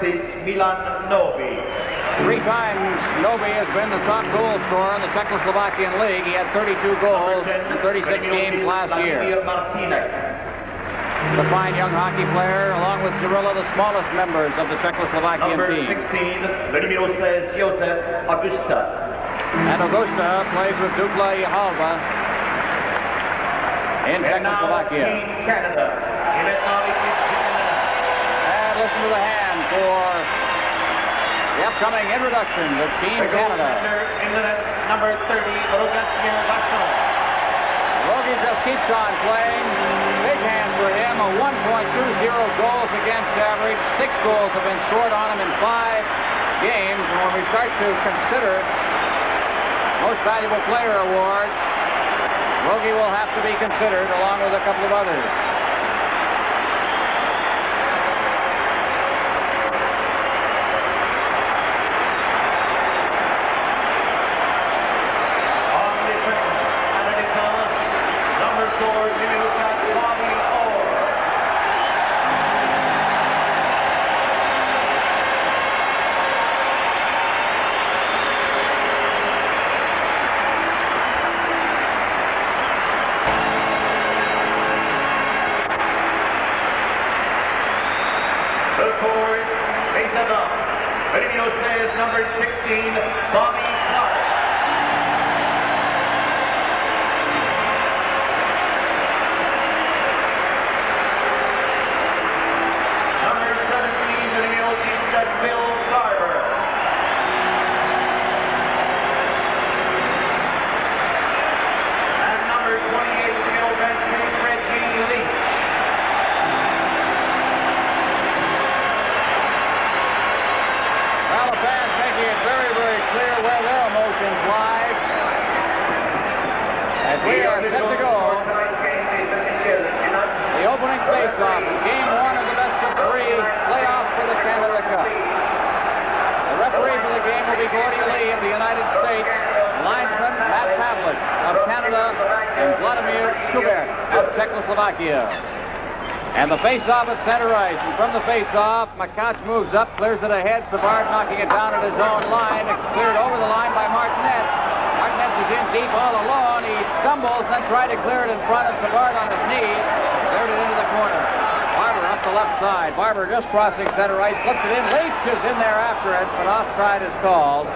6 Milan Novi. 3 times Novi has been the top goal scorer in the Czechoslovakian league. He had 32 goals in 36 games last year. The fine young hockey player, along with Cyrilla, the smallest members of the Czechoslovakian team. Number 16, le numéro 16, Josef Augusta. And Augusta plays with Dukla Ihalva in Czechoslovakia. Team Canada. And listen to the hand for the upcoming introduction of Team Canada. In the nets, number 30, Rogatien Vachon. Rogie just keeps on playing. Big hand for him, a 1.20 goals against average. 6 goals have been scored on him in 5 games. And when we start to consider most valuable player awards, Rogie will have to be considered along with a couple of others. Number 16, Bobby Clark. Number 17, the numéro 17, Bill Barber. And number 28, the numéro 28, Reggie Leach. Clear where their emotions lie as we are set to go. The opening face-off in Game 1 of the best-of-3 playoff for the Canada Cup. The referee for the game will be Gordy Lee of the United States, linesman Matt Pavlich of Canada, and Vladimir Schubert of Czechoslovakia. And the face-off at center ice. And from the face-off, Makach moves up, clears it ahead. Savard knocking it down at his own line. It's cleared over the line by Martinez. Martinez is in deep all alone. He stumbles, then tried to clear it in front, and Savard on his knees cleared it into the corner. Barber up the left side. Barber just crossing center ice, flips it in. Leach is in there after it, but offside is called.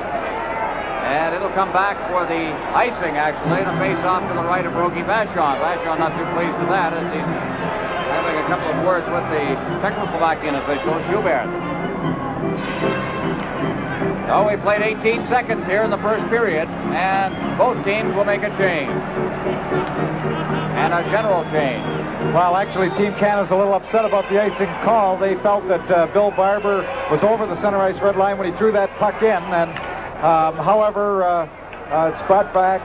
And it'll come back for the icing, actually, and a face-off to the right of Rogie Vachon. Vachon not too pleased with that, as he's having a couple of words with the Czechoslovakian official, Schubert. So we played 18 seconds here in the first period, and both teams will make a change. And a general change. Well, actually, Team Canada's a little upset about the icing call. They felt that Bill Barber was over the center ice red line when he threw that puck in, and however, it's brought back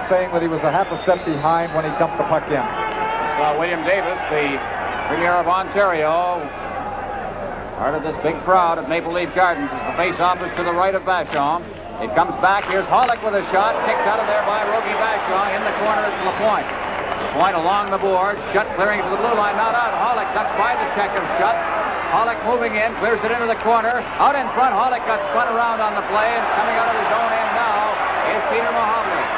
saying that he was a half a step behind when he dumped the puck in. William Davis, the Premier of Ontario, part of this big crowd at Maple Leaf Gardens, as the face-off is to the right of Vachon. It comes back. Here's Hollick with a shot, kicked out of there by Rogie Vachon. In the corner is Lapointe. Lapointe along the board, Shutt clearing to the blue line, not out. Hollick cuts by the check of Shutt. Hollick moving in, clears it into the corner. Out in front, Hollick got spun around on the play, and coming out of his own end now is Peter Mahovlich.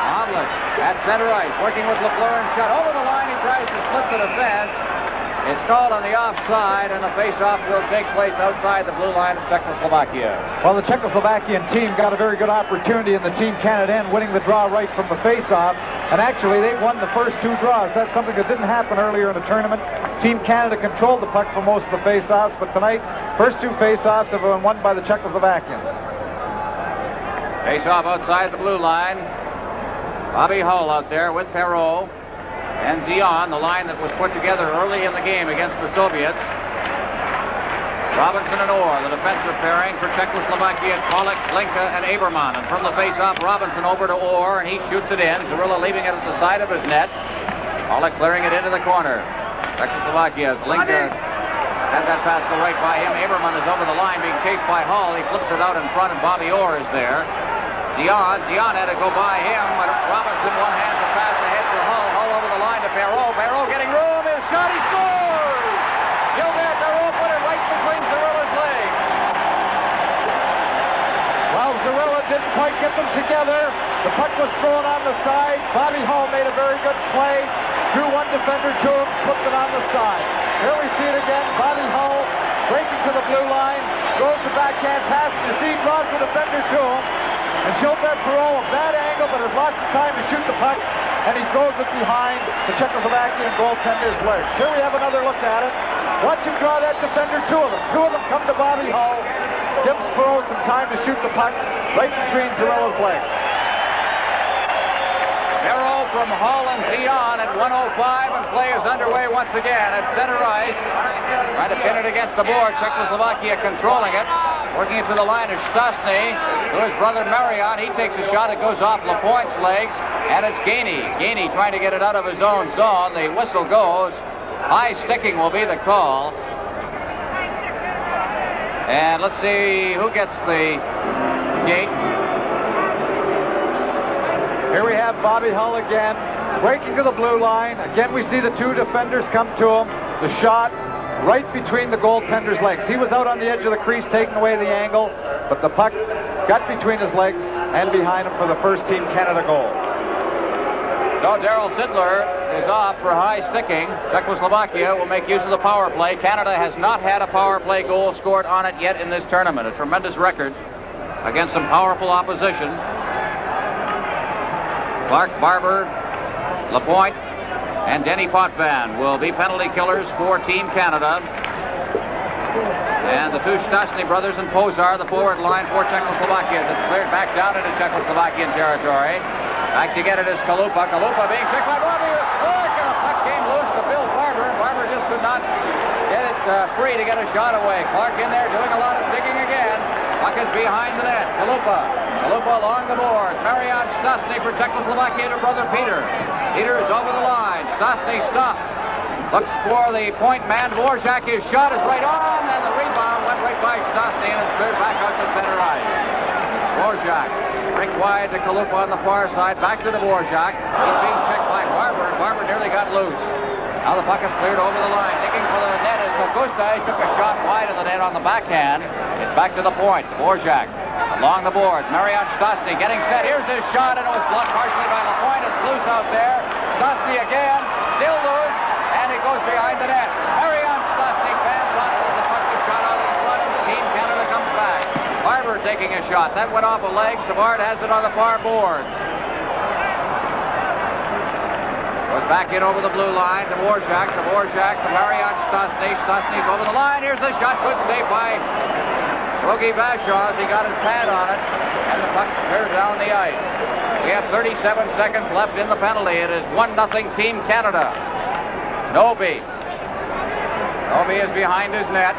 Mahovlich at center ice, working with Lafleur and Shutt. Over the line, he tries to split the defense. It's called on the offside, and the face-off will take place outside the blue line of Czechoslovakia. Well, the Czechoslovakian team got a very good opportunity in the Team Canada end, winning the draw right from the face-off. And actually, they won the first 2 draws. That's something that didn't happen earlier in the tournament. Team Canada controlled the puck for most of the face-offs, but tonight, first 2 face-offs have been won by the Czechoslovakians. Face-off outside the blue line. Bobby Hull out there with Perreault. And Zion, the line that was put together early in the game against the Soviets. Robinson and Orr, the defensive pairing for Czechoslovakia, Pollock, Glinka, and Aberman. And from the face-off, Robinson over to Orr, and he shoots it in. Cyrilla leaving it at the side of his net. Pollock clearing it into the corner. Czechoslovakia, Glinka had that pass go right by him. Aberman is over the line, being chased by Hull. He flips it out in front, and Bobby Orr is there. Zion had to go by him, but Robinson one hand to pass ahead for Hull. Hull over the line to Perreault. Perreault getting room. His shot, he scores! Gilbert Perreault put it right between Cyrilla's legs. didn't quite get them together. The puck was thrown on the side. Bobby Hull made a very good play. Drew one defender to him, slipped it on the side. Here we see it again. Bobby Hull breaking to the blue line, throws the backhand pass. You see, he draws the defender to him. And Gilbert Perreault, a bad angle, but has lots of time to shoot the puck. And he throws it behind the Czechoslovakian goaltender's legs. Here we have another look at it. Watch him draw that defender, two of them. Two of them come to Bobby Hull. Gives Perreault some time to shoot the puck right between Zarilla's legs. Arrow from Hull and Dion at 1:05, and play is underway once again at center ice. Trying to pin it against the board. Czechoslovakia controlling it. Working it to the line is Stastny to his brother Marion. He takes a shot. It goes off Lapointe's legs, and it's Gainey. Gainey trying to get it out of his own zone. The whistle goes. High sticking will be the call. And let's see who gets the gate. Here we have Bobby Hull again, breaking to the blue line. Again, we see the two defenders come to him. The shot right between the goaltender's legs. He was out on the edge of the crease, taking away the angle, but the puck got between his legs and behind him for the first Team Canada goal. So Darryl Sittler is off for high sticking. Czechoslovakia will make use of the power play. Canada has not had a power play goal scored on it yet in this tournament. A tremendous record against some powerful opposition. Clark, Barber, Lapointe, and Denny Potvin will be penalty killers for Team Canada. And the two Stastny brothers and Pozar, the forward line for Czechoslovakia. It's cleared back down into Czechoslovakian territory. Back to get it is Kalupa. Kalupa being checked by Bobby Clark, and a puck came loose to Bill Barber. Barber just could not get it free to get a shot away. Clark in there doing a lot of digging again. Puck is behind the net. Kalupa. Kalupa along the board. Marian Stastny for Czechoslovakia to brother Peter. Peter is over the line. Stastny stops. Looks for the point man. Dvorak. His shot is right on, and the rebound went right by Stastny, and it's cleared back out to center ice. Dvorak. Rink wide to Kalupa on the far side. Back to Dvorak. He's being checked by Barber. Barber nearly got loose. Now the puck is cleared over the line. Digging for the net as Augusta took a shot wide of the net on the backhand. It's back to the point. Dvorak along the boards. Marian Stastny getting set. Here's his shot, and it was blocked partially by Lapointe. It's loose out there. Stastny again. Still loose. And it goes behind the net. Marian Stastny fans off as the puck is shot out in front, and Team Canada comes back. Barber taking a shot. That went off a leg. Savard has it on the far boards. Goes back in over the blue line. Dvorak to Marian Stastny. Stastny's over the line. Here's the shot. Good save by Rogie Vachon. He got his pad on it, and the puck clears down the ice. We have 37 seconds left in the penalty. It is 1-0 Team Canada. Noby is behind his net.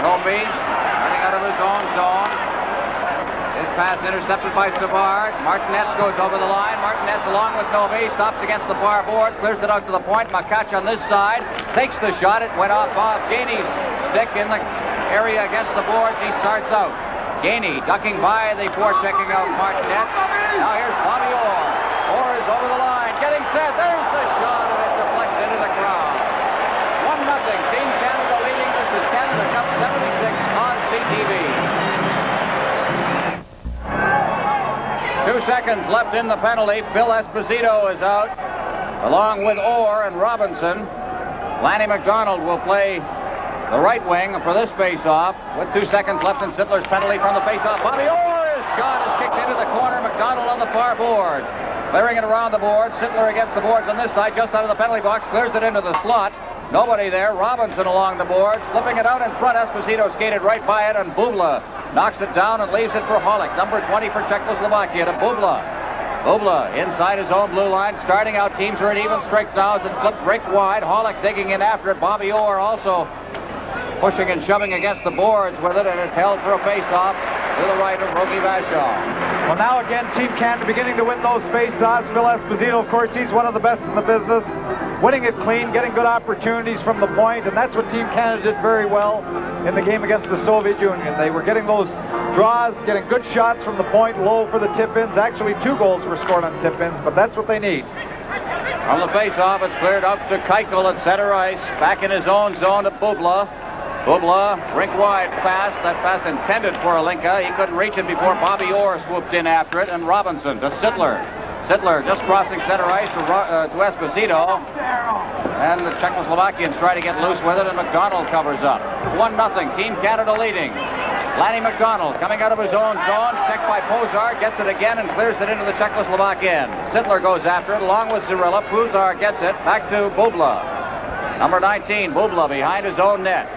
Noby running out of his own zone. His pass intercepted by Savard. Martinez goes over the line. Martinez along with Noby stops against the far board, clears it out to the point. Makac on this side takes the shot. It went off Bob Gainey's stick in the area against the boards. He starts out. Gainey ducking by the forechecking out Martinez. Now here's Bobby Orr. Orr is over the line, getting set. There's the shot, and it deflects into the crowd. 1-0. Team Canada leading. This is Canada Cup 76 on CTV. 2 seconds left in the penalty. Phil Esposito is out, along with Orr and Robinson. Lanny McDonald will play the right wing for this face-off. With 2 seconds left in Sittler's penalty from the face-off. Bobby Orr's shot is kicked into the corner. McDonald on the far board. Clearing it around the board. Sittler against the boards on this side, just out of the penalty box. Clears it into the slot. Nobody there. Robinson along the board. Flipping it out in front. Esposito skated right by it, and Bubla knocks it down and leaves it for Holick. Number 20 for Czechoslovakia to Bubla. Bubla inside his own blue line. Starting out, teams are at even strength now as it's flipped right wide. Holick digging in after it. Bobby Orr also pushing and shoving against the boards with it, and it's held for a face-off to the right of Rogie Vachon. Well, now again, Team Canada beginning to win those face-offs. Phil Esposito, of course, he's one of the best in the business. Winning it clean, getting good opportunities from the point, and that's what Team Canada did very well in the game against the Soviet Union. They were getting those draws, getting good shots from the point, low for the tip-ins. Actually, 2 goals were scored on tip-ins, but that's what they need. From the face-off, it's cleared up to Keuchel at center ice. Back in his own zone to Bubla. Bubla, rink-wide pass. That pass intended for Alinka. He couldn't reach it before Bobby Orr swooped in after it, and Robinson to Sittler. Sittler just crossing center ice to Esposito. And the Czechoslovakians try to get loose with it, and McDonald covers up. 1-0, Team Canada leading. Lanny McDonald coming out of his own zone, checked by Pozar, gets it again and clears it into the Czechoslovak end. Sittler goes after it along with Zurilla. Pozar gets it back to Bubla. Number 19, Bubla behind his own net.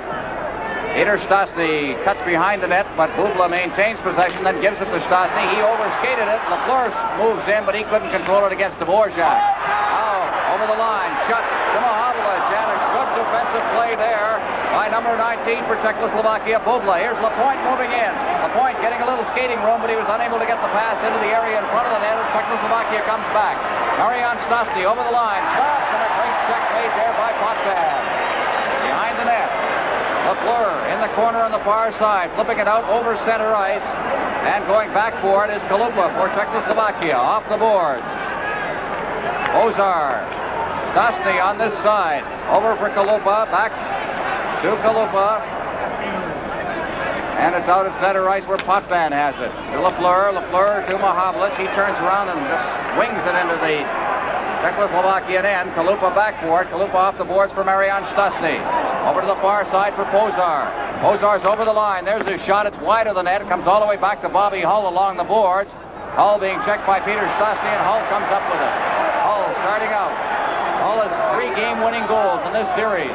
Peter Stastny cuts behind the net, but Bubla maintains possession, then gives it to Stastny. He overskated it. Lafleur moves in, but he couldn't control it against Dvorak. Now, over the line, shut to Mohavlich, and a good defensive play there by number 19 for Czechoslovakia, Bubla. Here's Lapointe moving in. Lapointe getting a little skating room, but he was unable to get the pass into the area in front of the net, and Czechoslovakia comes back. Marian Stastny over the line, stops, and a great check made there by Potvin. Behind the net. Lafleur in the corner on the far side, flipping it out over center ice, and going back for it is Kalupa for Czechoslovakia, off the boards. Ozar, Stastny on this side, over for Kalupa, back to Kalupa, and it's out at center ice where Potvin has it. To Lafleur to Mohavlich, he turns around and just swings it into the Czechoslovakian end. Kalupa back for it. Kalupa off the boards for Marian Stastny. Over to the far side for Pozar. Pozar's over the line. There's his shot. It's wide of the net. It comes all the way back to Bobby Hull along the boards. Hull being checked by Peter Stastny, and Hull comes up with it. Hull starting out. Hull has 3 game-winning goals in this series.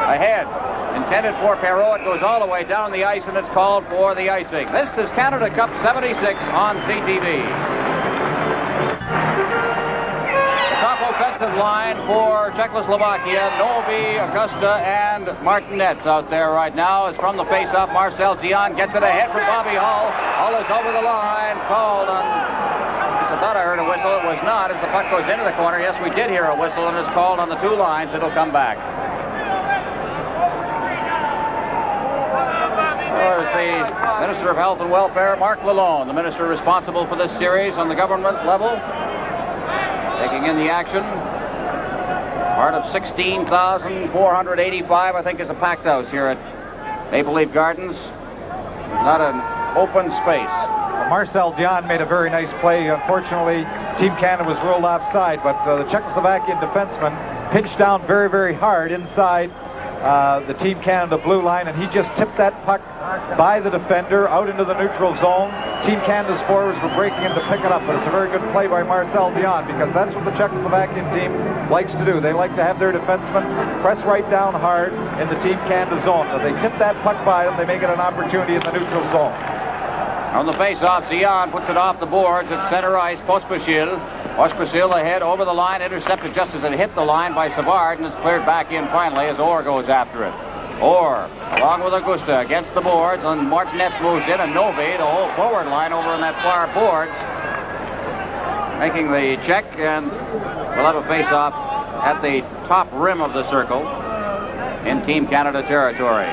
Ahead. Intended for Perreault. It goes all the way down the ice, and it's called for the icing. This is Canada Cup 76 on CTV. Top offensive line for Czechoslovakia. Novi, Augusta, and Martinez out there right now. Is from the face-off. Marcel Zion gets it ahead for Bobby Hull. Hull is over the line. Called on... I thought I heard a whistle. It was not. As the puck goes into the corner, yes, we did hear a whistle, and it's called on the 2 lines. It'll come back. There's the Minister of Health and Welfare, Mark Lalonde, the minister responsible for this series on the government level. Taking in the action. Part of 16,485, I think, is a packed house here at Maple Leaf Gardens. Not an open space. Marcel Dion made a very nice play. Unfortunately, Team Canada was ruled offside, but the Czechoslovakian defenseman pinched down very, very hard inside the Team Canada blue line, and he just tipped that puck by the defender out into the neutral zone. Team Canada's forwards were breaking in to pick it up, but it's a very good play by Marcel Dion, because that's what the Czechoslovakian team likes to do. They like to have their defensemen press right down hard in the Team Canada zone. If they tip that puck by them, they make it an opportunity in the neutral zone. On the face-off, Zion puts it off the boards at center ice. Pospisil ahead over the line, intercepted just as it hit the line by Savard, and it's cleared back in finally as Orr goes after it. Orr, along with Augusta, against the boards, and Martinez moves in, and Novi, the whole forward line over on that far boards, making the check, and we'll have a face-off at the top rim of the circle in Team Canada territory.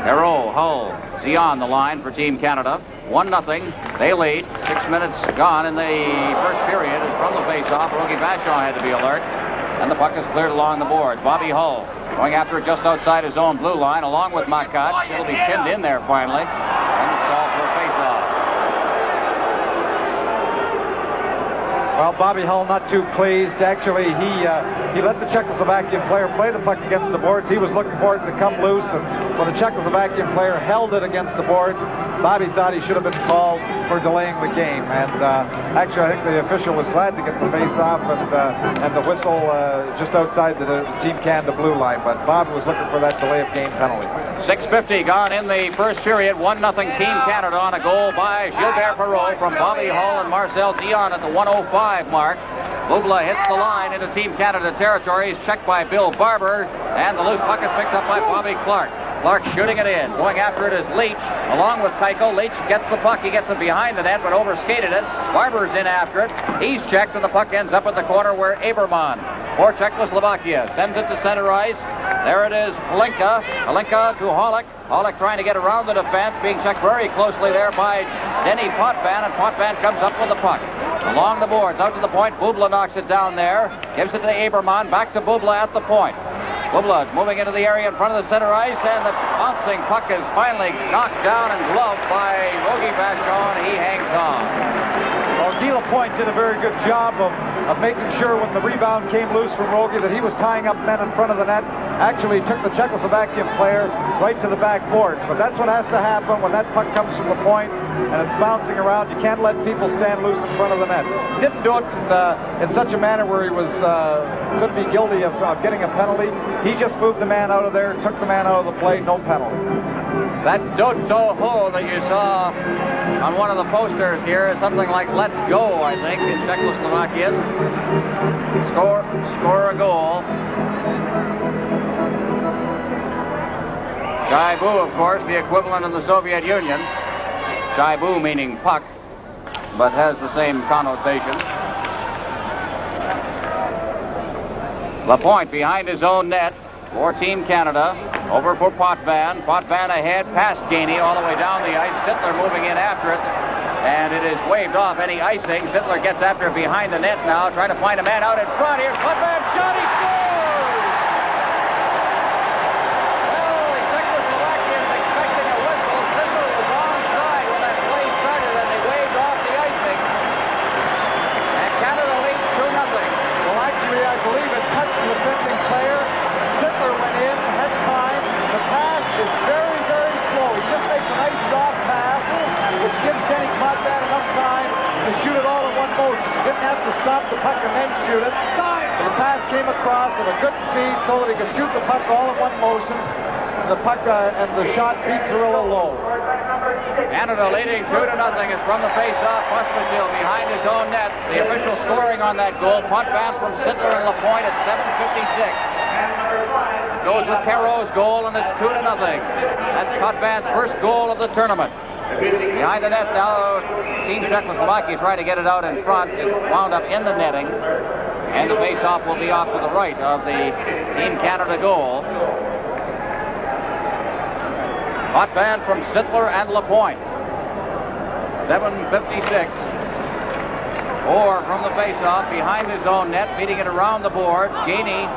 Perreault, Hull, Zion the line for Team Canada. 1-0. They lead. 6 minutes gone in the first period. Is from the face-off. Rogie Vachon had to be alert. And the puck is cleared along the boards. Bobby Hull going after it just outside his own blue line, along with Makat. It'll be pinned in there finally. And it's called for a face-off. Well, Bobby Hull not too pleased. Actually, he let the Czechoslovakian player play the puck against the boards. He was looking for it to come loose, and when the Czechoslovakian player held it against the boards, Bobby thought he should have been called for delaying the game. And actually, I think the official was glad to get the face-off and the whistle just outside the Team Canada blue line. But Bobby was looking for that delay of game penalty. 6:50 gone in the first period. 1-0 Team Canada on a goal by Gilbert Perreault from Bobby Hull and Marcel Dion at the 1:05 mark. Bubla hits the line into Team Canada territory. He's checked by Bill Barber, and the loose puck is picked up by Bobby Clark. Clark shooting it in. Going after it is Leach, along with Keiko. Leach gets the puck. He gets it behind the net, but overskated it. Barber's in after it. He's checked, and the puck ends up at the corner where Aberman for Czechoslovakia sends it to center ice. There it is, Hlinka. Hlinka to Holick. Holick trying to get around the defense, being checked very closely there by Denny Potvin, and Potvin comes up with the puck. Along the boards, out to the point. Bubla knocks it down there. Gives it to Aberman. Back to Bubla at the point. Bubla moving into the area in front of the center ice, and the bouncing puck is finally knocked down and gloved by Rogie Vachon. He hangs on. Well, Guy Lapointe did a very good job of making sure when the rebound came loose from Rogie that he was tying up men in front of the net. Actually, he took the Czechoslovakian player right to the back boards. But that's what has to happen when that puck comes from the point and it's bouncing around. You can't let people stand loose in front of the net. He didn't do it in such a manner where he was going to be guilty of getting a penalty. He just moved the man out of there, took the man out of the play, no penalty. That Doto Ho that you saw on one of the posters here is something like "Let's go," I think, in Czechoslovakian. Score a goal. Shaibu, of course, the equivalent in the Soviet Union. Shaibu meaning puck, but has the same connotation. Lapointe behind his own net for Team Canada. Over for Potvin. Potvin ahead, past Gainey, all the way down the ice. Sittler moving in after it, and it is waved off any icing. Sittler gets after it behind the net now, trying to find a man out in front. Here's Potvin, shot, he scores! Well, the Czechoslovakians expecting a whistle. Sittler was onside when that play started, and they waved off the icing. And Canada leads 2-0. Well, actually, I believe it touched the defending player. Sittler went in, had time. The pass is very, very slow. He just makes a nice soft pass, which gives Denny Potvin enough time to shoot it all in one motion. He didn't have to stop the puck and then shoot it. So the pass came across at a good speed so that he could shoot the puck all in one motion. The puck and the shot beat Cirillo low. Canada leading 2-0 is from the face-off. Pospisil behind his own net. The official scoring on that goal. Potvin from Sittler and Lapointe at 7:56. Goes with Perreault's goal, and it's 2-0. That's Potvin's first goal of the tournament. Behind the net now, Team Czechoslovakia trying to get it out in front. It wound up in the netting, and the face-off will be off to the right of the Team Canada goal. Potvin from Sittler and Lapointe. 7:56. Orr from the face-off behind his own net, beating it around the boards. Gainey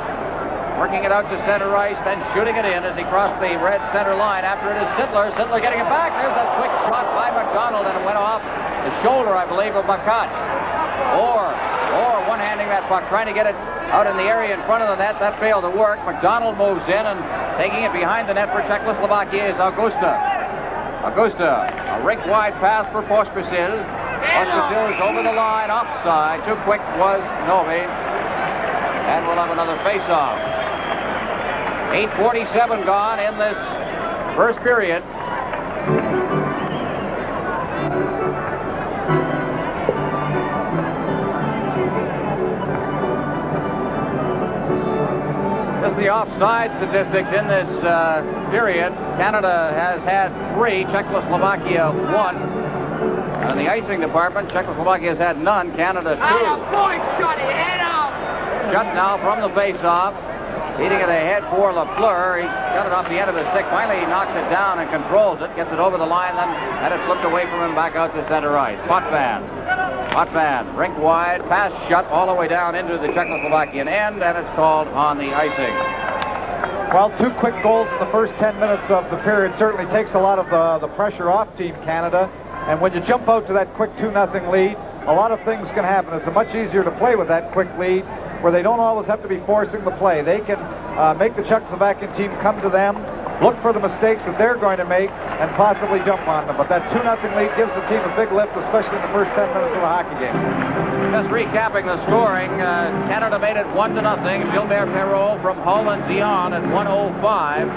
working it out to center ice, then shooting it in as he crossed the red center line. After it is Sittler. Sittler getting it back. There's that quick shot by McDonald, and it went off the shoulder, I believe, of Bakach. Orr one-handing that puck, trying to get it out in the area in front of the net. That failed to work. McDonald moves in, and taking it behind the net for Czechoslovakia is Augusta. A rink-wide pass for Pospisil. Pospisil is over the line, offside. Too quick was Novi. And we'll have another face-off. 8:47 gone in this first period. Just the offside statistics in this period. Canada has had 3, Czechoslovakia 1. In the icing department, Czechoslovakia has had none, Canada 2. Shut now from the face-off. Beating it ahead for Lafleur. He got it off the end of his stick. Finally, he knocks it down and controls it. Gets it over the line, then had it flipped away from him back out to center ice. Potvin, rink wide, pass shut all the way down into the Czechoslovakian end, and it's called on the icing. Well, 2 quick goals in the first 10 minutes of the period certainly takes a lot of the pressure off Team Canada. And when you jump out to that quick 2-0 lead, a lot of things can happen. It's much easier to play with that quick lead, where they don't always have to be forcing the play. They can make the Czechoslovakian team come to them, look for the mistakes that they're going to make, and possibly jump on them. But that 2-0 lead gives the team a big lift, especially in the first 10 minutes of the hockey game. Just recapping the scoring, Canada made it 1-0. Gilbert Perreault from Hull and Zion at 1:05.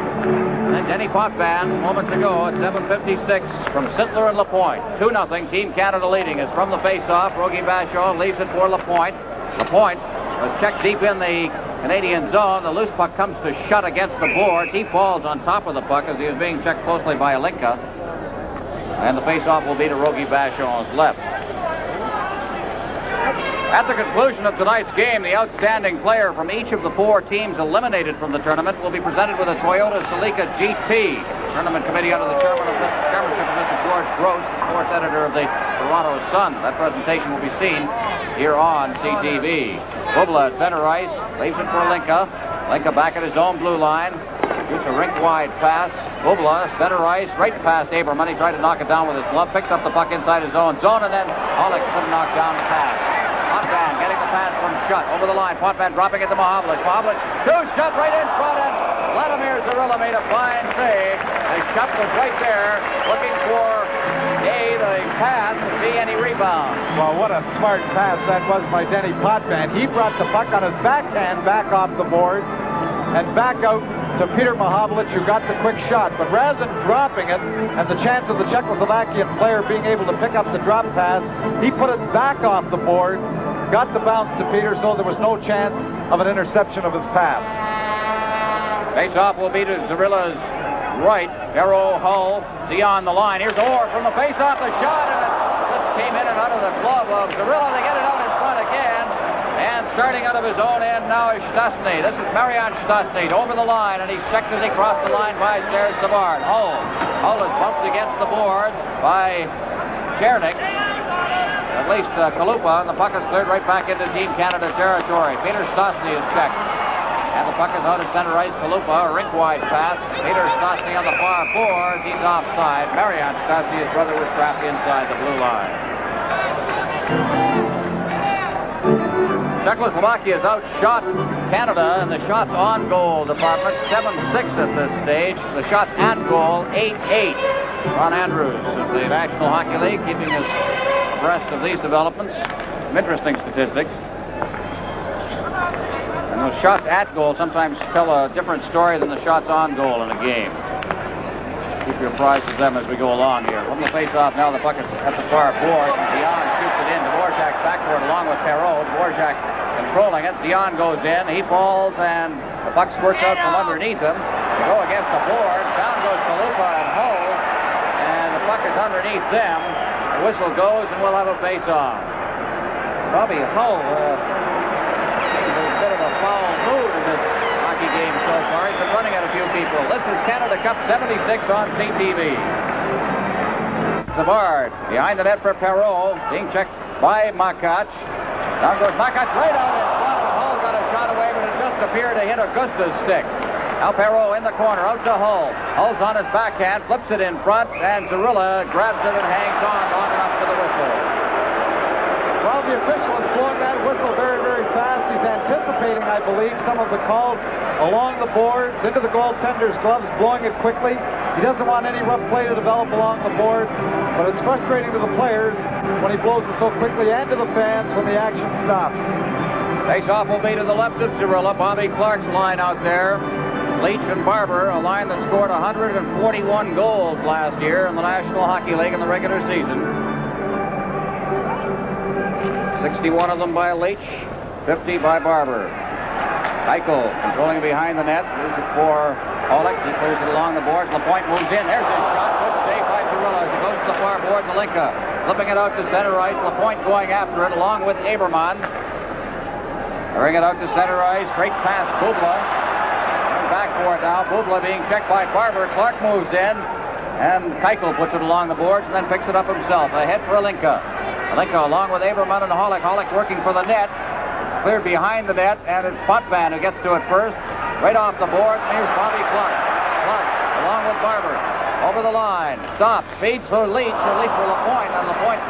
And Denny Potvin moments ago at 7:56 from Sittler and Lapointe. 2-0. Team Canada leading is from the face-off. Rogie Vachon leaves it for Lapointe. Lapointe was checked deep in the Canadian zone. The loose puck comes to shut against the boards. He falls on top of the puck as he was being checked closely by Alinka. And the face-off will be to Rogie Vachon's left. At the conclusion of tonight's game, the outstanding player from each of the 4 teams eliminated from the tournament will be presented with a Toyota Celica GT. The tournament committee under the chairmanship of Mr. George Gross, the sports editor of the Toronto Sun. That presentation will be seen here on CTV. Bubla at center ice, leaves it for Alinka. Linka back at his own blue line. Shoots a rink-wide pass. Bubla, center ice, right past Aberman. He tried to knock it down with his glove. Picks up the puck inside his own zone, and then Hollick couldn't knock down the pass. Potvin getting the pass from Schutt over the line. Potvin dropping it to Mahovlich. Mahovlich, Schutt right in front, and Vladimir Zarilla made a fine save. And Schutt was right there looking for A, the pass, and B, any rebound. Well, what a smart pass that was by Denny Potvin. He brought the puck on his backhand back off the boards and back out to Peter Mahovlich, who got the quick shot. But rather than dropping it and the chance of the Czechoslovakian player being able to pick up the drop pass, he put it back off the boards, got the bounce to Peter, so there was no chance of an interception of his pass. Face-off will be to Zarilla's right. Perreault, Hull, Dion the line. Here's Orr from the face-off, the shot, and it just came in and out of the glove of Zarilla. They get it out in front again. And starting out of his own end now is Stastny. This is Marian Stastny over the line, and he's checked as he crossed the line by Serge Savard. Hull is bumped against the boards by Chernik. At least Kalupa, and the puck is cleared right back into Team Canada territory. Peter Stastny is checked. And the puck is out at center ice. Kalupa, a rink-wide pass. Peter Stastny on the far boards. He's offside. Marian Stastny, his brother, was trapped inside the blue line. Czechoslovakia has outshot Canada in the shots on goal department, 7-6 at this stage. The shots at goal, 8-8. Ron Andrews of the National Hockey League keeping us abreast of these developments. Some interesting statistics. And those shots at goal sometimes tell a different story than the shots on goal in a game. Keep your apprised of them as we go along here. From the face-off now, the puck is at the far board. Dion shoots it in. Dvorak's backward along with Perreault. Dvorak controlling it. Dion goes in. He falls, and the puck squirts out from underneath him. They go against the board. Down goes Kalupa and Hull, and the puck is underneath them. The whistle goes, and we'll have a face-off. Bobby Hull seems a bit of a foul mood in this hockey game so far. He's been running at a few people. This is Canada Cup 76 on CTV. Savard behind the net for Perreault, being checked by Makac. Down goes Makac right out in front, and Hull got a shot away, but it just appeared to hit Augusta's stick. Now Perreault in the corner, out to Hull. Hull's on his backhand, flips it in front, and Zarilla grabs it and hangs on long enough for the whistle. Well, the official is blowing that whistle very, very fast. He's anticipating, I believe, some of the calls along the boards, into the goaltender's gloves, blowing it quickly. He doesn't want any rough play to develop along the boards, but it's frustrating to the players when he blows it so quickly, and to the fans when the action stops. Face-off will be to the left of Zarilla. Bobby Clark's line out there. Leach and Barber, a line that scored 141 goals last year in the National Hockey League in the regular season. 61 of them by Leach, 50 by Barber. Eichel controlling behind the net. Leaves it for Hollick. He clears it along the boards. Lapointe moves in. There's his shot. Good save by Zarilla as he goes to the far boards. Linka flipping it out to center ice. Lapointe going after it along with Aberman. Bring it out to center ice. Straight past Bubla. Back for it now. Bubla being checked by Barber. Clark moves in. And Eichel puts it along the boards and then picks it up himself. Ahead for Linka. Linka along with Aberman and Hollick. Hollick working for the net. It's cleared behind the net, and it's Potvin who gets to it first. Right off the board, and here's Bobby Clark. Clark along with Barber. Over the line. Stops. Feeds for Leach, or Leach for Lapointe, and Lapointe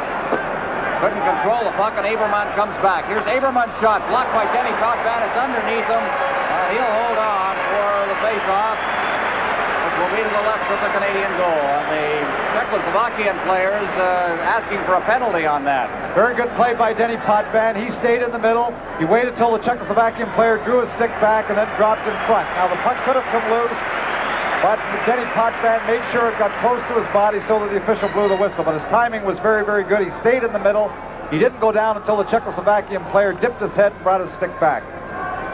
couldn't control the puck, and Aberman comes back. Here's Aberman's shot. Blocked by Denny Potvin. It's underneath him, and he'll hold on for the face-off. Will be to the left of the Canadian goal. And the Czechoslovakian players asking for a penalty on that. Very good play by Denny Potvin. He stayed in the middle. He waited till the Czechoslovakian player drew his stick back and then dropped in front. Now the puck could have come loose, but Denny Potvin made sure it got close to his body so that the official blew the whistle. But his timing was very, very good. He stayed in the middle. He didn't go down until the Czechoslovakian player dipped his head and brought his stick back.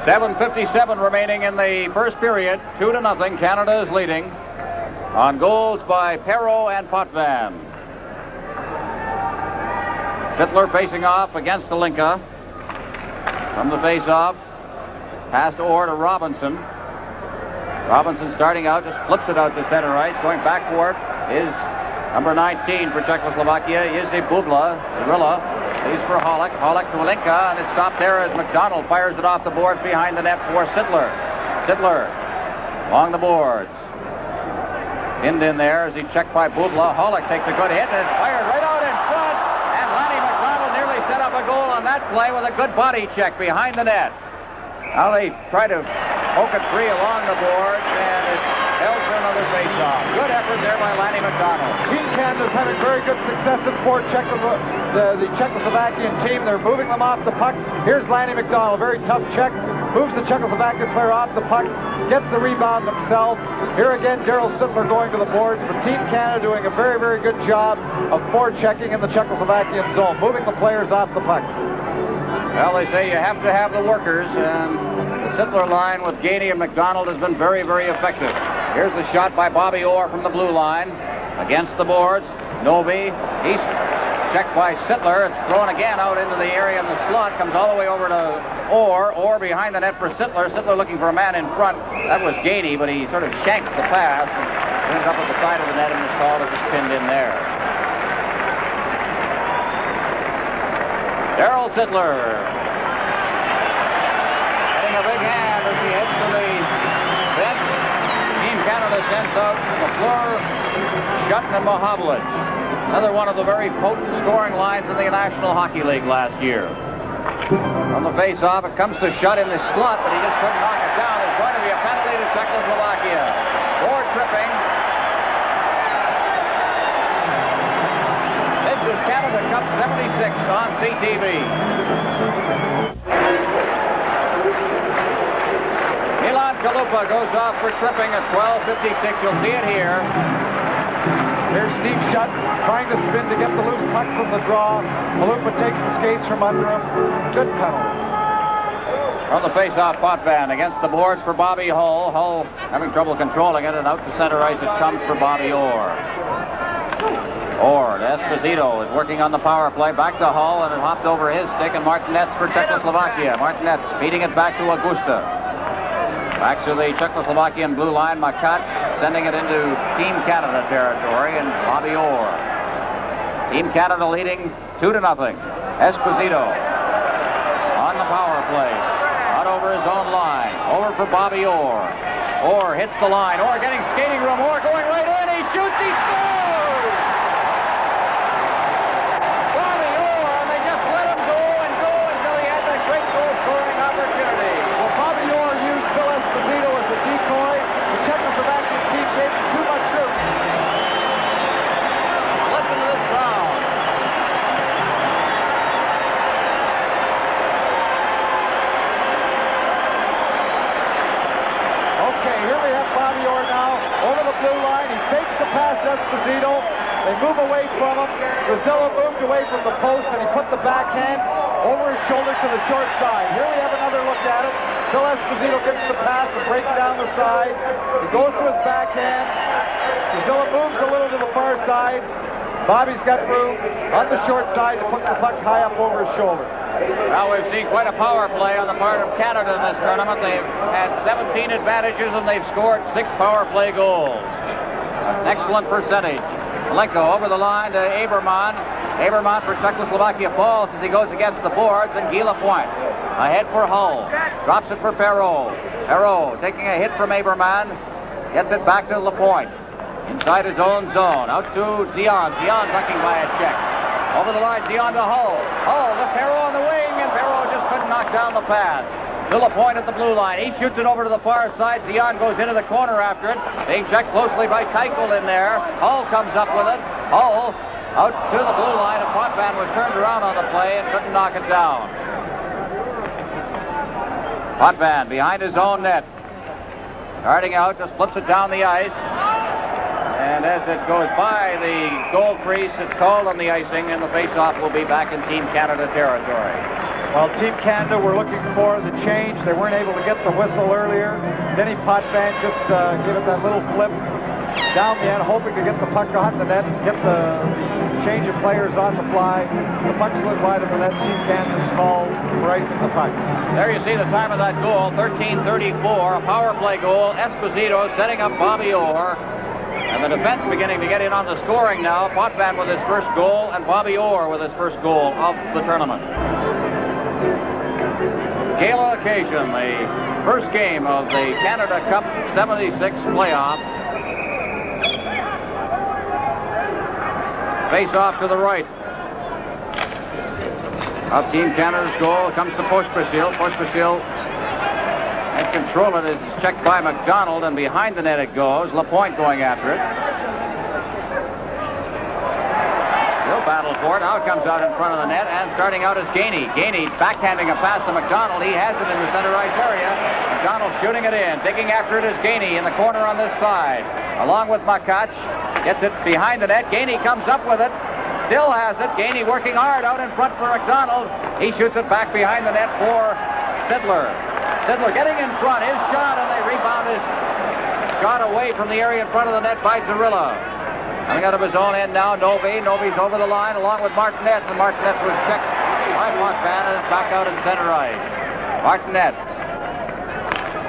7:57 remaining in the first period. 2-0. Canada is leading on goals by Perreault and Potvin. Sittler facing off against the Linka. From the face-off, pass to Orr to Robinson. Robinson starting out, just flips it out to center ice. Going back for it is number 19 for Czechoslovakia, Jesse Bubla. Zarilla. He's for Hollick. Hollick to Linka, and it's stopped there as McDonald fires it off the boards behind the net for Sittler. Sittler along the boards. Pinned in there as he checked by Bubla. Holick takes a good hit and it's fired right out in front. And Lanny McDonald nearly set up a goal on that play with a good body check behind the net. Now they try to poke it free along the boards, and it's held for another face-off. Good effort there by Lanny McDonald. Team Canada's having very good success in the Czechoslovakian team. They're moving them off the puck. Here's Lanny McDonald, very tough check. Moves the Czechoslovakian player off the puck, gets the rebound himself. Here again, Daryl Sittler going to the boards, but Team Canada doing a very, very good job of forechecking in the Czechoslovakian zone, moving the players off the puck. Well, they say you have to have the workers, and the Sittler line with Gainey and McDonald has been very, very effective. Here's the shot by Bobby Orr from the blue line. Against the boards, Novi. He's checked by Sittler. It's thrown again out into the area in the slot. Comes all the way over to Orr. Orr behind the net for Sittler. Sittler looking for a man in front. That was Gainey, but he sort of shanked the pass. And ends up at the side of the net and is called as it's pinned in there. Daryl Sittler getting a big hand as he heads to the bench. Team Canada sends out McClure, Shutton, and Mohavlich. Another one of the very potent scoring lines in the National Hockey League last year. From the face-off, it comes to Shutt in the slot, but he just couldn't knock it down. There's going to be a penalty to Czechoslovakia. More tripping. This is Canada Cup 76 on CTV. Milan Kalupa goes off for tripping at 12:56. You'll see it here. Here's Steve Shutt trying to spin to get the loose puck from the draw. Kalupa takes the skates from under him. Good penalty. From the face-off, Potvin against the boards for Bobby Hull. Hull having trouble controlling it, and out to center ice it comes for Bobby Orr. Orr to Esposito is working on the power play. Back to Hull, and it hopped over his stick, and Martinez for Czechoslovakia. Martinez feeding it back to Augusta. Back to the Czechoslovakian blue line. Makac sending it into Team Canada territory, and Bobby Orr. Team Canada leading 2-0. Esposito on the power play. Out over his own line. Over for Bobby Orr. Orr hits the line. Orr getting skating room. Orr going right in. He shoots. He scores! Bobby Orr, and they just let him go until he had that great goal-scoring opportunity. Well, Bobby Orr used Phil Esposito as a decoy. The Czechoslovakian team gave him too much room. Listen to this crowd. Okay, here we have Bobby Orr now over the blue line. He fakes the pass to Esposito. They move away from him. Brazilla moved away from the post, and he put the backhand over his shoulder to the short side. Here we have another look at it. Phil Esposito gets the pass and breaks down the side. He goes to his backhand. Brazilla moves a little to the far side. Bobby's got room on the short side to put the puck high up over his shoulder. Now we've seen quite a power play on the part of Canada in this tournament. They've had 17 advantages and they've scored 6 power play goals. An excellent percentage. Malenko over the line to Aberman. Aberman for Czechoslovakia falls as he goes against the boards, and Guy Lapointe ahead for Hull. Drops it for Perreault. Perreault taking a hit from Aberman. Gets it back to Lapointe. Inside his own zone. Out to Zion. Zion ducking by a check. Over the line, Zion to Hull. Hull with Perreault on the wing, and Perreault just couldn't knock down the pass. To Lapointe at the blue line. He shoots it over to the far side. Zion goes into the corner after it. Being checked closely by Keuchel in there. Hull comes up with it. Hull out to the blue line, and Potvin was turned around on the play and couldn't knock it down. Potvin behind his own net. Starting out, just flips it down the ice. And as it goes by the goal crease, it's called on the icing, and the face-off will be back in Team Canada territory. Well, Team Canada were looking for the change. They weren't able to get the whistle earlier. Denny Potvin just gave it that little flip down the end, hoping to get the puck on the net and get the change of players on the fly. The puck slid wide of the net. Team Canada's called for icing the puck. There you see the time of that goal, 13:34, a power play goal. Esposito setting up Bobby Orr. And the defense beginning to get in on the scoring now. Potvin with his first goal, and Bobby Orr with his first goal of the tournament. Gala occasion, the first game of the Canada Cup 76 playoff. Face off to the right. Up Team Canada's goal comes to Pospisil. Pospisil in control of it is checked by McDonald, and behind the net it goes. Lapointe going after it. He'll battle for it. Now it comes out in front of the net, and starting out is Gainey. Gainey backhanding a pass to McDonald. He has it in the center ice area. McDonald shooting it in. Digging after it is Gainey in the corner on this side. Along with Makach. Gets it behind the net. Gainey comes up with it. Still has it. Gainey working hard out in front for McDonald. He shoots it back behind the net for Sidler. Sidler getting in front. His shot, and they rebound his shot away from the area in front of the net by Zarilla. Coming out of his own end now, Novi. Novi's over the line along with Martinez, and Martinez was checked by Potvin, and is back out in center ice. Martinez.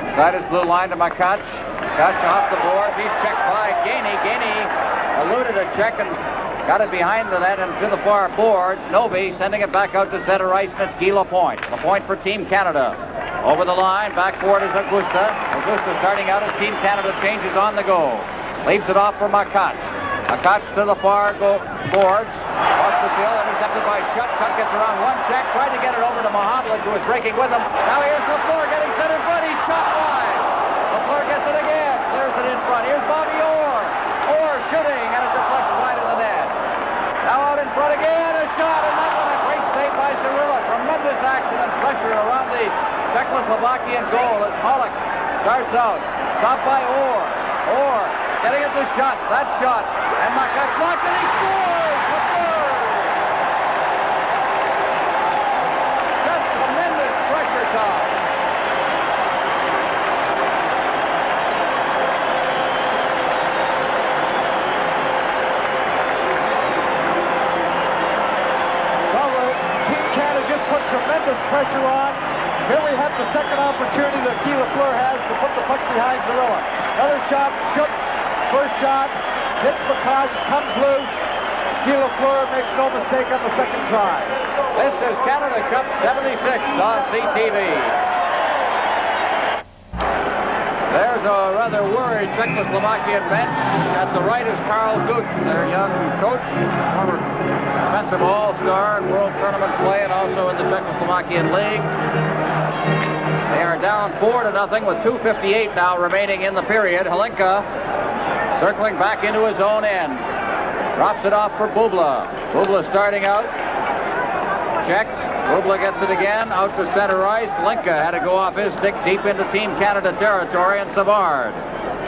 Inside his blue line to Makach. Makach off the board. He's checked by Gainey. Gainey eluded a check and got it behind the net and to the far boards. Novi sending it back out to center ice, and it's Guy Lapointe. Lapointe for Team Canada. Over the line, back forward is Augusta. Augusta starting out as Team Canada changes on the go. Leaves it off for Makach. Makach to the far boards. Pospisil intercepted by Shutt. Shutt gets around one check, tried to get it over to Mahavlich, who was breaking with him. Now here's Lafleur getting set in front. He's shot wide. Lafleur gets it again. Clears it in front. Here's Bobby Orr. Orr shooting, and it deflects wide of the net. Now out in front again, a shot, and that one a great save by Zarilla. Tremendous action and pressure around the Czechoslovakian goal as Pollock starts out. Stopped by Orr. Orr getting at the shot. That shot. And Makach blocked, and he scores! Lafleur! Just tremendous pressure, Tom. Tremendous pressure on. Here we have the second opportunity that Guy Lafleur has to put the puck behind Zarilla. Another shot, Schutz, first shot, hits Makach, comes loose. Guy Lafleur makes no mistake on the second try. This is Canada Cup 76 on CTV. There's a rather worried Czechoslovakian bench. At the right is Carl Guten, their young coach, former defensive all-star in World Tournament play and also in the Czechoslovakian League. They are down 4-0 with 2:58 now remaining in the period. Hlinka circling back into his own end. Drops it off for Bubla. Bubla starting out. Checked. Bubla gets it again, out to center ice. Hlinka had to go off his stick deep into Team Canada territory, and Savard.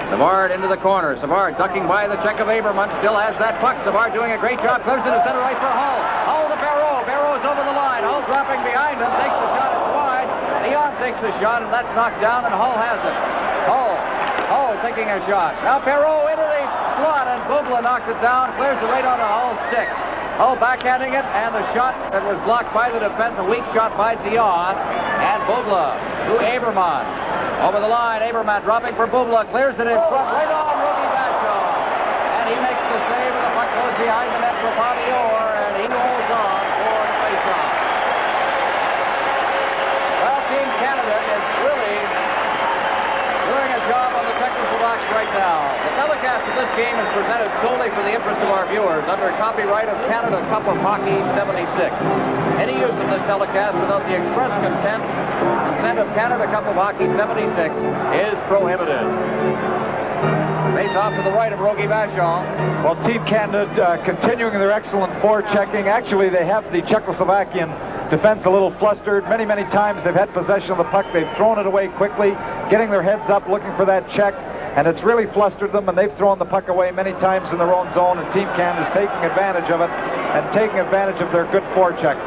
Savard into the corner. Savard ducking by the check of Aberman. Still has that puck. Savard doing a great job. Clears into center ice for Hull. Hull to Barreau. Barreau's over the line. Hull dropping behind him. Takes the shot. It's wide. Leon takes the shot, and that's knocked down, and Hull has it. Hull taking a shot. Now Barreau into the slot, and Bubla knocked it down. Clears it right onto Hull's stick. Hull backhanding it, and the shot that was blocked by the defense, a weak shot by Dion, and Bubla to Aberman. Over the line, Aberman dropping for Bubla, clears it in front, right on Rogie Bashaw. And he makes the save, and the puck goes behind the net for Bobby Orr, and he holds on for the faceoff. Well, Team Canada is really doing a job on the Czechoslovaks right now. The telecast of this game is presented solely for the interest of our viewers under copyright of Canada Cup of Hockey 76. Any use of this telecast without the express consent of Canada Cup of Hockey 76 is prohibited. Face off to the right of Rogie Bashaw. Well, Team Canada continuing their excellent forechecking. Actually, they have the Czechoslovakian defense a little flustered. Many times they've had possession of the puck. They've thrown it away quickly, getting their heads up, looking for that check, and it's really flustered them, and they've thrown the puck away many times in their own zone, and Team Canada is taking advantage of it and taking advantage of their good forecheck.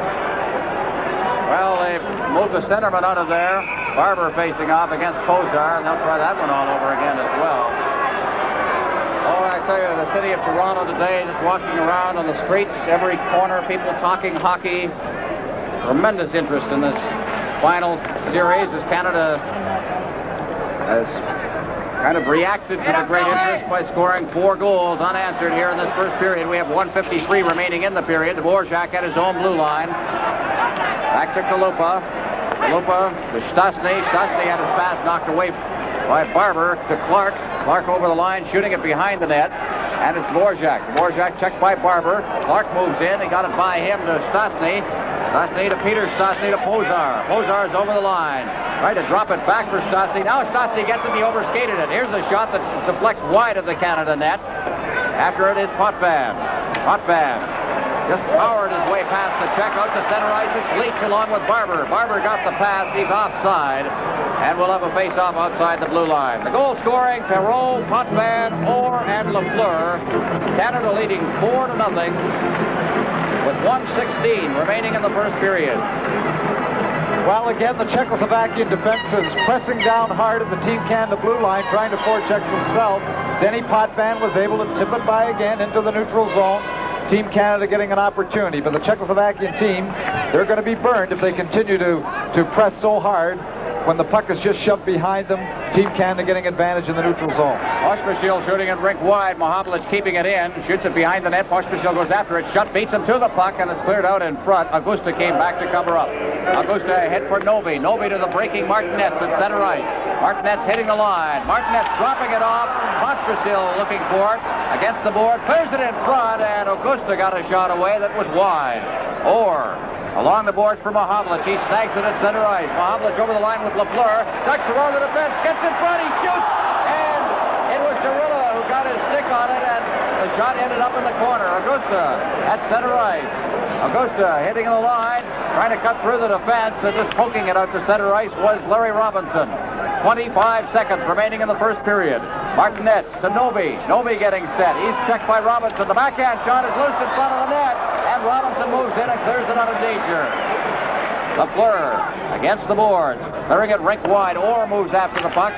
Well, they've moved the centerman out of there. Barber facing off against Kozar, and they'll try that one all over again as well. Oh, I tell you, the city of Toronto today, just walking around on the streets, every corner, people talking hockey. Tremendous interest in this final series as Canada has kind of reacted to the great interest by scoring 4 goals unanswered here in this first period. We have 1:53 remaining in the period. Dvorak at his own blue line. Back to Kalupa. Chalupa to Stastny. Stastny had his pass knocked away by Barber to Clark. Clark over the line, shooting it behind the net. And it's Dvorak. Dvorak checked by Barber. Clark moves in. He got it by him to Stastny. Stastny to Peter. Stastny to Pozar. Pozar's over the line. Trying to drop it back for Stastny. Now Stastny gets it. He overskated it. Here's a shot that deflects wide of the Canada net. After it is Potvin. Potvin just powered his way past the check out to center ice. It's Leach along with Barber. Barber got the pass. He's offside. And we'll have a face-off outside the blue line. The goal scoring, Perreault, Potvin, Orr, and Lafleur. Canada leading 4-0 with 1:16 remaining in the first period. Well, again, the Czechoslovakian defense is pressing down hard at the Team Canada blue line, trying to forecheck himself. Denny Potvin was able to tip it by again into the neutral zone. Team Canada getting an opportunity, but the Czechoslovakian team, they're going to be burned if they continue to press so hard. When the puck is just shoved behind them, Team Canada getting advantage in the neutral zone. Pospisil shooting it rink wide. Mahovlich keeping it in. Shoots it behind the net. Pospisil goes after it. Shutt beats him to the puck, and it's cleared out in front. Augusta came back to cover up. Augusta ahead for Novi. Novi to the breaking Martinez at center ice. Martinez hitting the line. Martinez dropping it off. Pospisil looking for it against the board. Clears it in front, and Augusta got a shot away that was wide. Orr along the boards for Mahovlich. He snags it at center ice. Mahovlich over the line with Lafleur. Ducks around the defense. Gets in front. He shoots. And it was Cirillo who got his stick on it. And the shot ended up in the corner. Augusta at center ice. Augusta hitting the line. Trying to cut through the defense. And just poking it out to center ice was Larry Robinson. 25 seconds remaining in the first period. Martinez to Novi. Novi getting set. He's checked by Robinson. The backhand shot is loose in front of the net. And Robinson moves in and clears it out of danger. Lafleur against the boards. Clearing it rink wide. Orr moves after the puck.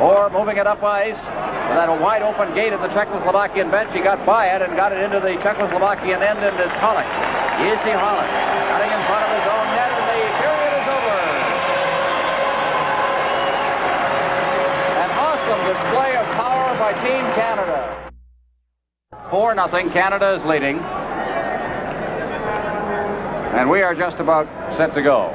Orr moving it up ice. With that a wide open gate at the Czechoslovakian bench. He got by it and got it into the Czechoslovakian end, and it's Hollick. Easy Hollick. Cutting in front of his own net, and the period is over. An awesome display of power by Team Canada. 4-0. Canada is leading. And we are just about set to go.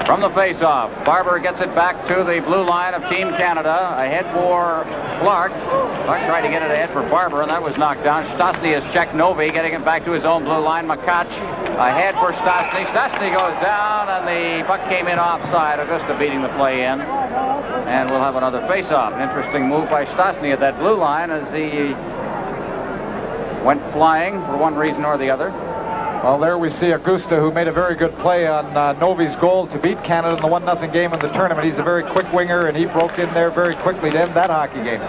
From the face-off, Barber gets it back to the blue line of Team Canada. Ahead for Clark. Clark tried to get it ahead for Barber, and that was knocked down. Stastny has checked Novi, getting it back to his own blue line. Makach ahead for Stastny. Stastny goes down, and the puck came in offside. Augusta beating the play in. And we'll have another face-off. An interesting move by Stastny at that blue line as he went flying for one reason or the other. Well, there we see Augusta, who made a very good play on Novi's goal to beat Canada in the 1-0 game in the tournament. He's a very quick winger, and he broke in there very quickly to end that hockey game.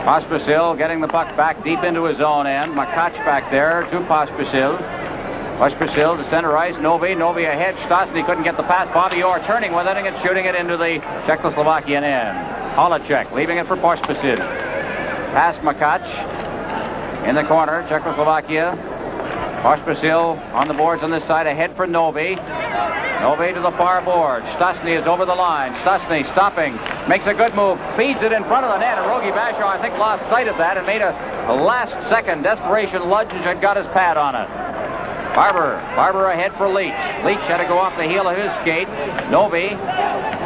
Pospisil getting the puck back deep into his own end. Makach back there to Pospisil. Pospisil to center ice. Novi ahead. Stastny couldn't get the pass. Bobby Orr turning with it and shooting it into the Czechoslovakian end. Holacek leaving it for Pospisil. Pass Makach. In the corner, Czechoslovakia. Pospisil on the boards on this side, ahead for Novi. Novi to the far board. Stastny is over the line. Stastny stopping, makes a good move, feeds it in front of the net, and Rogie Bashaw, I think, lost sight of that and made a last-second desperation lunge and got his pad on it. Barber ahead for Leach. Leach had to go off the heel of his skate. Novi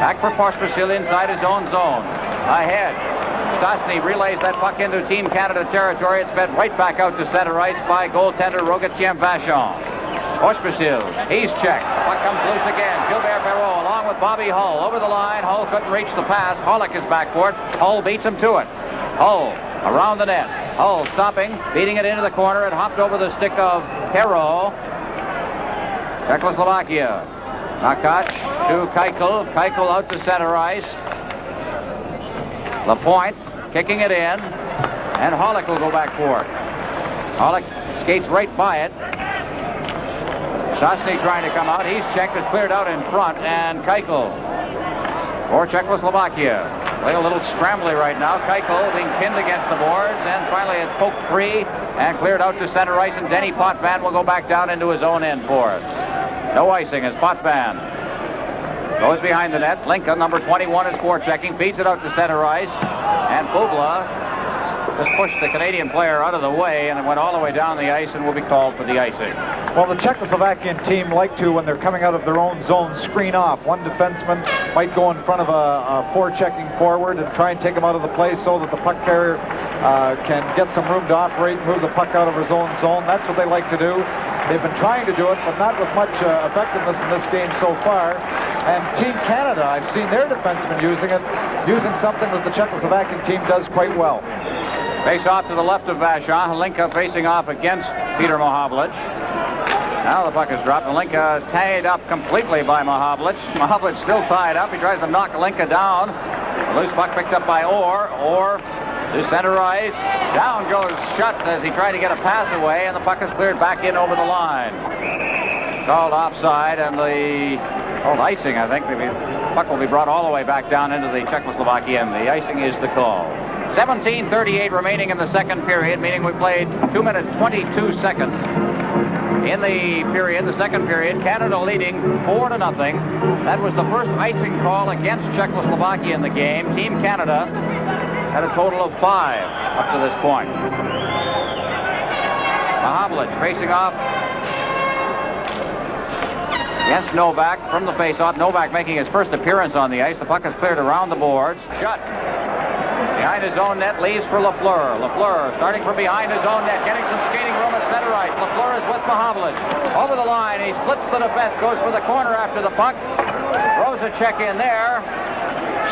back for Pospisil inside his own zone. Ahead. Stastny relays that puck into Team Canada territory. It's fed right back out to center ice by goaltender Rogatien Vachon. Pospisil, he's checked. The puck comes loose again. Gilbert Perreault along with Bobby Hull over the line. Hull couldn't reach the pass. Hollick is back for it. Hull beats him to it. Hull around the net. Hull stopping, beating it into the corner. It hopped over the stick of Perreault. Czechoslovakia. Makach to Keuchel. Keuchel out to center ice. Lapointe kicking it in, and Hollick will go back for it. Hollick skates right by it. Stastny trying to come out. He's checked. It's cleared out in front, and Keuchel for Czechoslovakia. Playing a little scrambly right now. Keuchel being pinned against the boards, and finally it's poked free and cleared out to center ice, and Denny Potvin will go back down into his own end for it. No icing as Potvin goes behind the net. Linka, number 21, is forechecking. Feeds it out to center ice. And Bubla just pushed the Canadian player out of the way, and it went all the way down the ice and will be called for the icing. Well, the Czechoslovakian team like to, when they're coming out of their own zone, screen off. One defenseman might go in front of a forechecking forward and try and take him out of the play so that the puck carrier can get some room to operate and move the puck out of his own zone. That's what they like to do. They've been trying to do it, but not with much effectiveness in this game so far. And Team Canada, I've seen their defensemen using something that the Czechoslovakian team does quite well. Face off to the left of Vachon. Hlinka facing off against Peter Mohavlic. Now the puck is dropped. Hlinka tied up completely by Mohavlic. Mohavlic still tied up. He tries to knock Hlinka down. The loose puck picked up by Orr to center ice. Down goes Shutt as he tried to get a pass away, and the puck is cleared back in over the line. Called offside, and called icing, I think. The puck will be brought all the way back down into the Czechoslovakia, and the icing is the call. 17:38 remaining in the second period, meaning we played 2 minutes 22 seconds. In the period, the second period, Canada leading 4-0. That was the first icing call against Czechoslovakia in the game. Team Canada had a total of 5 up to this point. Mohavlic facing off against Novak from the faceoff. Novak making his first appearance on the ice. The puck is cleared around the boards. Shutt behind his own net, leaves for Lafleur. Lafleur starting from behind his own net, getting some skating room at center ice. Lafleur is with Mohavlic. Over the line, he splits the defense, goes for the corner after the puck. Throws a check in there.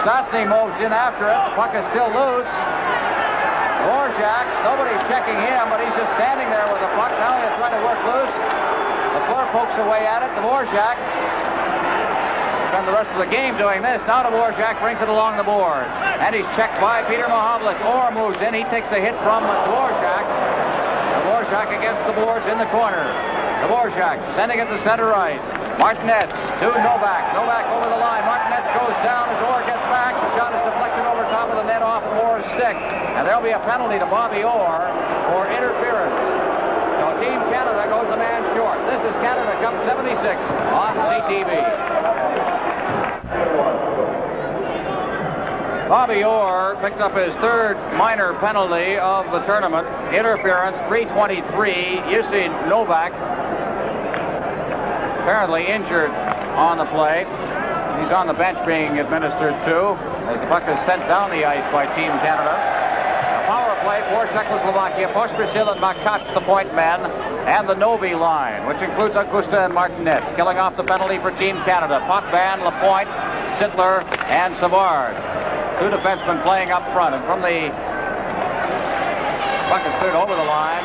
Stastny moves in after it. The puck is still loose. Dvorak, nobody's checking him, but he's just standing there with the puck. Now he'll try to work loose. Lafleur pokes away at it. Dvorak spend the rest of the game doing this. Now Dvorak brings it along the boards. And he's checked by Peter Mohavlic. Orr moves in. He takes a hit from Dvorak. Dvorak against the boards in the corner. Dvorak sending it to center ice. Martinez to Novak. Novak over the line. Martinez goes down as Orr gets back. The shot is deflected over top of the net off Orr's stick. And there'll be a penalty to Bobby Orr for interference. So Team Canada goes a man short. This is Canada Cup 76 on CTV. Bobby Orr picked up his third minor penalty of the tournament. Interference, 3:23. Jussi Novak apparently injured on the play. He's on the bench being administered to as the puck is sent down the ice by Team Canada. A power play for Czechoslovakia. Pospisil and Makac, the point men, and the Novi line, which includes Augusta and Martinez. Killing off the penalty for Team Canada. Potvin, Lapointe, Sittler, and Savard. 2 defensemen playing up front, and from the puck is cleared over the line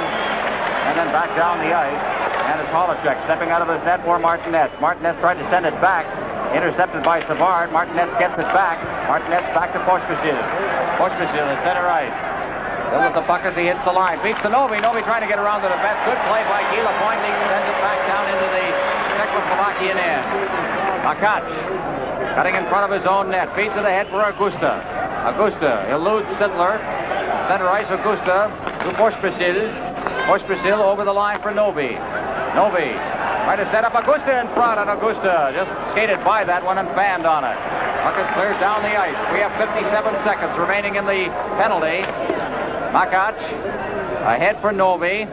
and then back down the ice, and it's Holacek stepping out of his net for Martinez. Martinez tried to send it back, intercepted by Savard. Martinez gets it back. Martinez back to Pospisil. Pospisil at center ice. Still with the puck as he hits the line. Beats the Novi. Novi trying to get around the defense. Good play by Guy Lapointe. He sends it back down into the Czechoslovakian end. Makac cutting in front of his own net. Feeds it ahead for Augusta. Augusta eludes Sittler. Center ice, Augusta to Pospisil. Pospisil over the line for Novi. Novi trying to set up Augusta in front, and Augusta just skated by that one and fanned on it. Puck is cleared down the ice. We have 57 seconds remaining in the penalty. Makac ahead for Novi.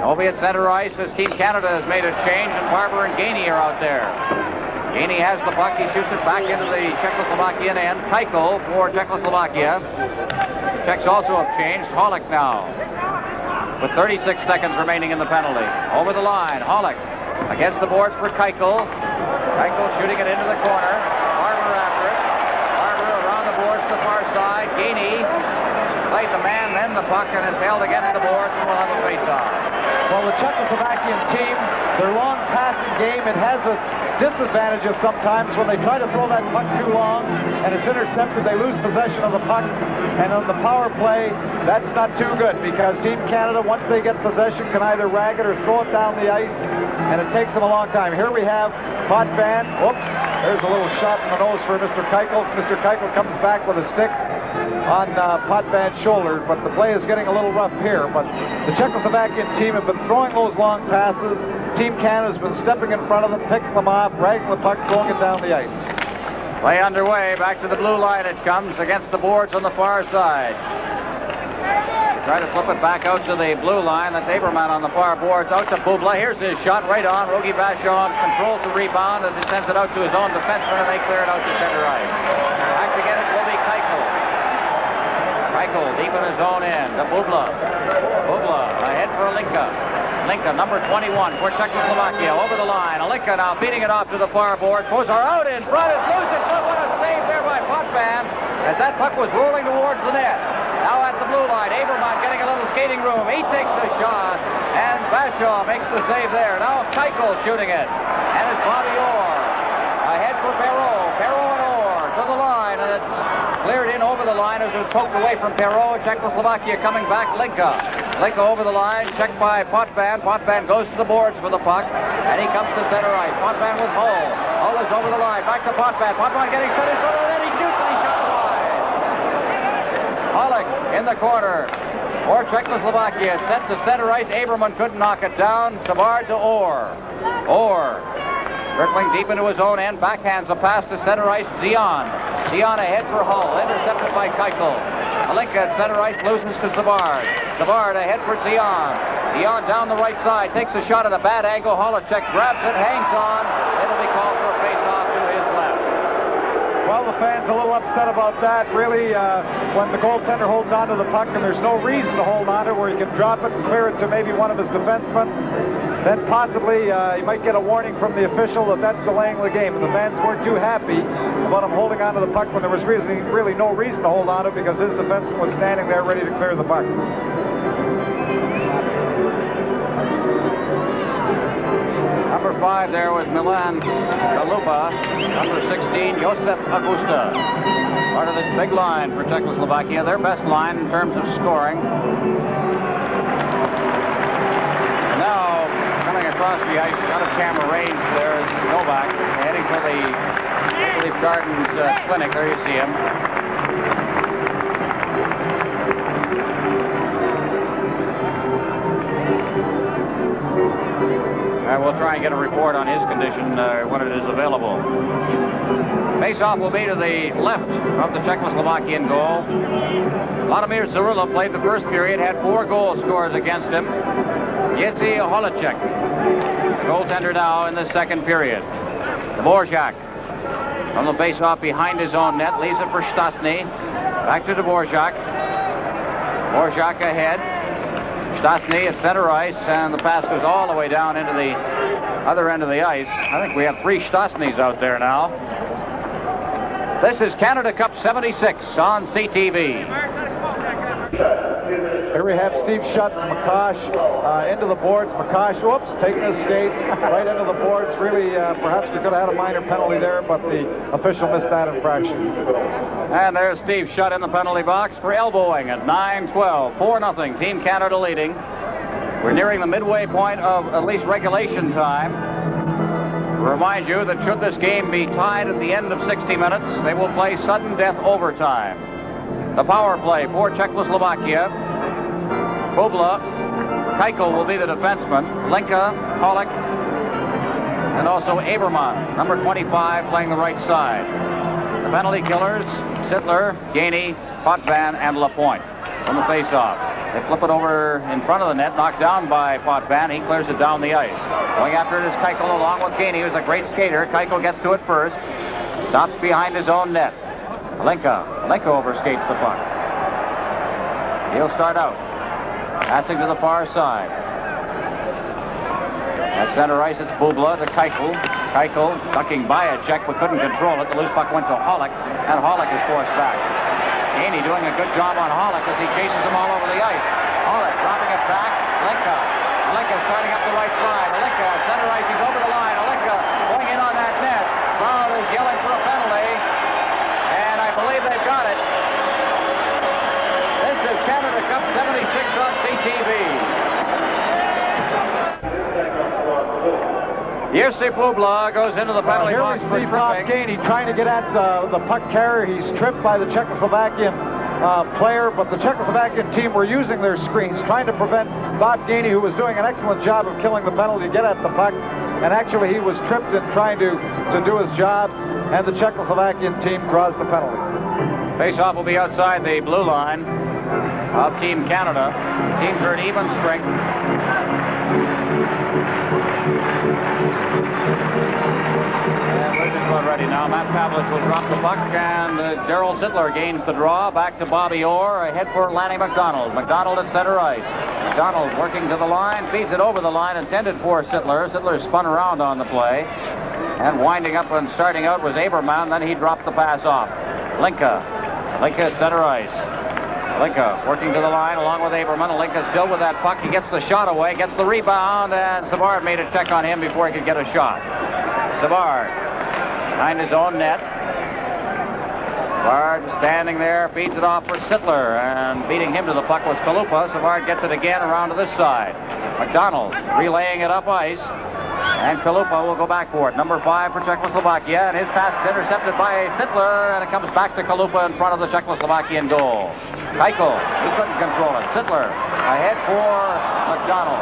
Novi at center ice as Team Canada has made a change, and Barber and Gainey are out there. Gainey has the puck. He shoots it back into the Czechoslovakian end. Keuchel for Czechoslovakia. Czechs also have changed. Hollick now with 36 seconds remaining in the penalty. Over the line, Hollick against the boards for Keuchel. Keuchel shooting it into the corner. Barber after it. Barber around the boards to the far side. Gainey played the man, then the puck, and is held against the boards, and will have a face-off. Well, the Czechoslovakian team, their long passing game, it has its disadvantages sometimes when they try to throw that puck too long and it's intercepted. They lose possession of the puck, and on the power play, that's not too good because Team Canada, once they get possession, can either rag it or throw it down the ice, and it takes them a long time. Here we have Potvin. Whoops, there's a little shot in the nose for Mr. Keuchel. Mr. Keuchel comes back with a stick on Potvin's shoulder, but the play is getting a little rough here. But the Czechoslovakian team have been throwing those long passes. Team Canada's been stepping in front of them, picking them off, dragging the puck, throwing it down the ice. Play underway. Back to the blue line it comes against the boards on the far side. Try to flip it back out to the blue line. That's Aberman on the far boards. Out to Bubla. Here's his shot right on. Rogi Vachon controls the rebound as he sends it out to his own defenseman, and they clear it out to center ice. Back to get it will be Keuchel. Keuchel deep in his own end. To Bubla. Bubla ahead for Linka. Linka, number 21 for Czechoslovakia, over the line. Linka now beating it off to the far board. Kozar out in front. It's loose. But what a save there by Potvin as that puck was rolling towards the net. Now at the blue line, Aberman getting a little skating room. He takes the shot, and Vachon makes the save there. Now Keuchel shooting it, and it's Bobby Orr ahead for Perreault. Perreault and Orr to the line, and it's cleared in over the line as it was poked away from Perreault. Czechoslovakia coming back. Linka over the line, checked by Potvin. Potvin goes to the boards for the puck, and he comes to center ice. Potvin with Hull. Hull is over the line, back to Potvin. Potvin getting set in front of the net. He shoots, and he shot wide. Pollock in the corner for Czechoslovakia. It's sent to center ice. Aberman couldn't knock it down. Savard to Orr. Orr trickling deep into his own end. Backhands a pass to center ice. Zion ahead for Hull. Intercepted by Keuchel. Malinka at center ice loses to Savard. Savard ahead for Zion. Zion down the right side. Takes a shot at a bad angle. Holacek grabs it. Hangs on. It'll be called for a face-off to his left. Well, the fans a little upset about that. Really, when the goaltender holds onto the puck and there's no reason to hold on to it, where he can drop it and clear it to maybe one of his defensemen, then possibly he might get a warning from the official that that's delaying the game. And the fans weren't too happy about him holding onto the puck when there was really no reason to hold on to it, because his defenseman was standing there ready to clear the puck. Number 5 there was Milan Galuba. Number 16, Josef Augusta. Part of this big line for Czechoslovakia, their best line in terms of scoring. Now, coming across the ice, out of camera range, there is Novak, heading for the Leaf Gardens clinic. There you see him. We'll try and get a report on his condition when it is available. Face-off will be to the left of the Czechoslovakian goal. Vladimir Zarula played the first period, had 4 goal scorers against him. Jesse Holacek, the goaltender now in the second period. Dvorak from the face-off behind his own net, leaves it for Stastny. Back to Dvorak. Dvorak ahead. Stastny at center ice, and the pass goes all the way down into the other end of the ice. I think we have 3 Stastnys out there now. This is Canada Cup 76 on CTV. Here we have Steve Shutt and McCosh into the boards. McCosh, whoops, taking his skates right into the boards. Really, perhaps we could have had a minor penalty there, but the official missed that infraction. And there's Steve Shutt in the penalty box for elbowing at 9-12. 4-0, Team Canada leading. We're nearing the midway point of at least regulation time. Remind you that should this game be tied at the end of 60 minutes, they will play sudden death overtime. The power play for Czechoslovakia. Bubla, Keuchel will be the defenseman. Linka, Pollock, and also Aberman, number 25, playing the right side. The penalty killers, Sittler, Gainey, Potvin, and Lapointe from the face-off. They flip it over in front of the net, knocked down by Potvin. He clears it down the ice. Going after it is Keuchel along with Gainey, who's a great skater. Keuchel gets to it first. Stops behind his own net. Linka overskates the puck. He'll start out. Passing to the far side. At center ice, it's Bubla to Keuchel. Keuchel ducking by a check but couldn't control it. The loose puck went to Hollick, and Hollick is forced back. Gainey doing a good job on Hollick as he chases him all over the ice. Hollick dropping it back. Linka starting up the right side. Linka at center ice, he's over the line. Linka going in on that net. Crowd is yelling for a penalty, and I believe they've got it. This is Canada Cup 76 on CTV. Jerzy Bubla goes into the penalty box for tripping. Bob Gainey trying to get at the puck carrier. He's tripped by the Czechoslovakian player, but the Czechoslovakian team were using their screens, trying to prevent Bob Gainey, who was doing an excellent job of killing the penalty, to get at the puck. And actually, he was tripped in trying to do his job, and the Czechoslovakian team draws the penalty. Face-off will be outside the blue line. of Team Canada. Teams are at even strength. And we're just about ready now. Matt Pavlich will drop the puck, and Darryl Sittler gains the draw. Back to Bobby Orr, ahead for Lanny McDonald. McDonald at center ice. McDonald working to the line, feeds it over the line, intended for Sittler. Sittler spun around on the play. And winding up and starting out was Aberman. Then he dropped the pass off. Linka at center ice. Linka working to the line along with Aberman. Linka still with that puck. He gets the shot away, gets the rebound, and Savard made a check on him before he could get a shot. Savard behind his own net. Savard standing there, feeds it off for Sittler, and beating him to the puck was Kalupa. Savard gets it again around to this side. McDonald relaying it up ice. And Kalupa will go back for it. Number 5 for Czechoslovakia. And his pass is intercepted by Sittler. And it comes back to Kalupa in front of the Czechoslovakian goal. Keuchel, he couldn't control it. Sittler ahead for McDonald.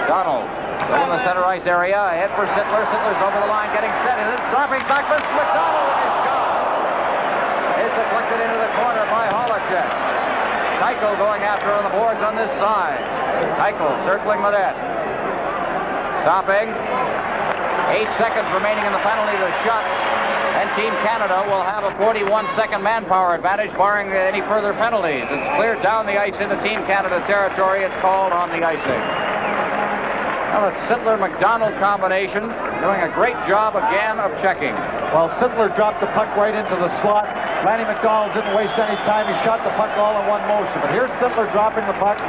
McDonald still in the center ice area. Ahead for Sittler. Sittler's over the line getting set. It's dropping back for McDonald. His shot is deflected into the corner by Holacek. Keuchel going after on the boards on this side. Keuchel circling the net. Stopping. 8 seconds remaining in the penalty to shut. And Team Canada will have a 41-second manpower advantage, barring any further penalties. It's cleared down the ice into Team Canada territory. It's called on the icing. Well, it's Sittler-McDonald combination doing a great job again of checking. Well, Sittler dropped the puck right into the slot. Lanny McDonald didn't waste any time. He shot the puck all in one motion. But here's Sittler dropping the puck.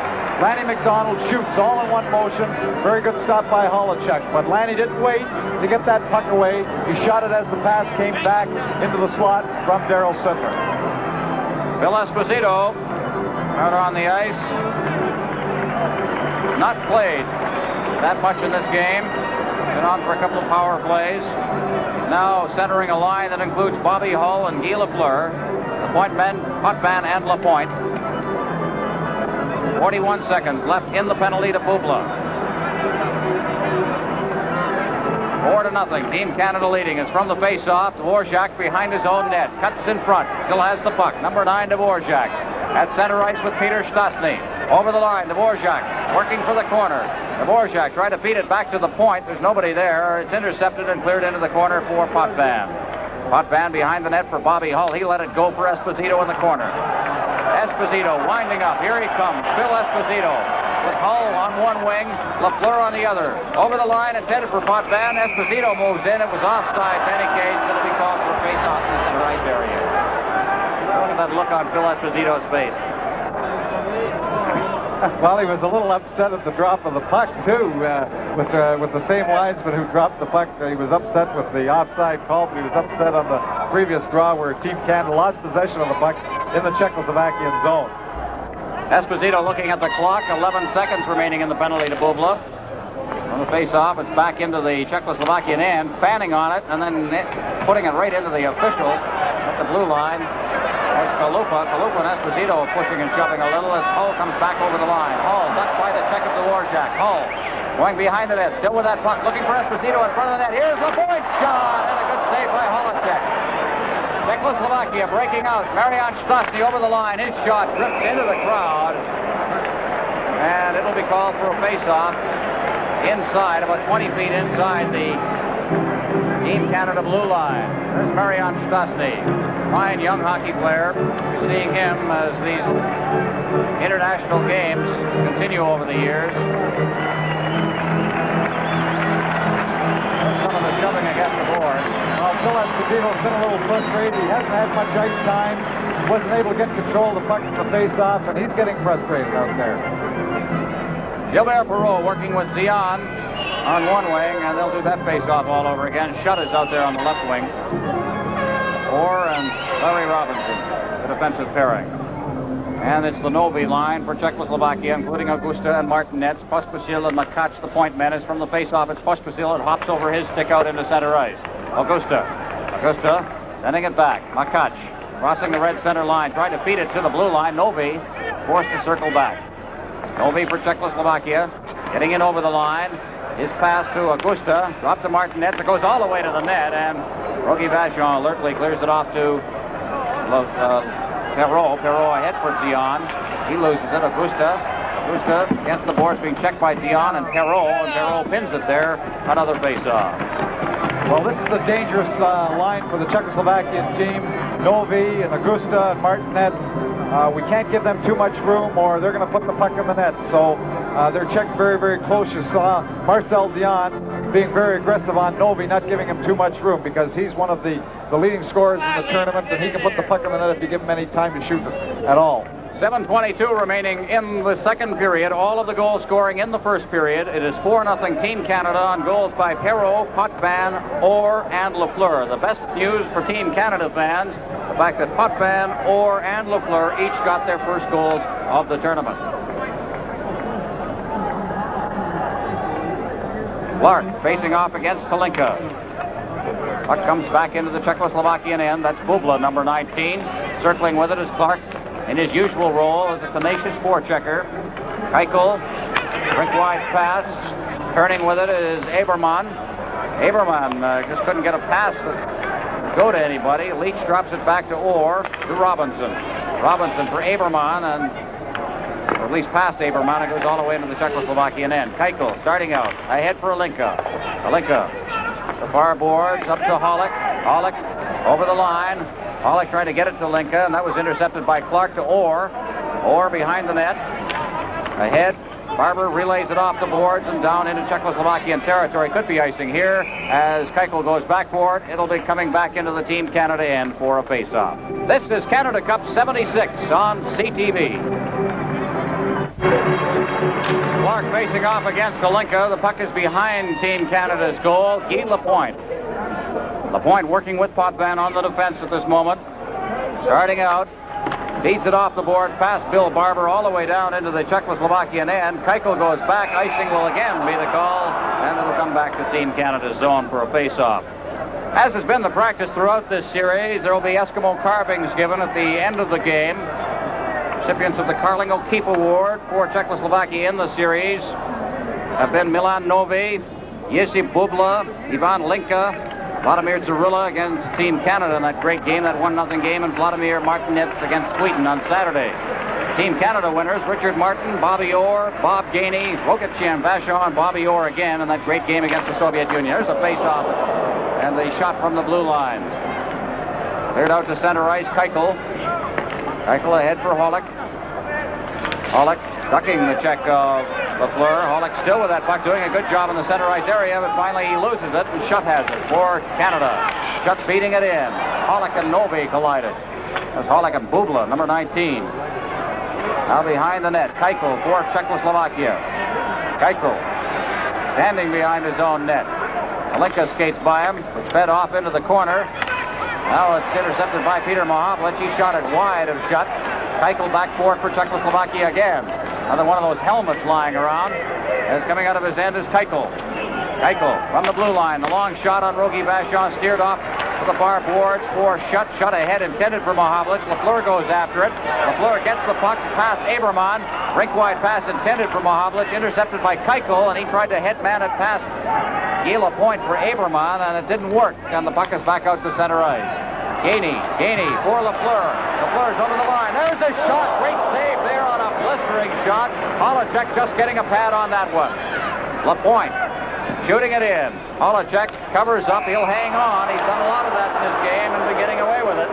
Lanny McDonald shoots all in one motion. Very good stop by Holacek. But Lanny didn't wait to get that puck away. He shot it as the pass came back into the slot from Darryl Sittler. Phil Esposito out on the ice. Not played that much in this game. Been on for a couple of power plays. Now centering a line that includes Bobby Hull and Guy Lafleur, the point men, Potvin and Lapointe. 41 seconds left in the penalty to Bubla. 4-0. Team Canada leading. It's from the face-off. Dvorak behind his own net. Cuts in front. Still has the puck. Number 9, Dvorak. At center ice with Peter Stastny. Over the line, Dvorak working for the corner. Dvorak trying to feed it back to the point. There's nobody there. It's intercepted and cleared into the corner for Potvin. Potvin behind the net for Bobby Hull. He let it go for Esposito in the corner. Esposito winding up. Here he comes. Phil Esposito with Hull on one wing, Lafleur on the other. Over the line, intended for Potvin. Esposito moves in. It was offside. In any case, it'll be called for a face-off in the center ice area. Look at that look on Phil Esposito's face. Well, he was a little upset at the drop of the puck, too, with the same linesman who dropped the puck. He was upset with the offside call, but he was upset on the previous draw where Team Canada lost possession of the puck in the Czechoslovakian zone. Esposito looking at the clock. 11 seconds remaining in the penalty to Bubla. On the face-off, it's back into the Czechoslovakian end, fanning on it, and then putting it right into the official at the blue line. There's Kalupa. Kalupa and Esposito pushing and shoving a little as Hull comes back over the line. Hull ducks by the check of Dvorak. Hull going behind the net, still with that puck, looking for Esposito in front of the net. Here's the point shot, and a good save by Holacek. Czechoslovakia breaking out. Marian Stastny over the line. His shot drifts into the crowd, and it'll be called for a face-off inside, about 20 feet inside the Team Canada blue line. There's Marian Stastny. Fine young hockey player. You're seeing him as these international games continue over the years. Some of the shoving against the board. Well, Phil Esposito's been a little frustrated. He hasn't had much ice time. Wasn't able to get control of the puck from the face-off, and he's getting frustrated out there. Gilbert Perreault working with Zion on one wing, and they'll do that face-off all over again. Shutt is out there on the left wing. Orr and Larry Robinson, the defensive pairing. And it's the Novi line for Czechoslovakia, including Augusta and Martinez. Pospisil and Makac, the point men, is from the face-off. It's Pospisil. It hops over his stick out into center ice. Augusta sending it back. Makac crossing the red center line, trying to feed it to the blue line. Novi forced to circle back. Novi for Czechoslovakia, getting in over the line. His pass to Augusta, dropped to Martinez. It goes all the way to the net, and Rogie Vachon alertly clears it off to Perreault. Perreault ahead for Zion. He loses it. Augusta against the boards, being checked by Dion and Perrault pins it there. Another face-off. Well, this is the dangerous line for the Czechoslovakian team. Novi and Augusta and Martinez. We can't give them too much room or they're going to put the puck in the net. So they're checked very, very close. You saw Marcel Dion being very aggressive on Novi, not giving him too much room because he's one of the leading scorers in the tournament and he can put the puck in the net if you give him any time to shoot at all. 7:22 remaining in the second period. All of the goals scoring in the first period. It is 4-0 Team Canada on goals by Perrault, Potvin, Orr, and Lafleur. The best news for Team Canada fans, the fact that Potvin, Orr, and Lafleur each got their first goals of the tournament. Clark facing off against Kalinka. Puck comes back into the Czechoslovakian end. That's Bubla, number 19. Circling with it is Clark in his usual role as a tenacious forechecker. Keuchel, rink-wide pass. Turning with it is Aberman. Aberman just couldn't get a pass to go to anybody. Leach drops it back to Orr, to Robinson. Robinson for Aberman, or at least past Aberman. It goes all the way into the Czechoslovakian end. Keuchel starting out, ahead for Alinka. Alinka, the far boards, up to Hollick. Hollick over the line. Hollick trying to get it to Linka, and that was intercepted by Clark to Orr. Orr behind the net. Ahead, Barber relays it off the boards and down into Czechoslovakian territory. Could be icing here as Keuchel goes back for it. It'll be coming back into the Team Canada end for a face-off. This is Canada Cup 76 on CTV. Clark facing off against Alinka. The puck is behind Team Canada's goal. Guy Lapointe. Lapointe working with Potvin on the defense at this moment. Starting out, feeds it off the board past Bill Barber all the way down into the Czechoslovakian end. Keuchel goes back. Icing will again be the call, and it'll come back to Team Canada's zone for a face-off. As has been the practice throughout this series, there will be Eskimo carvings given at the end of the game. Recipients of the Carling O'Keefe Award for Czechoslovakia in the series have been Milan Novi, Jiri Bubla, Ivan Linka, Vladimir Zarilla against Team Canada in that great game, that 1-0 game, and Vladimir Martinez against Sweden on Saturday. Team Canada winners, Richard Martin, Bobby Orr, Bob Gainey, Rogat Vachon, and Bobby Orr again in that great game against the Soviet Union. There's a face-off and the shot from the blue line. Cleared out to center ice, Keuchel. Keuchel ahead for Hollick. Hollick ducking the check of Lafleur. Hollick still with that puck, doing a good job in the center ice area, but finally he loses it, and Schutt has it for Canada. Schutt feeding it in. Hollick and Novi collided. That's Hollick and Bubla, number 19. Now behind the net, Keuchel for Czechoslovakia. Keuchel standing behind his own net. Alinka skates by him. It's fed off into the corner. Now it's intercepted by Peter Mahovlich. He shot it wide of Schutt. Keuchel back for it for Czechoslovakia again. Another one of those helmets lying around. As coming out of his end is Keuchel. Keuchel from the blue line. The long shot on Rogi Vachon steered off to the far boards for Schutt. Schutt ahead, intended for Mahovlich. Lafleur goes after it. Lafleur gets the puck past Aberman. Rink-wide pass intended for Mahovlich. Intercepted by Keuchel, and he tried to headman it past Guy Lapointe for Aberman, and it didn't work. And the puck is back out to center ice. Gainey for Lafleur. Lafleur's over the line. There's a shot. Great save there on a blistering shot. Holacek just getting a pad on that one. Lapointe shooting it in. Holacek covers up. He'll hang on. He's done a lot of that in this game and been getting away with it.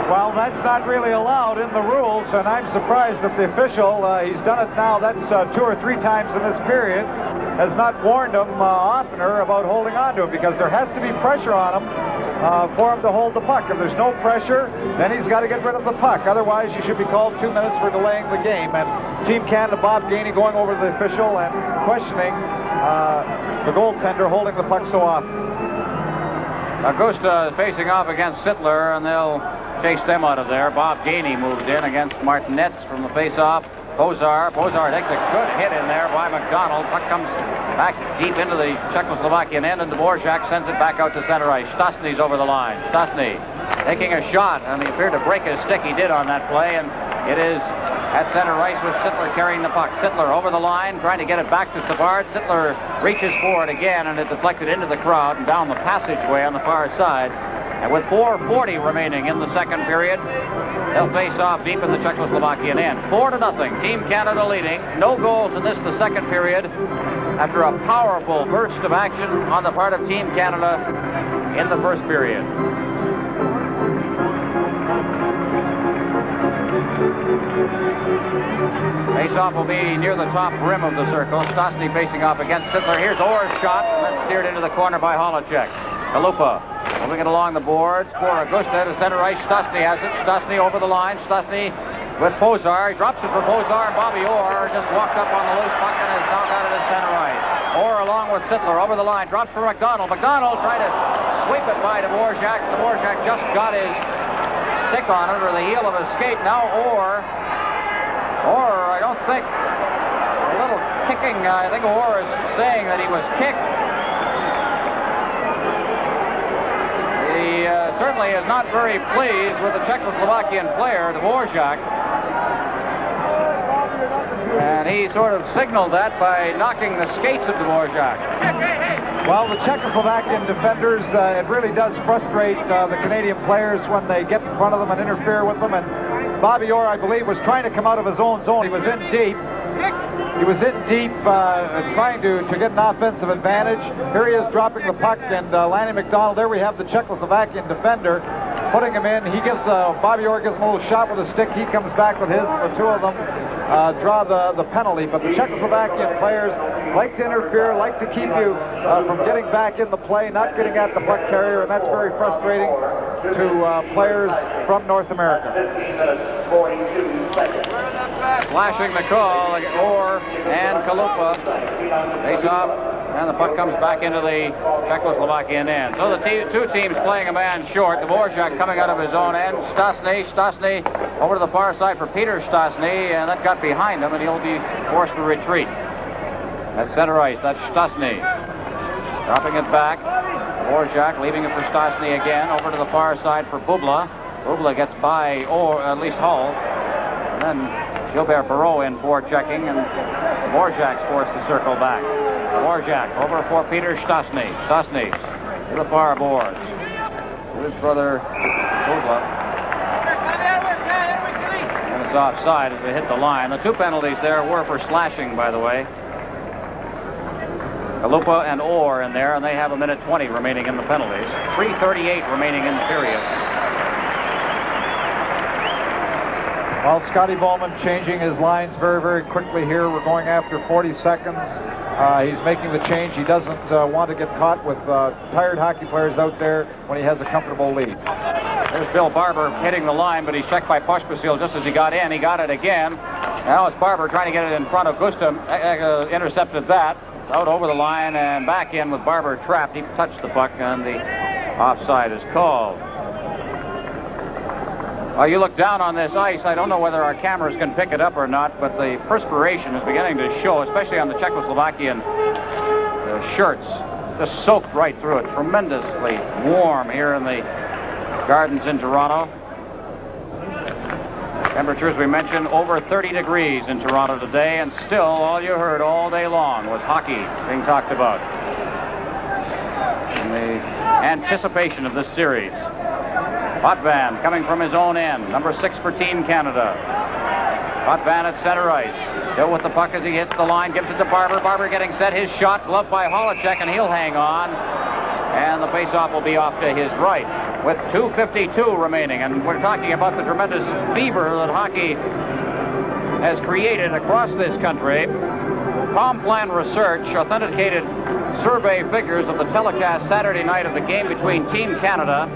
Well, that's not really allowed in the rules, and I'm surprised that the official, he's done it now, that's 2 or 3 times in this period, has not warned him oftener about holding on to him, because there has to be pressure on him for him to hold the puck. If there's no pressure, then he's got to get rid of the puck. Otherwise, you should be called 2 minutes for delaying the game. And Team Canada, Bob Gainey going over to the official and questioning the goaltender holding the puck so often. Augusta is facing off against Sittler, and they'll chase them out of there. Bob Gainey moves in against Martinez from the face-off. Pozar takes a good hit in there by McDonald. Puck comes back deep into the Czechoslovakian end, and Dvorak sends it back out to center ice. Stastny's over the line. Stastny taking a shot, and he appeared to break his stick. He did on that play, and it is at center ice with Sittler carrying the puck. Sittler over the line, trying to get it back to Savard. Sittler reaches for it again, and it deflected into the crowd and down the passageway on the far side. And with 4:40 remaining in the second period, they'll face off deep in the Czechoslovakian end. 4-0. Team Canada leading. No goals in this, the second period, after a powerful burst of action on the part of Team Canada in the first period. Face-off will be near the top rim of the circle. Stastny facing off against Sittler. Here's Orr's shot, and that's steered into the corner by Holacek. Kalupa moving it along the boards for Augusta to center ice. Stastny has it. Stastny over the line. Stastny with Pozar. He drops it for Pozar, and Bobby Orr just walked up on the loose puck and has knocked out at center ice. Orr along with Sittler over the line. Drops for McDonald. McDonald tried to sweep it by Dvorak. Dvorak just got his stick on it, or the heel of his skate. Now Orr, I don't think, a little kicking. I think Orr is saying that he was kicked. He certainly is not very pleased with the Czechoslovakian player, Dvorak. And he sort of signaled that by knocking the skates of Dvorak. Well, the Czechoslovakian defenders, it really does frustrate the Canadian players when they get in front of them and interfere with them. And Bobby Orr, I believe, was trying to come out of his own zone. He was in deep. Trying to get an offensive advantage. Here he is dropping the puck, and Lanny McDonald, there we have the Czechoslovakian defender putting him in. He gives, Bobby Orr gives him a little shot with a stick. He comes back with his, the two of them draw the penalty. But the Czechoslovakian players like to interfere, like to keep you from getting back in the play, not getting at the puck carrier, and that's very frustrating to players from North America. Flashing the call, Orr and Kalupa face off, and the puck comes back into the Czechoslovakian end. So the two teams playing a man short. Dvorak coming out of his own end. Stastny over to the far side for Peter Stastny, and that got behind him, and he'll be forced to retreat. At center ice, that's Stastny. Dropping it back. Dvorak leaving it for Stastny again. Over to the far side for Bubla. Bubla gets by, or at least Hull. And then Gilbert Perreault in for checking, and Dvorak's forced to circle back. Dvorak over for Peter Stastny. Stastny to the far boards. His brother Bubla. And it's offside as they hit the line. The two penalties there were for slashing, by the way. Kalupa and Orr in there, and they have 1:20 remaining in the penalties. 3:38 remaining in the period. Well, Scotty Bowman changing his lines very, very quickly here. We're going after 40 seconds. He's making the change. He doesn't want to get caught with tired hockey players out there when he has a comfortable lead. There's Bill Barber hitting the line, but he's checked by Pospisil just as he got in. He got it again. Now it's Barber trying to get it in front of Gustav. Intercepted that. It's out over the line and back in with Barber trapped. He touched the puck, and the offside is called. You look down on this ice. I don't know whether our cameras can pick it up or not, but the perspiration is beginning to show, especially on the Czechoslovakian shirts. Just soaked right through it. Tremendously warm here in the Gardens in Toronto. Temperatures, we mentioned, over 30 degrees in Toronto today, and still all you heard all day long was hockey being talked about. In the anticipation of this series. Potvin coming from his own end, number 6 for Team Canada. Potvin at center ice. Still with the puck as he hits the line, gives it to Barber. Barber getting set, his shot, gloved by Holacek, and he'll hang on. And the faceoff will be off to his right with 2:52 remaining. And we're talking about the tremendous fever that hockey has created across this country. Complan Research authenticated survey figures of the telecast Saturday night of the game between Team Canada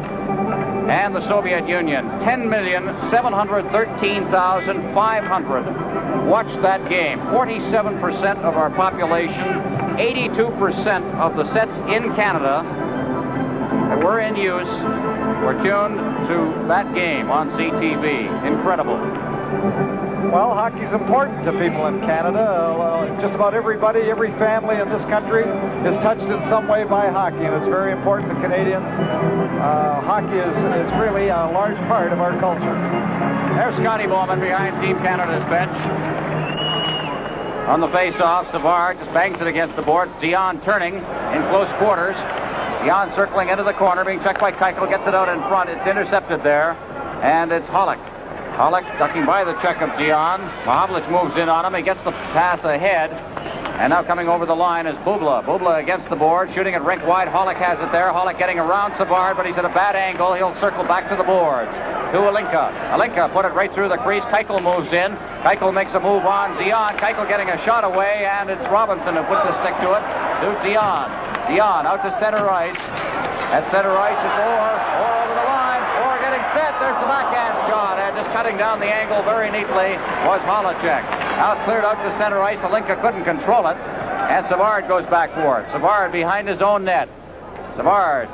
and the Soviet Union. 10,713,500 watched that game. 47% of our population, 82% of the sets in Canada that were in use were tuned to that game on CTV. Incredible. Well, hockey's important to people in Canada. Just about everybody, every family in this country is touched in some way by hockey, and it's very important to Canadians. Hockey is really a large part of our culture. There's Scotty Bowman behind Team Canada's bench. On the face-off, Savard just bangs it against the boards. Dion turning in close quarters. Zion circling into the corner, being checked by Keuchel, gets it out in front. It's intercepted there, and it's Hollick. Hollick ducking by the check of Zion. Mahavlich moves in on him. He gets the pass ahead. And now coming over the line is Bubla. Bubla against the board, shooting it rink wide. Hollick has it there. Hollick getting around Savard, but he's at a bad angle. He'll circle back to the boards. To Alinka. Alinka put it right through the crease. Keuchel moves in. Keuchel makes a move on Zion. Keuchel getting a shot away, and it's Robinson who puts a stick to it. To Zion. Zion out to center ice. At center ice it's Orr over the line. Orr getting set. There's the backhand shot, and just cutting down the angle very neatly was Holacek. Now it's cleared out to center ice. Alinka couldn't control it, and Savard goes back for it. Savard behind his own net. Savard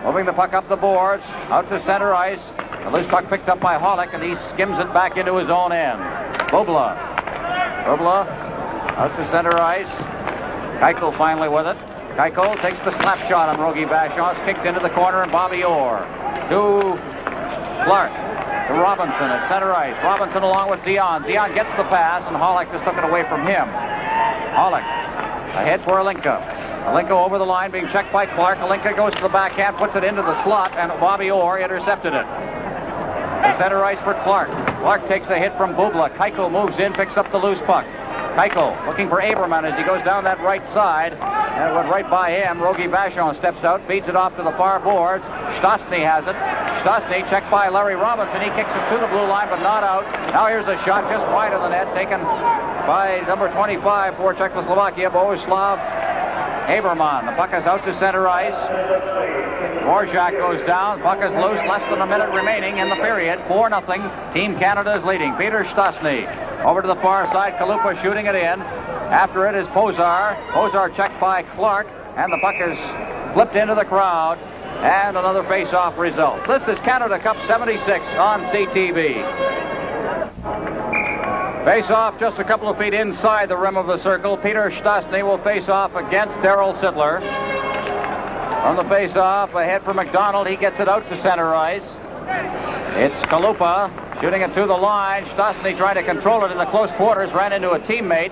moving the puck up the boards, out to center ice. The loose puck picked up by Hollick, and he skims it back into his own end. Bubla. Bubla out to center ice. Keuchel finally with it. Keuchel takes the slap shot on Rogie Vachon. It's kicked into the corner, and Bobby Orr to Clark. To Robinson at center ice. Robinson along with Zion. Zion gets the pass, and Hollick just took it away from him. Hollick ahead for Alinka. Alinka over the line, being checked by Clark. Alinka goes to the backhand, puts it into the slot, and Bobby Orr intercepted it. The center ice for Clark. Clark takes a hit from Bubla. Keuchel moves in, picks up the loose puck. Keuchel looking for Aberman as he goes down that right side, and it went right by him. Rogie Vachon steps out, feeds it off to the far boards. Stastny has it. Stastny checked by Larry Robinson. He kicks it to the blue line, but not out. Now here's a shot just wide of the net, taken by number 25 for Czechoslovakia, Bohuslav Aberman. The puck is out to center ice. Dvorak goes down. Puck is loose. Less than a minute remaining in the period. 4-0. Team Canada is leading. Peter Stastny over to the far side. Kalupa shooting it in. After it is Pozar. Pozar checked by Clark, and the puck is flipped into the crowd. And another face-off result. This is Canada Cup 76 on CTV. Face-off just a couple of feet inside the rim of the circle. Peter Stastny will face off against Darryl Sittler. From the face-off, ahead for McDonald. He gets it out to center ice. It's Kalupa shooting it to the line. Stastny trying to control it in the close quarters. Ran into a teammate,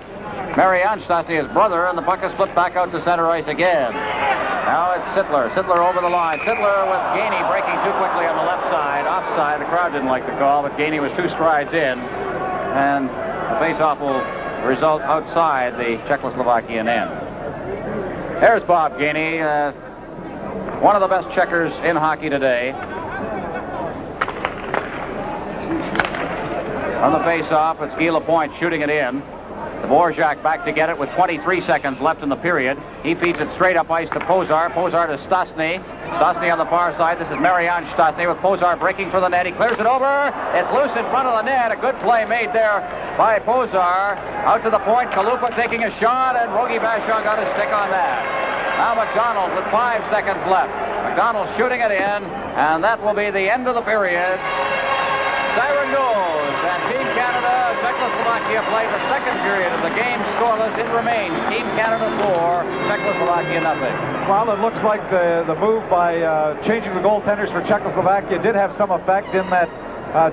Marianne Stastny, his brother, and the puck is flipped back out to center ice again. Now it's Sittler. Sittler over the line. Sittler with Gainey breaking too quickly on the left side. Offside. The crowd didn't like the call, but Gainey was 2 strides in. And the face-off will result outside the Czechoslovakian end. There's Bob Gainey, one of the best checkers in hockey today. On the face-off, it's Guy Lapointe shooting it in. Dvorak back to get it with 23 seconds left in the period. He feeds it straight up ice to Pozar. Pozar to Stastny. Stastny on the far side. This is Marianne Stastny with Pozar breaking for the net. He clears it over. It's loose in front of the net. A good play made there by Pozar. Out to the point. Kalupa taking a shot, and Rogie Vachon got a stick on that. Now McDonald with 5 seconds left. McDonald shooting it in, and that will be the end of the period. Siren goes, and Team Canada, Czechoslovakia play the second period of the game scoreless. It remains Team Canada 4, Czechoslovakia 0. Well, it looks like the move by changing the goaltenders for Czechoslovakia did have some effect in that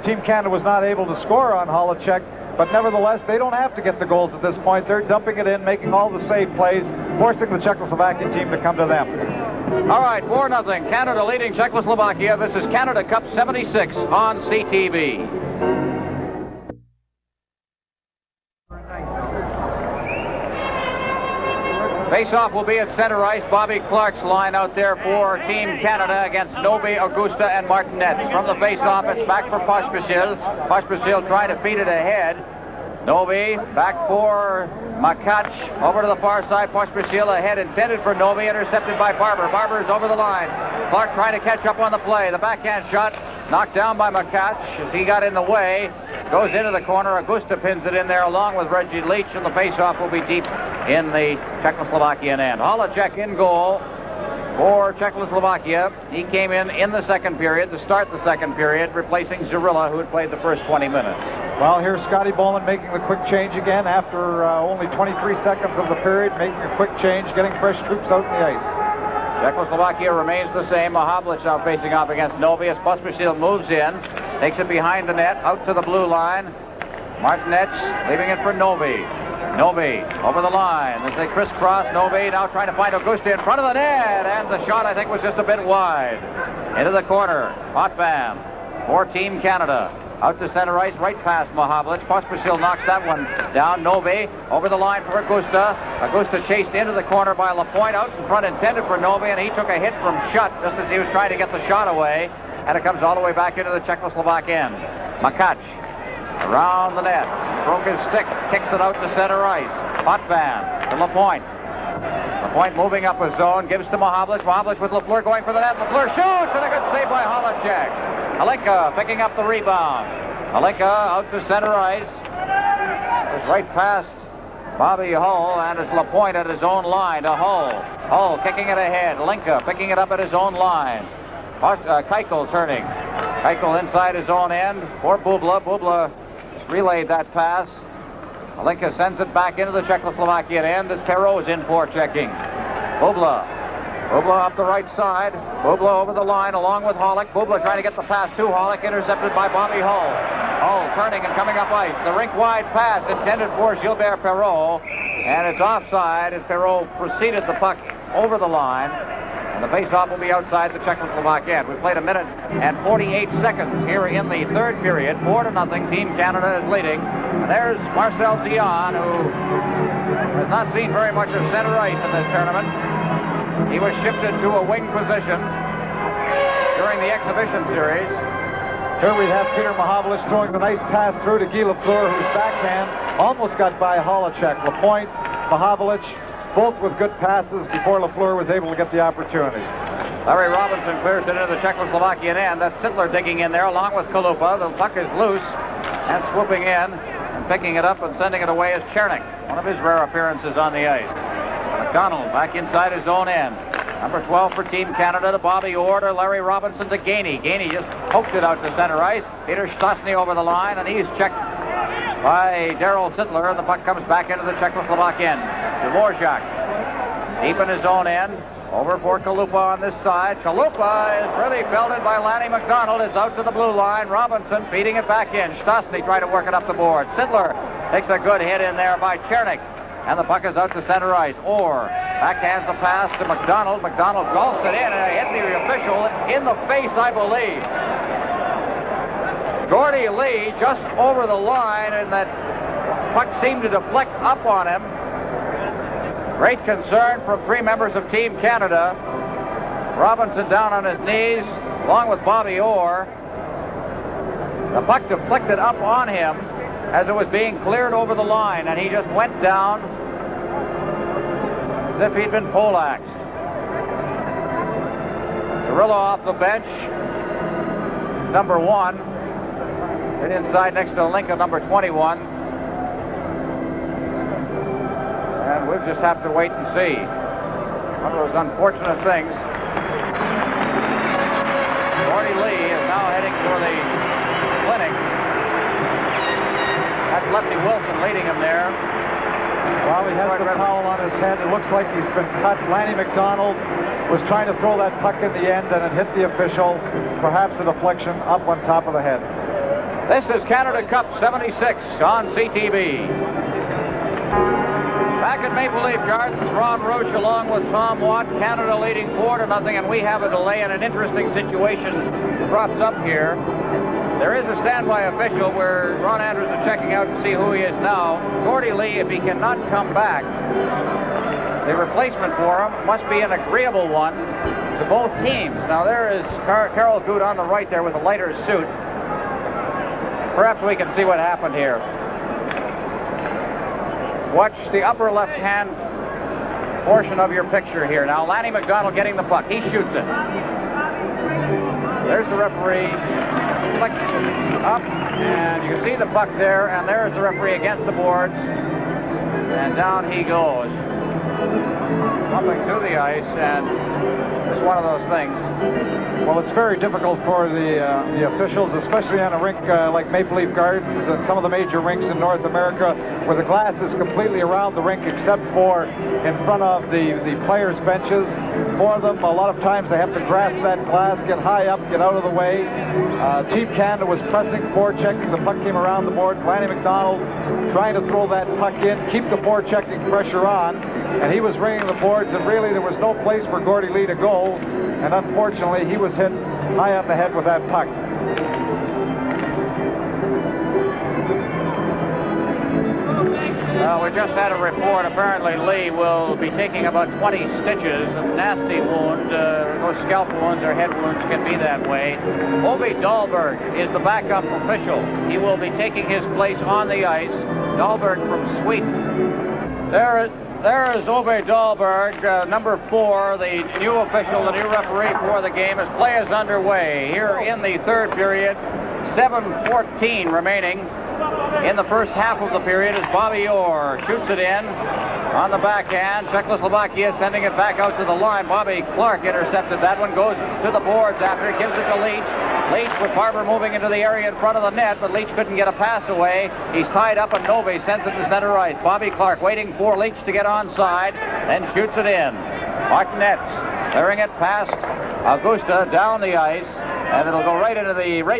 Team Canada was not able to score on Holacek. But nevertheless, they don't have to get the goals at this point. They're dumping it in, making all the save plays, forcing the Czechoslovakian team to come to them. All right, 4-0. Canada leading Czechoslovakia. This is Canada Cup 76 on CTV. Face-off will be at center ice. Bobby Clark's line out there for Team Canada against Novi, Augusta, and Martinez. From the face-off, it's back for Pospisil. Pospisil trying to feed it ahead. Novi back for Makac. Over to the far side. Pospisil ahead, intended for Novi, intercepted by Barber. Barber's over the line. Clark trying to catch up on the play. The backhand shot knocked down by Makac as he got in the way. Goes into the corner. Augusta pins it in there along with Reggie Leach, and the face-off will be deep in the Czechoslovakian end. Holacek in goal for Czechoslovakia. He came in the second period to start the second period, replacing Zarilla, who had played the first 20 minutes. Well, here's Scotty Bowman making the quick change again after only 23 seconds of the period, making a quick change, getting fresh troops out in the ice. Czechoslovakia remains the same. Mahavlich now facing off against Novi as Pospisil moves in, takes it behind the net, out to the blue line. Martinez leaving it for Novi. Novi over the line as they crisscross. Novi now trying to find Augusta in front of the net, and the shot I think was just a bit wide. Into the corner, Potvin for Team Canada. Out to center ice, right past Mahavlich. Pospisil knocks that one down. Novi over the line for Augusta. Augusta chased into the corner by Lapointe. Out in front intended for Novi, and he took a hit from Schutt just as he was trying to get the shot away. And it comes all the way back into the Czechoslovak end. Makach around the net. Broke his stick. Kicks it out to center ice. Potvin to Lapointe. Lapointe moving up his zone. Gives to Mahavlich. Mahavlich with Lafleur going for the net. Lafleur shoots, and a good save by Holacek. Alenka picking up the rebound. Alenka out to center ice. It's right past Bobby Hull, and it's Lapointe at his own line to Hull. Hull kicking it ahead. Alenka picking it up at his own line. Keuchel turning. Keuchel inside his own end for Bubla. Bubla relayed that pass. Alenka sends it back into the Czechoslovakian end as Perreault's in for checking. Bubla up the right side. Bubla over the line along with Hollick. Bubla trying to get the pass to Hollick, intercepted by Bobby Hull. Hull turning and coming up ice. The rink-wide pass intended for Gilbert Perreault, and it's offside as Perreault preceded the puck over the line. And the faceoff will be outside the Czechoslovak end. We've played 1 minute and 48 seconds here in the third period. 4-0. Team Canada is leading. And there's Marcel Dion, who has not seen very much of center ice in this tournament. He was shifted to a wing position during the exhibition series. Here we have Peter Mahavlich throwing the nice pass through to Guy Lafleur, whose backhand almost got by Holacek. Lapointe, Mahavlich, both with good passes before Lafleur was able to get the opportunity. Larry Robinson clears it into the Czechoslovakian end. That's Sittler digging in there along with Kalupa. The puck is loose and swooping in and picking it up and sending it away is Chernik. One of his rare appearances on the ice. McDonald back inside his own end. Number 12 for Team Canada to Bobby Orr to Larry Robinson to Gainey. Gainey just poked it out to center ice. Peter Stastny over the line, and he's checked by Darryl Sittler, and the puck comes back into the Czechoslovak end. Dvorak deep in his own end. Over for Kalupa on this side. Kalupa is really belted by Lanny McDonald. It's out to the blue line. Robinson feeding it back in. Stastny trying to work it up the board. Sittler takes a good hit in there by Chernik. And the puck is out to center ice. Orr backhands the pass to McDonald. McDonald gulps it in, and it hit the official in the face, I believe. Gordie Lee just over the line, and that puck seemed to deflect up on him. Great concern from 3 members of Team Canada. Robinson down on his knees, along with Bobby Orr. The puck deflected up on him as it was being cleared over the line, and he just went down as if he'd been poleaxed. Cirillo off the bench, number 1. Right inside next to Lincoln, number 21. And we'll just have to wait and see. One of those unfortunate things. Gordie Lee is now heading for the clinic. That's Lefty Wilson leading him there. While he has the towel on his head, it looks like he's been cut. Lanny McDonald was trying to throw that puck in the end, and it hit the official. Perhaps a deflection up on top of the head. This is Canada Cup 76 on CTV. Back at Maple Leaf Gardens, Ron Roche along with Tom Watt. Canada leading 4-0, and we have a delay, and an interesting situation crops up here. There is a standby official where Ron Andrews is checking out to see who he is now. Gordie Lee, if he cannot come back, the replacement for him must be an agreeable one to both teams. Now there is Carol Good on the right there with a lighter suit. Perhaps we can see what happened here. Watch the upper left-hand portion of your picture here. Now Lanny McDonald getting the puck. He shoots it. There's the referee. Flicks up, and you can see the puck there, and there's the referee against the boards, and down he goes. bumping to the ice, and it's one of those things. Well, it's very difficult for the officials, especially on a rink like Maple Leaf Gardens and some of the major rinks in North America, where the glass is completely around the rink except for in front of the players' benches. For them, a lot of times they have to grasp that glass, get high up, get out of the way. Team Canada was pressing, forechecking. The puck came around the boards. Lanny McDonald trying to throw that puck in, keep the forechecking pressure on, and he was ringing the boards, and really there was no place for Gordie Lee to go, and unfortunately he was hit high on the head with that puck. Well, we just had a report. Apparently Lee will be taking about 20 stitches. A nasty wound. Those scalp wounds or head wounds can be that way. Ovi Dahlberg is the backup official. He will be taking his place on the ice. Dahlberg from Sweden. There is Ove Dahlberg, number 4, the new official, the new referee for the game, as play is underway. Here in the third period, 7:14 remaining in the first half of the period as Bobby Orr shoots it in on the backhand. Czechoslovakia sending it back out to the line. Bobby Clark intercepted that one, goes to the boards after, gives it to Leach. Leach with Barber moving into the area in front of the net, but Leach couldn't get a pass away. He's tied up, and Nove sends it to center ice. Bobby Clark waiting for Leach to get onside, then shoots it in. Martinetz clearing it past Augusta down the ice, and it'll go right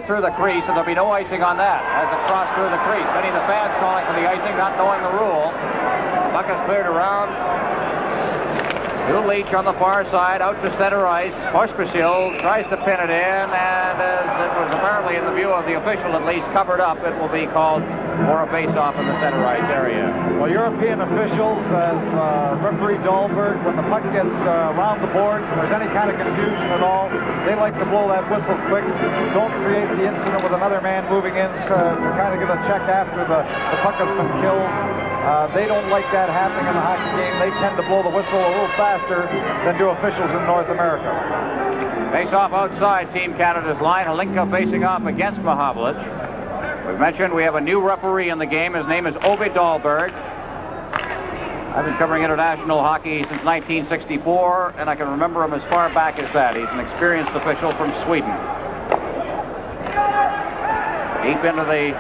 through the crease, and there'll be no icing on that as it crossed through the crease. Many of the fans calling for the icing, not knowing the rule. Puck is cleared around. To Leach on the far side, out to center ice. Pospisil tries to pin it in, and as it was apparently in the view of the official at least covered up, it will be called for a face-off in the center ice area. Well, European officials, as referee Dahlberg, when the puck gets around the boards, if there's any kind of confusion at all, they like to blow that whistle quick. Don't create the incident with another man moving in to kind of get a check after the puck has been killed. They don't like that happening in a hockey game. They tend to blow the whistle a little faster than do officials in North America. Face-off outside Team Canada's line. Halinka facing off against Mahavlich. We've mentioned we have a new referee in the game. His name is Ove Dahlberg. I've been covering international hockey since 1964, and I can remember him as far back as that. He's an experienced official from Sweden. Deep into the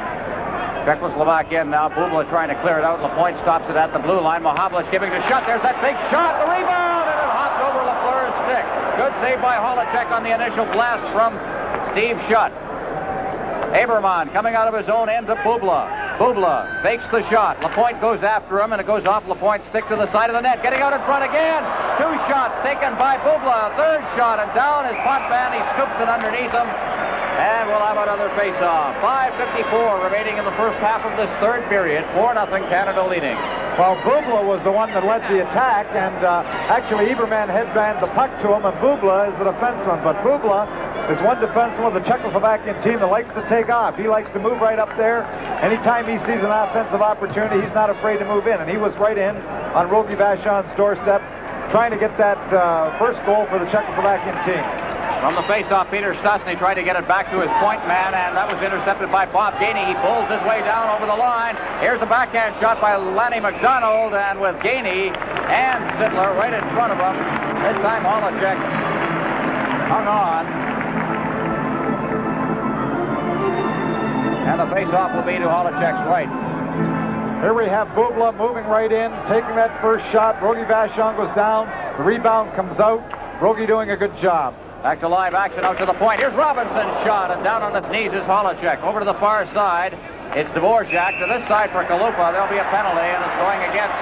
Czechoslovakia now. Bubla trying to clear it out. Lapointe stops it at the blue line. Mahavlich giving the shot. There's that big shot. The rebound, and it hopped over Lafleur's stick. Good save by Holacek on the initial blast from Steve Schutt. Aberman coming out of his own end to Bubla. Bubla fakes the shot. Lapointe goes after him, and it goes off Lapointe's stick to the side of the net. Getting out in front again. 2 shots taken by Bubla. A third shot, and down is Potvin. He scoops it underneath him. And we'll have another face-off. 5:54 remaining in the first half of this third period. 4-0 Canada leading. Well, Bubla was the one that led the attack, and actually Eberman headbanded the puck to him, and Bubla is the defenseman. But Bubla is one defenseman with the Czechoslovakian team that likes to take off. He likes to move right up there. Anytime he sees an offensive opportunity, he's not afraid to move in. And he was right in on Rogie Vachon's doorstep, trying to get that first goal for the Czechoslovakian team. From the face-off, Peter Stastny tried to get it back to his point man, and that was intercepted by Bob Gainey. He pulls his way down over the line. Here's the backhand shot by Lanny McDonald, and with Gainey and Sittler right in front of him, this time Holacek hung on. And the face-off will be to Holacek's right. Here we have Bubla moving right in, taking that first shot. Rogie Vachon goes down. The rebound comes out. Rogie doing a good job. Back to live action out to the point. Here's Robinson's shot, and down on his knees is Holacek. Over to the far side, it's Dvorak. To this side for Kalupa. There'll be a penalty, and it's going against,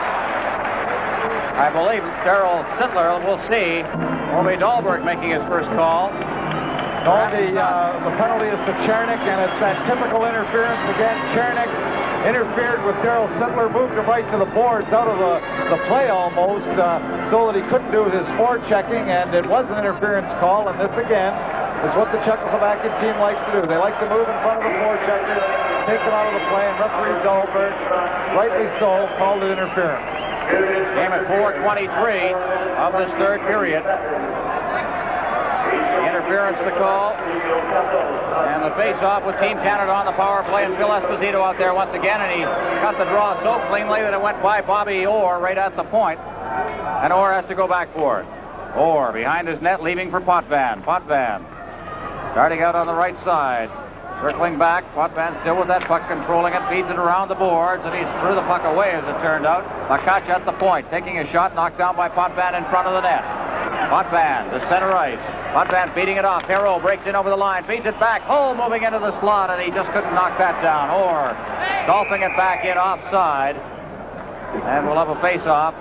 I believe, Daryl Sittler. We'll see. Ove Dahlberg making his first call. No, the penalty is to Chernik, and it's that typical interference again. Chernik interfered with Daryl Sittler, moved him right to the boards, out of the play almost, so that he couldn't do his forechecking, and it was an interference call, and this again is what the Czechoslovakian team likes to do. They like to move in front of the forecheckers, take them out of the play, and referee Dahlberg, rightly so, called it interference. Game at 4:23 of this third period. Interference to call, and the face-off with Team Canada on the power play, and Phil Esposito out there once again, and he cut the draw so cleanly that it went by Bobby Orr right at the point. And Orr has to go back for it. Orr behind his net, leaving for Potvin. Potvin starting out on the right side. Circling back, Potvin still with that puck, controlling it, feeds it around the boards, and he's threw the puck away as it turned out. Lakac at the point, taking a shot, knocked down by Potvin in front of the net. Potvin to center ice. Potvin feeding it off. Perreault breaks in over the line, feeds it back. Hull moving into the slot, and he just couldn't knock that down. Orr golfing it back in offside. And we'll have a face-off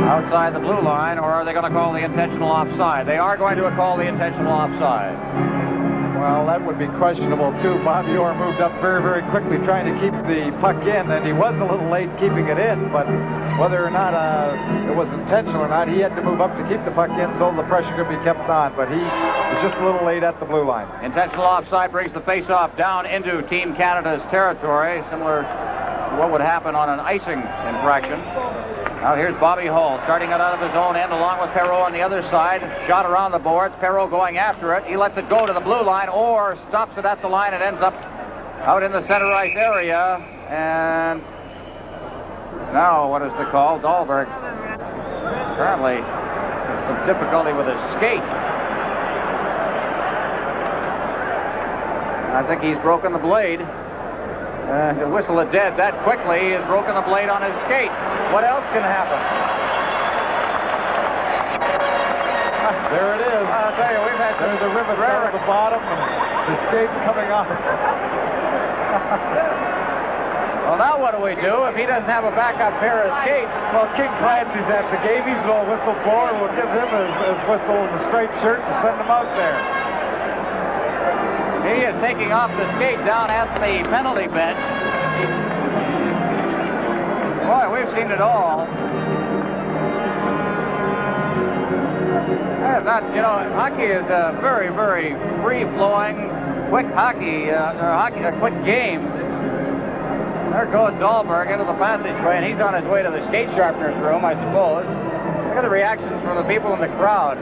outside the blue line, or are they going to call the intentional offside? They are going to call the intentional offside. Well, that would be questionable, too. Bobby Orr moved up very, very quickly trying to keep the puck in, and he was a little late keeping it in, but whether or not it was intentional or not, he had to move up to keep the puck in so the pressure could be kept on, but he was just a little late at the blue line. Intentional offside brings the face-off down into Team Canada's territory, similar to what would happen on an icing infraction. Now here's Bobby Hull starting it out of his own end along with Perreault on the other side. Shot around the boards. Perreault going after it. He lets it go to the blue line or stops it at the line. It ends up out in the center ice area. And now what is the call? Dahlberg apparently has some difficulty with his skate. I think he's broken the blade. To whistle it dead that quickly, he's broken the blade on his skate. What else can happen? There it is. I'll tell you, we've had some... There's a rivet there at the bottom, and the skate's coming off. Well, now what do we do if he doesn't have a backup pair of skates? Well, King Clancy's at the game. He's a little whistleblower. We'll give him his whistle and the striped shirt and send him out there. He is taking off the skate down at the penalty bench. Boy, we've seen it all. Hockey is a very, very free-flowing, quick a quick game. There goes Dahlberg into the passageway, and he's on his way to the skate sharpener's room, I suppose. Look at the reactions from the people in the crowd.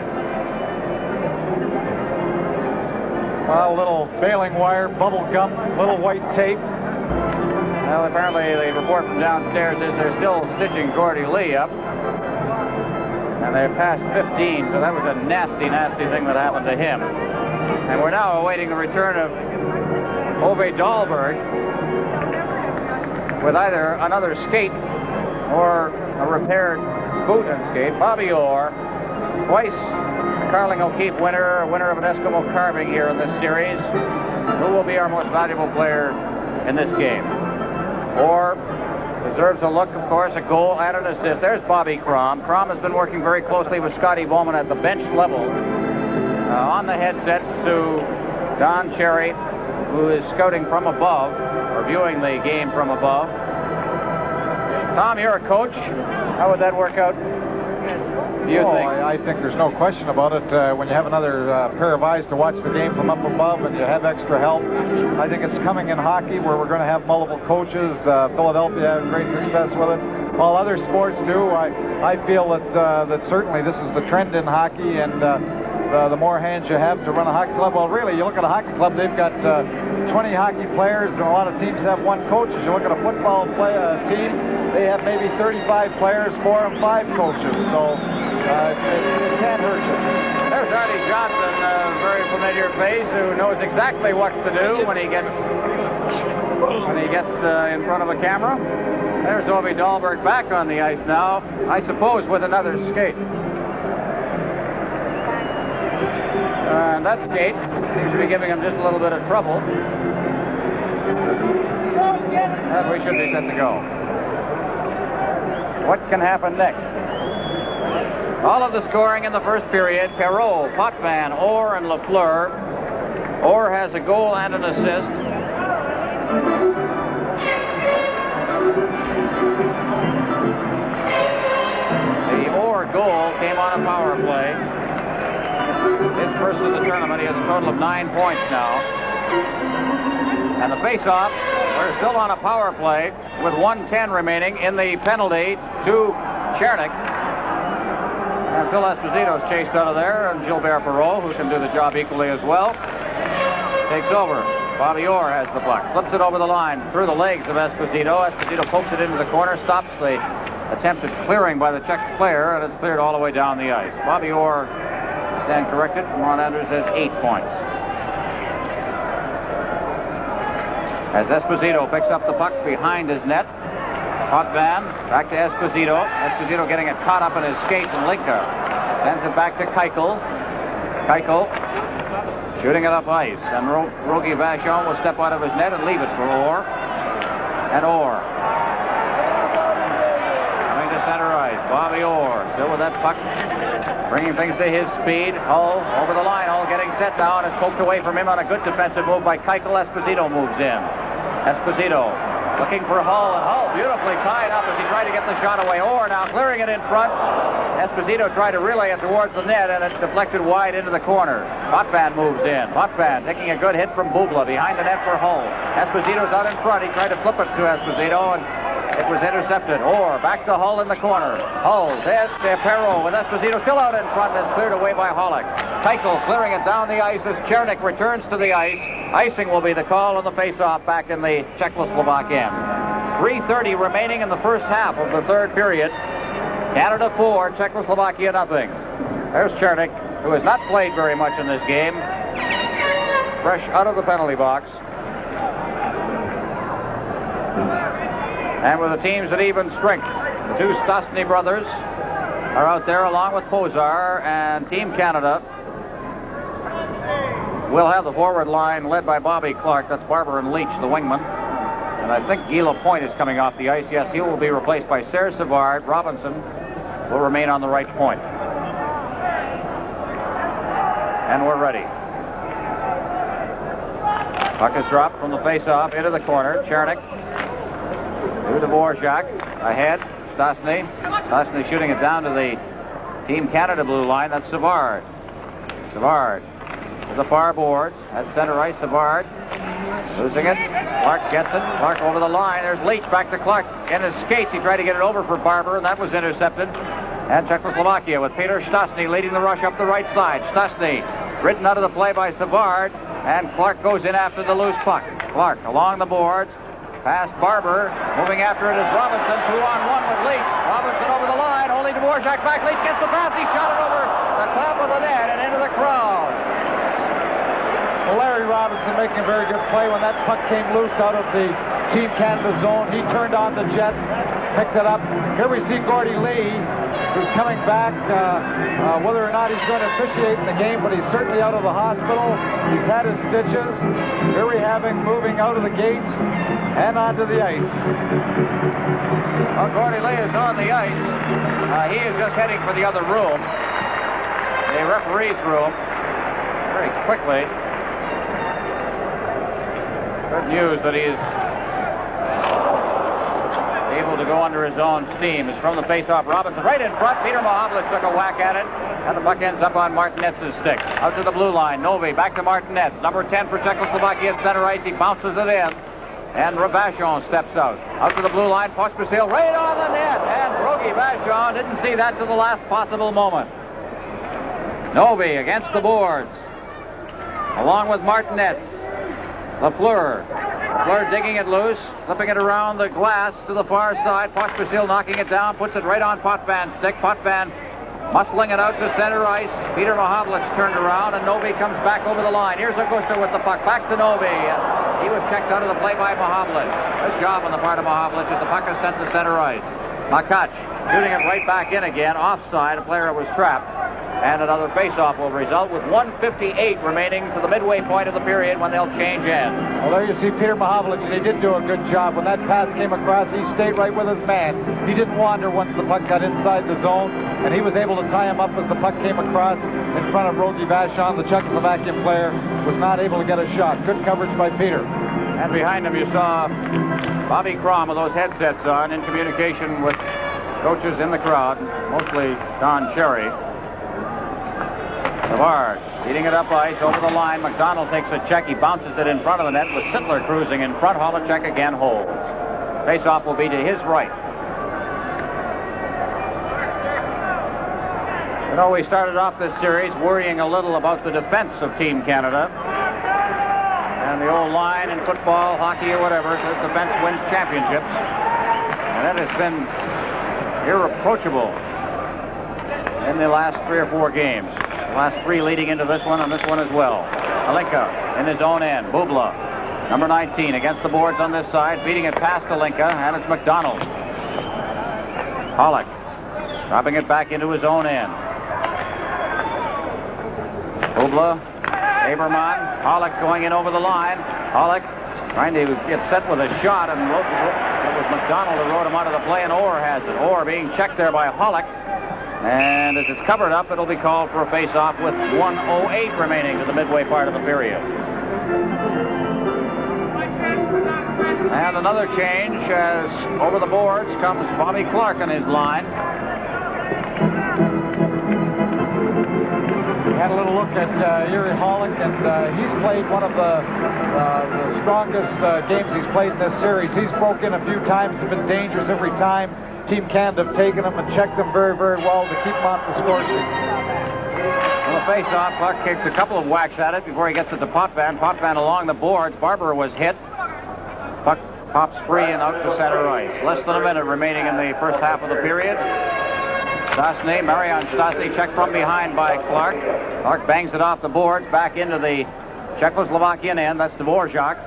A little baling wire, bubble gum, little white tape. Well, apparently the report from downstairs is they're still stitching Gordie Lee up. And they're past 15, so that was a nasty, nasty thing that happened to him. And we're now awaiting the return of Ove Dahlberg with either another skate or a repaired boot and skate. Bobby Orr, twice Carling O'Keefe winner of an Eskimo carving here in this series. Who will be our most valuable player in this game? Orr deserves a look, of course, a goal and an assist. There's Bobby Crom. Crom has been working very closely with Scotty Bowman at the bench level. On the headsets to Don Cherry, who is scouting from above, or viewing the game from above. Tom, you're a coach. How would that work out? Do you think? I think there's no question about it. When you have another pair of eyes to watch the game from up above and you have extra help, I think it's coming in hockey where we're going to have multiple coaches. Philadelphia had great success with it. All other sports do. I feel that certainly this is the trend in hockey, and the more hands you have to run a hockey club. Well, really, you look at a hockey club, they've got 20 hockey players, and a lot of teams have one coach. As you look at a football team, they have maybe 35 players, 4 and 5 coaches. So it can't hurt you. There's Artie Johnson, a very familiar face who knows exactly what to do when he gets in front of a camera. There's Ove Dahlberg back on the ice now, I suppose with another skate. And that skate seems to be giving him just a little bit of trouble. And we should be set to go. What can happen next? All of the scoring in the first period: Perreault, Potvin, Orr, and Lafleur. Orr has a goal and an assist. The Orr goal came on a power play. His first of the tournament. He has a total of 9 points now. And the face-off, we're still on a power play with 1:10 remaining in the penalty to Chernik. And Phil Esposito's chased out of there, and Gilbert Perreault, who can do the job equally as well, takes over. Bobby Orr has the puck, flips it over the line through the legs of Esposito. Esposito pokes it into the corner, stops the attempted clearing by the Czech player, and it's cleared all the way down the ice. Bobby Orr, stand corrected, from Ron Anders has 8 points. As Esposito picks up the puck behind his net. Potvin, back to Esposito. Esposito getting it caught up in his skates, and Linka sends it back to Keuchel. Keuchel shooting it up ice, and Rogie Vachon will step out of his net and leave it for Orr. And Orr coming to center ice. Bobby Orr still with that puck, bringing things to his speed. Hull over the line. Hull getting set down. It's poked away from him on a good defensive move by Keuchel. Esposito moves in. Esposito looking for Hull, and Hull beautifully tied up as he tried to get the shot away. Orr now clearing it in front. Esposito tried to relay it towards the net, and it's deflected wide into the corner. Potvin moves in. Potvin taking a good hit from Bubla behind the net for Hull. Esposito's out in front. He tried to flip it to Esposito, and it was intercepted. Orr back to Hull in the corner. Hull, there's Perreault with Esposito still out in front, and it's cleared away by Hollick. Keuchel clearing it down the ice as Chernik returns to the ice. Icing will be the call on the face-off back in the Czechoslovak end. 3:30 remaining in the first half of the third period. Canada 4, Czechoslovakia nothing. There's Chernik, who has not played very much in this game. Fresh out of the penalty box. And with the teams at even strength, the two Stastny brothers are out there along with Pozar, and Team Canada will have the forward line led by Bobby Clark. That's Barber and Leach, the wingman. And I think Guy Lapointe is coming off the ice. Yes, he will be replaced by Serge Savard. Robinson will remain on the right point. And we're ready. Puck is dropped from the face-off into the corner. Chernik to Dvorak. Ahead, Stastny. Stastny shooting it down to the Team Canada blue line. That's Savard. Savard to the far boards. At center ice, Savard losing it. Clark gets it. Clark over the line. There's Leach back to Clark in his skates. He tried to get it over for Barber, and that was intercepted. And Czechoslovakia with Peter Stastny leading the rush up the right side. Stastny ridden out of the play by Savard, and Clark goes in after the loose puck. Clark along the boards. Past Barber, moving after it is Robinson, 2-on-1 with Leach. Robinson over the line, only Dvorak back. Leach gets the pass, he shot it over the top of the net and into the crowd. Well, Larry Robinson making a very good play when that puck came loose out of the Team Canada zone. He turned on the jets, picked it up. Here we see Gordie Lee, who's coming back. Whether or not he's going to officiate in the game, but he's certainly out of the hospital. He's had his stitches. Here we have him moving out of the gate and onto the ice. Well, Gordie Lee is on the ice. He is just heading for the other room, the referee's room, very quickly. Good news that he's able to go under his own steam. It's from the face-off. Robinson right in front. Peter Mahovlich took a whack at it, and the puck ends up on Martinez's stick. Out to the blue line. Novi back to Martinez. Number 10 for Czechoslovakia at center ice. He bounces it in, and Vachon steps out. Out to the blue line. Pospisil right on the net, and Rogie Vachon didn't see that to the last possible moment. Novi against the boards, along with Martinez. Lafleur digging it loose, flipping it around the glass to the far side. Pospisil knocking it down, puts it right on Potvin's stick. Potvin muscling it out to center ice. Peter Mahovlich turned around, and Novi comes back over the line. Here's Augusta with the puck, back to Novi. He was checked out of the play by Mahovlich. Good job on the part of Mahovlich as the puck is sent to center ice. Makach shooting it right back in again, offside. A player was trapped. And another face-off will result with 1:58 remaining to the midway point of the period when they'll change ends. Well, there you see Peter Mahovlich, and he did do a good job. When that pass came across, he stayed right with his man. He didn't wander once the puck got inside the zone, and he was able to tie him up as the puck came across in front of Rogie Vachon. The Czechoslovakian player was not able to get a shot. Good coverage by Peter. And behind him you saw Bobby Crom with those headsets on in communication with coaches in the crowd, mostly Don Cherry. Savard leading it up ice over the line. McDonald takes a check. He bounces it in front of the net with Sittler cruising in front. Holacek again holds. Face-off will be to his right. You know, we started off this series worrying a little about the defense of Team Canada. And the old line in football, hockey, or whatever, the defense wins championships. And that has been irreproachable in the last 3 or 4 games. The last 3 leading into this one and this one as well. Alinka in his own end. Bubla, number 19, against the boards on this side, beating it past Alinka, and it's McDonald. Pollock dropping it back into his own end. Bubla, Haberman, Pollock going in over the line. Pollock trying to get set with a shot, and it was McDonald who rode him out of the play, and Orr has it. Orr being checked there by Pollock. And as it's covered up, it'll be called for a face-off with 1:08 remaining to the midway part of the period. And another change as over the boards comes Bobby Clark on his line. We had a little look at Erie Hollick, and he's played one of the strongest games he's played in this series. He's broke in a few times, have been dangerous every time. Team Canada have taken him and checked him very, very well to keep him off the score sheet. Well, the face-off, Puck kicks a couple of whacks at it before he gets it to Potvin. Potvin along the boards. Barber was hit. Puck pops free and out to center ice. Less than a minute remaining in the first half of the period. Stastny, Marian Stastny, checked from behind by Clark. Clark bangs it off the boards back into the Czechoslovakian end. That's Dvorak.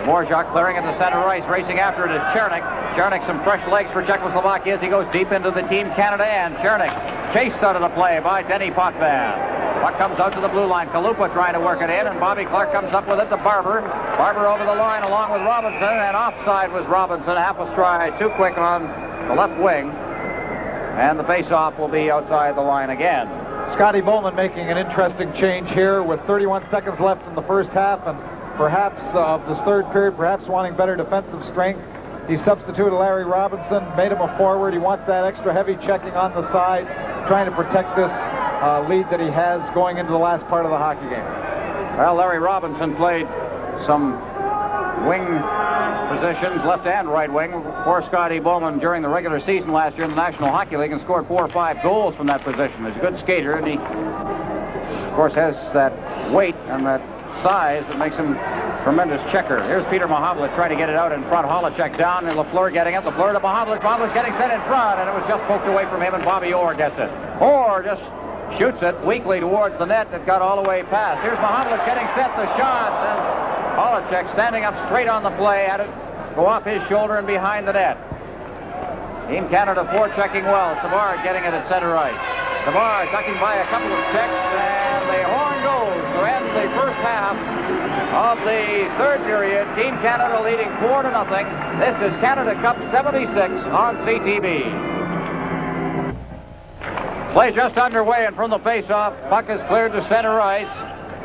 Dvorak clearing into center ice. Racing after it is Chernik. Chernik, some fresh legs for Czechoslovakia as he goes deep into the Team Canada end. Chernik chased out of the play by Denny Potvin. Puck comes out to the blue line. Kalupa trying to work it in, and Bobby Clark comes up with it to Barber. Barber over the line along with Robinson, and offside was Robinson. Half a stride, too quick on the left wing. And the face-off will be outside the line again. Scotty Bowman making an interesting change here with 31 seconds left in the first half, and perhaps of this third period, perhaps wanting better defensive strength. He substituted Larry Robinson, made him a forward. He wants that extra heavy checking on the side, trying to protect this lead that he has going into the last part of the hockey game. Well, Larry Robinson played some wing positions, left and right wing, for Scotty Bowman during the regular season last year in the National Hockey League, and scored 4 or 5 goals from that position. He's a good skater, and he, of course, has that weight and that size that makes him tremendous checker. Here's Peter Mahovlich trying to get it out in front. Holacek down, and Lafleur getting it. Lafleur to Mahovlich. Mahovlich getting set in front, and it was just poked away from him, and Bobby Orr gets it. Orr just shoots it weakly towards the net that got all the way past. Here's Mahovlich getting set, the shot, and Holacek standing up straight on the play, had it go off his shoulder and behind the net. Team Canada forechecking well. Savard getting it at center ice. Savard ducking by a couple of checks, and the horn goes to end the first half of the third period. Team Canada leading 4-0. This is Canada Cup 76 on CTV. Play just underway, and from the face-off, puck is cleared to center ice.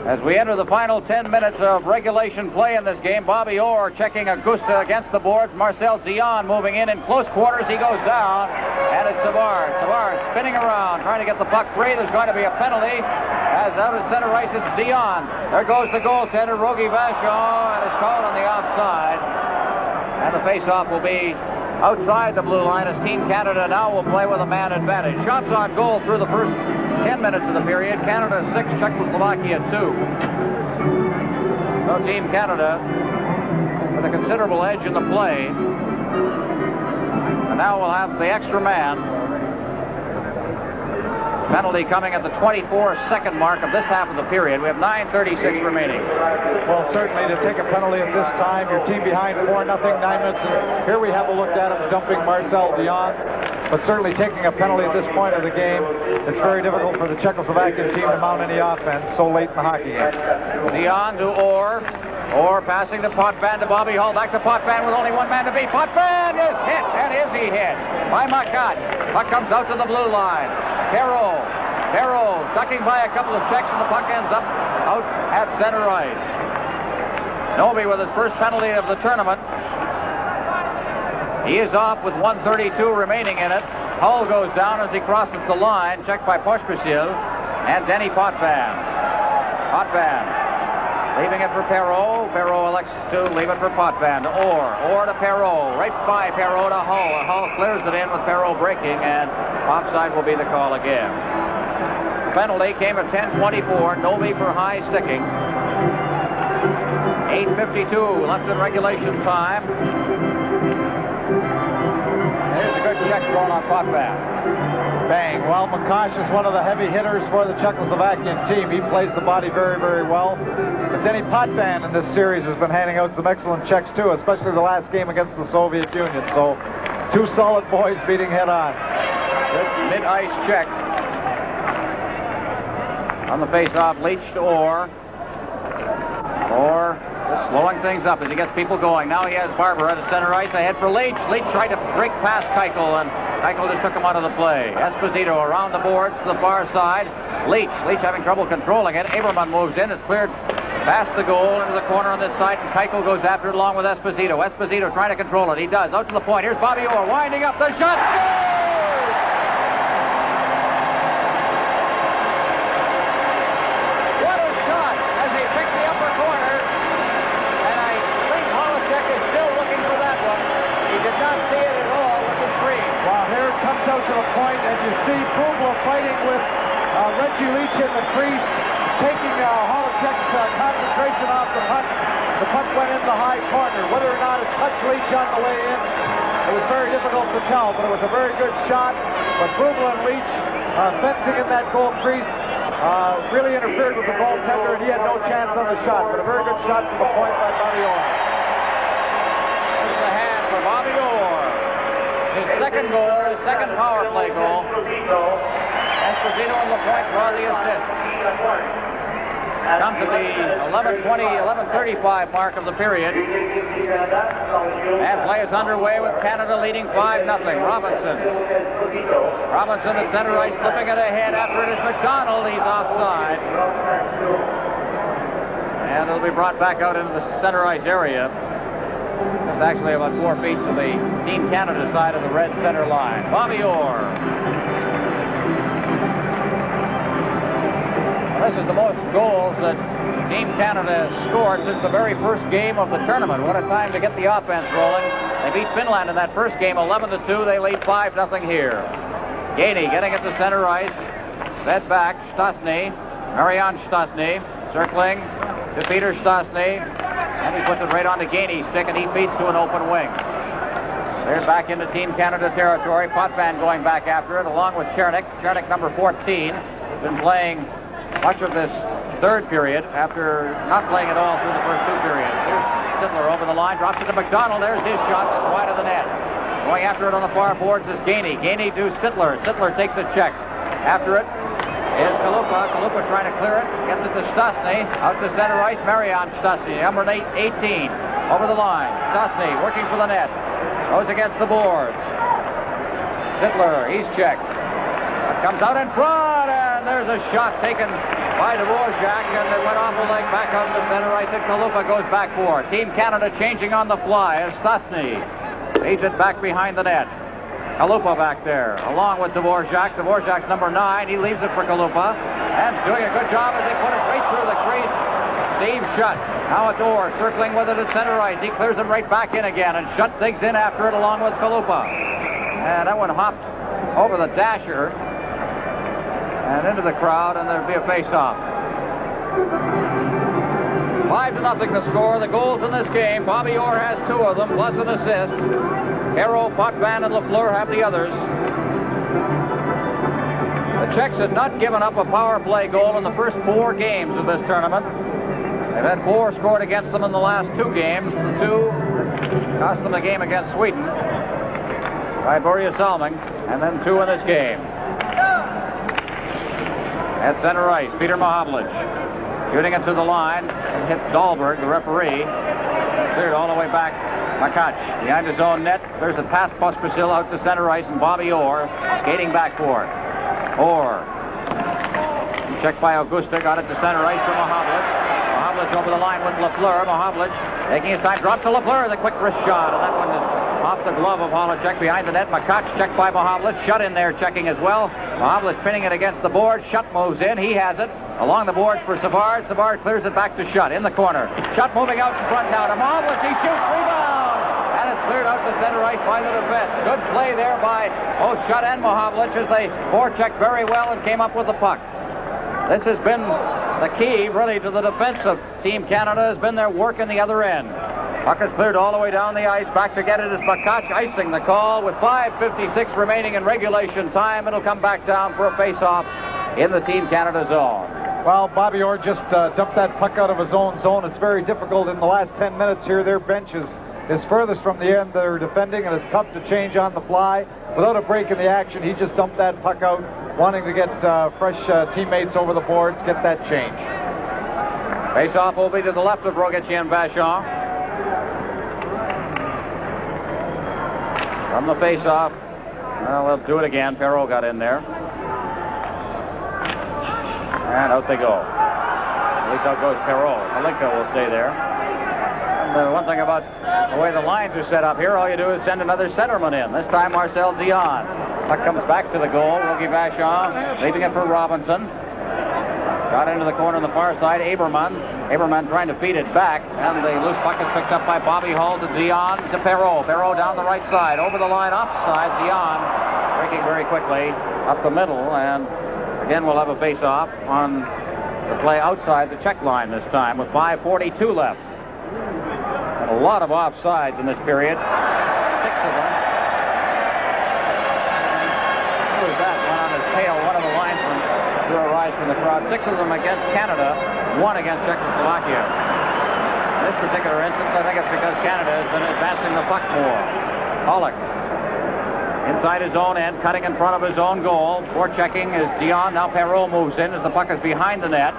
As we enter the final 10 minutes of regulation play in this game, Bobby Orr checking Augusta against the boards. Marcel Zion moving in close quarters. He goes down, and it's Savard. Savard spinning around, trying to get the puck free. There's going to be a penalty. As out at center ice, it's Zion. There goes the goaltender, Rogie Vachon, and it's called on the offside. And the face-off will be outside the blue line as Team Canada now will play with a man advantage. Shots on goal through the first 10 minutes of the period. Canada 6, Czechoslovakia 2. So Team Canada with a considerable edge in the play. And now we'll have the extra man. Penalty coming at the 24-second mark of this half of the period. We have 9:36 remaining. Well, certainly to take a penalty at this time, your team behind 4-0, 9 minutes. And here we have a look at him dumping Marcel Dion. But certainly taking a penalty at this point of the game, it's very difficult for the Czechoslovakian team to mount any offense so late in the hockey game. Dion to Orr. Orr passing to Potvin to Bobby Hull. Back to Potvin with only one man to beat. Potvin is hit, and is he hit by Marcotte. Puck comes out to the blue line. Perreault ducking by a couple of checks, and the puck ends up out at center ice. Noby with his first penalty of the tournament. He is off with 1:32 remaining in it. Hull goes down as he crosses the line, checked by Pospisil and Denny Potvin. Potvin leaving it for Perreault. Perreault elects to leave it for Potvin to Orr. Orr to Perreault. Right by Perreault to Hull. Hull clears it in with Perreault breaking, and offside will be the call again. The penalty came at 10:24. Noby for high sticking. 8:52 left in regulation time. There's a good check thrown on Potvin. Bang. Well, McCosh is one of the heavy hitters for the Czechoslovakian team. He plays the body very, very well. But Denny Potvin in this series has been handing out some excellent checks, too, especially the last game against the Soviet Union. So, two solid boys meeting head-on. Good mid-ice check. On the face-off, Leach to Orr. Orr just slowing things up as he gets people going. Now he has Barber at the center ice ahead for Leach. Leach tried to break past Keuchel, and Keuchel just took him out of the play. Esposito around the boards to the far side. Leach having trouble controlling it. Aberman moves in. It's cleared past the goal into the corner on this side, and Keuchel goes after it along with Esposito. Esposito trying to control it. He does. Out to the point. Here's Bobby Orr winding up the shot. What a shot as he picked the upper corner. And I think Holacek is still looking for that one. He did not see it at all with the screen. Well, here it comes out to the point, and you see Bubla fighting with Reggie Leach in the crease, taking Holacek's concentration off the puck. The puck went in the high corner. Whether or not it touched Leach on the way in, it was very difficult to tell, but it was a very good shot. But Bubla and Leach fencing in that goal crease really interfered with the goaltender, and he had no chance on the shot. But a very good shot from the point by Bobby Orr. There's the hand for Bobby Orr. His second goal, his second power play goal. Esposito on the point draw the assist. Come to the 11:35 mark of the period. And play is underway with Canada leading 5-0. Robinson at center ice, flipping it ahead. After it is McDonald. He's offside. And it'll be brought back out into the center ice area. It's actually about 4 feet to the Team Canada side of the red center line. Bobby Orr. This is the most goals that Team Canada has scored since the very first game of the tournament. What a time to get the offense rolling. They beat Finland in that first game 11-2. They lead 5-0 here. Gainey getting it to center ice. Fed back. Stastny. Marian Stastny circling to Peter Stastny. And he puts it right on the Gainey stick, and he feeds to an open wing. They're back into Team Canada territory. Potvin going back after it, along with Chernik. Chernik, number 14, been playing much of this third period after not playing at all through the first two periods. Here's Sittler over the line, drops it to McDonald. There's his shot, that's wide of the net. Going after it on the far boards is Gainey. Gainey to Sittler. Sittler takes a check. After it is Kalupa. Kalupa trying to clear it. Gets it to Stastny. Out to center ice, Marian Stastny, number 18. Over the line. Stastny working for the net. Goes against the boards. Sittler, he's checked. Comes out in front, and there's a shot taken by Dvorak, and it went off the leg back out to center ice, and Kalupa goes back for it. Team Canada changing on the fly as Stastny leads it back behind the net. Kalupa back there, along with Dvorak. Dvorak's number 9. He leaves it for Kalupa, and doing a good job as they put it right through the crease. Steve Shutt, now at Orr, circling with it at center ice. He clears it right back in again, and Shutt digs in after it along with Kalupa. And that one hopped over the dasher and into the crowd, and there'll be a face-off. 5-0 the score. The goals in this game. Bobby Orr has 2 of them, plus an assist. Hero, Potvin, and Lafleur have the others. The Czechs had not given up a power play goal in the first 4 games of this tournament. They've had 4 scored against them in the last 2 games. The 2 that cost them the game against Sweden by Börje Salming, and then 2 in this game. At center ice, Peter Mahovlich shooting it to the line and hits Dahlberg, the referee. Cleared all the way back. Makac behind his own net. There's a pass Pospisil out to center ice, and Bobby Orr skating back for it. Orr. Checked by Augusta, got it to center ice for Mahovlich. Mahovlich over the line with Lafleur. Mahovlich taking his time, dropped to Lafleur, the quick wrist shot, and that one is off the glove of Holacek behind the net. Makac checked by Mahovlich. Shutt in there checking as well. Mahovlich pinning it against the board. Shutt moves in. He has it. Along the boards for Savard. Savard clears it back to Shutt in the corner. Shutt moving out in front now to Mahovlich. He shoots. Rebound. And it's cleared out to center ice by the defense. Good play there by both Shutt and Mahovlich as they forechecked very well and came up with the puck. This has been the key, really, to the defense of Team Canada, has been their work in the other end. Puck is cleared all the way down the ice. Back to get it is Bakach, icing the call with 5:56 remaining in regulation time. It'll come back down for a face-off in the Team Canada zone. Well, Bobby Orr just dumped that puck out of his own zone. It's very difficult in the last 10 minutes here. Their bench is furthest from the end they're defending, and it's tough to change on the fly. Without a break in the action, he just dumped that puck out, wanting to get fresh teammates over the boards, get that change. Face-off will be to the left of Rogetty and Vachon. From the face-off, well, they'll do it again. Perreault got in there. And out they go. At least out goes Perreault. Kalinka will stay there. And the one thing about the way the lines are set up here, all you do is send another centerman in. This time Marcel Dion. Puck comes back to the goal. Rogie Vachon leaving it for Robinson. Got into the corner on the far side. Aberman trying to feed it back. And the loose puck is picked up by Bobby Hull to Dion to Perreault. Perreault down the right side. Over the line offside. Dion breaking very quickly up the middle. And again, we'll have a face-off on the play outside the check line this time with 5:42 left. And a lot of offsides in this period. 6 of them. Who was that? One on his tail. One of the linesmen drew a rise from the crowd. 6 of them against Canada. 1 against Czechoslovakia. In this particular instance, I think it's because Canada has been advancing the puck more. Pollock. Inside his own end, cutting in front of his own goal. Forechecking is Dion. Now Perreault moves in as the puck is behind the net.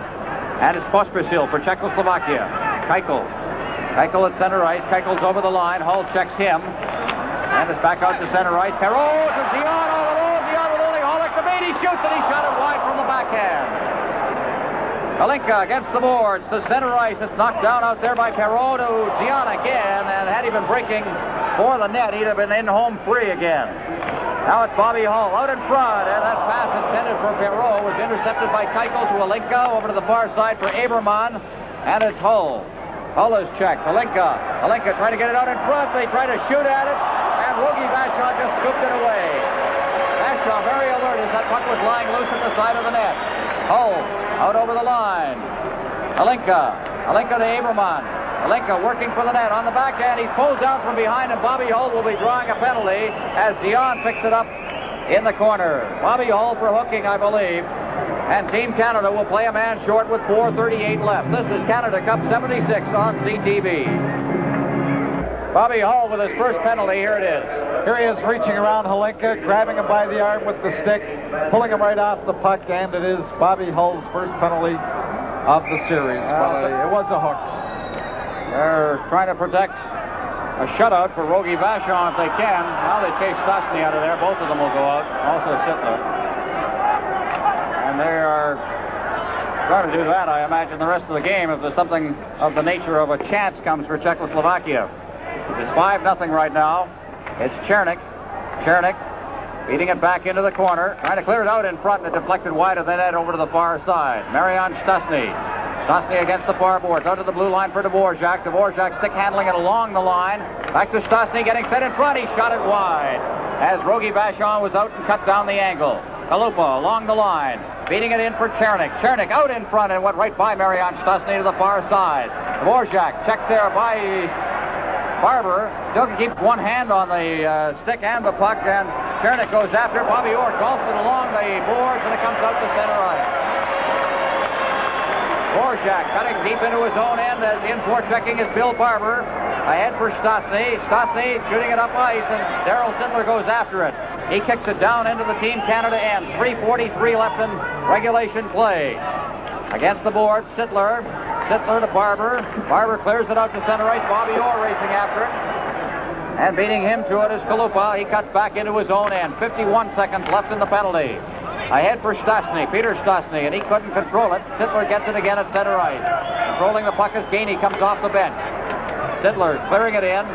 And it's Pospisil for Czechoslovakia. Keuchel at center ice. Keichel's over the line. Hull checks him. And it's back out to center ice. Perreault to Dion all alone. Dion with only Hollick to beat. He shoots and he shot it wide from the backhand. Kalinka against the boards to center ice. It's knocked down out there by Perreault to Dion again. And had he been breaking for the net, he'd have been in home free again. Now it's Bobby Hull out in front, and that pass intended for Perreault was intercepted by Keuchel to Alinka over to the far side for Aberman, and it's Hull. Hull is checked. Alinka trying to get it out in front. They try to shoot at it, and Rogie Vachon just scooped it away. Vachon very alert as that puck was lying loose at the side of the net. Hull out over the line. Alinka to Aberman. Alinka working for the net on the backhand. He's pulled down from behind, and Bobby Hull will be drawing a penalty as Dion picks it up in the corner. Bobby Hull for hooking, I believe. And Team Canada will play a man short with 4:38 left. This is Canada Cup 76 on CTV. Bobby Hull with his first penalty. Here it is. Here he is reaching around Holinka, grabbing him by the arm with the stick, pulling him right off the puck, and it is Bobby Hull's first penalty of the series. But it was a hook. They're trying to protect a shutout for Rogie Vachon if they can. Now they chase Stastny out of there. Both of them will go out. Also Sittler. And they are trying to do that, I imagine, the rest of the game if there's something of the nature of a chance comes for Czechoslovakia. It's 5-0 right now. It's Chernik feeding it back into the corner. Trying to clear it out in front, and it deflected wide of the net over to the far side. Marian Stastny. Stastny against the far boards, out to the blue line for Dvorak. Dvorak stick handling it along the line. Back to Stastny, getting set in front. He shot it wide as Rogie Vachon was out and cut down the angle. Kalupa along the line, feeding it in for Chernik. Chernik out in front and went right by Marian Stastny to the far side. Dvorak checked there by Barber. Still can keep one hand on the stick and the puck, and Chernik goes after it. Bobby Orr golfed it along the boards, and it comes out to center ice. Dvorak cutting deep into his own end as in forechecking is Bill Barber. Ahead for Stastny. Stastny shooting it up ice, and Darryl Sittler goes after it. He kicks it down into the Team Canada end. 3:43 left in regulation play. Against the board, Sittler to Barber. Barber clears it out to center ice. Bobby Orr racing after it. And beating him to it is Kalupa. He cuts back into his own end. 51 seconds left in the penalty. Ahead for Stastny, Peter Stastny, and he couldn't control it. Sittler gets it again at center ice. Controlling the puck as Gainey comes off the bench. Sittler clearing it in.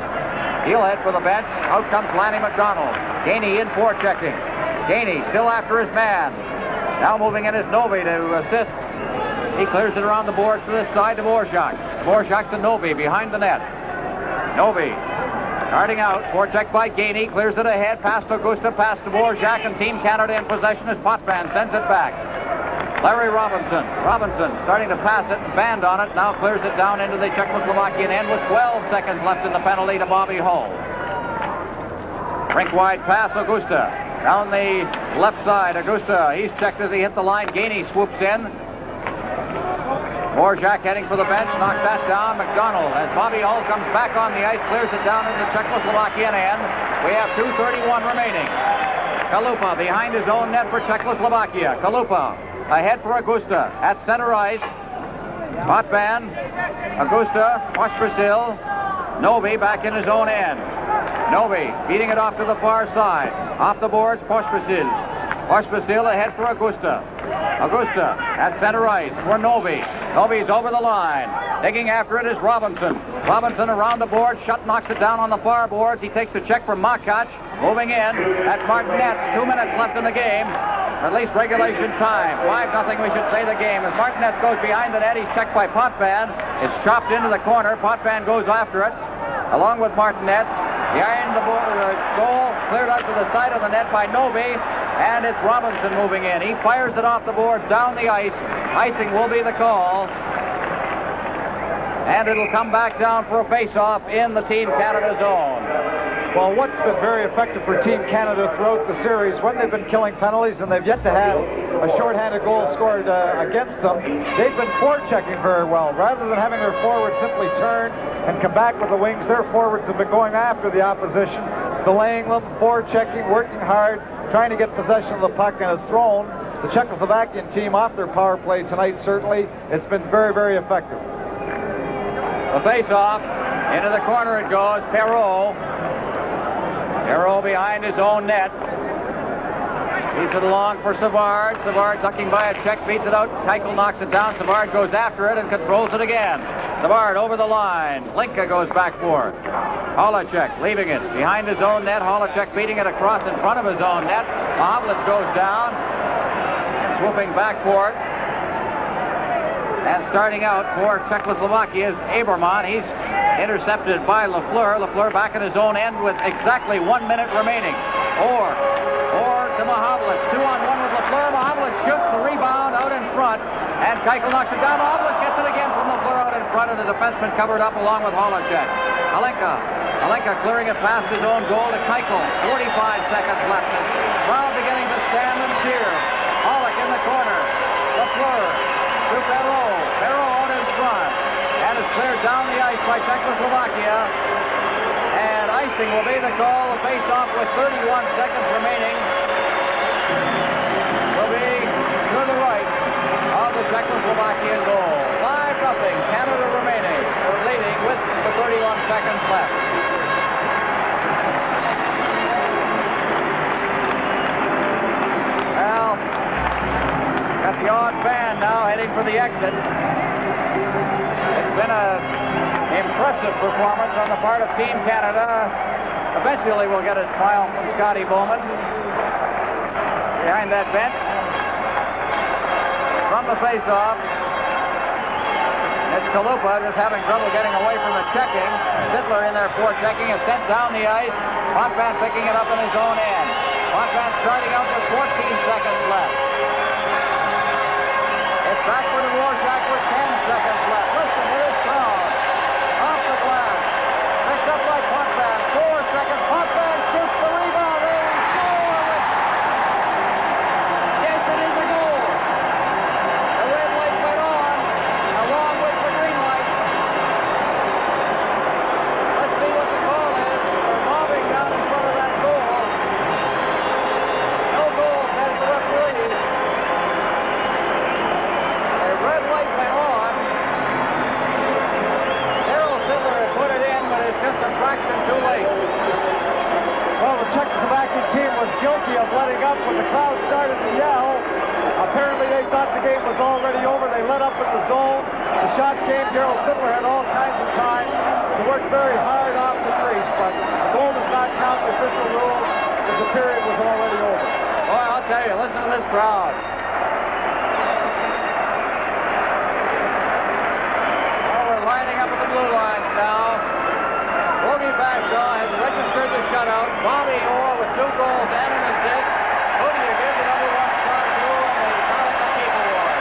He'll head for the bench. Out comes Lanny McDonald. Gainey in forechecking. Gainey still after his man. Now moving in is Novi to assist. He clears it around the boards to this side to Dvorak. Dvorak to Novi behind the net. Novi starting out, forecheck by Gainey, clears it ahead, past Augusta, past Dvorak, and Team Canada in possession as Potvin sends it back. Larry Robinson. Robinson starting to pass it and band on it. Now clears it down into the Czechoslovakian end with 12 seconds left in the penalty to Bobby Hull. Rink wide pass, Augusta. Down the left side, Augusta. He's checked as he hit the line. Gainey swoops in. Borjak heading for the bench, knocks that down. McDonald, as Bobby Hull comes back on the ice, clears it down into the Czechoslovakian end. We have 2:31 remaining. Kalupa behind his own net for Czechoslovakia. Kalupa ahead for Augusta at center ice. Potvin, Augusta, Pospisil, Novi back in his own end. Novi beating it off to the far side. Off the boards, Pospisil. Pospisil ahead for Augusta. Augusta at center ice for Novi. Novi's over the line. Digging after it is Robinson. Robinson around the board. Shutt knocks it down on the far boards. He takes a check from Makac. Moving in. That's Martinez. 2 minutes left in the game. At least regulation time. 5-0 we should say the game. As Martinez goes behind the net, he's checked by Potvin. It's chopped into the corner. Potvin goes after it along with Martinez. Behind the goal, cleared out to the side of the net by Novi, and it's Robinson moving in. He fires it off the boards down the ice. Icing will be the call. And it'll come back down for a face-off in the Team Canada zone. Well, what's been very effective for Team Canada throughout the series, when they've been killing penalties and they've yet to have a shorthanded goal scored against them, they've been forechecking very well. Rather than having their forwards simply turn and come back with the wings, their forwards have been going after the opposition, delaying them, forechecking, working hard, trying to get possession of the puck, and has thrown the Czechoslovakian team off their power play tonight. Certainly, it's been very, very effective. The face-off, into the corner it goes, Perreault. Perreault behind his own net. He's it along for Savard. Savard ducking by a check, beats it out. Keichel knocks it down. Savard goes after it and controls it again. Savard over the line. Linka goes back for it. Holacek leaving it behind his own net. Holacek beating it across in front of his own net. Mahavlits goes down. Swooping back for it. And starting out for Czechoslovakia is Aberman. He's intercepted by Lafleur. Lafleur back in his own end with exactly 1 minute remaining. Or to Mahavlits. 2-on-1 with Lafleur. Mahavlits shoots the rebound out in front. And Keichel knocks it down. Mahavlits gets it again from Lafleur out in front. And the defenseman covered up along with Holacek. Alenka clearing it past his own goal to Keichel. 45 seconds left. Crowd beginning to stand and cheer. Hollick in the corner. Lafleur to Perreault. Perreault out in front. And it's cleared down the ice by Czechoslovakia. And icing will be the call. The face-off with 31 seconds remaining will be to the right of the Czechoslovakian goal. 5-0. Canada remaining. We're leading with the 31 seconds left. Well, got the odd fan now heading for the exit. It's been an impressive performance on the part of Team Canada. Eventually we'll get a smile from Scotty Bowman behind that bench. From the face-off, it's Kalupa just having trouble getting away from the checking. Sittler in there for checking is sent down the ice. Potvin picking it up in his own end. Potvin starting out with 14 seconds left. It's backward to Rorschach with 10 seconds left. Listen to this crowd. Off the glass. Picked up by Potvin. 4 seconds. Potvin shoots the rebound in and scores. Yes, it is a goal. The red light went on along with the green light. Let's see what the call is. They're mobbing down in front of that goal. No goal, says the referee. The red light went on. Daryl Sittler had put it in, but it's just a fraction too late. Well, the Czechoslovakian team was guilty of letting up when the crowd started to yell. Apparently they thought the game was already over. They let up in the zone. The shot came. Daryl Sittler had all kinds of time to work very hard off the crease, but the goal does not count the official rules because the period was already over. Boy, I'll tell you, listen to this crowd. Well, we're lining up at the blue lines now. Bogey Bagshaw has registered the shutout. Bobby Orr with 2 goals and an assist. Who do you give the number 1 star to in the Carlton Keep Award?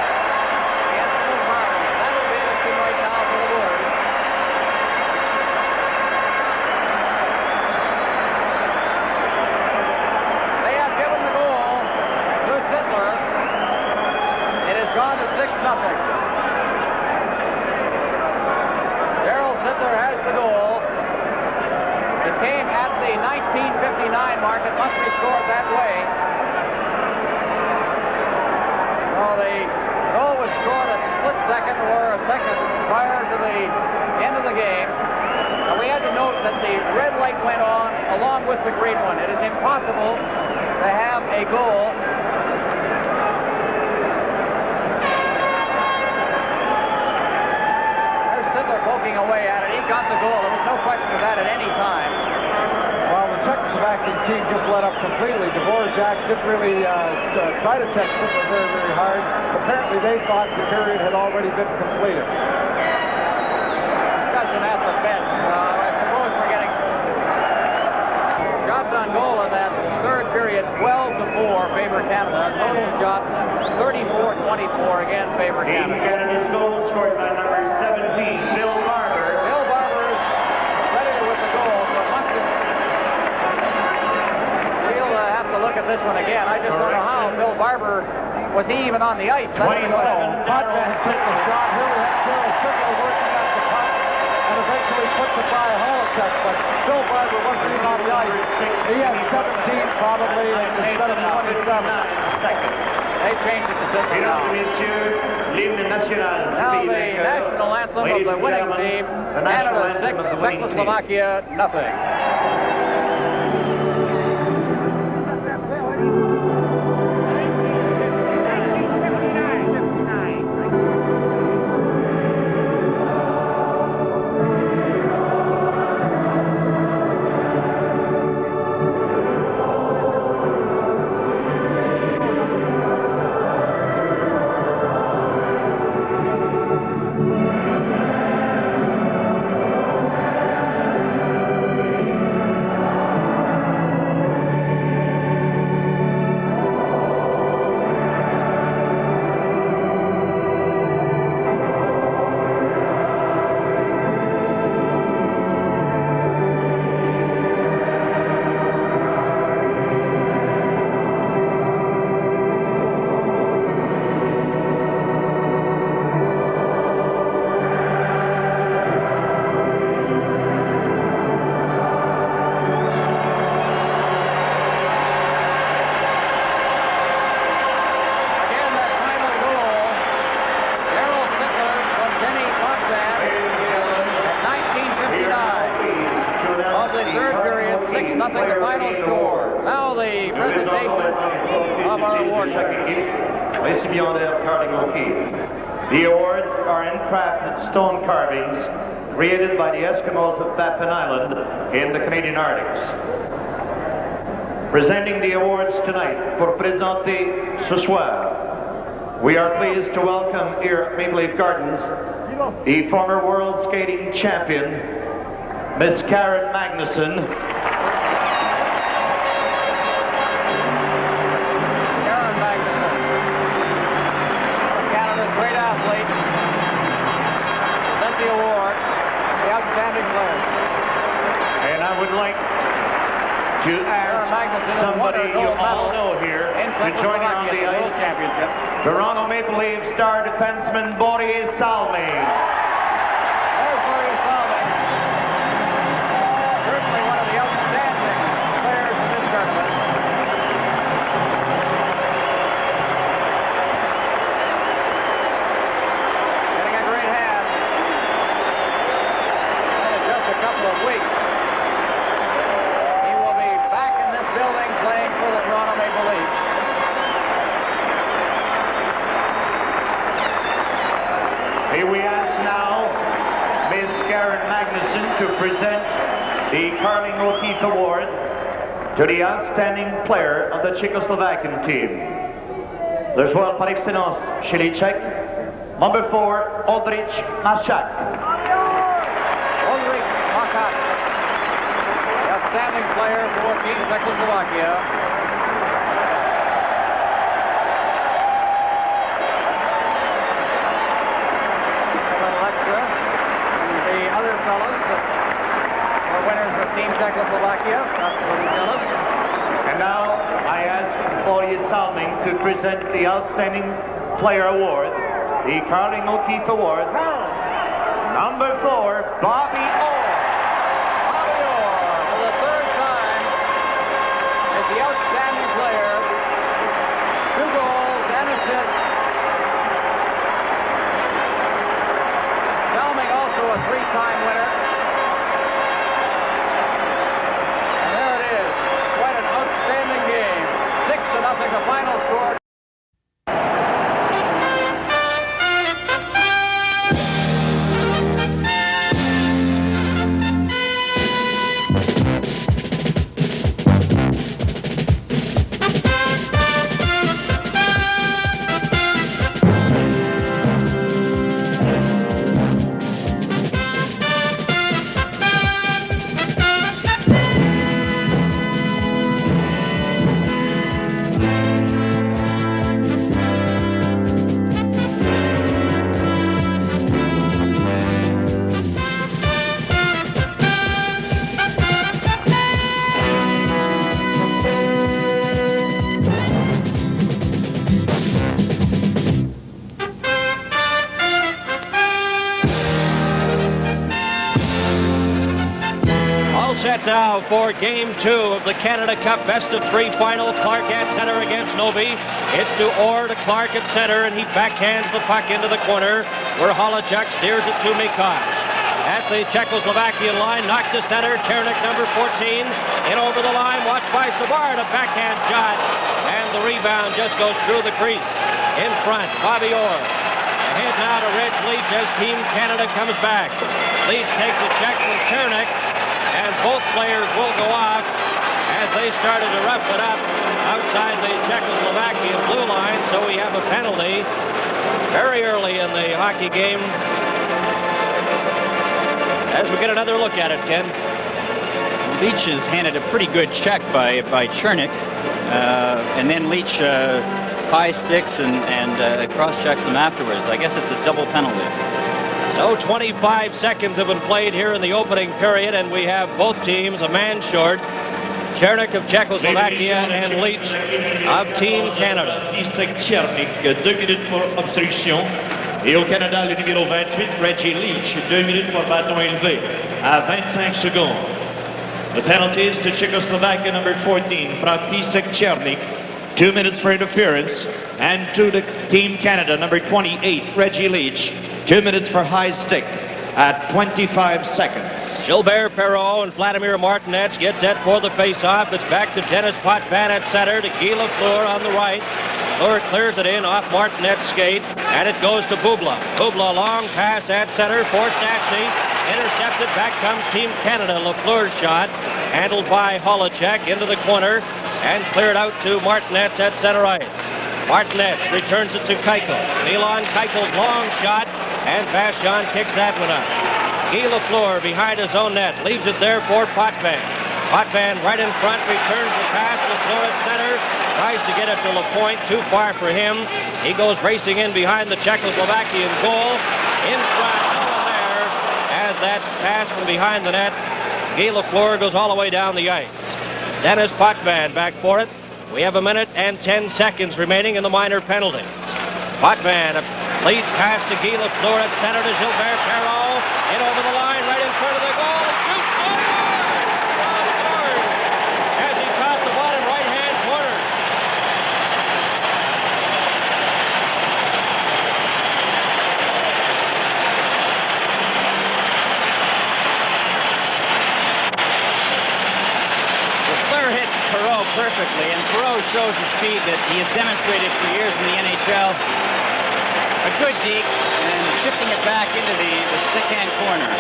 Darrell Sittler has the goal. It came at the 1959 mark. It must be scored that way. Well, the goal was scored a split second or a second prior to the end of the game. Now, we had to note that the red light went on along with the green one. It is impossible to have a goal poking away at it. He got the goal. There was no question of that at any time. Well, the Czechoslovakian team just let up completely. Dvorak didn't really try to check Sittler very, very hard. Apparently, they thought the period had already been completed. Discussion at the bench. I suppose we're getting shots on goal in that third period. 12-4 favor Canada. Total shots 34-24 again favor Canada. Canada's goal scored by number 17, Bill Barber. Bill Barber is credited with the goal, so it must have... We'll have to look at this one again. I just don't know how Bill Barber was he even on the ice. 27. Potvin hit the shot. Here we have Darrell Sittler working at the puck and eventually puts it by Holochek, but Bill Barber wasn't even on the ice. He had 17 probably instead of 27. They changed it to Sittler now. Now the national anthem of the winning team, Canada 6, Czechoslovakia nothing. The awards are handcrafted stone carvings created by the Eskimos of Baffin Island in the Canadian Arctics. Presenting the awards tonight, pour présenter ce soir, we are pleased to welcome here at Maple Leaf Gardens the former world skating champion, Miss Karen Magnusson. And I would like to ask somebody you all know here to join me on the ice. Toronto Maple Leaf star defenseman Boris Salmi. There's Boris Salmi. Certainly one of the outstanding players in this tournament. Getting a great hand. In just a couple of weeks, he will be back in this building playing for the Toronto Maple Leafs. Here we ask now Miss Karen Magnusson to present the Carling O'Keefe Award to the outstanding player of the Czechoslovakian team. Le joueur par excellence chez les Tchèques, number 4, Oldrich Machak. Oldrich Machak, the outstanding player for Team Czechoslovakia. The other fellows that were winners of Team Czechoslovakia, that's what he's jealous. And now I ask Boris Salming to present the Outstanding Player Award the Carling O'Keefe Award. Number 4, Bobby Orr. Bobby Orr, for the third time, is the outstanding player. 2 goals and assists. Selming also a 3-time winner. And there it is. Quite an outstanding game. 6-0 the final score. Now for Game 2 of the Canada Cup best-of-3 final. Clark at center against Novi. It's to Orr to Clark at center, and he backhands the puck into the corner where Holochuk steers it to Mikaj. At the Czechoslovakian line, knocked to center. Chernik, number 14, in over the line. Watched by Savard, a backhand shot, and the rebound just goes through the crease. In front, Bobby Orr. Ahead now to Reg Leach as Team Canada comes back. Leach takes a check from Chernik, and both players will go off as they started to rough it up outside the Czechoslovakian blue line, so we have a penalty very early in the hockey game. As we get another look at it, Ken. Leach has handed a pretty good check by Chernik, and then Leach high sticks and cross-checks him afterwards. I guess it's a double penalty. So 25 seconds have been played here in the opening period, and we have both teams a man short. Chernik of Czechoslovakia and Leach of Team Canada. Chernik, 2 minutes pour obstruction. Et au Canada, le numéro 28, Reggie Leach, 2 minutes pour bâton élevé à 25 secondes. The penalties to Czechoslovakia, number 14, František Chernik, 2 minutes for interference, and to the Team Canada, number 28, Reggie Leach, 2 minutes for high stick at 25 seconds. Gilbert Perreault and Vladimir Martinez get set for the face-off. It's back to Dennis Potvin at center to Guy Lafleur on the right. Lafleur clears it in off Martinez's skate, and it goes to Bubla. Bubla, long pass at center for Stastny. Intercepted, back comes Team Canada. Lafleur's shot, handled by Holochek into the corner, and cleared out to Martinez at center ice. Martinez returns it to Keuchel. Milan Keuchel's long shot, and Vachon kicks that one up. Guy Lafleur behind his own net, leaves it there for Potvin. Potvin right in front, returns the pass. Lafleur at center, tries to get it to LaPointe, too far for him. He goes racing in behind the Czechoslovakian goal. In front, no one there. As that pass from behind the net, Guy Lafleur goes all the way down the ice. Dennis Potvin back for it. We have 1 minute and 10 seconds remaining in the minor penalties. Potvin, a lead pass to Guy Lafleur at center to Gilbert Perreault. In over the line, right in front of the goal. Shoots, scores! As he caught the bottom right-hand corner. Lafleur hits Perreault perfectly, and Perreault shows the speed that he has demonstrated for years in the NHL. A good deke, and shifting it back into the stick-hand corner.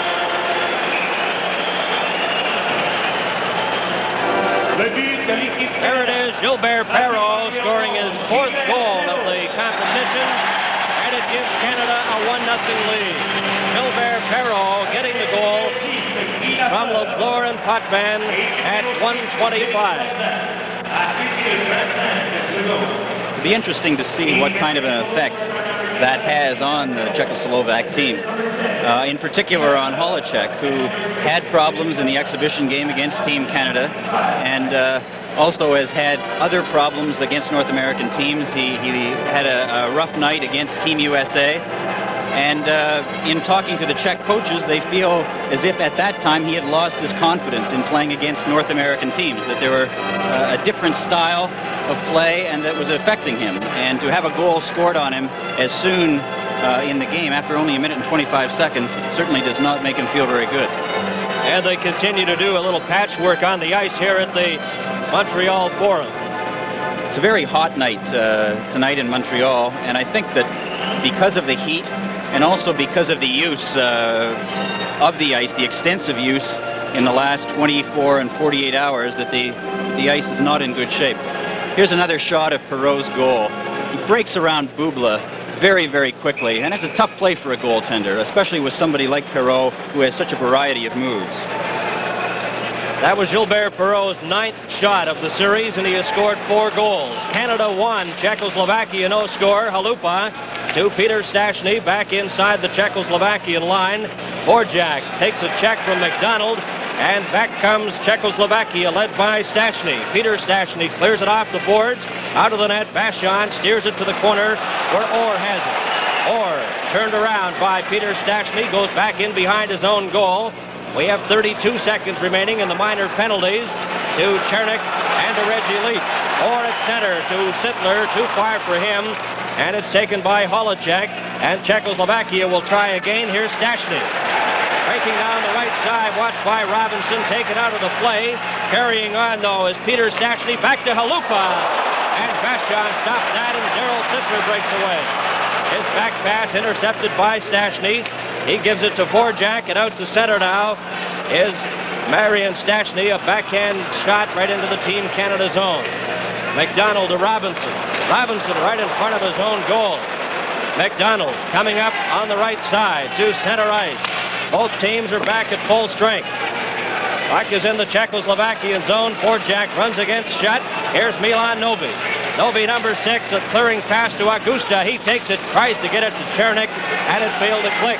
There it is, Gilbert Perreault scoring his 4th goal of the competition, and it gives Canada a 1-0 lead. Gilbert Perreault getting the goal from Lafleur and Potvin at 1:25. be interesting to see what kind of an effect that has on the Czechoslovak team. In particular on Holacek, who had problems in the exhibition game against Team Canada, and also has had other problems against North American teams. He had a rough night against Team USA. And in talking to the Czech coaches, they feel as if at that time he had lost his confidence in playing against North American teams, that there were a different style of play and that was affecting him. And to have a goal scored on him as soon in the game, after only 1 minute and 25 seconds, certainly does not make him feel very good. And they continue to do a little patchwork on the ice here at the Montreal Forum. It's a very hot night tonight in Montreal, and I think that because of the heat and also because of the use of the ice, the extensive use in the last 24 and 48 hours, that the ice is not in good shape. Here's another shot of Perreault's goal. He breaks around Bubla very, very quickly, and it's a tough play for a goaltender, especially with somebody like Perreault, who has such a variety of moves. That was Gilbert Perreault's 9th shot of the series, and he has scored 4 goals. Canada 1, Czechoslovakia no score. Halupa to Peter Stastny back inside the Czechoslovakian line. Borjak takes a check from McDonald, and back comes Czechoslovakia led by Stastny. Peter Stastny clears it off the boards, out of the net. Vachon steers it to the corner where Orr has it. Orr turned around by Peter Stastny, goes back in behind his own goal. We have 32 seconds remaining in the minor penalties to Chernik and to Reggie Leach. Orr at center to Sittler, too far for him, and it's taken by Holacek, and Czechoslovakia will try again. Here's Stastny. Breaking down the right side, watched by Robinson, taken out of the play. Carrying on, though, is Peter Stastny. Back to Halupa, and Vachon stops that, and Daryl Sittler breaks away. His back pass intercepted by Stastny. He gives it to Borjak, and out to center now is Marian Stastny, a backhand shot right into the Team Canada zone. McDonald to Robinson. Robinson right in front of his own goal. McDonald coming up on the right side to center ice. Both teams are back at full strength. Puck is in the Czechoslovakian zone. Borjak runs against shot. Here's Milan Novi. Novi, number 6, a clearing pass to Augusta. He takes it, tries to get it to Chernik, and it failed to click.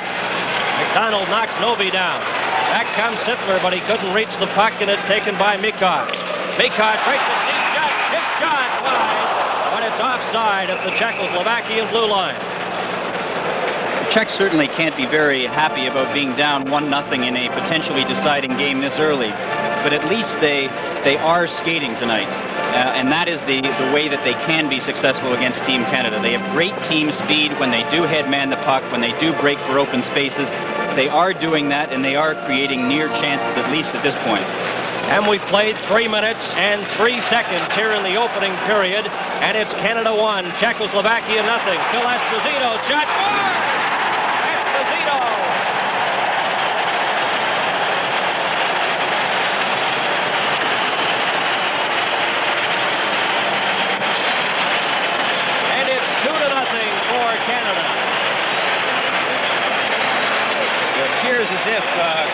McDonald knocks Novi down. Back comes Sittler, but he couldn't reach the puck, and it's taken by Mikot. Mikot breaks a deep shot, hit shot wide, but it's offside at the Czechoslovakian blue line. The Czechs certainly can't be very happy about being down 1-0 in a potentially deciding game this early, but at least they are skating tonight. And that is the way that they can be successful against Team Canada. They have great team speed when they do headman the puck, when they do break for open spaces. They are doing that, and they are creating near chances, at least at this point. And we've played 3 minutes and 3 seconds here in the opening period, and it's Canada 1, Czechoslovakia 0. Phil Esposito, shot scored! Esposito! For Canada. It appears as if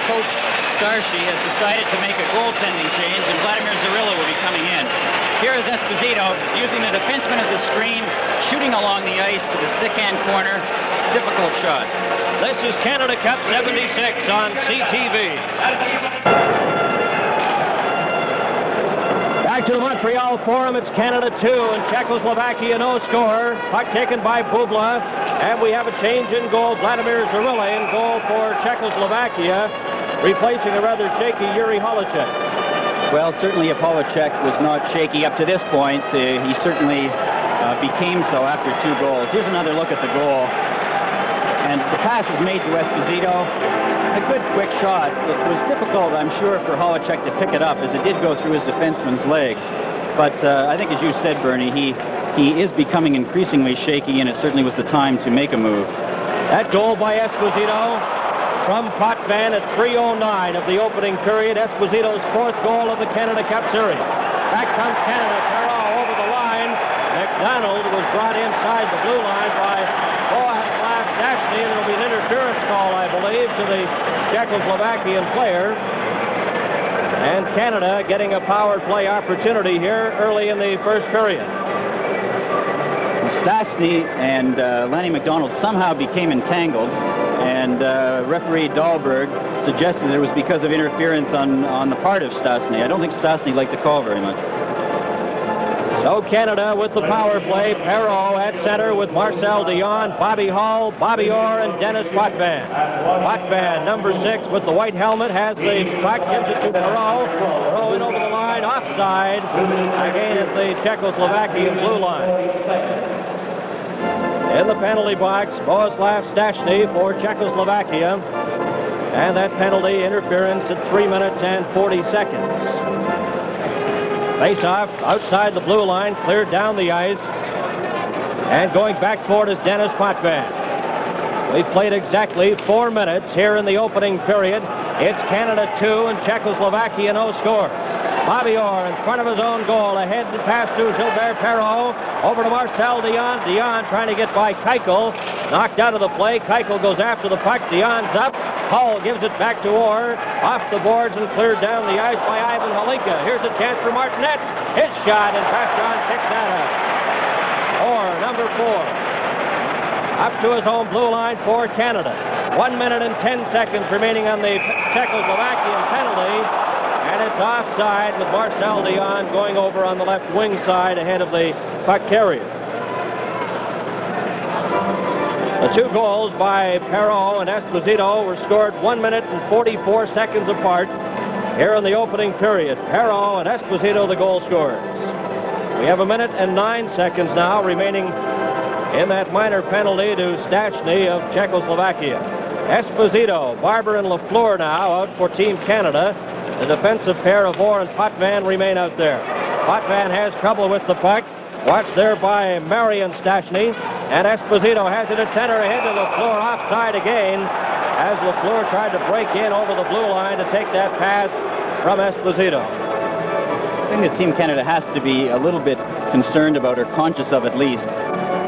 Coach Starshey has decided to make a goaltending change, and Vladimir Zarilla will be coming in. Here is Esposito using the defenseman as a screen, shooting along the ice to the stick-hand corner. Difficult shot. This is Canada Cup 76 on CTV. Back to the Montreal Forum, it's Canada 2 and Czechoslovakia no score. Puck taken by Bubla, and we have a change in goal. Vladimir Zarilla in goal for Czechoslovakia, replacing a rather shaky Yuri Holacek. Well, certainly if Holacek was not shaky up to this point, he certainly became so after 2 goals. Here's another look at the goal. And the pass was made to Esposito. A good quick shot. It was difficult, I'm sure, for Holacek to pick it up, as it did go through his defenseman's legs. But I think, as you said, Bernie, he is becoming increasingly shaky, and it certainly was the time to make a move. That goal by Esposito from Potvin at 3:09 of the opening period. Esposito's 4th goal of the Canada Cup Series. Back comes Canada. Perreault over the line. McDonald was brought inside the blue line by Stastny, and it'll be an interference call, I believe, to the Czechoslovakian player. And Canada getting a power play opportunity here early in the first period. Stastny and Lanny McDonald somehow became entangled, and referee Dahlberg suggested that it was because of interference on the part of Stastny. I don't think Stastny liked the call very much. So Canada with the power play. Perreault at center with Marcel Dion, Bobby Hall, Bobby Orr, and Dennis Potvin. Potvin, number 6, with the white helmet, has the puck, gives it to Perreault. Perreault in over the line, offside. Again at the Czechoslovakian blue line. In the penalty box, Bohuslav Stastny for Czechoslovakia. And that penalty interference at 3 minutes and 40 seconds. Face-off outside the blue line, cleared down the ice. And going back for it is Dennis Potvin. We've played exactly 4 minutes here in the opening period. It's Canada 2 and Czechoslovakia no score. Bobby Orr in front of his own goal. Ahead to pass to Gilbert Perreault. Over to Marcel Dion. Dion trying to get by Keuchel. Knocked out of the play. Keuchel goes after the puck. Dion's up. Hull gives it back to Orr. Off the boards and cleared down the ice by Ivan Halika. Here's a chance for Martinet. His shot, and Pasjon picks that up. Orr, number 4. Up to his own blue line for Canada. 1 minute and 10 seconds remaining on the Czechoslovakian penalty. And it's offside with Marcel Dion going over on the left wing side ahead of the puck carrier. The 2 goals by Perreault and Esposito were scored 1 minute and 44 seconds apart here in the opening period. Perreault and Esposito, the goal scorers. We have 1 minute and 9 seconds now remaining in that minor penalty to Stastny of Czechoslovakia. Esposito, Barber, and Lafleur now out for Team Canada. The defensive pair of Orr and Potvin remain out there. Potvin has trouble with the puck. Watched there by Marion Stastny. And Esposito has it at center ahead to Lafleur, offside again, as Lafleur tried to break in over the blue line to take that pass from Esposito. I think that Team Canada has to be a little bit concerned about, or conscious of at least,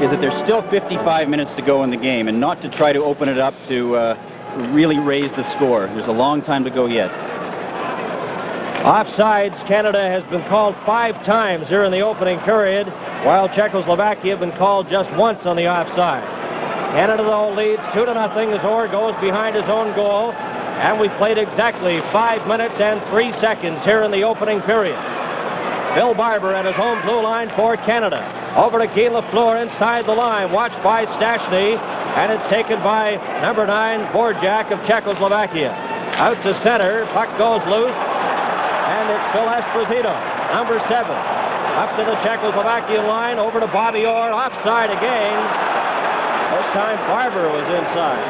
is that there's still 55 minutes to go in the game, and not to try to open it up to really raise the score. There's a long time to go yet. Offsides, Canada has been called 5 times here in the opening period, while Czechoslovakia have been called just once on the offside. Canada, though, leads 2-0 as Orr goes behind his own goal, and we played exactly 5 minutes and 3 seconds here in the opening period. Bill Barber at his home blue line for Canada. Over to Guy Lafleur inside the line, watched by Stastny, and it's taken by number 9, Borjak of Czechoslovakia. Out to center, puck goes loose. And it's Phil Esposito, number 7. Up to the Czechoslovakian line, over to Bobby Orr, offside again. This time Barber was inside.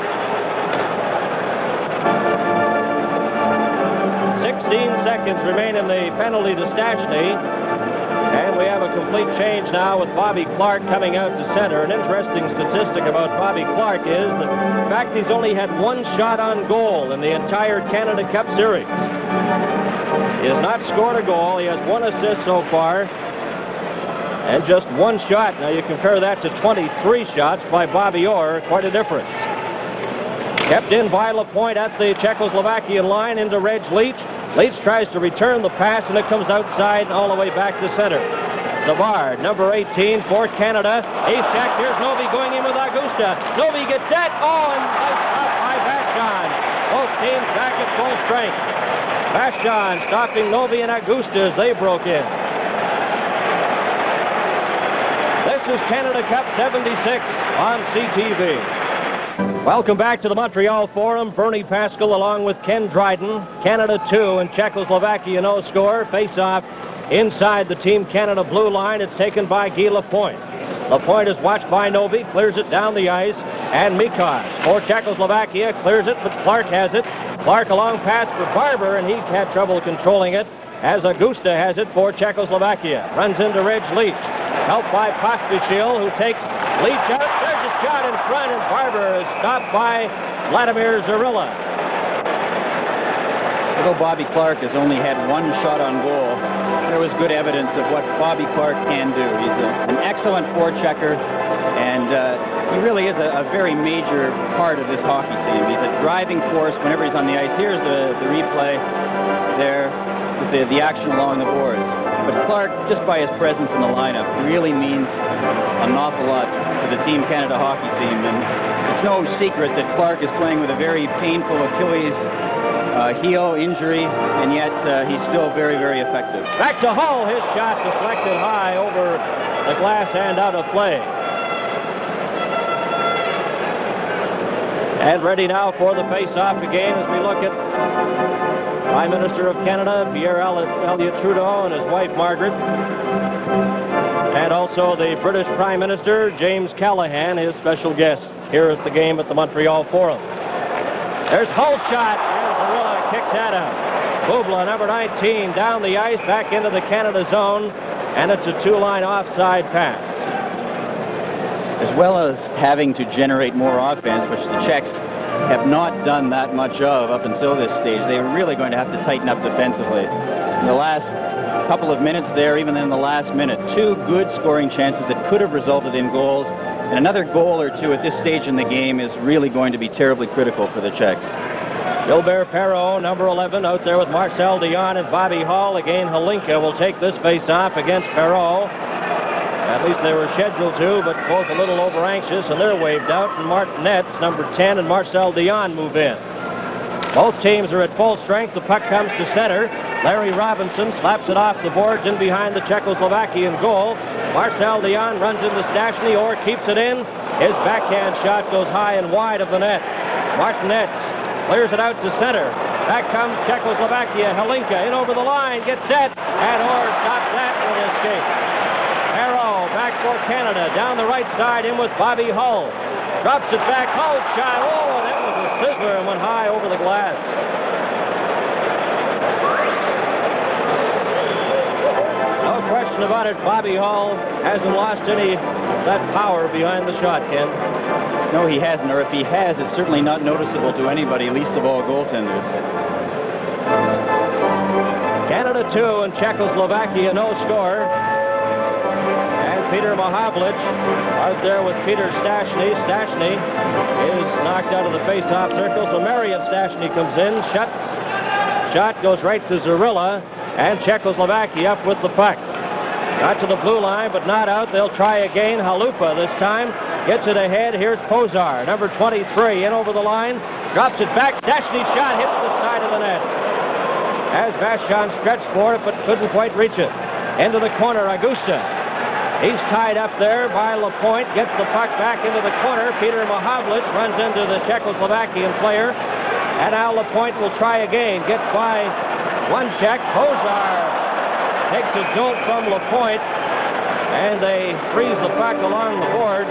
16 seconds remain in the penalty to Stastny. And we have a complete change now with Bobby Clark coming out to center. An interesting statistic about Bobby Clark is that, in fact, he's only had 1 shot on goal in the entire Canada Cup Series. He has not scored a goal. He has 1 assist so far. And just 1 shot. Now you compare that to 23 shots by Bobby Orr. Quite a difference. Kept in by LaPointe at the Czechoslovakian line into Reg Leach. Leach tries to return the pass, and it comes outside and all the way back to center. Savard, number 18 for Canada. He's checked. Here's Novi going in with Augusta. Novi gets set. Oh, and up by Pasjon. Both teams back at full strength. Pasjon stopping Novi and Augusta as they broke in. This is Canada Cup 76 on CTV. Welcome back to the Montreal Forum. Bernie Pascal along with Ken Dryden. Canada 2 and Czechoslovakia no score. Face-off inside the Team Canada blue line. It's taken by Guy Lapointe. Lapointe is watched by Novi, clears it down the ice, and Mikos for Czechoslovakia clears it, but Clark has it. Clark a long pass for Barber, and he had trouble controlling it, as Augusta has it for Czechoslovakia. Runs into Reg Leach. Helped by Pospisil, who takes Leach out. There's a shot in front, and Barber is stopped by Vladimir Zarilla. Although Bobby Clark has only had 1 shot on goal, there was good evidence of what Bobby Clark can do. He's an excellent forechecker, and he really is a very major part of this hockey team. He's a driving force whenever he's on the ice. Here's the replay there. with the action along the boards. But Clark, just by his presence in the lineup, really means an awful lot to the Team Canada hockey team. And it's no secret that Clark is playing with a very painful Achilles heel injury, and yet he's still very, very effective. Back to Hull. His shot deflected high over the glass and out of play. And ready now for the face-off again as we look at Prime Minister of Canada, Pierre Elliott Trudeau, and his wife, Margaret. And also the British Prime Minister, James Callaghan, his special guest here at the game at the Montreal Forum. There's Hull's shot, and Zarilla kicks that out. Bubla, number 19, down the ice, back into the Canada zone, and it's a two-line offside pass. As well as having to generate more offense, which the Czechs have not done that much of up until this stage, they're really going to have to tighten up defensively. In the last couple of minutes there, even in the last minute, two good scoring chances that could have resulted in goals, and another goal or two at this stage in the game is really going to be terribly critical for the Czechs. Gilbert Perreault, number 11, out there with Marcel Dion and Bobby Hall. Again, Halinka will take this face-off against Perreault. At least they were scheduled to, but both a little over-anxious, and they're waved out. And Martinez, number 10, and Marcel Dion move in. Both teams are at full strength. The puck comes to center. Larry Robinson slaps it off the boards in behind the Czechoslovakian goal. Marcel Dion runs into Stashny, or keeps it in. His backhand shot goes high and wide of the net. Martinez clears it out to center. Back comes Czechoslovakia. Halinka in over the line, gets set, and Orr stops that with an escape. Perreault back for Canada, down the right side, in with Bobby Hull. Drops it back, Hull shot, oh, that was a sizzler and went high over the glass. No question about it, Bobby Hull hasn't lost any of that power behind the shot, Ken. No, he hasn't, or if he has, it's certainly not noticeable to anybody, least of all goaltenders. Canada 2 and Czechoslovakia no score. Peter Mahavlich out there with Peter Stashny. Stashny is knocked out of the face-off circle, so Marian Stashny comes in. Shot goes right to Zarilla, and Czechoslovakia up with the puck. Got to the blue line, but not out. They'll try again. Halupa this time gets it ahead. Here's Pozar, number 23, in over the line. Drops it back. Stashny's shot hits the side of the net. As Vashon stretched for it, but couldn't quite reach it. Into the corner, Augusta. He's tied up there by Lapointe, gets the puck back into the corner. Peter Mahavlich runs into the Czechoslovakian player. And now Lapointe will try again. Gets by one Czech. Pozar takes a jolt from Lapointe. And they freeze the puck along the boards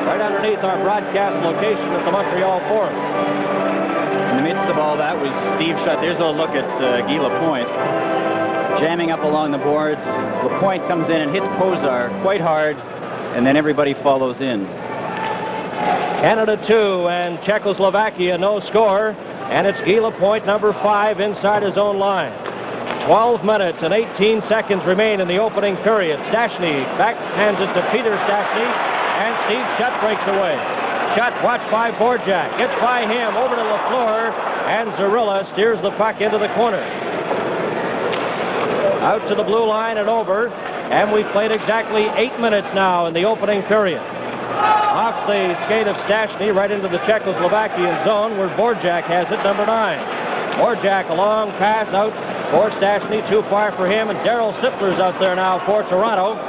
right underneath our broadcast location at the Montreal Forum. In the midst of all that was Steve Shutt. There's a look at Guy Lapointe. Jamming up along the boards. Lapointe comes in and hits Pozar quite hard, and then everybody follows in. Canada 2 and Czechoslovakia no score, and it's Guy Lapointe, number 5, inside his own line. 12 minutes and 18 seconds remain in the opening period. Stashny backhands it to Peter Stashny, and Steve Shutt breaks away. Shutt watched by Borjak, gets by him over to Lafleur, and Zarilla steers the puck into the corner. Out to the blue line and over, and we've played exactly 8 minutes now in the opening period. Off the skate of Stashny right into the Czechoslovakian zone where Borjak has it, number 9. Borjak, a long pass out for Stashny, too far for him, and Darryl Sippler's out there now for Toronto.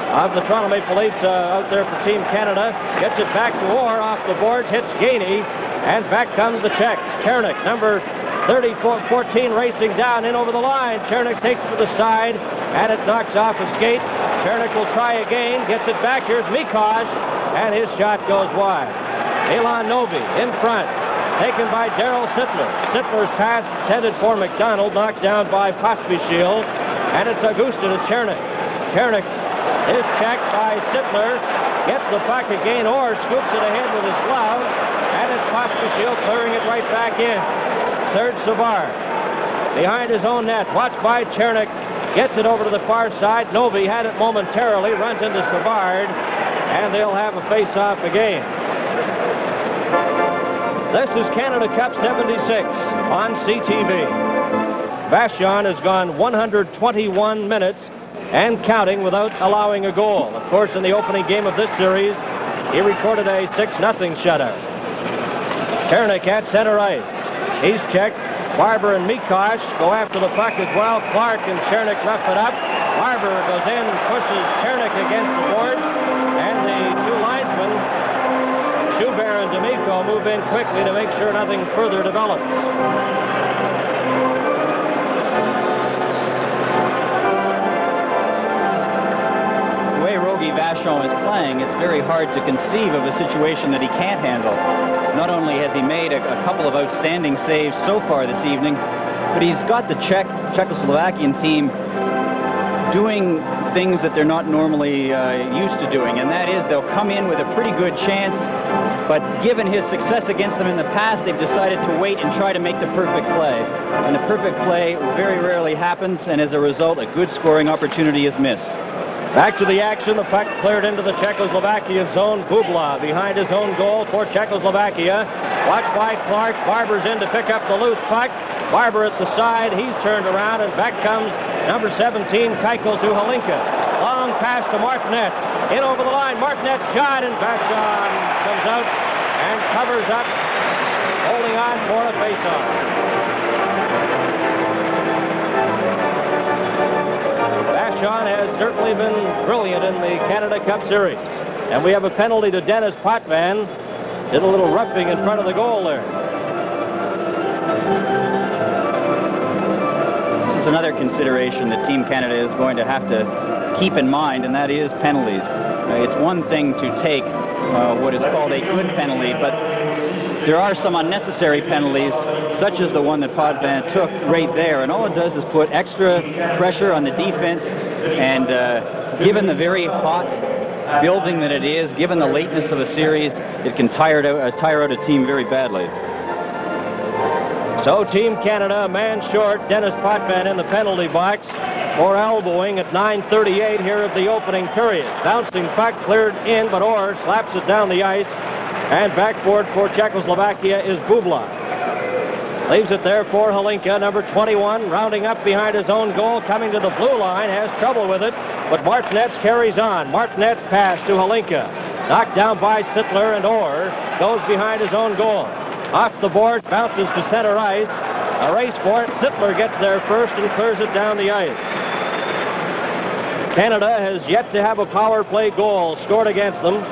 Of the Toronto Maple Leafs out there for Team Canada. Gets it back to Orr, off the boards, hits Gainey, and back comes the Czechs. Chernik, number 14 racing down in over the line. Chernik takes it to the side, and it knocks off a skate. Chernik will try again, gets it back. Here's Mikaj, and his shot goes wide. Milan Novi in front, taken by Darryl Sittler. Sittler's pass intended for McDonald, knocked down by Pospisil, and it's Augusta to Chernik. Chernik is checked by Sittler, gets the puck again. Orr scoops it ahead with his glove, and it's Pospisil clearing it right back in. Serge Savard behind his own net, watched by Chernik, gets it over to the far side. Novi had it momentarily, runs into Savard, and they'll have a face-off again. This is Canada Cup 76 on CTV. Vachon has gone 121 minutes and counting without allowing a goal. Of course, in the opening game of this series, he recorded a 6-0 shutout. Chernik at center ice. He's checked. Barber and Mikosh go after the puck as well. Clark and Chernik rough it up. Barber goes in and pushes Chernik against the board. And the two linesmen, Schubert and D'Amico, move in quickly to make sure nothing further develops. The way Rogie Vachon is playing, it's very hard to conceive of a situation that he can't handle. Not only has he made a couple of outstanding saves so far this evening, but he's got the Czechoslovakian team doing things that they're not normally used to doing, and that is they'll come in with a pretty good chance, but given his success against them in the past, they've decided to wait and try to make the perfect play. And the perfect play very rarely happens, and as a result, a good scoring opportunity is missed. Back to the action. The puck cleared into the Czechoslovakia zone. Bubla behind his own goal for Czechoslovakia. Watched by Clark. Barber's in to pick up the loose puck. Barber at the side. He's turned around, and back comes number 17, Keuchel, to Holinka. Long pass to Martinet. In over the line. Martinet shot, and Vachon comes out and covers up, holding on for a faceoff. Vachon has certainly been brilliant in the Canada Cup Series. And we have a penalty to Dennis Potvin. Did a little roughing in front of the goal there. This is another consideration that Team Canada is going to have to keep in mind, and that is penalties. It's one thing to take what is called a good penalty, but there are some unnecessary penalties, such as the one that Potvin took right there, and all it does is put extra pressure on the defense, and given the very hot building that it is, given the lateness of a series, it can tire out a team very badly. So Team Canada, a man short, Dennis Potvin in the penalty box for elbowing at 9:38 here of the opening period. Bouncing puck cleared in, but Orr slaps it down the ice, and backboard for Czechoslovakia is Bubla. Leaves it there for Holinka, number 21, rounding up behind his own goal, coming to the blue line, has trouble with it, but Martinez carries on. Martinez pass to Holinka, knocked down by Sittler, and Orr goes behind his own goal. Off the board, bounces to center ice. A race for it. Sittler gets there first and clears it down the ice. Canada has yet to have a power play goal scored against them.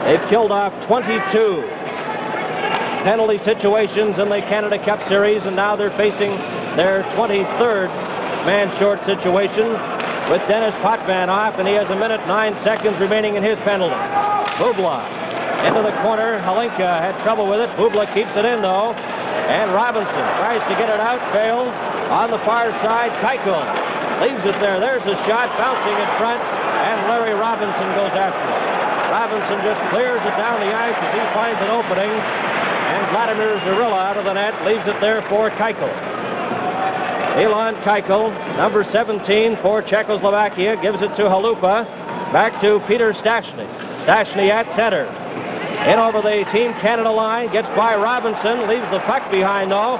They've killed off 22 penalty situations in the Canada Cup Series, and now they're facing their 23rd man short situation with Dennis Potvin off, and he has 1:09 remaining in his penalty. Bubla into the corner. Holinka had trouble with it. Bubla keeps it in, though, and Robinson tries to get it out, fails. On the far side, Keuchel leaves it there. There's a shot, bouncing in front, and Larry Robinson goes after it. Robinson just clears it down the ice as he finds an opening, and Vladimir Zarilla out of the net leaves it there for Keuchel. Ilan Keuchel, number 17 for Czechoslovakia, gives it to Halupa. Back to Peter Stastny. Stastny at center. In over the Team Canada line, gets by Robinson, leaves the puck behind, though.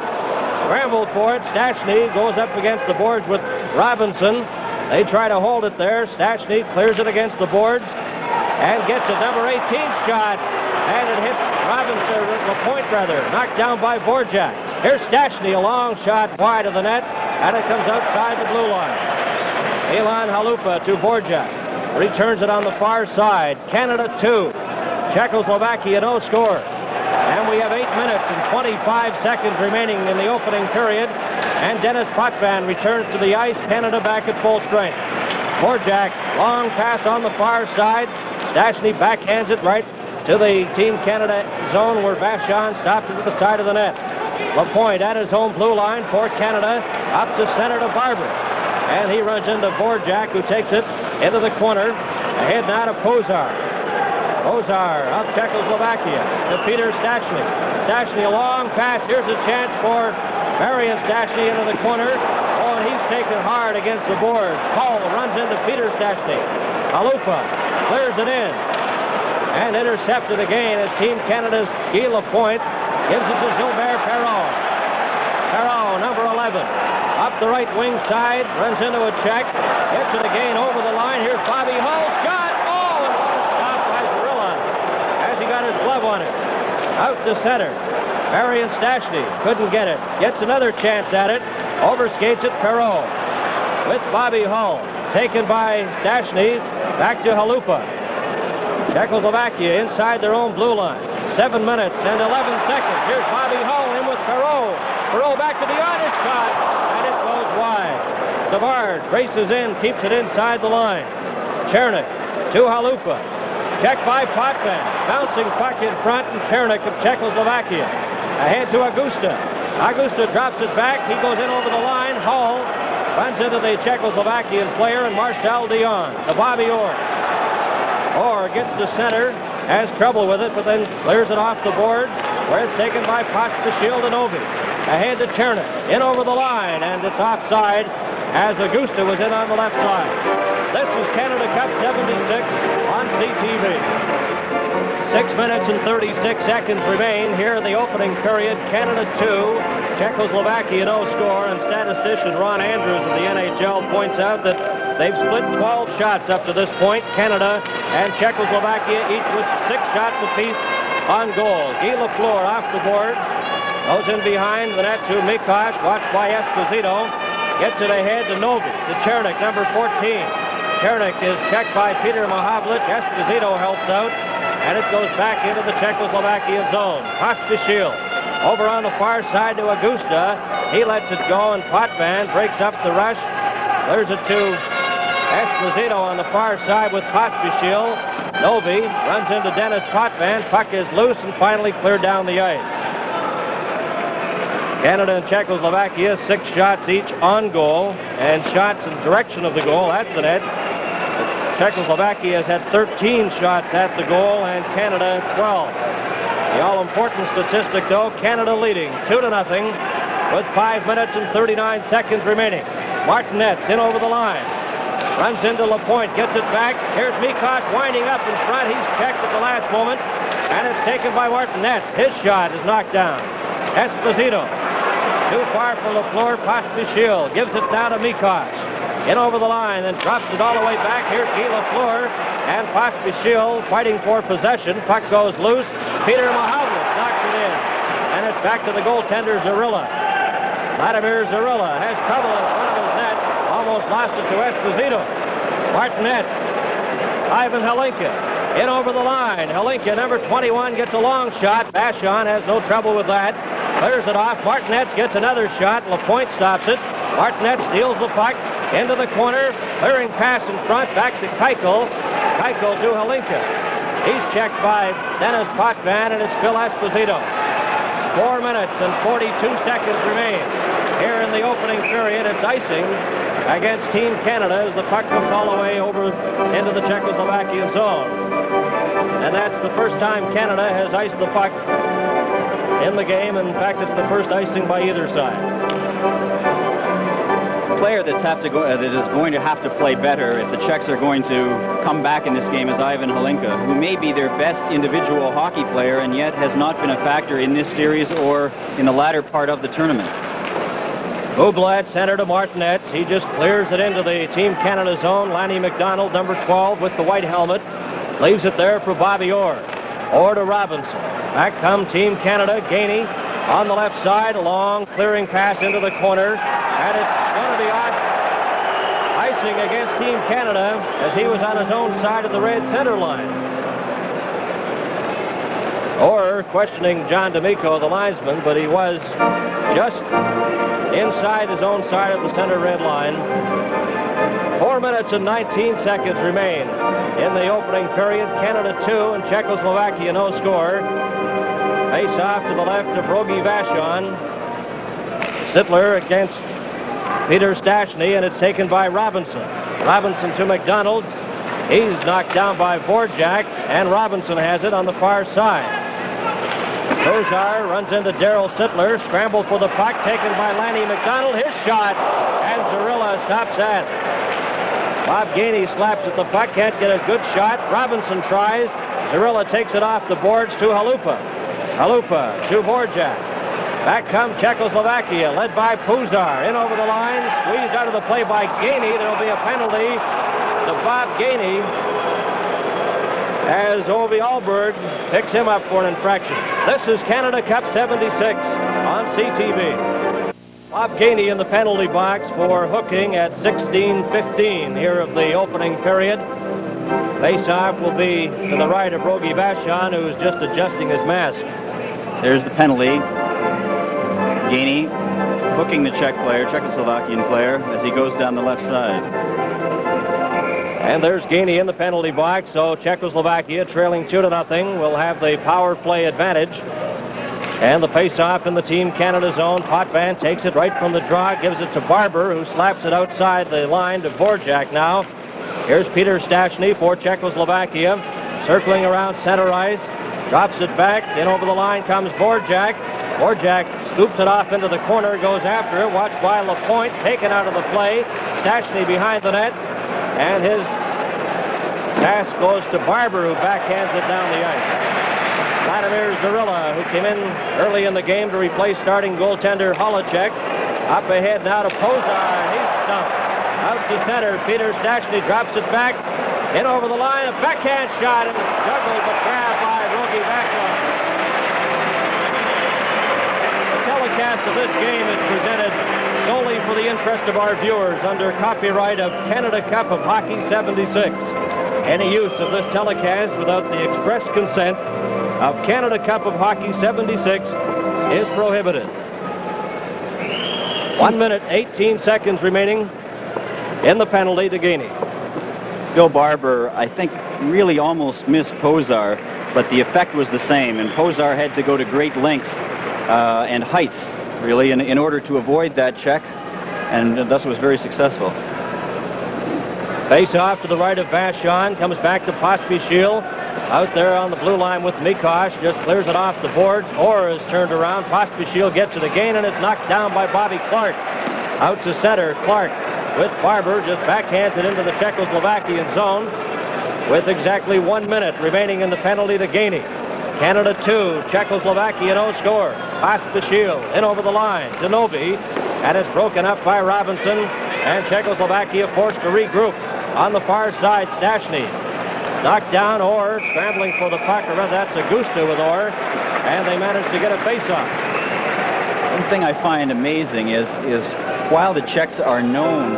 Scrambled for it. Stastny goes up against the boards with Robinson. They try to hold it there. Stastny clears it against the boards and gets a number 18 shot, and it hits Robinson, LaPointe rather, knocked down by Borjak. Here's Stastny, a long shot wide of the net, and it comes outside the blue line. Ilan Halupa to Borjak. Returns it on the far side. Canada 2. Czechoslovakia no score. And we have 8 minutes and 25 seconds remaining in the opening period. And Dennis Potvin returns to the ice. Canada back at full strength. Borjak, long pass on the far side. Stastny backhands it right to the Team Canada zone where Vachon stopped it at the side of the net. LaPointe at his own blue line for Canada. Up to center to Barber. And he runs into Borjak, who takes it into the corner. Ahead now to Pozar. Pozar of Czechoslovakia to Peter Stastny. Stastny, a long pass. Here's a chance for Marian Stastny into the corner. Oh, and he's taken hard against the boards. Paul runs into Peter Stastny. Halupa clears it in and intercepted again as Team Canada's Guy Lapointe gives it to Gilbert Perron. Perron number 11. Up the right wing side, runs into a check, gets it again over the line. Here's Bobby Hull, shot! Oh, and what a stop by Zorilla as he got his glove on it. Out to center. Marion Stachny couldn't get it. Gets another chance at it. Overskates it, Perreault. With Bobby Hull. Taken by Stachny. Back to Halupa. Czechoslovakia inside their own blue line. 7 minutes and 11 seconds. Here's Bobby Hull in with Perreault. Perreault back to the honor shot. And it goes wide. Savard races in, keeps it inside the line. Chernik to Halupa. Checked by Potvin. Bouncing puck in front, and Chernik of Czechoslovakia. Ahead to Augusta. Augusta drops it back. He goes in over the line. Hull runs into the Czechoslovakian player, and Marcel Dion to Bobby Orr. Orr gets to center, has trouble with it, but then clears it off the board, where it's taken by Pospisil to Novi. Ahead to Chernik. In over the line, and it's offside as Augusta was in on the left side. This is Canada Cup 76 on CTV. 6 minutes and 36 seconds remain here in the opening period. Canada 2, Czechoslovakia no score, and statistician Ron Andrews of the NHL points out that they've split 12 shots up to this point. Canada and Czechoslovakia each with 6 shots apiece on goal. Guy Lafleur off the board. Goes in behind the net to Mikosh, watched by Esposito. Gets it ahead to Novi, to Chernik, number 14. Chernik is checked by Peter Mahavlich. Esposito helps out, and it goes back into the Czechoslovakia zone. Pospisil over on the far side to Augusta. He lets it go, and Potvin breaks up the rush. Clears it to Esposito on the far side with Pospisil. Novi runs into Dennis Potvin. Puck is loose and finally cleared down the ice. Canada and Czechoslovakia, 6 shots each on goal, and shots in the direction of the goal at the net. Czechoslovakia has had 13 shots at the goal, and Canada 12. The all-important statistic, though, Canada leading 2-0 with 5 minutes and 39 seconds remaining. Martinez in over the line. Runs into Lapointe, gets it back. Here's Mikosh winding up in front. He's checked at the last moment, and it's taken by Martinez. His shot is knocked down. Esposito. Too far for Lafleur. Pospisil gives it down to Mikosh. In over the line, then drops it all the way back. Here's Guy Lafleur, and Pospisil fighting for possession. Puck goes loose. Peter Mahavlich knocks it in, and it's back to the goaltender, Zorilla. Vladimir Zorilla has trouble in front of his net. Almost lost it to Esposito. Martinez. Ivan Hlinka in over the line. Hlinka, number 21, gets a long shot. Vachon has no trouble with that. Clears it off. Martinez gets another shot. Lapointe stops it. Martinez steals the puck into the corner. Clearing pass in front. Back to Keuchel. Keuchel to Hlinka. He's checked by Dennis Potvin, and it's Phil Esposito. 4 minutes and 42 seconds remain. Here in the opening period, it's icing against Team Canada as the puck comes all the way over into the Czechoslovakian zone. And that's the first time Canada has iced the puck in the game. In fact, it's the first icing by either side. The player that is going to have to play better if the Czechs are going to come back in this game is Ivan Hlinka, who may be their best individual hockey player and yet has not been a factor in this series or in the latter part of the tournament. Bublé center to Martinez. He just clears it into the Team Canada zone. Lanny McDonald, number 12, with the white helmet, leaves it there for Bobby Orr. Orr to Robinson. Back come Team Canada. Gainey on the left side. A long clearing pass into the corner. And it's going to be icing against Team Canada as he was on his own side of the red center line. Orr questioning John D'Amico, the linesman, but he was just inside his own side of the center red line. 4 minutes and 19 seconds remain in the opening period. Canada 2 and Czechoslovakia no score. Face off to the left of Rogi Vachon. Sittler against Peter Stachny, and it's taken by Robinson. Robinson to McDonald. He's knocked down by Vorjak, and Robinson has it on the far side. Kozar runs into Darryl Sittler. Scramble for the puck, taken by Lanny McDonald. His shot, and Zorilla stops that. Bob Gainey slaps at the puck, can't get a good shot. Robinson tries. Zorilla takes it off the boards to Halupa. Halupa to Vorjak. Back comes Czechoslovakia, led by Puzar. In over the line, squeezed out of the play by Gainey. There will be a penalty to Bob Gainey as Ovi Alberg picks him up for an infraction. This is Canada Cup 76 on CTV. Bob Gainey in the penalty box for hooking at 16:15 here of the opening period. Face-off will be to the right of Rogi Vachon, who's just adjusting his mask. There's the penalty. Gainey hooking the Czechoslovakian player, as he goes down the left side. And there's Gainey in the penalty box, so Czechoslovakia, trailing 2-0, will have the power play advantage. And the face-off in the Team Canada zone. Potvin takes it right from the draw, gives it to Barber, who slaps it outside the line to Dvorak now. Here's Peter Stachny for Czechoslovakia, circling around center ice, drops it back, in over the line comes Dvorak. Dvorak scoops it off into the corner, goes after it, watched by Lapointe, taken out of the play. Stachny behind the net, and his pass goes to Barber, who backhands it down the ice. Vladimir Zarilla, who came in early in the game to replace starting goaltender Holacek. Up ahead now to Puzar. He's stumped. Out to center. Peter Stachny drops it back. In over the line. A backhand shot and juggled but grabbed by Rogi Vachon. The telecast of this game is presented solely for the interest of our viewers under copyright of Canada Cup of Hockey 76. Any use of this telecast without the express consent of Canada Cup of Hockey 76 is prohibited. 1 minute, 18 seconds remaining in the penalty to Gainey. Bill Barber, I think, really almost missed Puzar, but the effect was the same, and Puzar had to go to great lengths and heights, really, in order to avoid that check, and thus was very successful. Face off to the right of Vachon, comes back to Pospisil. Out there on the blue line with Mikosh, just clears it off the boards. Orr is turned around. Pospisil gets it again, and it's knocked down by Bobby Clark. Out to center, Clark with Barber, just backhands it into the Czechoslovakian zone with exactly 1 minute remaining in the penalty to Gainey. Canada 2, Czechoslovakia no score. Pospisil in over the line to Novi, and it's broken up by Robinson, and Czechoslovakia forced to regroup. On the far side, Stachny knocked down. Orr scrambling for the puck. Or that's Augusta with Orr, and they managed to get a face-off. One thing I find amazing is while the Czechs are known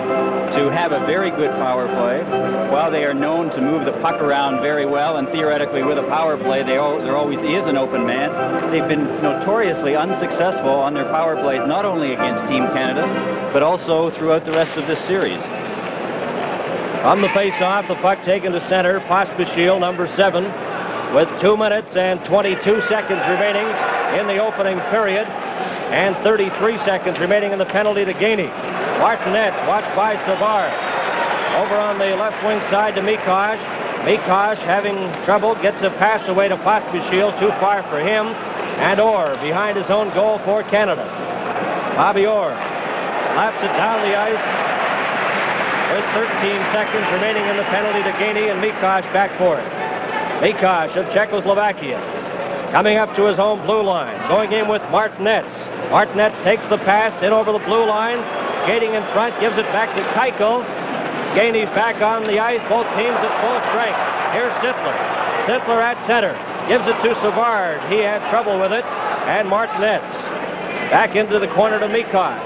to have a very good power play, while they are known to move the puck around very well, and theoretically with a power play there always is an open man, they've been notoriously unsuccessful on their power plays, not only against Team Canada, but also throughout the rest of this series. On the face-off, the puck taken to center. Pospisil, number 7, with 2 minutes and 22 seconds remaining in the opening period, and 33 seconds remaining in the penalty to Gainey. Martinet, watched by Savard. Over on the left wing side to Mikosh. Mikosh, having trouble, gets a pass away to Pospisil, too far for him, and Orr behind his own goal for Canada. Bobby Orr slaps it down the ice. With 13 seconds remaining in the penalty to Gainey, and Mikosh back for it. Mikosh of Czechoslovakia coming up to his own blue line, going in with Martinez. Martinez takes the pass in over the blue line, skating in front, gives it back to Keuchel. Gainey's back on the ice, both teams at full strength. Here's Sittler. Sittler at center, gives it to Savard. He had trouble with it, and Martinez back into the corner to Mikosh.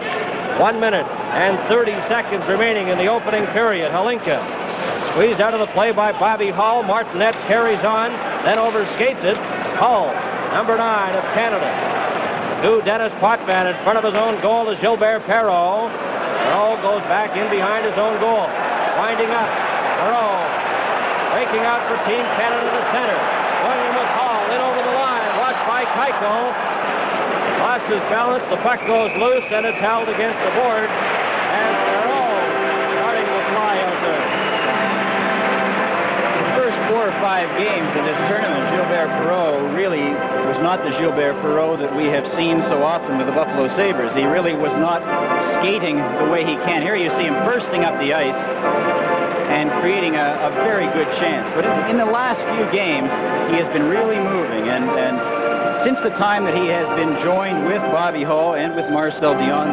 1 minute and 30 seconds remaining in the opening period. Halinka squeezed out of the play by Bobby Hull. Martinet carries on, then overskates it. Hull, number 9 of Canada, to Dennis Potvin in front of his own goal is Gilbert Perreault. Perreault goes back in behind his own goal. Winding up. Perreault breaking out for Team Canada to center. Going in with Hull, in over the line. Watched by Keuchel. Lost his balance, the puck goes loose, and it's held against the board, and Perreault starting to fly out there. The first 4 or 5 games in this tournament, Gilbert Perreault really was not the Gilbert Perreault that we have seen so often with the Buffalo Sabres. He really was not skating the way he can. Here you see him bursting up the ice and creating a very good chance. But in the last few games, he has been really moving, and Since the time that he has been joined with Bobby Hull and with Marcel Dion,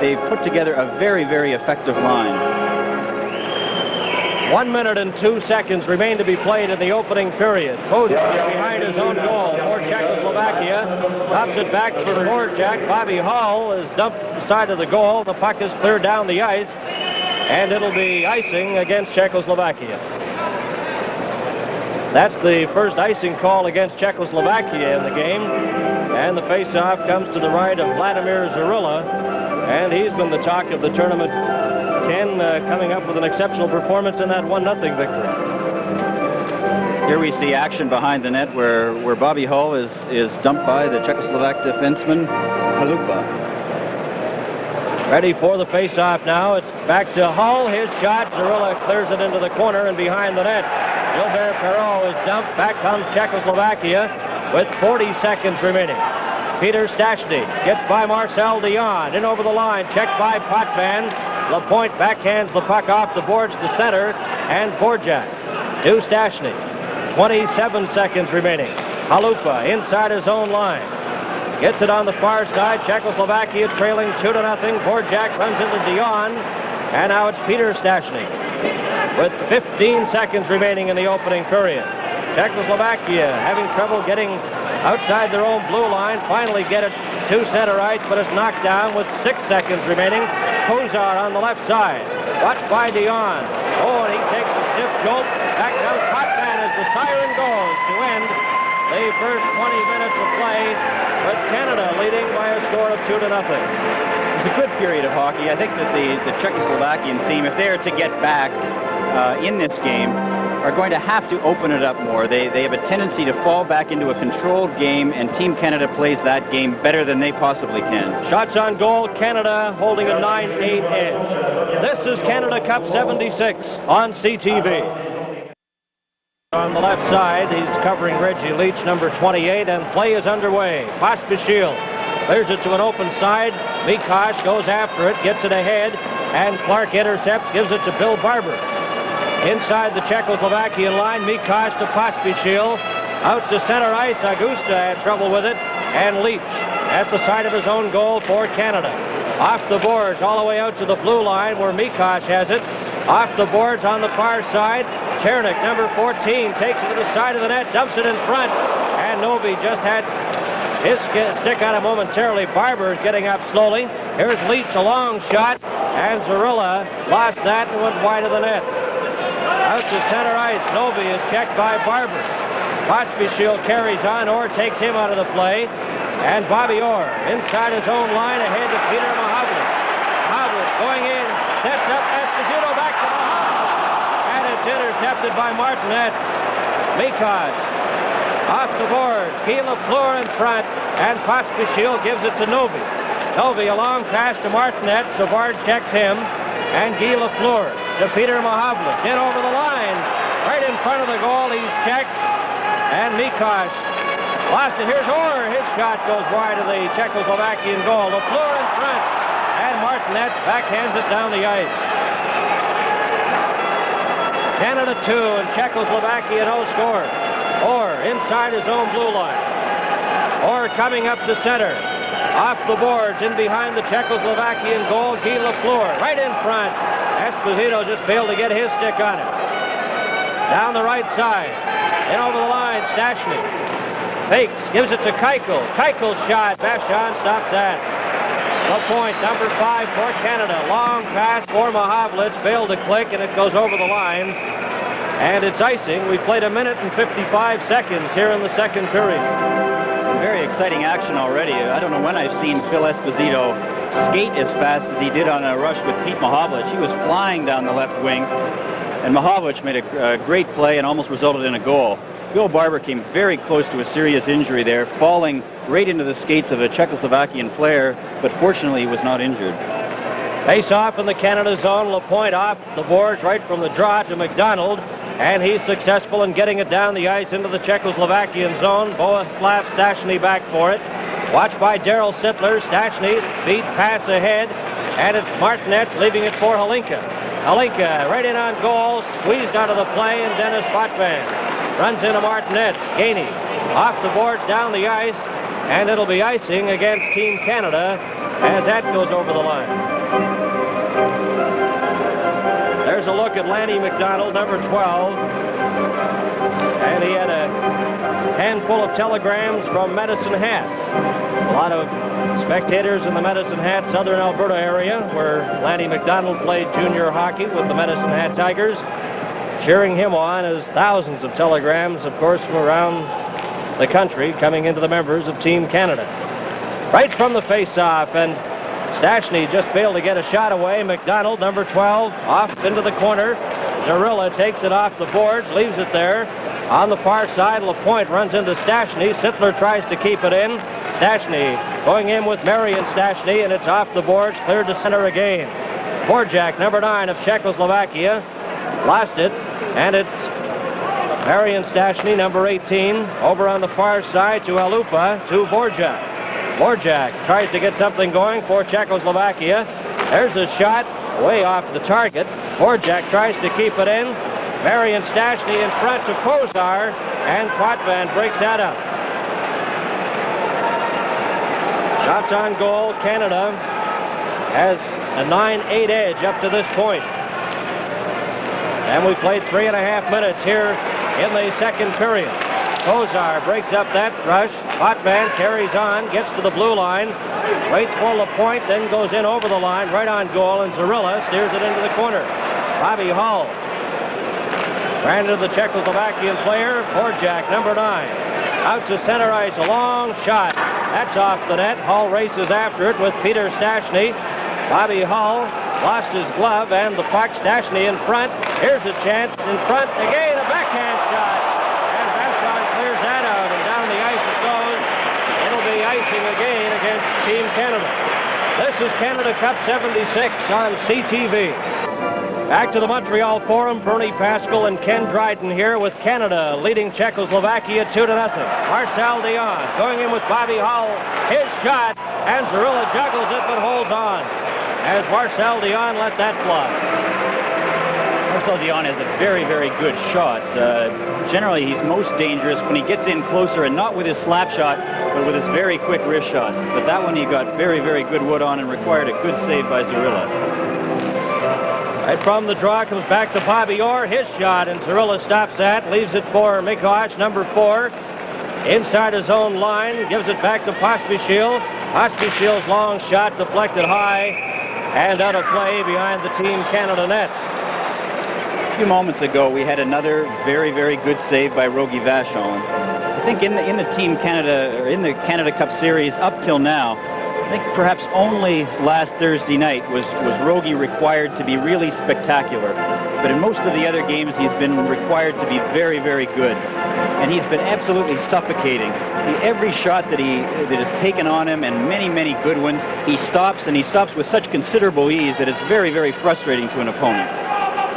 they've put together a very, very effective line. 1 minute and 2 seconds remain to be played in the opening period. Kozar behind his own goal for Czechoslovakia. Drops it back for Dvorak. Bobby Hull is dumped to the side of the goal. The puck is cleared down the ice, and it'll be icing against Czechoslovakia. That's the first icing call against Czechoslovakia in the game. And the face-off comes to the right of Vladimir Zarilla, and he's been the talk of the tournament. Ken coming up with an exceptional performance in that 1-0 victory. Here we see action behind the net where Bobby Hull is dumped by the Czechoslovak defenseman Halupa. Ready for the face-off now. It's back to Hull. His shot. Zarilla clears it into the corner and behind the net. Gilbert Perreault is dumped. Back comes Czechoslovakia with 40 seconds remaining. Peter Stastny gets by Marcel Dion. In over the line. Checked by Potvin. Lapointe backhands the puck off the boards to center. And Dvorak to Stastny. 27 seconds remaining. Halupa inside his own line. Gets it on the far side. Czechoslovakia trailing 2-0. Dvorak runs into Dion. And now it's Peter Stastny with 15 seconds remaining in the opening period. Czechoslovakia having trouble getting outside their own blue line. Finally get it to center ice, but it's knocked down with 6 seconds remaining. Kozar on the left side. Watched by Dion. Oh, and he takes a stiff jolt. Back comes Potvin as the siren goes to end the first 20 minutes of play, with Canada leading by a score of 2-0. It's a good period of hockey. I think that the Czechoslovakian team, if they're to get back in this game, are going to have to open it up more. They have a tendency to fall back into a controlled game, and Team Canada plays that game better than they possibly can. Shots on goal, Canada holding a 9-8 edge. This is Canada Cup 76 on CTV. On the left side, he's covering Reggie Leach, number 28, and play is underway. Pospisil clears it to an open side. Mikosh goes after it, gets it ahead, and Clark intercepts, gives it to Bill Barber. Inside the Czechoslovakian line, Mikosh to Pospisil. Out to center ice, Augusta had trouble with it, and Leach at the side of his own goal for Canada. Off the boards, all the way out to the blue line where Mikosh has it. Off the boards on the far side. Chernik, number 14, takes it to the side of the net, dumps it in front, and Novi just had his stick on it momentarily. Barber is getting up slowly. Here's Leach, a long shot, and Zarilla lost that and went wide of the net. Out to center ice, Novi is checked by Barber. Pospisil carries on, Orr takes him out of the play, and Bobby Orr inside his own line ahead to Peter Mahovlich. Mahovlich going in, sets up Esposito back to Mahovlich, and it's intercepted by Martinez. Mikosh off the board, Guy Lafleur in front, and Pospisil gives it to Novi. Novi a long pass to Martinez, Savard checks him, and Guy Lafleur to Peter Mahovlich. In over the line, right in front of the goal, he's checked, and Mikosh lost it. Here's Orr, his shot goes wide of the Czechoslovakian goal. Lafleur in front, and Martinez backhands it down the ice. Canada 2 and Czechoslovakia no score. Orr inside his own blue line. Orr coming up to center. Off the boards, in behind the Czechoslovakian goal, Guy Lafleur right in front. Esposito just failed to get his stick on it. Down the right side. In over the line, Stastny. Fakes, gives it to Keuchel. Keuchel's shot. Vachon stops that. Lapointe, number 5 for Canada. Long pass for Mahovlich. Failed to click, and it goes over the line. And it's icing. We've played 1 minute and 55 seconds here in the second period. Some very exciting action already. I don't know when I've seen Phil Esposito skate as fast as he did on a rush with Pete Mahovlich. He was flying down the left wing, and Mahovlich made a great play and almost resulted in a goal. Bill Barber came very close to a serious injury there, falling right into the skates of a Czechoslovakian player, but fortunately he was not injured. Face off in the Canada zone. Lapointe off the boards right from the draw to McDonald, and he's successful in getting it down the ice into the Czechoslovakian zone. Bohuslav Stastny back for it. Watched by Daryl Sittler. Stastny beat pass ahead, and it's Martinez leaving it for Halinka. Halinka right in on goal, squeezed out of the play, and Dennis Potvin. runs into Martinez. Gainey off the boards, down the ice, and it'll be icing against Team Canada as that goes over the line. There's a look at Lanny McDonald, number 12. And he had a handful of telegrams from Medicine Hat. A lot of spectators in the Medicine Hat, southern Alberta area, where Lanny McDonald played junior hockey with the Medicine Hat Tigers, cheering him on, as thousands of telegrams, of course, from around the country coming into the members of Team Canada. Right from the face-off, and Stachny just failed to get a shot away. McDonald, number 12, off into the corner. Zarilla takes it off the boards, leaves it there. On the far side, LaPointe runs into Stachny. Sittler tries to keep it in. Stachny going in with Marian Stachny, and it's off the boards, cleared to center again. Borjak, number 9 of Czechoslovakia, lost it, and it's Marian Stachny, number 18, over on the far side to Alupa, to Borjak. Borjak tries to get something going for Czechoslovakia. There's a shot way off the target. Borjak tries to keep it in. Marian Stachny in front to Kozar, and Potvin breaks that up. Shots on goal. Canada has a 9-8 edge up to this point. And we played 3.5 minutes here in the second period. Kozar breaks up that rush. Potvin carries on, gets to the blue line, waits for LaPointe, then goes in over the line, right on goal, and Zarilla steers it into the corner. Bobby Hull ran into the Czechoslovakian player. Borjak, number 9, out to center ice, a long shot. That's off the net. Hull races after it with Peter Stachny. Bobby Hull lost his glove and the puck. Stachny in front. Here's a chance in front again, a backhand shot. And Vachon clears that out, and down the ice it goes. It'll be icing again against Team Canada. This is Canada Cup 76 on CTV. Back to the Montreal Forum. Bernie Pascal and Ken Dryden here with Canada leading Czechoslovakia 2-0. Marcel Dion going in with Bobby Hull. His shot, and Zarilla juggles it but holds on as Marcel Dion let that fly. Marcel Dion has a very, very good shot. Generally, he's most dangerous when he gets in closer, and not with his slap shot, but with his very quick wrist shot. But that one he got very, very good wood on and required a good save by Zarilla. Right from the draw comes back to Bobby Orr. His shot, and Zarilla stops that, leaves it for Mikoch, number 4. Inside his own line, gives it back to Pospisil. Pospisil's long shot deflected high and out of play behind the Team Canada net. A few moments ago, we had another very, very good save by Rogie Vachon. I think in the Team Canada, or in the Canada Cup Series up till now, I think perhaps only last Thursday night was Rogie required to be really spectacular. But in most of the other games, he's been required to be very, very good. And he's been absolutely suffocating. Every shot that is taken on him, and many, many good ones, he stops, and he stops with such considerable ease that it's very, very frustrating to an opponent.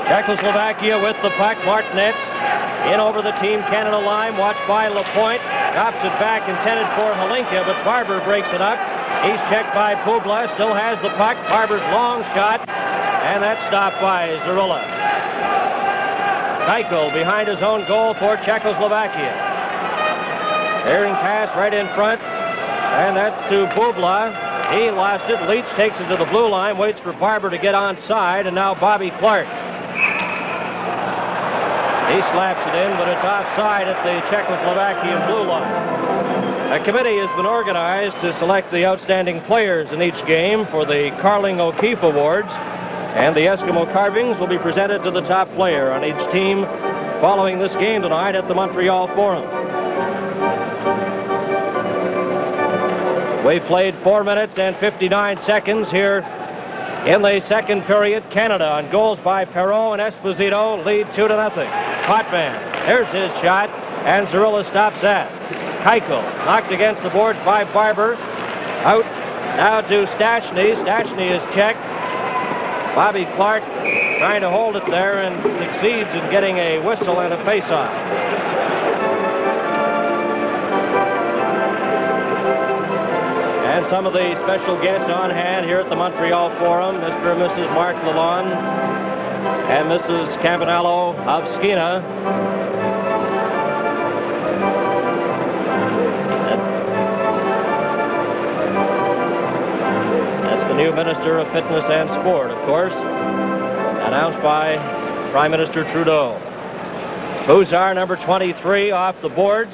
Czechoslovakia with the puck. Martinez in over the Team Canada line, watched by LaPointe. Drops it back, intended for Halinka, but Barber breaks it up. He's checked by Publa, still has the puck. Barber's long shot, and that's stopped by Zarilla. Keuchel behind his own goal for Czechoslovakia. Airing pass right in front, and that's to Publa. He lost it. Leach takes it to the blue line, waits for Barber to get onside, and now Bobby Clark. He slaps it in, but it's offside at the Czechoslovakian blue line. A committee has been organized to select the outstanding players in each game for the Carling O'Keefe Awards, and the Eskimo carvings will be presented to the top player on each team following this game tonight at the Montreal Forum. We've played 4 minutes and 59 seconds here in the second period. Canada on goals by Perreault and Esposito lead 2-0. Potvin, there's his shot, and Zarilla stops that. Keuchel knocked against the boards by Barber. Out now to Stachny. Stachny is checked. Bobby Clark trying to hold it there and succeeds in getting a whistle and a face-off. And some of the special guests on hand here at the Montreal Forum, Mr. and Mrs. Mark Lalonde and Mrs. Campanello of Skeena. Minister of Fitness and Sport, of course, announced by Prime Minister Trudeau. Puzar, number 23, off the boards,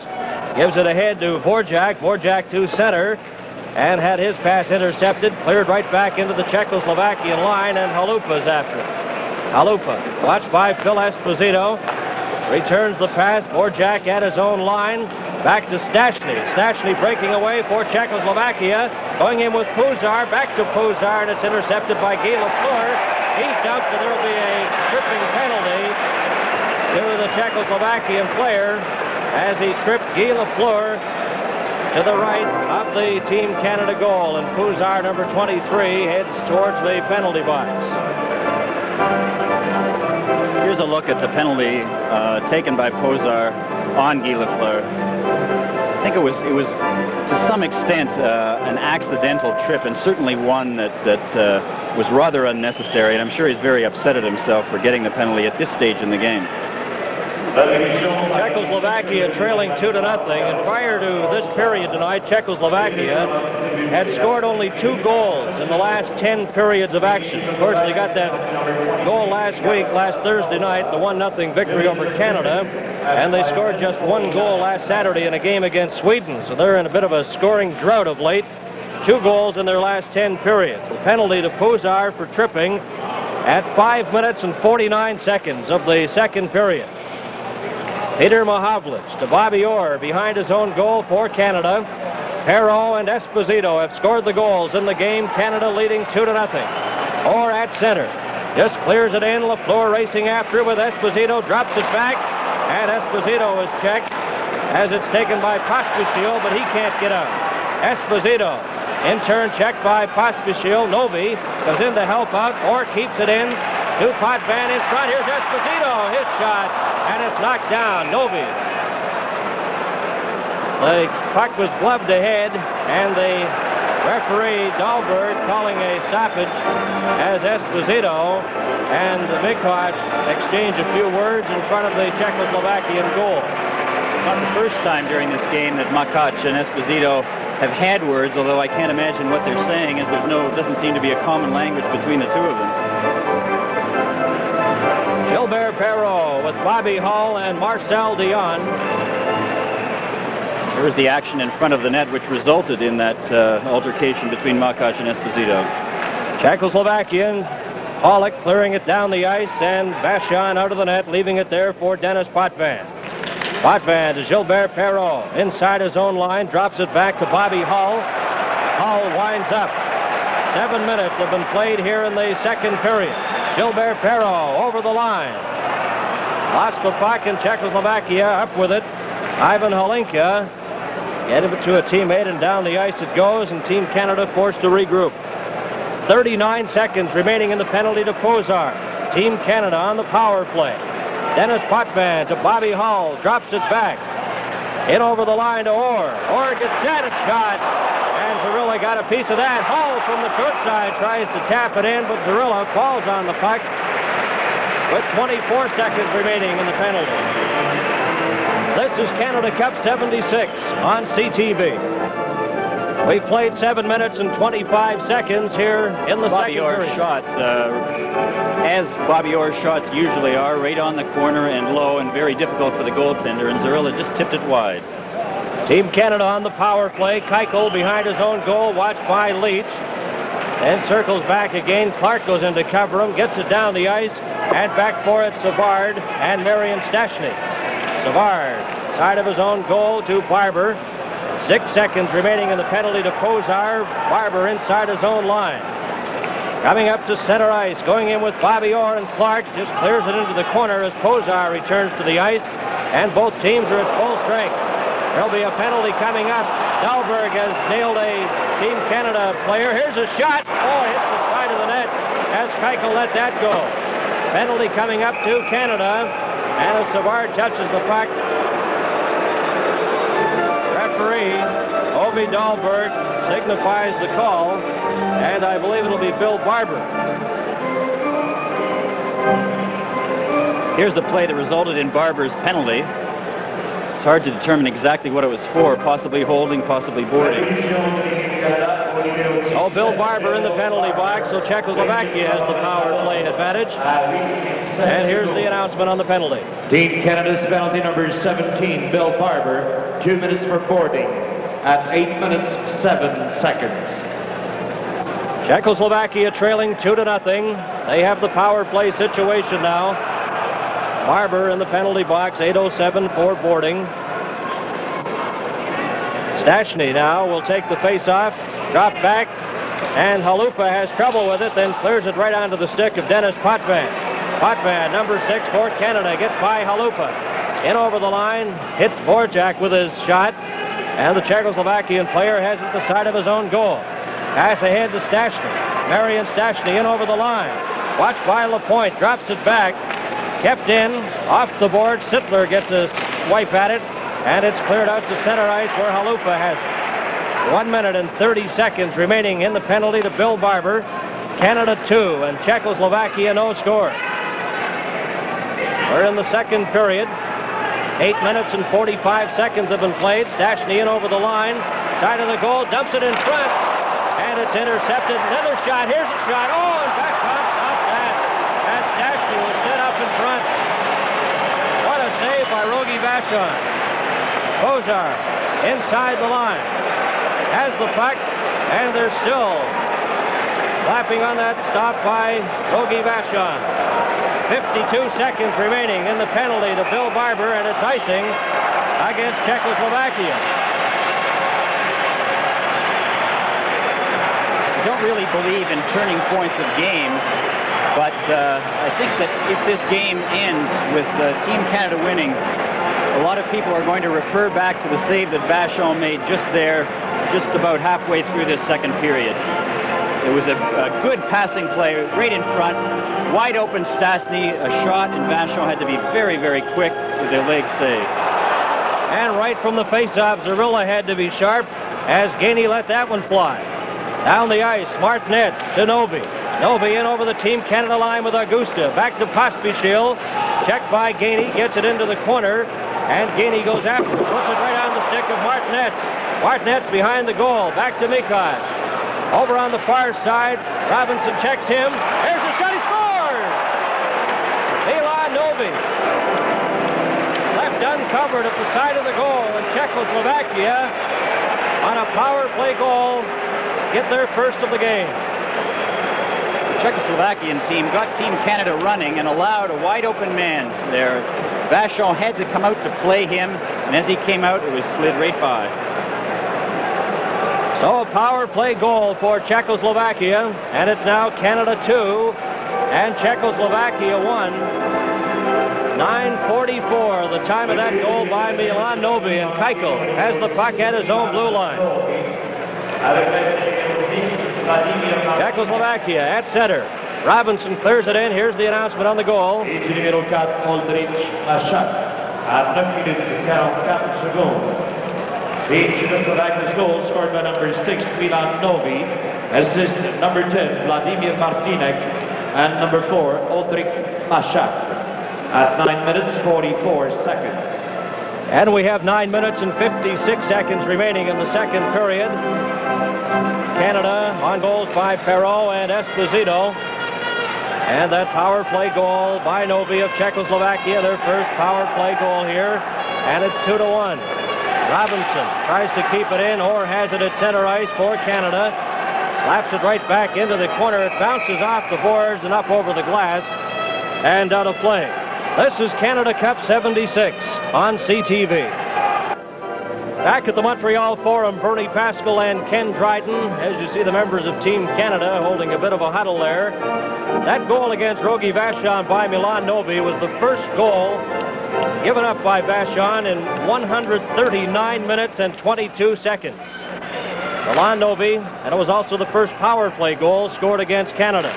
gives it ahead to Vorjak. Vorjak to center, and had his pass intercepted, cleared right back into the Czechoslovakian line, and Halupa's after it. Halupa, watched by Phil Esposito, returns the pass. Vorjak at his own line, back to Stashny. Stashny breaking away for Czechoslovakia, going in with Puzar, back to Puzar, and it's intercepted by Guy Lafleur. He's dumped, and there will be a tripping penalty to the Czechoslovakian player as he tripped Guy Lafleur to the right of the Team Canada goal, and Puzar, number 23, heads towards the penalty box. Here's a look at the penalty taken by Puzar on Guy Lafleur. I think it was to some extent an accidental trip, and certainly one that was rather unnecessary, and I'm sure he's very upset at himself for getting the penalty at this stage in the game. Czechoslovakia trailing 2-0, and prior to this period tonight, Czechoslovakia had scored only 2 goals in the last 10 periods of action. Of course, they got that goal last Thursday night, the 1-0 victory over Canada, and they scored just 1 goal last Saturday in a game against Sweden, so they're in a bit of a scoring drought of late. 2 goals in their last 10 periods. A penalty to Puzar for tripping at 5 minutes and 49 seconds of the second period. Peter Mahavlich to Bobby Orr behind his own goal for Canada. Perreault and Esposito have scored the goals in the game. Canada leading 2-0. Orr at center. Just clears it in. Lafleur racing after with Esposito. Drops it back. And Esposito is checked as it's taken by Pospisil, but he can't get out. Esposito in turn checked by Pospisil. Novi goes in to help out. Orr keeps it in to Potvin in front. Here's Esposito. His shot. And it's knocked down. Novi. The puck was gloved ahead, and the referee, Dahlberg, calling a stoppage as Esposito and Mikoch exchange a few words in front of the Czechoslovakian goal. Not the first time during this game that Mikoch and Esposito have had words, although I can't imagine what they're saying, as doesn't seem to be a common language between the two of them. Gilbert Perreault with Bobby Hull and Marcel Dion. Here's the action in front of the net, which resulted in that altercation between Mikoch and Esposito. Czechoslovakian, Pollock clearing it down the ice, and Vachon out of the net, leaving it there for Dennis Potvin. Potvin to Gilbert Perreault. Inside his own line, drops it back to Bobby Hull. Hull winds up. 7 minutes have been played here in the second period. Gilbert Perreault over the line. Lost the puck, and Czechoslovakia up with it. Ivan Holinka gave it to a teammate, and down the ice it goes, and Team Canada forced to regroup. 39 seconds remaining in the penalty to Puzar. Team Canada on the power play. Dennis Potvin to Bobby Hull. Drops it back. In over the line to Orr. Orr gets set, a shot. And Zarilla got a piece of that. Hull from the short side tries to tap it in, but Zarilla falls on the puck with 24 seconds remaining in the penalty. This is Canada Cup 76 on CTV. We've played 7 minutes and 25 seconds here in the second period. Shots, as Bobby Orr's shots usually are, right on the corner and low, and very difficult for the goaltender, and Zarilla just tipped it wide. Team Canada on the power play. Keuchel behind his own goal, watched by Leach. Then circles back again. Clark goes in to cover him, gets it down the ice, and back for it, Savard and Marian Stashny. Savard, side of his own goal to Barber. 6 seconds remaining in the penalty to Puzar. Barber inside his own line. Coming up to center ice, going in with Bobby Orr, and Clark just clears it into the corner as Puzar returns to the ice, and both teams are at full strength. There'll be a penalty coming up. Dahlberg has nailed a Team Canada player. Here's a shot. Oh, hits the side of the net as Keuchel let that go. Penalty coming up to Canada, and as Savard touches the puck, referee Ovi Dahlberg signifies the call, and I believe it'll be Bill Barber. Here's the play that resulted in Barber's penalty. It's hard to determine exactly what it was for, possibly holding, possibly boarding. So Bill Barber in the penalty box, so Czechoslovakia has the power play advantage. And here's the announcement on the penalty. Team Canada's penalty number 17, Bill Barber, 2 minutes for boarding at 8 minutes 7 seconds. Czechoslovakia trailing 2-0. They have the power play situation now. Barber in the penalty box, 8:07 for boarding. Stachny now will take the face-off, drop back, and Halupa has trouble with it, then clears it right onto the stick of Dennis Potvin. Potvin, number 6 for Canada, gets by Halupa. In over the line, hits Vorjak with his shot, and the Czechoslovakian player has it the side of his own goal. Pass ahead to Stachny. Marian Stachny in over the line. Watched by Lapointe, drops it back. Kept in, off the board. Sittler gets a swipe at it, and it's cleared out to center ice where Halupa has it. 1 minute and 30 seconds remaining in the penalty to Bill Barber. Canada 2 and Czechoslovakia no score. We're in the second period. 8 minutes and 45 seconds have been played. Stachny in over the line. Side of the goal, dumps it in front, and it's intercepted. Another shot. Here's a shot. Oh, and back on top that. And Stachny was set up in front. What a save by Rogie Vachon. Bozar inside the line. Has the puck, and they're still lapping on that stop by Rogie Vachon. 52 seconds remaining in the penalty to Bill Barber, and it's icing against Czechoslovakia. I don't really believe in turning points of games, but I think that if this game ends with Team Canada winning, a lot of people are going to refer back to the save that Vachon made just about halfway through this second period. It was a good passing play, right in front, wide open Stachny, a shot, and Vachon had to be very, very quick with their leg save. And right from the face-off, Zarilla had to be sharp as Gainey let that one fly. Down the ice, Martinet to Novi. Novi in over the Team Canada line with Augusta. Back to Pospisil. Checked by Gainey, gets it into the corner, and Gainey goes after it. Puts it right on the stick of Martinet. Martinet's behind the goal. Back to Mikaj. Over on the far side, Robinson checks him. There's a shot, he scores! Milan Novi. Left uncovered at the side of the goal, and Czechoslovakia on a power play goal get their first of the game. The Czechoslovakian team got Team Canada running and allowed a wide open man there. Vachon had to come out to play him, and as he came out, it was slid right by. So a power play goal for Czechoslovakia, and it's now Canada 2 and Czechoslovakia 1. 9:44, the time of that goal by Milan Novi, and Keuchel has the puck at his own blue line. Czechoslovakia at center. Robinson clears it in. Here's the announcement on the goal. Numéro 4, Oldrich Machat, à 9 minutes et 44 secondes. The Czechoslovakia's goal scored by number 6, Milan Novi, assisted number 10, Vladimir Martinek, and number 4, Oldrich Machat, at 9 minutes 44 seconds. And we have 9 minutes and 56 seconds remaining in the second period. Canada on goals by Perreault and Esposito. And that power play goal by Novi of Czechoslovakia, their first power play goal here. And it's 2-1. Robinson tries to keep it in, or has it at center ice for Canada. Slaps it right back into the corner. It bounces off the boards and up over the glass and out of play. This is Canada Cup 76 on CTV. Back at the Montreal Forum, Bernie Pascal and Ken Dryden, as you see the members of Team Canada holding a bit of a huddle there. That goal against Rogie Vachon by Milan Novi was the first goal given up by Vachon in 139 minutes and 22 seconds. Milan Novi, and it was also the first power play goal scored against Canada.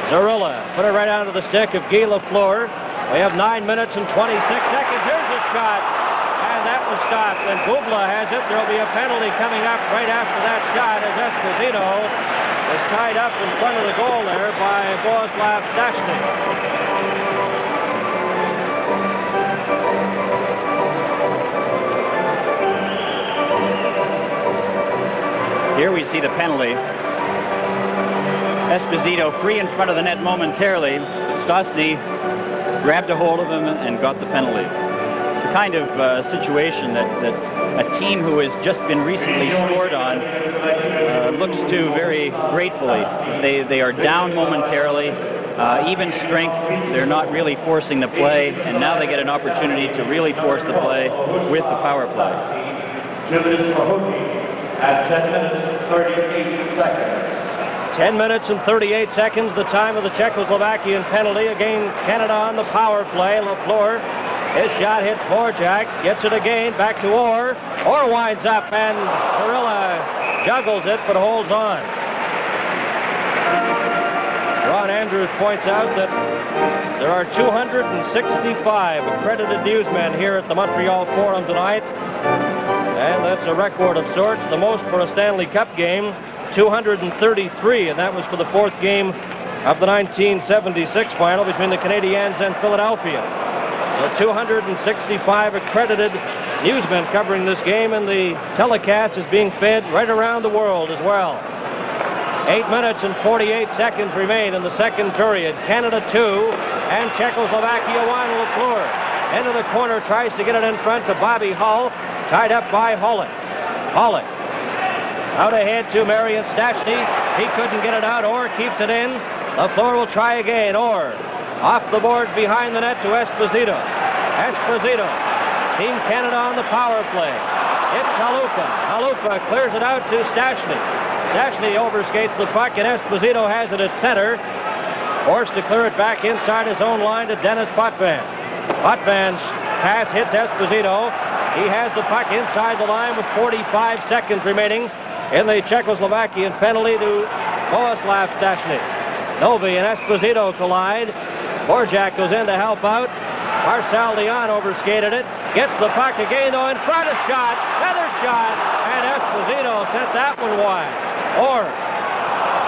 Zarilla put it right onto the stick of Guy Lafleur. We have 9 minutes and 26 seconds. Here's a shot, and that was stopped. And Bubla has it. There'll be a penalty coming up right after that shot as Esposito is tied up in front of the goal there by Bohuslav Stachny. Here we see the penalty. Esposito free in front of the net momentarily. Stosny grabbed a hold of him and got the penalty. It's the kind of situation that a team who has just been recently scored on looks to very gratefully. They are down momentarily, even strength. They're not really forcing the play, and now they get an opportunity to really force the play with the power play. At 10 minutes, 38 seconds. 10 minutes and 38 seconds, the time of the Czechoslovakian penalty. Again, Canada on the power play. Lafleur, his shot hits Borjak, gets it again, back to Orr. Orr winds up, and Perilla juggles it, but holds on. Ron Andrews points out that there are 265 accredited newsmen here at the Montreal Forum tonight, and that's a record of sorts, the most for a Stanley Cup game. 233, and that was for the fourth game of the 1976 final between the Canadiens and Philadelphia. So 265 accredited newsmen covering this game, and the telecast is being fed right around the world as well. 8 minutes and 48 seconds remain in the second period. Canada 2 and Czechoslovakia 1. Lafleur into the corner, tries to get it in front to Bobby Hull, tied up by Hollick. Hollick out ahead to Marion Stachny. He couldn't get it out. Orr keeps it in. Lafleur will try again. Orr off the boards behind the net to Esposito. Esposito. Team Canada on the power play. It's Halupa. Halupa clears it out to Stachny. Stachny overskates the puck, and Esposito has it at center. Forced to clear it back inside his own line to Dennis Potvin. Potvin's pass hits Esposito. He has the puck inside the line with 45 seconds remaining in the Czechoslovakian penalty to Bohuslav Stachny. Novi and Esposito collide. Borjak goes in to help out. Marcel Dion overskated it. Gets the puck again, though, in front. A shot. Another shot. And Esposito sent that one wide. Or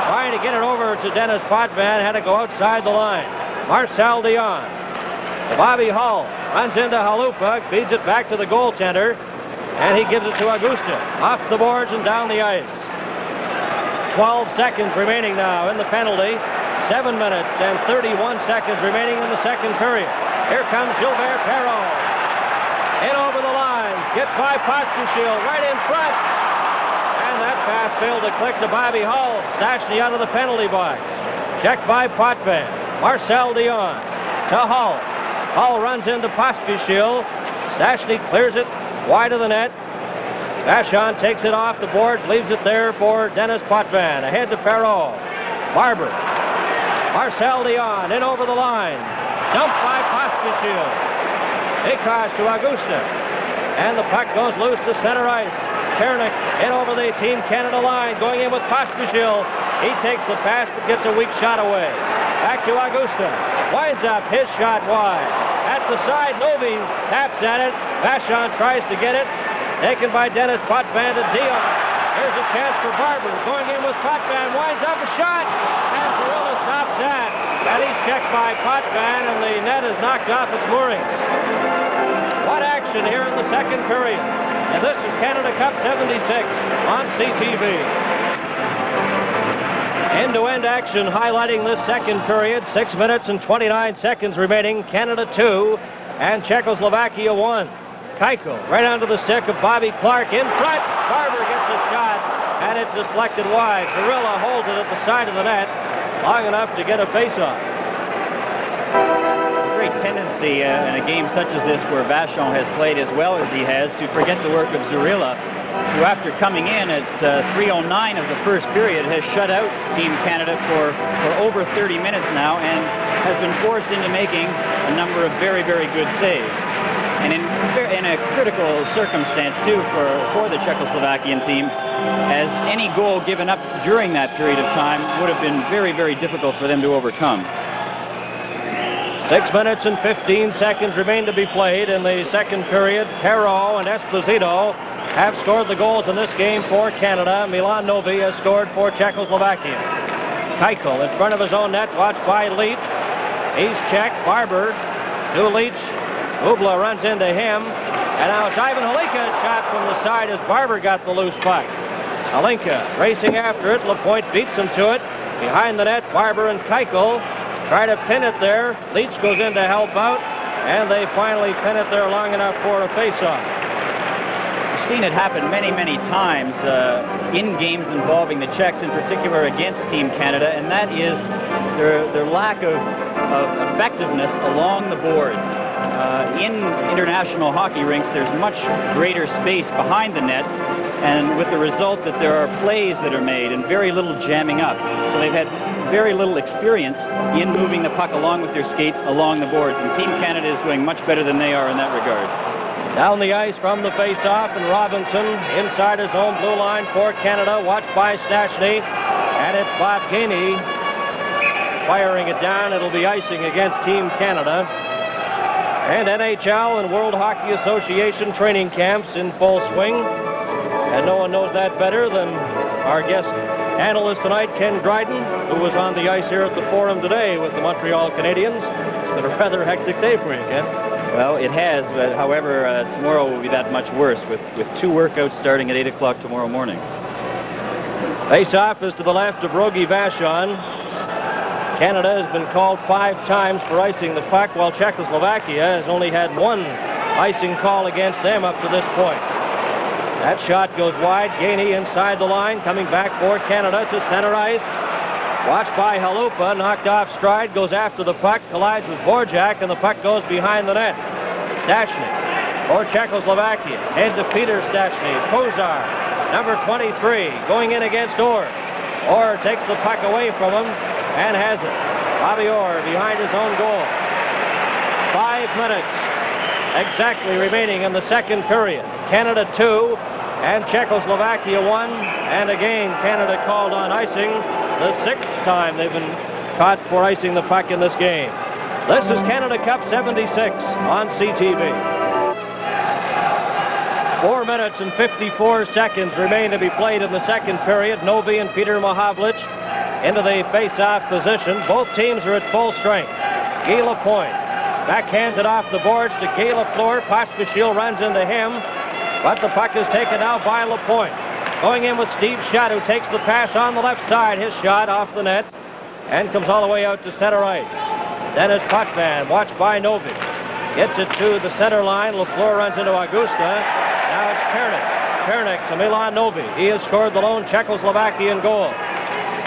trying to get it over to Dennis Potvin. Had to go outside the line. Marcel Dion. Bobby Hull runs into Halupa. Feeds it back to the goaltender. And he gives it to Augusta. Off the boards and down the ice. 12 seconds remaining now in the penalty. 7 minutes and 31 seconds remaining in the second period. Here comes Gilbert Perron. In over the line. Gets by Pospisil right in front. And that pass failed to click to Bobby Hull. Stachny out of the penalty box. Checked by Potvin. Marcel Dion to Hull. Hull runs into Pospisil. Stachny clears it wide of the net. Vachon takes it off the boards, leaves it there for Dennis Potvin. Ahead to Perrault. Barber. Marcel Dion in over the line. Dumped by Pospisil. Across to Augusta. And the puck goes loose to center ice. Chernik in over the Team Canada line, going in with Pospisil. He takes the pass but gets a weak shot away. Back to Augusta. Winds up, his shot wide. At the side, Novi taps at it. Vachon tries to get it. Taken by Dennis Potvin to Dion. Here's a chance for Barber. Going in with Potvin. Winds up a shot. And Perilla stops that. And he's checked by Potvin, and the net is knocked off its moorings. What action here in the second period. And this is Canada Cup 76 on CTV. End-to-end action highlighting this second period. 6 minutes and 29 seconds remaining. Canada 2 and Czechoslovakia 1. Keiko right onto the stick of Bobby Clark in front. Barber gets a shot, and it's deflected wide. Perilla holds it at the side of the net long enough to get a face-off. Great tendency in a game such as this, where Vachon has played as well as he has, to forget the work of Zurilla, who, after coming in at 3:09 of the first period, has shut out Team Canada for over 30 minutes now and has been forced into making a number of very, very good saves. And in a critical circumstance, too, for the Czechoslovakian team, as any goal given up during that period of time would have been very, very difficult for them to overcome. 6 minutes and 15 seconds remain to be played in the second period. Perrault and Esposito have scored the goals in this game for Canada. Milan Novi has scored for Czechoslovakia. Keuchel in front of his own net, watched by Leach. He's checked. Barber to Leach. Bubla runs into him. And now it's Ivan Halika's shot from the side as Barber got the loose puck. Alinka racing after it. LaPointe beats him to it. Behind the net, Barber and Keuchel try to pin it there. Leach goes in to help out, and they finally pin it there long enough for a face-off. We've seen it happen many, many times in games involving the Czechs, in particular against Team Canada, and that is their lack of effectiveness along the boards. In international hockey rinks, there's much greater space behind the nets, and with the result that there are plays that are made and very little jamming up. So they've had very little experience in moving the puck along with their skates along the boards, and Team Canada is doing much better than they are in that regard. Down the ice from the face-off, and Robinson inside his own blue line for Canada, watched by Stachny, and it's Bob Gainey firing it down. It'll be icing against Team Canada. And NHL and World Hockey Association training camps in full swing. And no one knows that better than our guest analyst tonight, Ken Dryden, who was on the ice here at the Forum today with the Montreal Canadiens. It's been a rather hectic day for you, Ken. Well, it has, but however, tomorrow will be that much worse with 2 workouts starting at 8 o'clock tomorrow morning. Face-off is to the left of Rogie Vachon. Canada has been called 5 times for icing the puck, while Czechoslovakia has only had 1 icing call against them up to this point. That shot goes wide. Gainey inside the line, coming back for Canada to center ice. Watched by Halupa, knocked off stride, goes after the puck, collides with Borjak, and the puck goes behind the net. Stachny for Czechoslovakia. Head to Peter Stachny. Kozar, number 23, going in against Orr. Orr takes the puck away from him and has it. Bobby Orr behind his own goal. 5 minutes exactly remaining in the second period. Canada 2 and Czechoslovakia 1. And again, Canada called on icing. The 6th time they've been caught for icing the puck in this game. This is Canada Cup 76 on CTV. 4 minutes and 54 seconds remain to be played in the second period. Novi and Peter Mahavlich into the face-off position. Both teams are at full strength. Guy Lapointe backhands it off the boards to Guy Lafleur. Pospisil runs into him, but the puck is taken out by Lapointe. Going in with Steve Shutt, who takes the pass on the left side. His shot off the net and comes all the way out to center ice. Dennis Potvin, watched by Novi, gets it to the center line. Lafleur runs into Augusta. Now it's Chernik. Chernik to Milan Novi. He has scored the lone Czechoslovakian goal.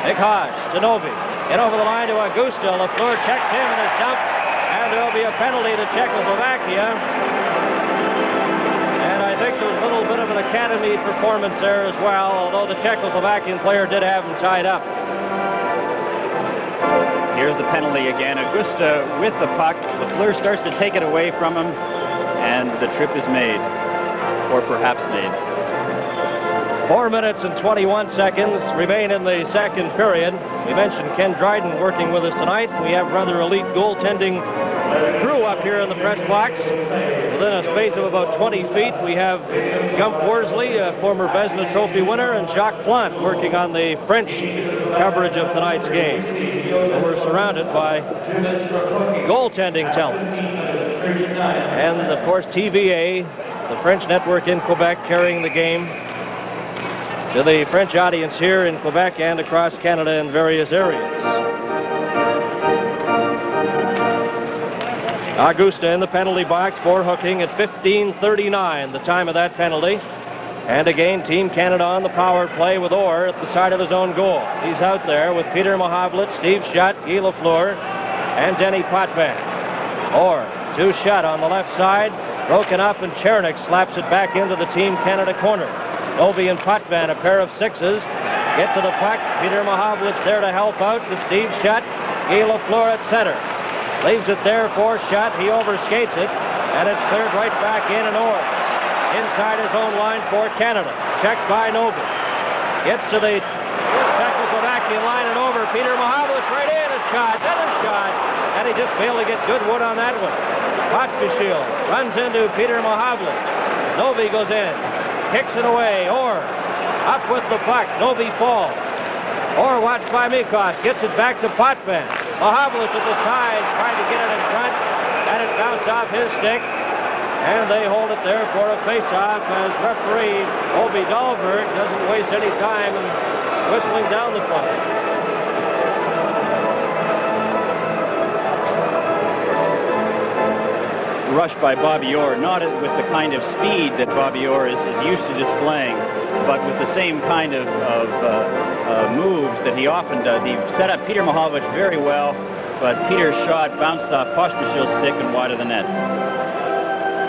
Mikhash to Novi. Get over the line to Augusta. Lafleur checks him in his dump, and there'll be a penalty to Czechoslovakia. And I think there's a little bit of an academy performance there as well, although the Czechoslovakian player did have him tied up. Here's the penalty again. Augusta with the puck. Lafleur starts to take it away from him, and the trip is made, or perhaps made. 4 minutes and 21 seconds remain in the second period. We mentioned Ken Dryden working with us tonight. We have rather elite goaltending crew up here in the press box. Within a space of about 20 feet, we have Gump Worsley, a former Vezina Trophy winner, and Jacques Plante working on the French coverage of tonight's game. So we're surrounded by goaltending talent. And, of course, TVA, the French network in Quebec, carrying the game to the French audience here in Quebec and across Canada in various areas. Augusta in the penalty box for hooking at 15:39, the time of that penalty. And again, Team Canada on the power play with Orr at the side of his own goal. He's out there with Peter Mahavlich, Steve Shutt, Guy Lafleur, and Denny Potvin. Orr to Shutt on the left side, broken up, and Chernik slaps it back into the Team Canada corner. Novi and Potvin, a pair of 6s, get to the puck. Peter Mahavlich there to help out to Steve Shutt. Guy Lafleur at center. Leaves it there for Shutt. He overskates it, and it's cleared right back in, and Orr inside his own line for Canada. Checked by Novi. Gets to the Czechoslovakian line and over. Peter Mahavlich right in, a shot, then a shot, and he just failed to get good wood on that one. Pospisil runs into Peter Mahavlich. Novi goes in, kicks it away. Orr up with the puck. Novi falls. Orr, watched by Mikos, gets it back to Potvin. Mahavlich at the side, trying to get it in front, and it bounced off his stick. And they hold it there for a face-off as referee Obi Dahlberg doesn't waste any time in whistling down the play. Rush by Bobby Orr, not with the kind of speed that Bobby Orr is used to displaying, but with the same kind of moves that he often does. He set up Peter Mihaljevic very well, but Peter's shot bounced off Pospišil's stick and wide of the net.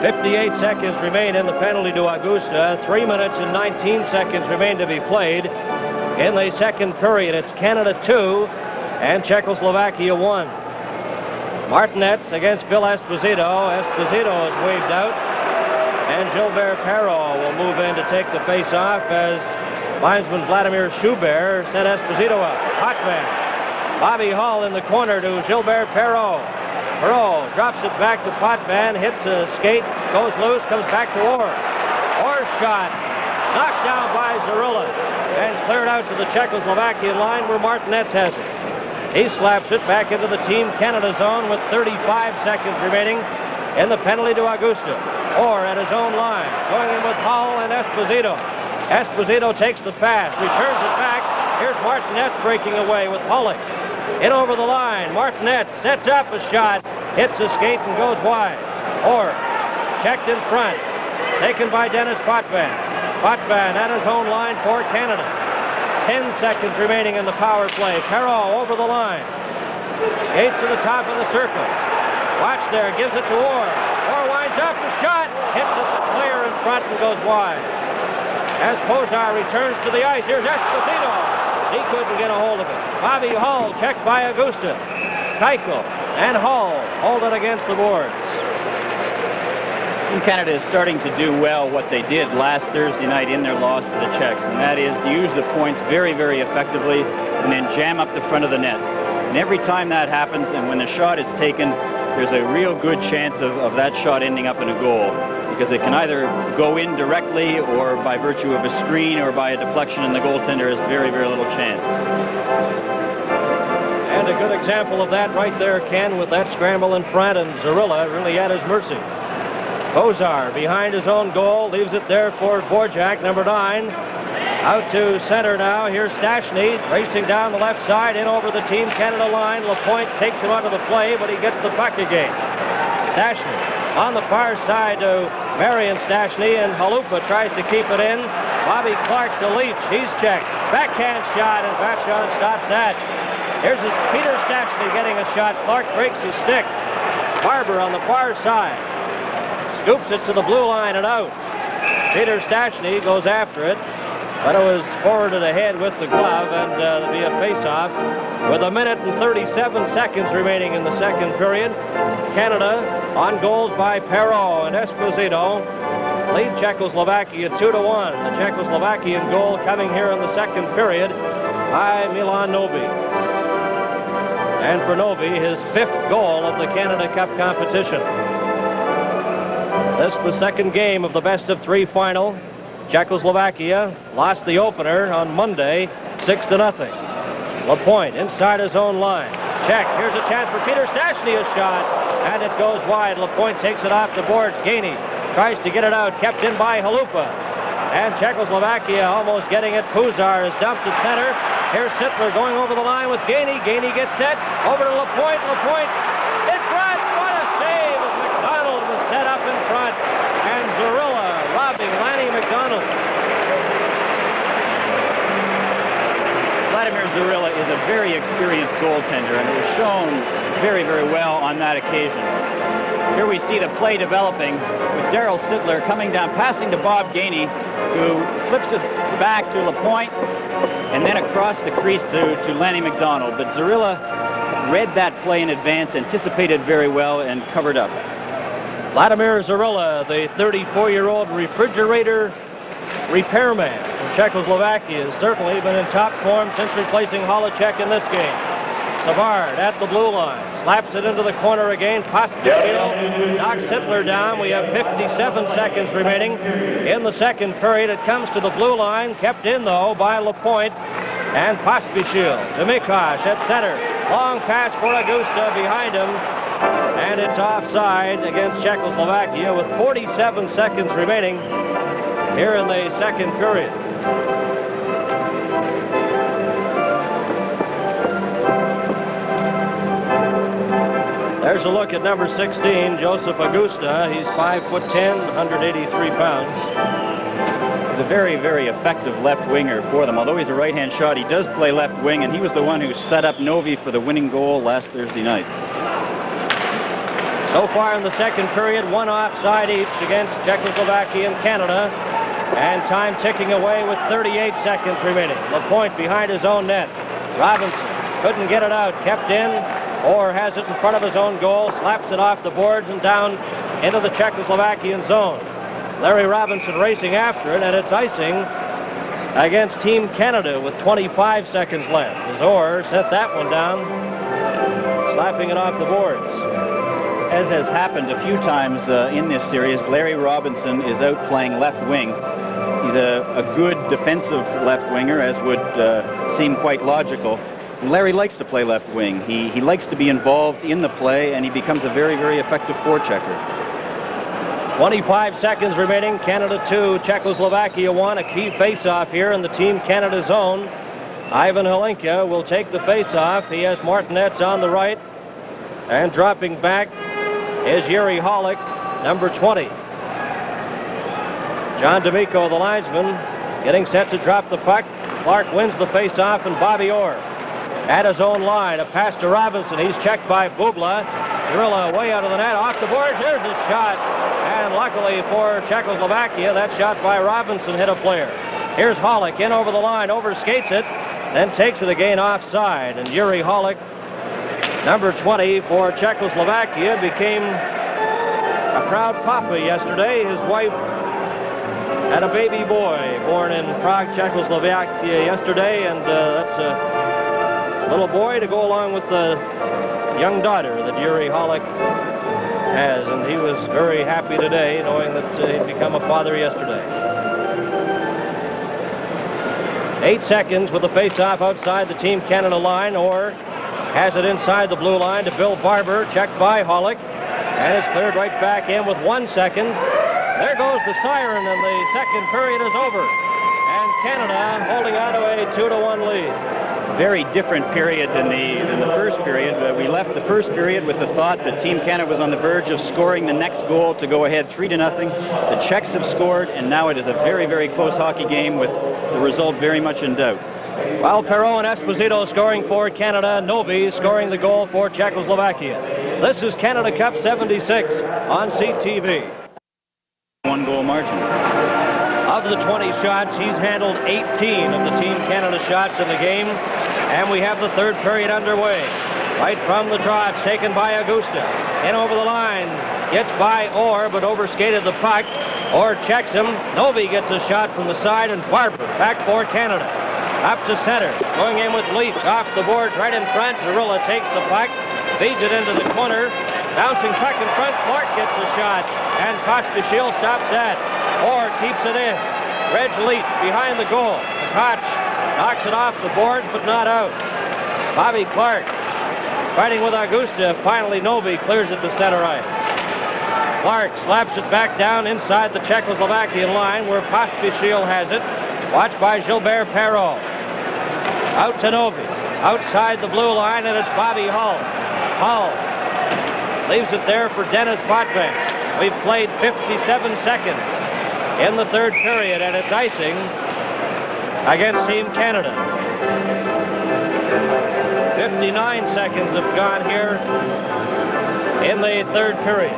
58 seconds remain in the penalty to Augusta. 3 minutes and 19 seconds remain to be played in the second period. It's Canada 2 and Czechoslovakia 1. Martinez against Phil Esposito. Esposito is waved out. And Gilbert Perrault will move in to take the face-off as linesman Vladimir Schubert sent Esposito up. Hot man. Bobby Hull in the corner to Gilbert Perrault. Perrault drops it back to Potvin, hits a skate, goes loose, comes back to Orr. Orr's shot knocked down by Zarilla and cleared out to the Czechoslovakian line where Martinez has it. He slaps it back into the Team Canada zone with 35 seconds remaining in the penalty to Augusta. Orr at his own line, going in with Hull and Esposito. Esposito takes the pass, returns it back. Here's Martinez breaking away with Hullick. In over the line, Martinez sets up a shot, hits a skate and goes wide. Orr checked in front, taken by Dennis Potvin. Potvin at his own line for Canada. 10 seconds remaining in the power play. Perrault over the line. Skates to the top of the circle. Watch there, gives it to Orr. Orr winds up the shot, hits a player in front and goes wide. As Pozar returns to the ice, here's Esposito. He couldn't get a hold of it. Bobby Hull checked by Augusta. Keuchel and Hull hold it against the boards. Team Canada is starting to do well what they did last Thursday night in their loss to the Czechs, and that is to use the points very, very effectively and then jam up the front of the net. And every time that happens, and when the shot is taken, there's a real good chance of that shot ending up in a goal, because it can either go in directly or by virtue of a screen or by a deflection, and the goaltender has very, very little chance. And a good example of that right there, Ken, with that scramble in front, and Zarilla really at his mercy. Pozar behind his own goal, leaves it there for Dvorak, number 9. Out to center now. Here's Stashny racing down the left side, in over the Team Canada line. Lapointe takes him out of the play, but he gets the puck again. Stashny on the far side to Marion Stashny, and Halupa tries to keep it in. Bobby Clark to Leach. He's checked. Backhand shot, and Vachon stops that. Here's Peter Stashny getting a shot. Clark breaks his stick. Barber on the far side. Scoops it to the blue line and out. Peter Stashny goes after it, but it was forwarded ahead with the glove, and there'll be a face-off with 1 minute and 37 seconds remaining in the second period. Canada on goals by Perrault and Esposito lead Czechoslovakia 2-1. The Czechoslovakian goal coming here in the second period by Milan Novi. And for Novi, his 5th goal of the Canada Cup competition. This is the second game of the best-of-3 final. Czechoslovakia lost the opener on Monday, 6-0. Lapointe inside his own line. Check. Here's a chance for Peter Stashny, a shot, and it goes wide. Lapointe takes it off the boards. Gainey tries to get it out, kept in by Halupa. And Czechoslovakia almost getting it. Puzar is dumped at center. Here's Sittler going over the line with Gainey. Gainey gets set. Over to Lapointe. Lapointe in front. What a save as McDonald was set up in front. And Zarilla robbing Lanny McDonald. Vladimir Zarilla is a very experienced goaltender, and it was shown very, very well on that occasion. Here we see the play developing with Darryl Sittler coming down, passing to Bob Gainey, who flips it back to Lapointe, and then across the crease to Lanny McDonald. But Zarilla read that play in advance, anticipated very well, and covered up. Vladimir Zarilla, the 34-year-old refrigerator repairman from Czechoslovakia, has certainly been in top form since replacing Holacek in this game. Savard at the blue line, slaps it into the corner again. Pospišil knocks Sittler down. We have 57 seconds remaining in the second period. It comes to the blue line, kept in though by Lapointe and Pospišil. To Mikosh at center. Long pass for Augusta behind him. And And it's offside against Czechoslovakia with 47 seconds remaining here in the second period. There's a look at number 16, Joseph Augusta. He's 5'10", 183 pounds. He's a very, very effective left winger for them. Although he's a right-hand shot, he does play left wing, and he was the one who set up Novi for the winning goal last Thursday night. So far in the second period, one offside each against Czechoslovakia and Canada, and time ticking away with 38 seconds remaining. LaPointe behind his own net. Robinson couldn't get it out, kept in, or has it in front of his own goal, slaps it off the boards and down into the Czechoslovakian zone. Larry Robinson racing after it, and it's icing against Team Canada with 25 seconds left. Azor sent that one down, slapping it off the boards. As has happened a few times in this series, Larry Robinson is out playing left wing. He's a good defensive left winger, as would seem quite logical. And Larry likes to play left wing. He likes to be involved in the play, and he becomes a very, very effective forechecker. 25 seconds remaining. Canada 2, Czechoslovakia 1. A key face-off here in the Team Canada zone. Ivan Hlinka will take the face-off. He has Martinez on the right. And dropping back is Yuri Holick, number 20. John D'Amico, the linesman, getting set to drop the puck. Clark wins the face-off, and Bobby Orr at his own line. A pass to Robinson. He's checked by Bubla. Cirilla way out of the net, off the boards. Here's his shot. And luckily for Czechoslovakia, that shot by Robinson hit a player. Here's Holick in over the line, overskates it, then takes it again offside. And Yuri Holick, number 20 for Czechoslovakia, became a proud papa yesterday. His wife had a baby boy born in Prague, Czechoslovakia yesterday, and that's a little boy to go along with the young daughter that Yuri Holick has, and he was very happy today knowing that he'd become a father yesterday. 8 seconds with the face-off outside the Team Canada line. Orr has it inside the blue line to Bill Barber, checked by Holick, and it's cleared right back in with 1 second. There goes the siren, and the second period is over, and Canada holding on to a 2-1 lead. Very different period than the first period. We left the first period with the thought that Team Canada was on the verge of scoring the next goal to go ahead 3-0. The Czechs have scored, and now it is a very, very close hockey game with the result very much in doubt. While Perreault and Esposito scoring for Canada, Novi scoring the goal for Czechoslovakia. This is Canada Cup 76 on CTV. 1-goal margin. Of the 20 shots, he's handled 18 of the Team Canada shots in the game. And we have the third period underway. Right from the draw, it's taken by Augusta. In over the line, gets by Orr, but overskated the puck. Orr checks him. Novi gets a shot from the side, and Barber back for Canada. Up to center, going in with Leach off the boards right in front. Cirilla takes the puck, feeds it into the corner. Bouncing puck in front, Clark gets a shot, and Pospisil stops that. Orr keeps it in. Reg Leach behind the goal. Koch knocks it off the boards, but not out. Bobby Clark fighting with Augusta. Finally, Novi clears it to center ice. Clark slaps it back down inside the Czechoslovakian line where Pospisil has it. Watched by Gilbert Perreault. Out to Novi. Outside the blue line, and it's Bobby Hull. Hull leaves it there for Dennis Potvin. We've played 57 seconds in the third period, and it's icing against Team Canada. 59 seconds have gone here in the third period.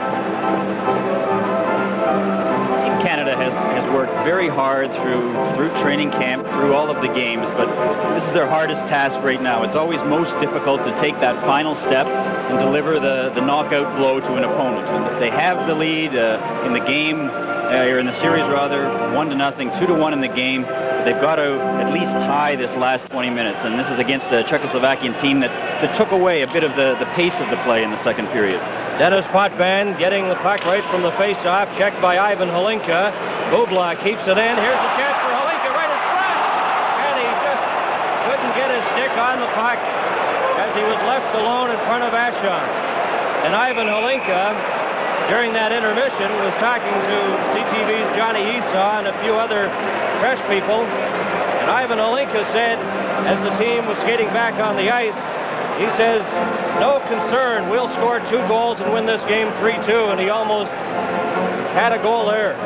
Team Canada has worked very hard through training camp, through all of the games, but this is their hardest task right now. It's always most difficult to take that final step and deliver the knockout blow to an opponent. And if they have the lead in the game, or in the series rather, 1-0, 2-1 in the game, they've got to at least tie this last 20 minutes. And this is against a Czechoslovakian team that took away a bit of the pace of the play in the second period. Dennis Potvin getting the puck right from the face-off, checked by Ivan Hlinka. Bubla keeps it in. Here's a chance for Hlinka right in front. And he just couldn't get his stick on the puck as he was left alone in front of Ashon. And Ivan Holinka, during that intermission, was talking to CTV's Johnny Esau and a few other press people. And Ivan Holinka said, as the team was skating back on the ice, he says, no concern, we'll score 2 goals and win this game 3-2, and he almost had a goal there.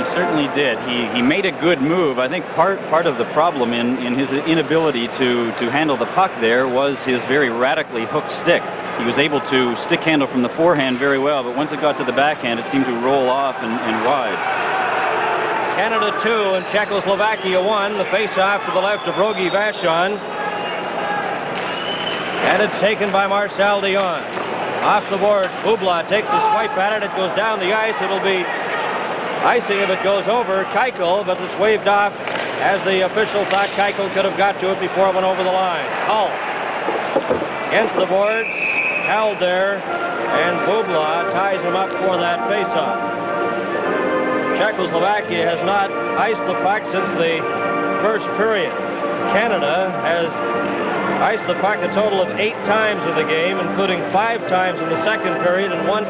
He certainly did. He made a good move. I think part of the problem in his inability to handle the puck there was his very radically hooked stick. He was able to stick handle from the forehand very well, but once it got to the backhand, it seemed to roll off and wide. Canada 2 and Czechoslovakia 1. The face-off to the left of Rogi Vachon. And it's taken by Marcel Dion. Off the board, Bubla takes a swipe at it. It goes down the ice. It'll be icing if it goes over Keuchel, but it's waved off as the official thought Keuchel could have got to it before it went over the line. Hull against the boards, held there, and Bubla ties him up for that face-off. Czechoslovakia has not iced the puck since the first period. Canada has iced the puck a total of 8 times in the game, including 5 times in the second period and once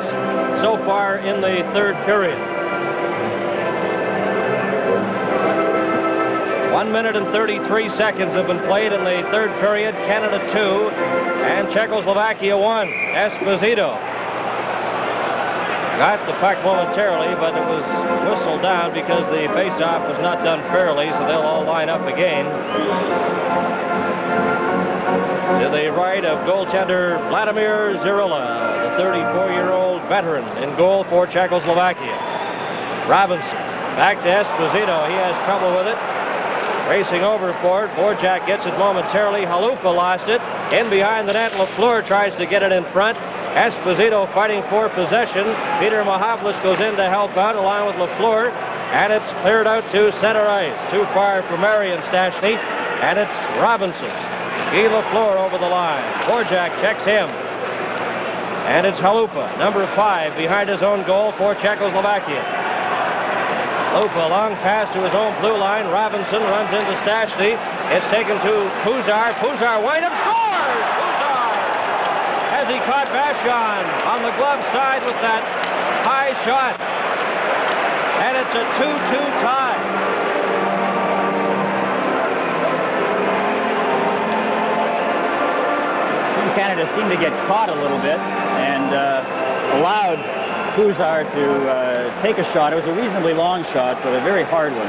so far in the third period. 1 minute and 33 seconds have been played in the third period. Canada 2 and Czechoslovakia 1. Esposito got the puck momentarily, but it was whistled down because the face-off was not done fairly, so they'll all line up again. To the right of goaltender Vladimir Zurilla, the 34-year-old veteran, in goal for Czechoslovakia. Robinson back to Esposito. He has trouble with it. Racing over for it. Borjak gets it momentarily. Halupa lost it. In behind the net, Lafleur tries to get it in front. Esposito fighting for possession. Peter Mahavlich goes in to help out along with Lafleur. And it's cleared out to center ice. Too far for Marion Stastny. And it's Robinson. Guy Lafleur over the line. Borjak checks him. And it's Halupa, number 5, behind his own goal for Czechoslovakia. Lupa, long pass to his own blue line. Robinson runs into Stastny. It's taken to Puzar. Puzar wind-up, scores! Puzar! As he caught Vachon on the glove side with that high shot. And it's a 2-2 tie. Team Canada seemed to get caught a little bit and allowed Puzar to take a shot. It was a reasonably long shot, but a very hard one,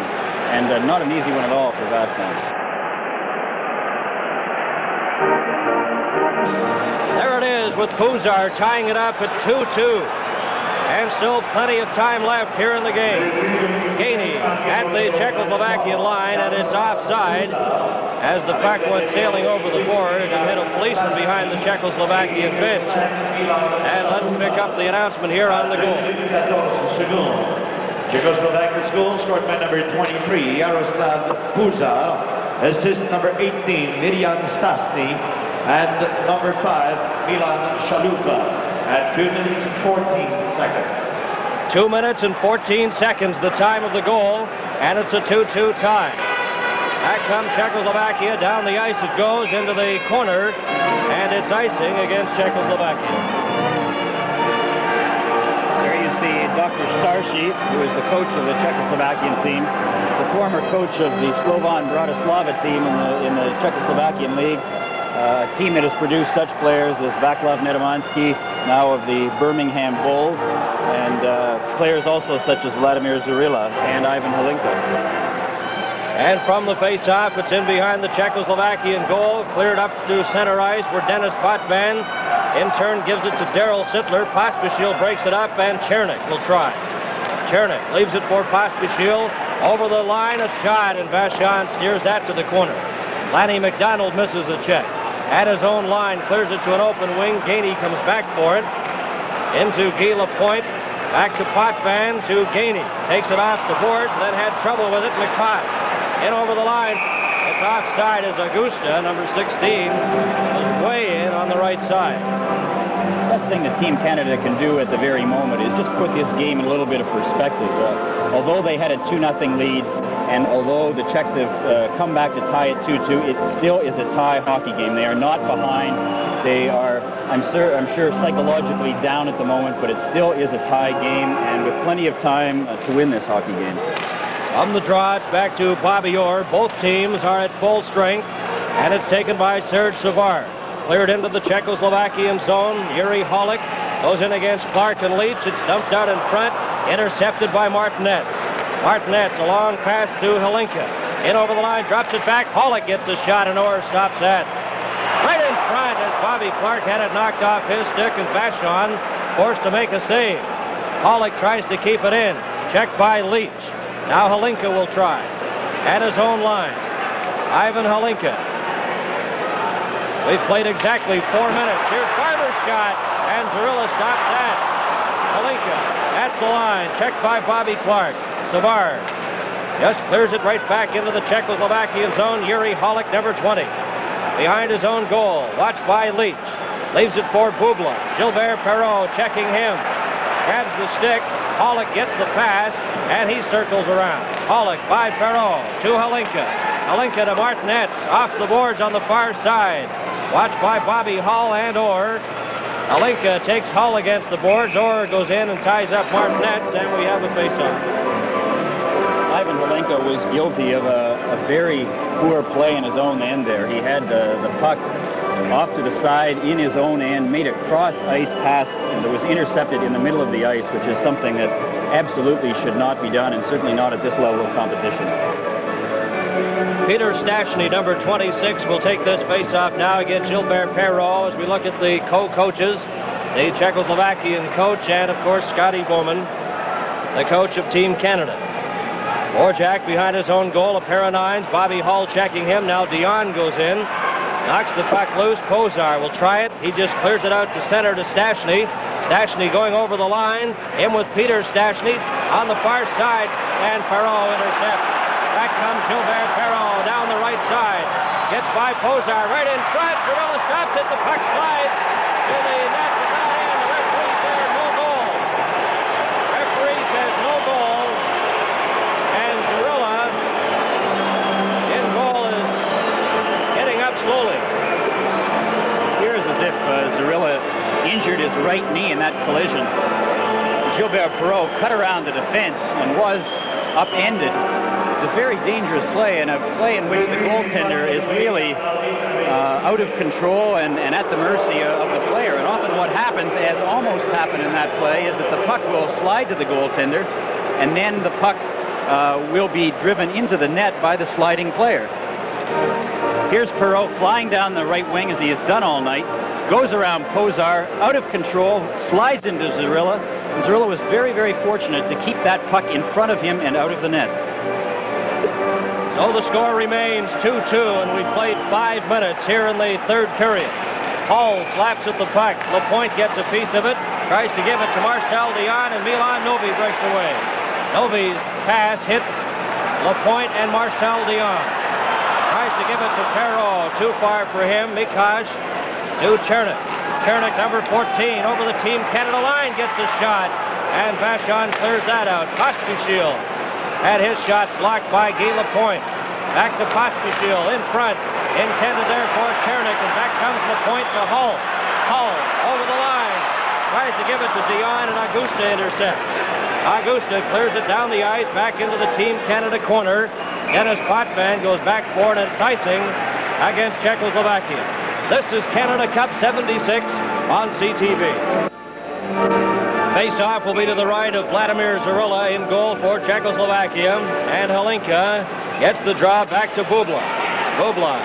and not an easy one at all for Vachon. There it is with Puzar tying it up at 2-2. And still plenty of time left here in the game. Gainey at the Czechoslovakian line, and it's offside as the puck went sailing over the board and hit a policeman behind the Czechoslovakian bench. And let's pick up the announcement here on the goal. Czechoslovakia's goal scored by number 23, Yaroslav Puzar, assist number 18, Mirjan Stastny, and number 5, Milan Chalupa. At 2 minutes and 14 seconds. 2 minutes and 14 seconds, the time of the goal, and it's a 2-2 tie. Back comes Czechoslovakia. Down the ice it goes into the corner, and it's icing against Czechoslovakia. There you see Dr. Starshi, who is the coach of the Czechoslovakian team, the former coach of the Slovan Bratislava team in the Czechoslovakian League. A team that has produced such players as Vaclav Nedomansky, now of the Birmingham Bulls, and players also such as Vladimir Zurilla and Ivan Holinka. And from the face-off, it's in behind the Czechoslovakian goal, cleared up to center ice where Dennis Potvin in turn gives it to Daryl Sittler. Pospisil breaks it up, and Chernik will try. Chernik leaves it for Pospisil. Over the line, a shot, and Vachon steers that to the corner. Lanny McDonald misses the check. At his own line, clears it to an open wing. Gainey comes back for it. Into Guy Lapointe. Back to Potvin, to Gainey. Takes it off the boards, then had trouble with it. McCosh in over the line. It's offside as Augusta, number 16, is way in on the right side. The best thing that Team Canada can do at the very moment is just put this game in a little bit of perspective. Although they had a 2-0 lead, And although the Czechs have come back to tie it 2-2, it still is a tie hockey game. They are not behind. They are, I'm sure, psychologically down at the moment, but it still is a tie game, and with plenty of time to win this hockey game. On the draw, it's back to Bobby Orr. Both teams are at full strength, and it's taken by Serge Savard. Cleared into the Czechoslovakian zone. Yuri Holick goes in against Clark and Leach. It's dumped out in front, intercepted by Martinez. Martinez, a long pass to Hlinka. In over the line, drops it back. Holick gets a shot, and Orr stops that. Right in front as Bobby Clark had it knocked off his stick, and Vachon forced to make a save. Holick tries to keep it in. Checked by Leach. Now Hlinka will try. At his own line. Ivan Hlinka. We've played exactly 4 minutes. Here's Barber's shot, and Zorilla stops that. Hlinka at the line. Checked by Bobby Clark. Savard just clears it right back into the Czechoslovakian zone. Yuri Holick, number 20. Behind his own goal. Watched by Leach. Leaves it for Bubla. Gilbert Perreault checking him. Grabs the stick. Holick gets the pass, and he circles around. Holick by Perreault to Hlinka. Hlinka to Martinez. Off the boards on the far side. Watched by Bobby Hull and Orr. Hlinka takes Hull against the boards. Orr goes in and ties up Martinez, and we have a face-off. Ivan Hlinka was guilty of a very poor play in his own end there. He had the puck off to the side in his own end, made a cross-ice pass that was intercepted in the middle of the ice, which is something that absolutely should not be done, and certainly not at this level of competition. Peter Stachny, number 26, will take this face-off now against Gilbert Perreault as we look at the co-coaches, the Czechoslovakian coach, and, of course, Scotty Bowman, the coach of Team Canada. Borjak behind his own goal, a pair of nines. Bobby Hull checking him. Now Dion goes in. Knocks the puck loose. Pozar will try it. He just clears it out to center to Stachny. Stachny going over the line. In with Peter Stachny on the far side. And Perreault intercepts. Back comes Gilbert Perreault down the right side. Gets by Pozar right in front. Zorilla stops it. The puck slides to the net. And the referee says no goal. Referee says no goal. And Zorilla in goal is getting up slowly. Appears as if Zorilla injured his right knee in that collision. Gilbert Perreault cut around the defense and was upended. It's a very dangerous play, and a play in which the goaltender is really out of control and at the mercy of the player. And often what happens, as almost happened in that play, is that the puck will slide to the goaltender, and then the puck will be driven into the net by the sliding player. Here's Perreault flying down the right wing as he has done all night, goes around Pozar, out of control, slides into Zorilla, and Zorilla was very, very fortunate to keep that puck in front of him and out of the net. So the score remains 2-2, and we've played 5 minutes here in the third period. Hull slaps at the puck. Lapointe gets a piece of it, tries to give it to Marcel Dion, and Milan Novi breaks away. Novi's pass hits Lapointe and Marcel Dion. Tries to give it to Perreault. Too far for him. Mikaj to Chernik. Chernik, number 14, over the Team Canada line, gets a shot, and Vachon clears that out. Pospisil had his shot blocked by Guy Lapointe. Back to Pospisil in front, intended there for Chernik, and back comes Lapointe to Hull. Hull over the line, tries to give it to Dion, and Augusta intercepts. Augusta clears it down the ice, back into the Team Canada corner. Dennis Potvin goes back for an enticing against Czechoslovakia. This is Canada Cup 76 on CTV. Face-off will be to the right of Vladimir Zorilla in goal for Czechoslovakia, and Hlinka gets the draw back to Bubla. Bubla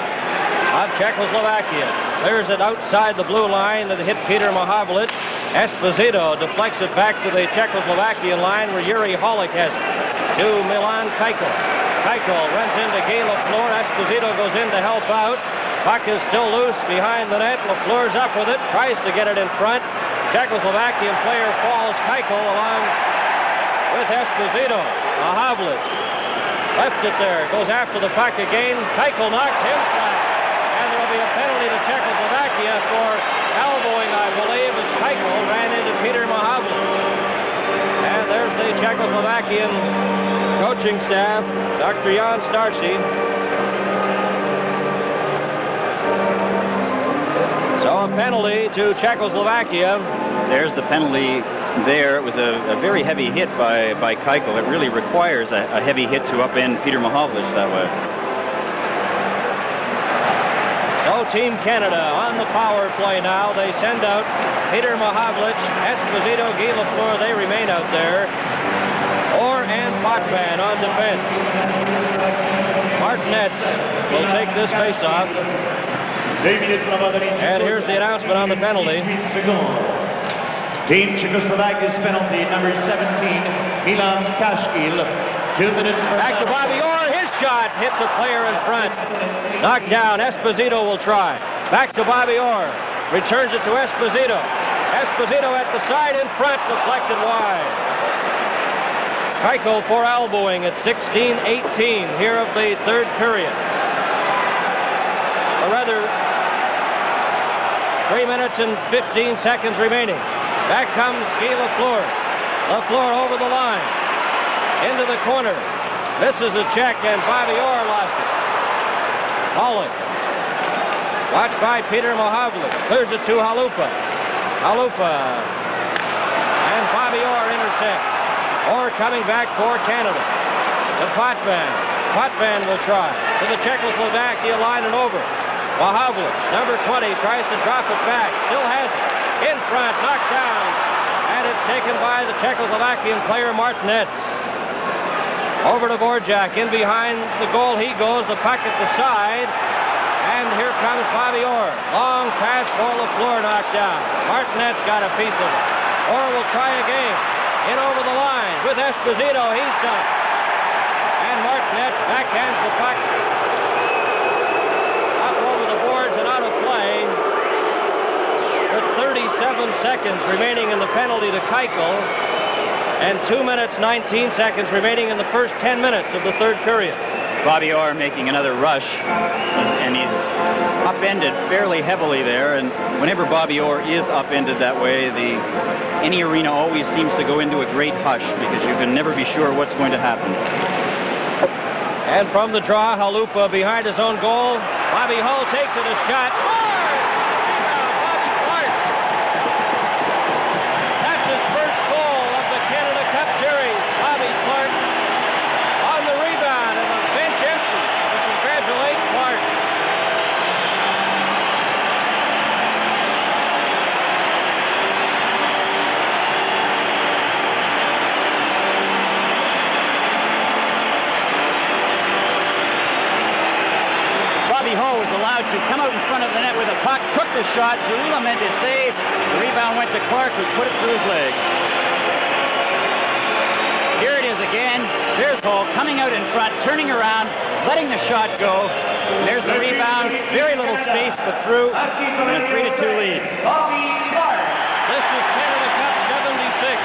of Czechoslovakia clears it outside the blue line and hit Peter Mahavlich. Esposito deflects it back to the Czechoslovakian line where Yuri Holick has it. To Milan Keuchel. Keuchel runs into Guy Lafleur. Esposito goes in to help out. Puck is still loose behind the net. Lafleur's up with it, tries to get it in front. Czechoslovakian player falls. Keuchel along with Esposito. Mahavlich left it there. Goes after the puck again. Keuchel knocks him flat. And there will be a penalty to Czechoslovakia for elbowing, I believe, as Keuchel ran into Peter Mahavlich. And there's the Czechoslovakian coaching staff, Dr. Jan Starcy. So a penalty to Czechoslovakia. There's the penalty there. It was a very heavy hit by Keuchel. It really requires a heavy hit to upend Peter Mahovlich that way. So Team Canada on the power play now. They send out Peter Mahovlich, Esposito, Guy Lafleur. They remain out there. Orr and Potvin on defense. Martinet will take this face-off. And here's the announcement on the penalty. Team Czechoslovakia's penalty, number 17, Milan Kashkil. 2 minutes for... Back to Bobby Orr. His shot hits a player in front. Knocked down. Esposito will try. Back to Bobby Orr. Returns it to Esposito. Esposito at the side in front, deflected wide. Keuchel for elbowing at 16-18 here of the third period. Or rather, 3 minutes and 15 seconds remaining. Back comes Guy Lafleur. Lafleur over the line. Into the corner. Misses a check, and Bobby Orr lost it. Hauling. Watched by Peter Mahovlich. Clears it to Halupa. Halupa. And Bobby Orr intercepts. Orr coming back for Canada. To Potvin. Potvin will try. To the Czechoslovakia line and over. Mahovlich, number 20, tries to drop it back. Still has it. In front, knocked down. And it's taken by the Czechoslovakian player Martinez. Over to Borjak. In behind the goal he goes. The puck at the side. And here comes Bobby Orr. Long pass for Lafleur, knocked down. Martinez got a piece of it. Orr will try again. In over the line with Esposito. He's done. And Martinez backhands the puck. Up over the boards and out of play. With 37 seconds remaining in the penalty to Keuchel. And 2 minutes, 19 seconds remaining in the first 10 minutes of the third period. Bobby Orr making another rush, and he's upended fairly heavily there. And whenever Bobby Orr is upended that way, any arena always seems to go into a great hush because you can never be sure what's going to happen. And from the draw, Halupa behind his own goal. Bobby Hull takes it, a shot. Bobby Clark. That's his first goal of the Canada Cup Series. Bobby Clark on the rebound, and the bench empty. To congratulate Clark. Bobby Hull was allowed to come out in front of the net with a puck, took the shot. Zarula meant to save. The rebound went to Clark, who put it through his legs. Here it is again. There's Hull coming out in front, turning around, letting the shot go. There's the rebound. Very little space, but through. And a 3-2 lead. This is Canada Cup 76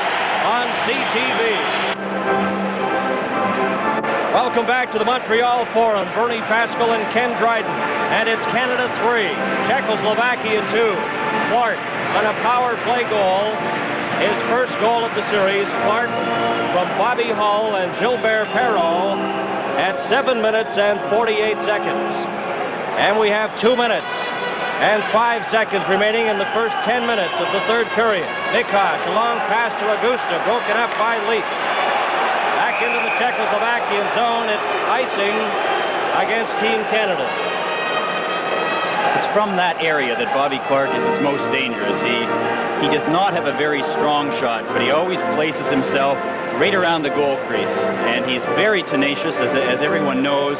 on CTV. Welcome back to the Montreal Forum. Bernie Pascal and Ken Dryden. And it's Canada 3, Czechoslovakia 2. Clark on a power play goal. His first goal of the series. Clark from Bobby Hull and Gilbert Perrault at 7 minutes and 48 seconds. And we have 2 minutes and 5 seconds remaining in the first 10 minutes of the third period. Mikosh, a long pass to Augusta, broken up by Leach. Back into the Czechoslovakian zone. It's icing against Team Canada. It's from that area that Bobby Clark is his most dangerous. He does not have a very strong shot, but he always places himself right around the goal crease. And he's very tenacious, as everyone knows,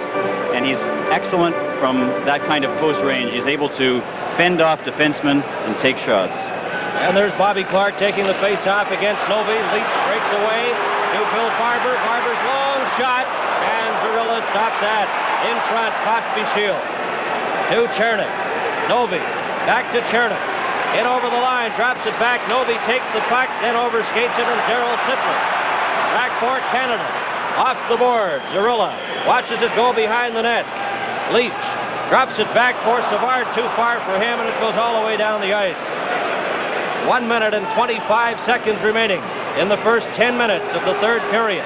and he's excellent from that kind of close range. He's able to fend off defensemen and take shots. And there's Bobby Clark taking the face-off against Novi. Leach breaks away to Bill Barber. Barber's long shot, and Zarilla stops that. In front, Pospisil to Chernik. Novi back to Chernik. In over the line, drops it back. Novi takes the puck, then overskates it, and Daryl Sittler. Back for Canada. Off the board. Zarilla watches it go behind the net. Leach drops it back for Savard. Too far for him, and it goes all the way down the ice. 1 minute and 25 seconds remaining in the first 10 minutes of the third period.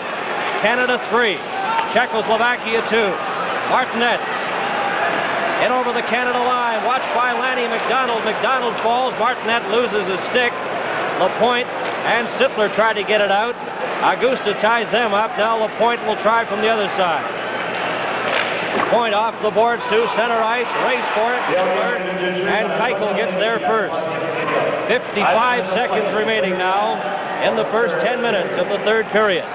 Canada 3, Czechoslovakia 2. Martinez in over the Canada line, watched by Lanny McDonald. McDonald falls, Martinet loses his stick. Lapointe and Sittler try to get it out. Augusta ties them up. Now Lapointe will try from the other side. Point off the boards to center ice, race for it, and Keuchel gets there first. 55 seconds remaining now in the first 10 minutes of the third period.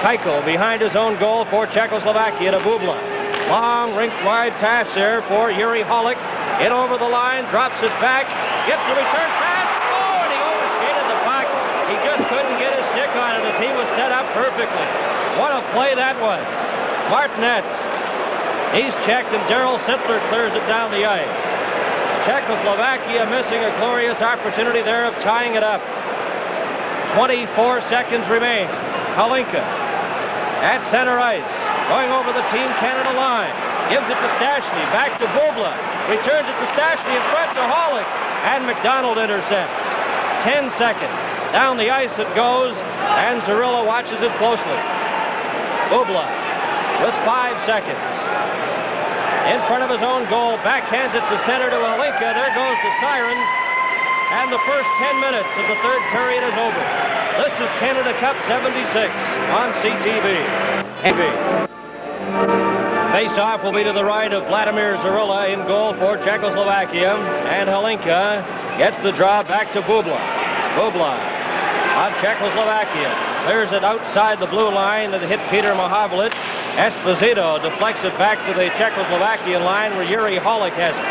Keuchel behind his own goal for Czechoslovakia to Bubla. Long rink-wide pass there for Yuri Holick. In over the line, drops it back, gets the return pass. Oh, and he overskated the puck. He just couldn't get his stick on it as he was set up perfectly. What a play that was. Martinez. He's checked, and Darryl Sittler clears it down the ice. Czechoslovakia missing a glorious opportunity there of tying it up. 24 seconds remain. Halinka at center ice, going over the Team Canada line. Gives it to Stastny, back to Bubla. Returns it to Stastny in front to Holick, and McDonald intercepts. 10 seconds. Down the ice it goes, and Zarilla watches it closely. Bubla with 5 seconds. In front of his own goal, backhands it to center to Halinka. There goes the siren, and the first 10 minutes of the third period is over. This is Canada Cup 76 on CTV. Face-off will be to the right of Vladimir Zarilla in goal for Czechoslovakia, and Halinka gets the draw back to Bubla. Bubla of Czechoslovakia clears it outside the blue line and hit Peter Mahavlich. Esposito deflects it back to the Czechoslovakian line where Yuri Holick has it.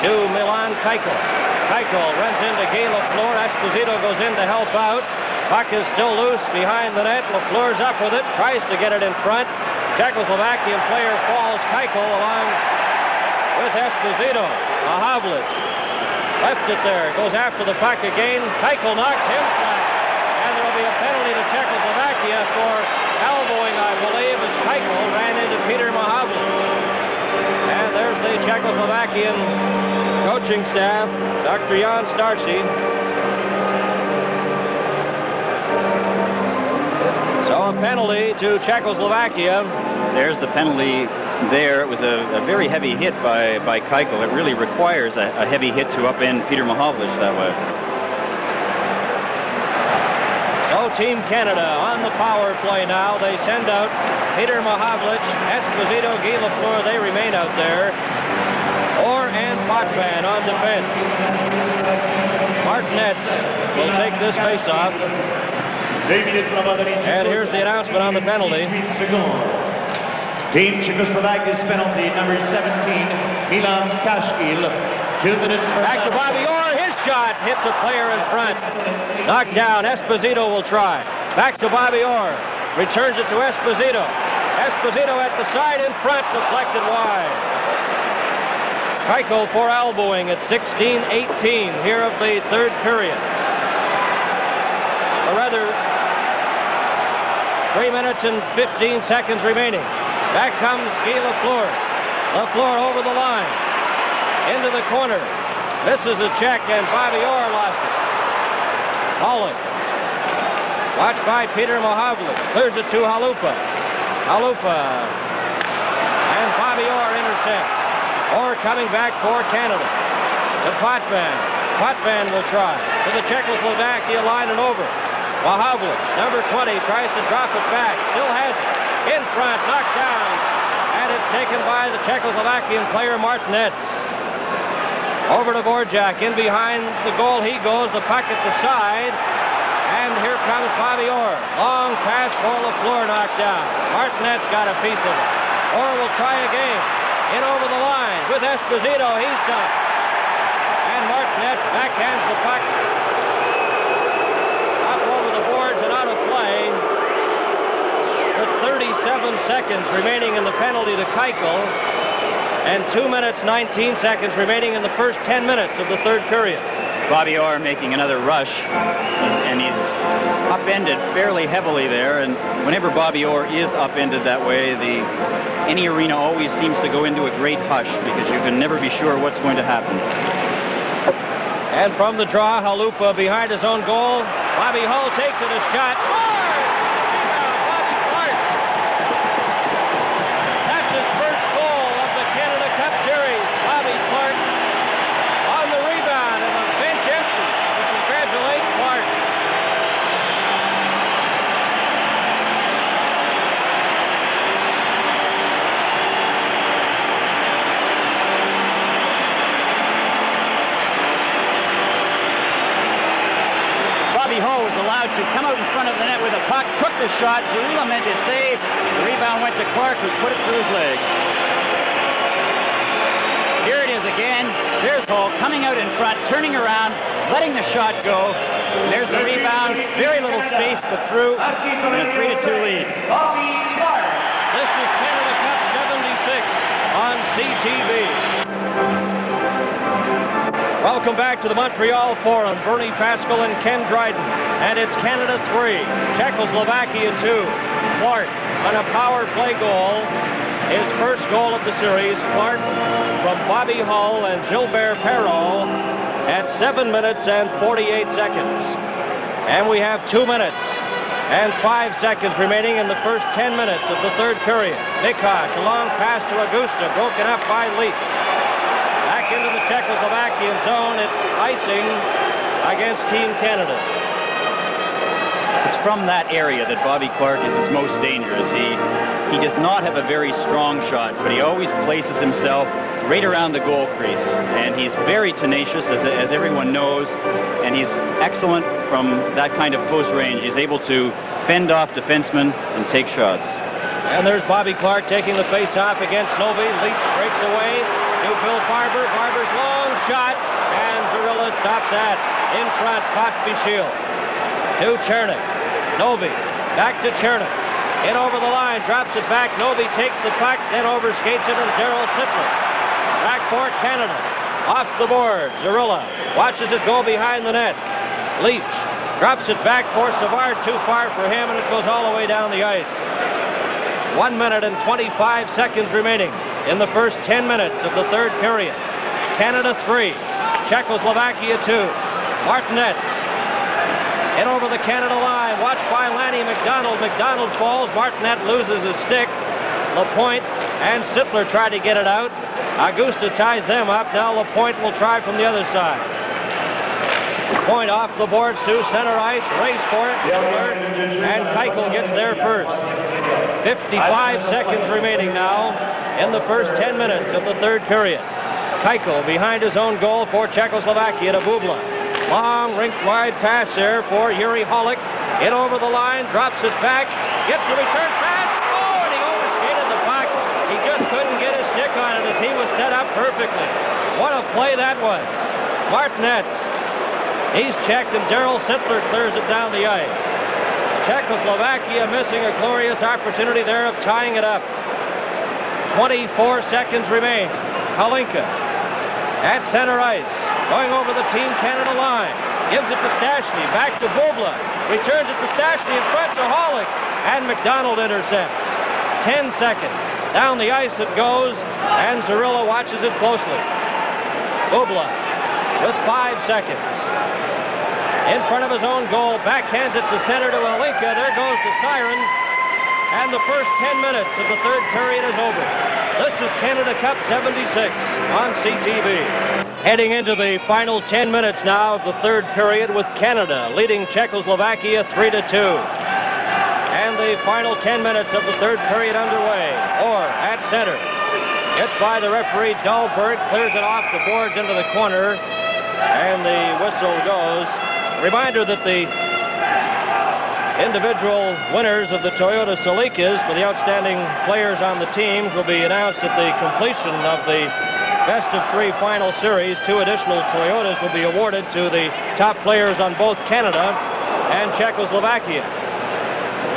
To Milan Keuchel. Keuchel runs into Guy Lafleur. Esposito goes in to help out. Puck is still loose behind the net. Lafleur's up with it, tries to get it in front. Czechoslovakian player falls. Keuchel along with Esposito. Mahavlich left it there. Goes after the puck again. Keuchel knocks him flat. And there will be a penalty to Czechoslovakia for elbowing, I believe, as Keuchel ran into Peter Mahavlich. And there's the Czechoslovakian coaching staff, Dr. Jan Starcy. So a penalty to Czechoslovakia. There's the penalty there. It was a very heavy hit by Keuchel. It really requires a heavy hit to upend Peter Mahavlich that way. So Team Canada on the power play now. They send out Peter Mahavlich, Esposito, Guy Lafleur. They remain out there. Orr and Potvin on defense. Martinez will take this face-off. And here's the announcement on the penalty. Team Czechoslovakia's penalty, number 17, Milan Kashkil. 2 minutes for... Back to Bobby Orr. His shot hits a player in front. Knocked down. Esposito will try. Back to Bobby Orr. Returns it to Esposito. Esposito at the side in front, deflected wide. Keuchel for elbowing at 16:18 here of the third period. Or rather, 3 minutes and 15 seconds remaining. Back comes Guy Lafleur. Lafleur over the line. Into the corner. Misses a check, and Bobby Orr lost it. Holick. Watched by Peter Mahavlich. Clears it to Halupa. Halupa. And Bobby Orr intercepts. Orr coming back for Canada. To Potvin. Potvin will try. To the Czechoslovakia line and over. Mahavlich, number 20, tries to drop it back. Still has it. In front, knocked down. And it's taken by the Czechoslovakian player Martinez. Over to Borjak. In behind the goal he goes. The puck at the side. And here comes Bobby Orr. Long pass for Lafleur, knocked down. Martinez got a piece of it. Orr will try again. In over the line with Esposito. He's done. And Martinez backhands the puck up over the boards and out of play. With 37 seconds remaining in the penalty to Keuchel. And 2 minutes, 19 seconds remaining in the first 10 minutes of the third period. Bobby Orr making another rush, and he's upended fairly heavily there. And whenever Bobby Orr is upended that way, any arena always seems to go into a great hush because you can never be sure what's going to happen. And from the draw, Halupa behind his own goal. Bobby Hull takes it, a shot. Scores! Bobby Clark. That's his first goal of the Canada Cup Series. Bobby Clark on the rebound, and the bench empty to congratulate Clark. Bobby Hull was allowed to come out in front of the net with a puck, took the shot. Zarula meant to save. The rebound went to Clark, who put it through his legs. Here it is again. There's Hull coming out in front, turning around, letting the shot go. And there's the rebound. Very little space, but through. And a 3-2 lead. This is Canada Cup 76 on CTV. Welcome back to the Montreal Forum. Bernie Pascal and Ken Dryden. And it's Canada 3, Czechoslovakia 2. Clark on a power play goal. His first goal of the series. Clark from Bobby Hull and Gilbert Perrault at 7 minutes and 48 seconds. And we have 2 minutes and 5 seconds remaining in the first 10 minutes of the third period. Mikosh, a long pass to Augusta, broken up by Leach. Back into the Czechoslovakian zone. It's icing against Team Canada. It's from that area that Bobby Clark is his most dangerous. He does not have a very strong shot, but he always places himself right around the goal crease. And he's very tenacious, as everyone knows, and he's excellent from that kind of close range. He's able to fend off defensemen and take shots. And there's Bobby Clark taking the face-off against Novi. Leach breaks away to Bill Farber. Farber's long shot, and Zarilla stops that. In front, Pospisil to Chernik. Novi back to Chernik. In over the line, drops it back. Novi takes the puck, then overskates it, and Daryl Sittler. Back for Canada. Off the board. Zarilla watches it go behind the net. Leach drops it back for Savard. Too far for him, and it goes all the way down the ice. 1 minute and 25 seconds remaining in the first 10 minutes of the third period. Canada 3, Czechoslovakia 2. Martinez in over the Canada line, watched by Lanny McDonald. McDonald falls. Martinet loses his stick. Lapointe and Sittler try to get it out. Augusta ties them up. Now Lapointe will try from the other side. Point off the boards to center ice. Race for it. Sittler and Keuchel gets there first. 55 seconds remaining now in the first 10 minutes of the third period. Keuchel behind his own goal for Czechoslovakia to Bubla. Long rink-wide pass there for Yuri Holick. In over the line, drops it back, gets the return pass. Oh, and he overskated the puck. He just couldn't get his stick on it as he was set up perfectly. What a play that was. Martinez, he's checked, and Daryl Sittler clears it down the ice. Czechoslovakia missing a glorious opportunity there of tying it up. 24 seconds remain. Halinka at center ice. Going over the Team Canada line. Gives it to Stastny. Back to Bubla. Returns it to Stastny in front to Holick. And McDonald intercepts. 10 seconds. Down the ice it goes. And Zarilla watches it closely. Bubla with 5 seconds. In front of his own goal. Backhands it to center to Halinka. There goes the siren. And the first 10 minutes of the third period is over. This is Canada Cup 76 on CTV. Heading into the final 10 minutes now of the third period with Canada leading Czechoslovakia 3-2. And the final 10 minutes of the third period underway. Orr at center. Hit by the referee Dahlberg. Clears it off the boards into the corner. And the whistle goes. Reminder that the individual winners of the Toyota Celikas for the outstanding players on the teams will be announced at the completion of the best of three final series. 2 additional Toyotas will be awarded to the top players on both Canada and Czechoslovakia.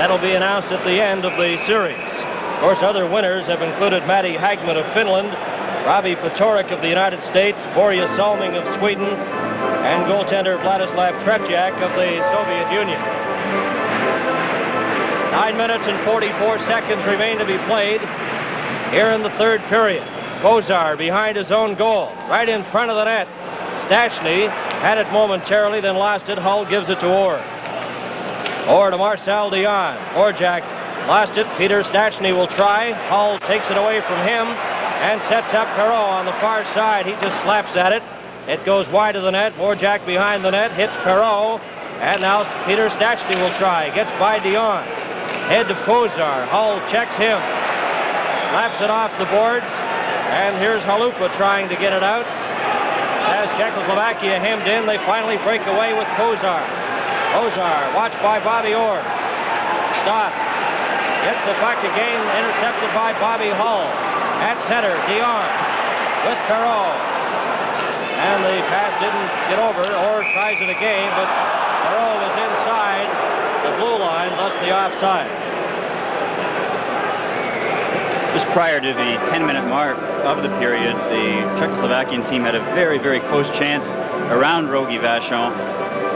That'll be announced at the end of the series. Of course, other winners have included Matti Hagman of Finland, Robbie Patorik of the United States, Borja Salming of Sweden, and goaltender Vladislav Tretiak of the Soviet Union. 9 minutes and 44 seconds remain to be played here in the third period. Bozar behind his own goal, right in front of the net. Stastny had it momentarily, then lost it. Hull gives it to Orr. Over to Marcel Dion. Orjak lost it. Peter Stachny will try. Hull takes it away from him and sets up Perreault on the far side. He just slaps at it. It goes wide of the net. Orjak behind the net. Hits Perreault. And now Peter Stachny will try. Gets by Dion. Head to Kozar. Hull checks him. Slaps it off the boards. And here's Halupa trying to get it out. As Czechoslovakia hemmed in, they finally break away with Kozar. Kozar, watched by Bobby Orr. Stop. Gets the puck again, intercepted by Bobby Hull. At center, Dion with Perreault. And the pass didn't get over. Orr tries it again, but Perreault was inside the blue line, thus the offside. Just prior to the 10-minute mark of the period, the Czechoslovakian team had a very, very close chance around Rogie Vachon.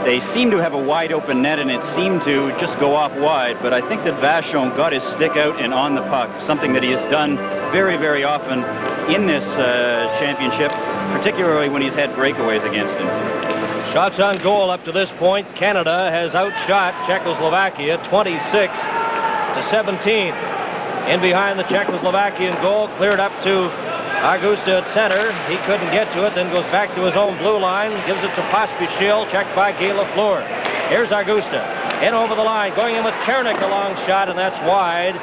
They seemed to have a wide-open net, and it seemed to just go off wide, but I think that Vachon got his stick out and on the puck, something that he has done very, very often in this championship, particularly when he's had breakaways against him. Shots on goal up to this point. Canada has outshot Czechoslovakia 26-17. In behind the Czechoslovakian goal, cleared up to Augusta at center. He couldn't get to it, then goes back to his own blue line, gives it to Pospisil, checked by Guy Lafleur. Here's Augusta, in over the line, going in with Chernik, a long shot, and that's wide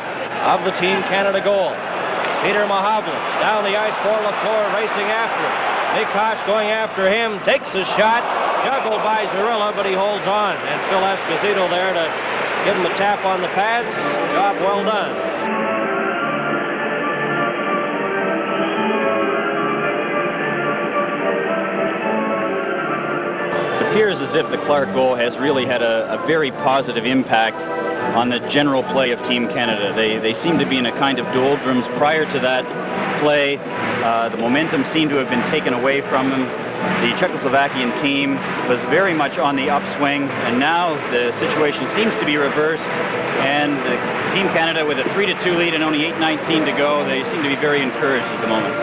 of the Team Canada goal. Peter Mahavlich down the ice for Lafleur, racing after him. Mikosh going after him, takes a shot, juggled by Zarilla, but he holds on. And Phil Esposito there to give him a tap on the pads. Job well done. It appears as if the Clark goal has really had a very positive impact on the general play of Team Canada. They seem to be in a kind of doldrums prior to that play. The momentum seemed to have been taken away from them. The Czechoslovakian team was very much on the upswing, and now the situation seems to be reversed, and Team Canada with a 3-2 lead and only 8:19 to go, they seem to be very encouraged at the moment.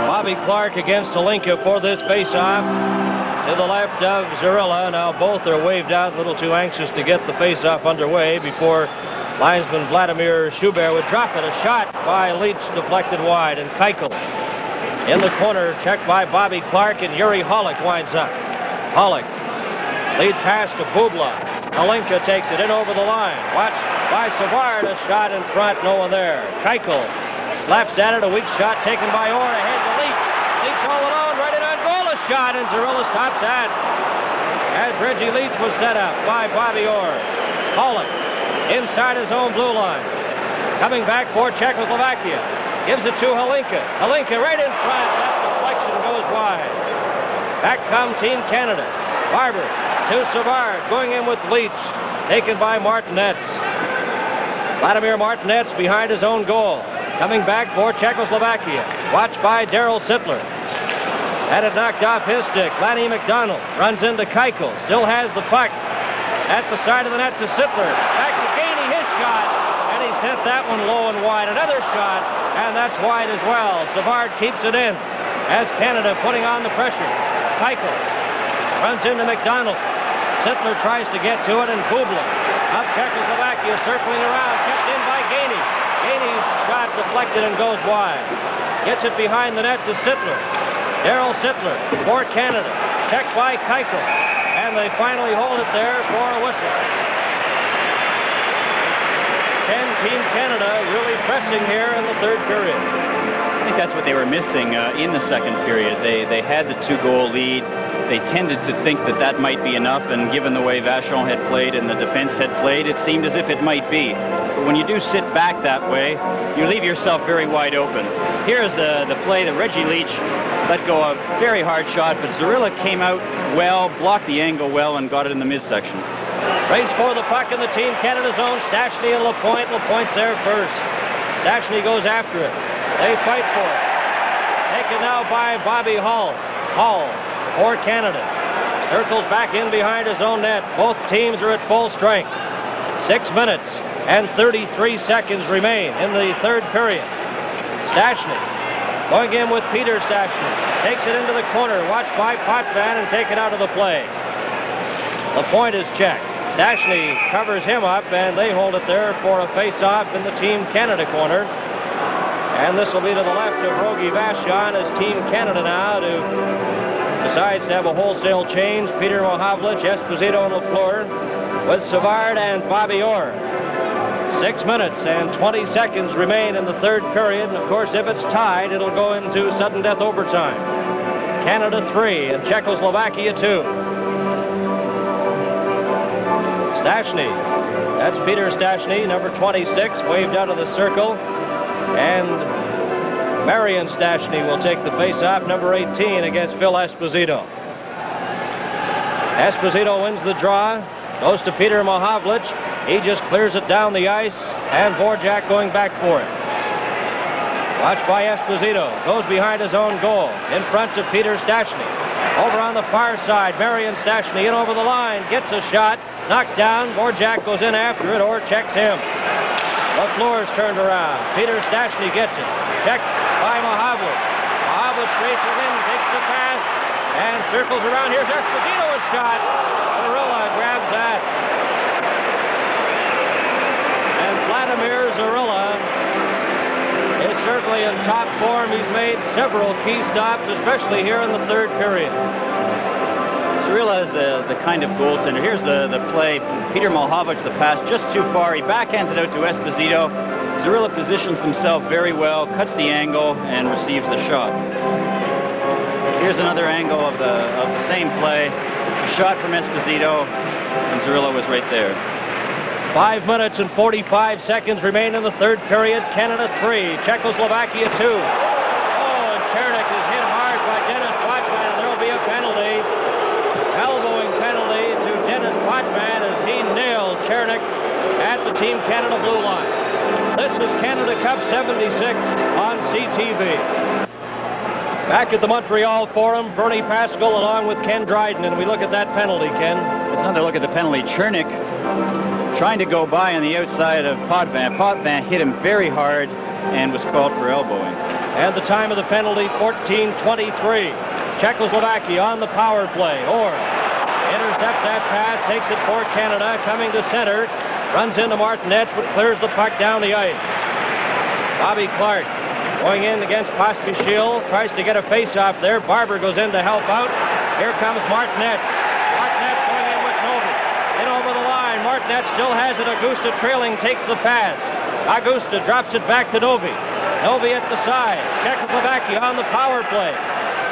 Bobby Clark against Holinka for this face-off. To the left of Zarilla. Now both are waved out, a little too anxious to get the face-off underway before linesman Vladimir Schubert would drop it. A shot by Leach deflected wide, and Keuchel in the corner, checked by Bobby Clark, and Yuri Holick winds up. Holick, lead pass to Bubla. Holinka takes it in over the line. Watched by Savard, a shot in front, no one there. Keuchel slaps at it, a weak shot taken by Orr, ahead to Leach. Leach all alone, right in on goal, a shot, and Zarilla stops that. As Reggie Leach was set up by Bobby Orr. Holick inside his own blue line. Coming back for Czechoslovakia. Gives it to Holinka. Holinka right in front. That deflection goes wide. Back come Team Canada. Barber to Savard. Going in with Leach. Taken by Martinetz. Vladimir Martinetz behind his own goal. Coming back for Czechoslovakia. Watched by Darryl Sittler. Had it knocked off his stick. Lanny McDonald runs into Keuchel. Still has the puck. At the side of the net to Sittler. Back to Gainey, his shot. And he sent that one low and wide. Another shot. And that's wide as well. Savard keeps it in. As Canada putting on the pressure. Keuchel runs into McDonald. Sittler tries to get to it, and Bubla of Czechoslovakia circling around. Kept in by Gainey. Gainey's shot deflected and goes wide. Gets it behind the net to Sittler. Darryl Sittler for Canada. Checked by Keuchel. And they finally hold it there for a whistle. And Team Canada really pressing here in the third period. I think that's what they were missing in the second period. They had the 2-goal lead. They tended to think that that might be enough, and given the way Vachon had played and the defense had played, it seemed as if it might be. But when you do sit back that way, you leave yourself very wide open. Here's the play that Reggie Leach let go a very hard shot, but Zarilla came out well, blocked the angle well, and got it in the midsection. Race for the puck in the Team Canada zone. Stachny and Lapointe. Lapointe's there first. Stachny goes after it. They fight for it. Taken now by Bobby Hull. Hull for Canada. Circles back in behind his own net. Both teams are at full strength. 6 minutes and 33 seconds remain in the third period. Stachny going in with Peter Stachny. Takes it into the corner. Watched by Potvin and taken out of the play. Lapointe is checked. Stashny covers him up, and they hold it there for a face-off in the Team Canada corner. And this will be to the left of Rogie Vachon as Team Canada now decides to have a wholesale change. Peter Mohavlich, Esposito, and Lafleur with Savard and Bobby Orr. 6 minutes and 20 seconds remain in the third period. And of course, if it's tied, it'll go into sudden death overtime. Canada 3 and Czechoslovakia 2. Stashny, that's Peter Stashny, number 26, waved out of the circle. And Marion Stashny will take the face-off, number 18, against Phil Esposito. Esposito wins the draw, goes to Peter Mohavlich. He just clears it down the ice, and Vorjak going back for it. Watched by Esposito, goes behind his own goal, in front of Peter Stashny. Over on the far side, Marion Stashny in over the line, gets a shot, knocked down. Vorjak goes in after it, or checks him. Lafleur's turned around. Peter Stashny gets it. Checked by Mohavlich. Mohavlich races in, takes the pass, and circles around. Here's Esposito's shot. Zarilla grabs that. And Vladimir Zarilla is certainly in top form. He's made several key stops, especially here in the third period. Zarilla is the kind of goaltender. Here's the play. Peter Mohavlich, the pass just too far. He backhands it out to Esposito. Zarilla positions himself very well, cuts the angle, and receives the shot. Here's another angle of the same play. A shot from Esposito, and Zarilla was right there. 5 minutes and 45 seconds remain in the third period. Canada 3, Czechoslovakia 2. Oh, and Chernik is hit hard by Dennis Potvin, and there will be a penalty. Elbowing penalty to Dennis Potvin as he nailed Chernik at the Team Canada blue line. This is Canada Cup 76 on CTV. Back at the Montreal Forum, Bernie Pascal along with Ken Dryden, and we look at that penalty, Ken. Let's another look at the penalty. Chernik trying to go by on the outside of Potvin. Potvin hit him very hard and was called for elbowing. And the time of the penalty, 14:23. Czechoslovakia on the power play. Orr intercepts that pass, takes it for Canada, coming to center, runs into Martinez, but clears the puck down the ice. Bobby Clark going in against Pospisil, tries to get a face-off there. Barber goes in to help out. Here comes Martinez. Martinez going in with Novi. In over the line. Martinez still has it. Augusta trailing, takes the pass. Augusta drops it back to Novi. Novi at the side. Czechoslovakia on the power play.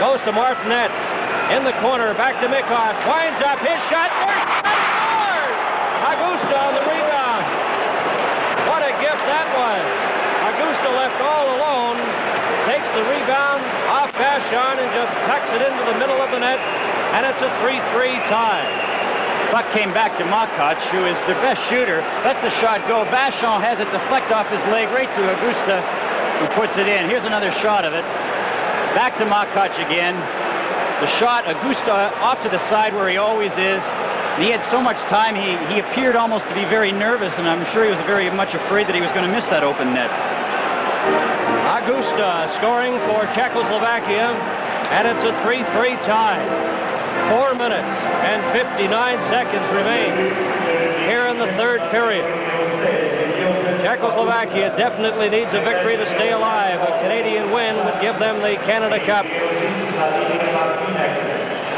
Goes to Martinez. In the corner, back to Mikos. Winds up his shot. Scores! Augusta on the rebound. What a gift that was. Augusta left all alone. Takes the rebound off Vachon and just tucks it into the middle of the net. And it's a 3-3 tie. Puck came back to Makac, who is their best shooter. Lets the shot go. Vachon has it deflect off his leg right to Augusta, who puts it in. Here's another shot of it. Back to Makac again. The shot, Augusta off to the side where he always is. And he had so much time, he appeared almost to be very nervous, and I'm sure he was very much afraid that he was going to miss that open net. Augusta scoring for Czechoslovakia, and it's a 3-3 tie. 4 minutes and 59 seconds remain here in the third period. Czechoslovakia definitely needs a victory to stay alive. A Canadian win would give them the Canada Cup.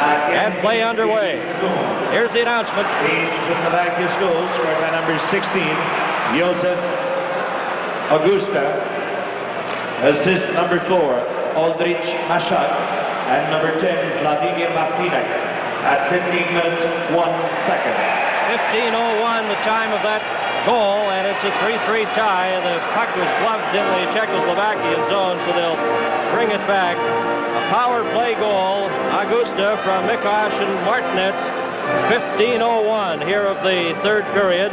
And play underway. Here's the announcement. Czechoslovakia goal scored by number 16, Josef Augusta. Assist number 4, Aldrich Mashak. And number 10, Vladimir Martinek. At 15 minutes, 1 second. 15:01, the time of that goal, and it's a 3-3 tie. The puck was gloved in the Czechoslovakian zone, so they'll bring it back. A power play goal, Augusta from Mikos and Martinez. 15:01 here of the third period.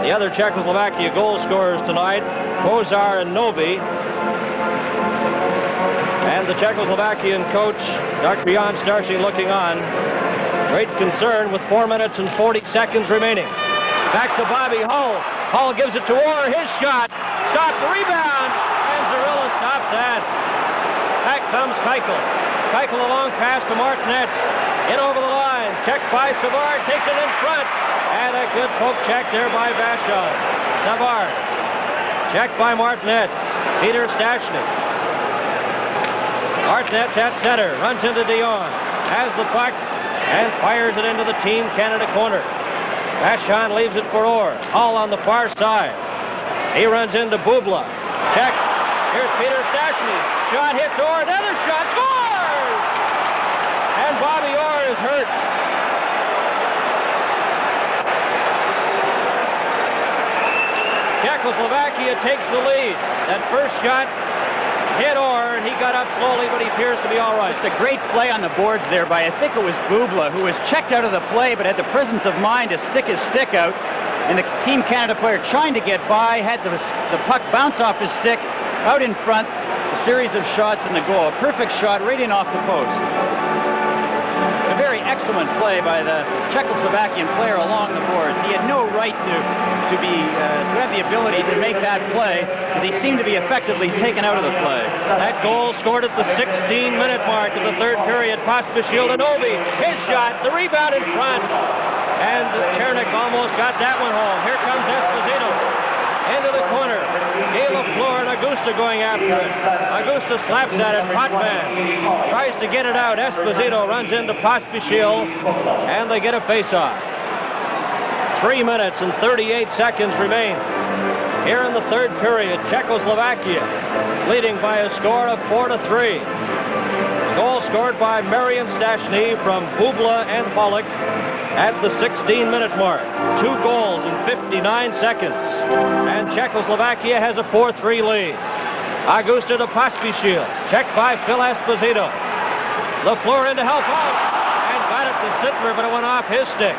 The other Czechoslovakia goal scorers tonight, Bozar and Novi. And the Czechoslovakian coach, Dr. Jan Starcy, looking on. Great concern with 4 minutes and 40 seconds remaining. Back to Bobby Hull. Hull gives it to Orr. His shot. Stopped. Rebound. And Zarilla stops that. Back comes Keuchel. Keuchel a long pass to Martinez. In over the line. Checked by Savard. Takes it in front. And a good poke check there by Vachon. Savard. Check by Martinez. Peter Stashny. Martinez at center. Runs into Dion. Has the puck and fires it into the Team Canada corner. Vachon leaves it for Orr. All on the far side. He runs into Bubla. Check. Here's Peter Stashny. Shot hits Orr. Another shot. Scores! And Bobby Orr is hurt. Czechoslovakia takes the lead. That first shot hit Orr, and he got up slowly, but he appears to be all right. Just a great play on the boards there by, I think it was Bubla, who was checked out of the play, but had the presence of mind to stick his stick out. And the Team Canada player trying to get by, had the puck bounce off his stick, out in front, a series of shots in the goal. A perfect shot right in off the post. A very excellent play by the Czechoslovakian player along the boards. He had no right to have the ability to make that play, because he seemed to be effectively taken out of the play. That goal scored at the 16-minute mark of the third period. Pospisil and Ovi. His shot, the rebound in front. And Chernik almost got that one home. Here comes Esposito. Into the corner. Guy Lafleur and Augusta going after it. Augusta slaps at it. Potvin tries to get it out. Esposito runs into Pospisil, and they get a face-off. 3 minutes and 38 seconds remain. Here in the third period, Czechoslovakia leading by a score of 4-3. Goal scored by Marian Stashny from Bubla and Pollock at the 16-minute mark. 2 goals in 59 seconds. And Czechoslovakia has a 4-3 lead. Augusta to Pospisil. Checked by Phil Esposito. Lafleur in to help out. And got it to Sittler, but it went off his stick.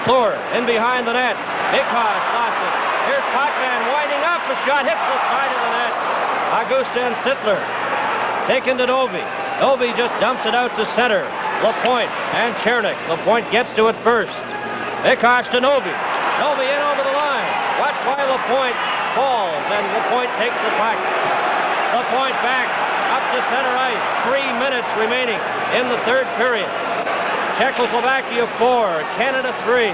Lafleur in behind the net. Mikos lost it. Here's Potvin winding up. The shot hits the side of the net. Augusta and Sittler. Taken to Novi. Novi just dumps it out to center. Lapointe and Chernik. Lapointe gets to it first. Mikos to Novi. Novi in over the line. Watch by Lapointe. Falls, and Lapointe takes the puck. Lapointe back up to center ice. 3 minutes remaining in the third period. Czechoslovakia 4, Canada 3.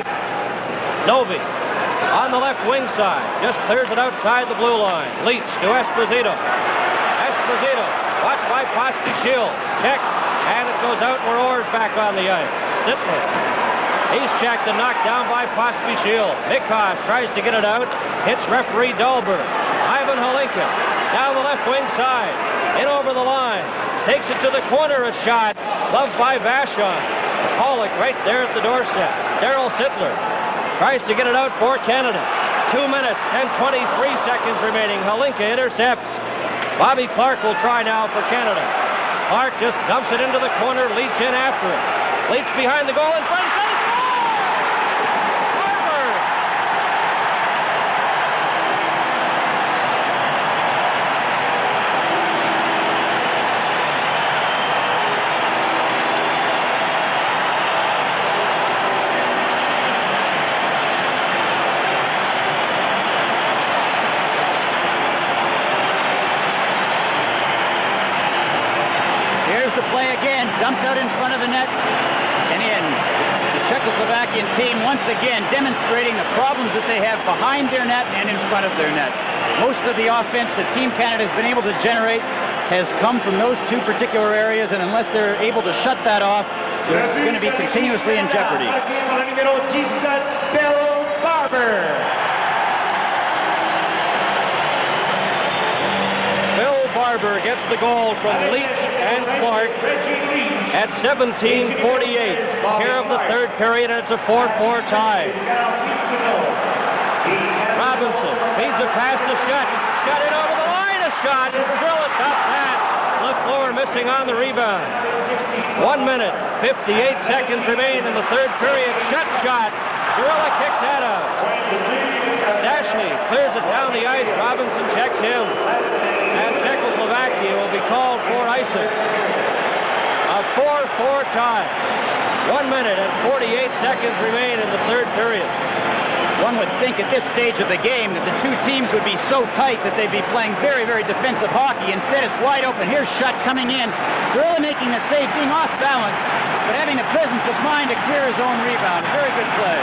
Novi on the left wing side. Just clears it outside the blue line. Leach to Esposito. Esposito. Watched by Pospisil. Check. And it goes out where Orr's back on the ice. Sittler. He's checked and knocked down by Pospisil. Mikos tries to get it out. Hits referee Dahlberg. Ivan Holinka down the left wing side. In over the line. Takes it to the corner. A shot. Loved by Vachon. Pollock right there at the doorstep. Darryl Sittler tries to get it out for Canada. 2 minutes and 23 seconds remaining. Holinka intercepts. Bobby Clark will try now for Canada. Clark just dumps it into the corner. Leach in after it. Leach behind the goal in front. Dumped out in front of the net and in. The Czechoslovakian team once again demonstrating the problems that they have behind their net and in front of their net. Most of the offense that Team Canada has been able to generate has come from those two particular areas, and unless they're able to shut that off, they're going to be continuously in jeopardy. Bill Barber. Bill Barber gets the goal from Leach and Clark at 17:48 here of the third period, and it's a 4-4 tie. Robinson feeds it past the shot. Shot it over the line. A shot. Drill it top that. Lafleur missing on the rebound. 1 minute, 58 seconds remain in the third period. Shot. Gorilla kicks that out. Stashny clears it down the ice. Robinson checks him. And Czechoslovakia will be called for icing. A 4-4 tie. 1 minute and 48 seconds remain in the third period. One would think at this stage of the game that the two teams would be so tight that they'd be playing very, very defensive hockey. Instead, it's wide open. Here's Schutt coming in. Gorilla making the save, being off balance, but having the presence of mind to clear his own rebound. A very good play.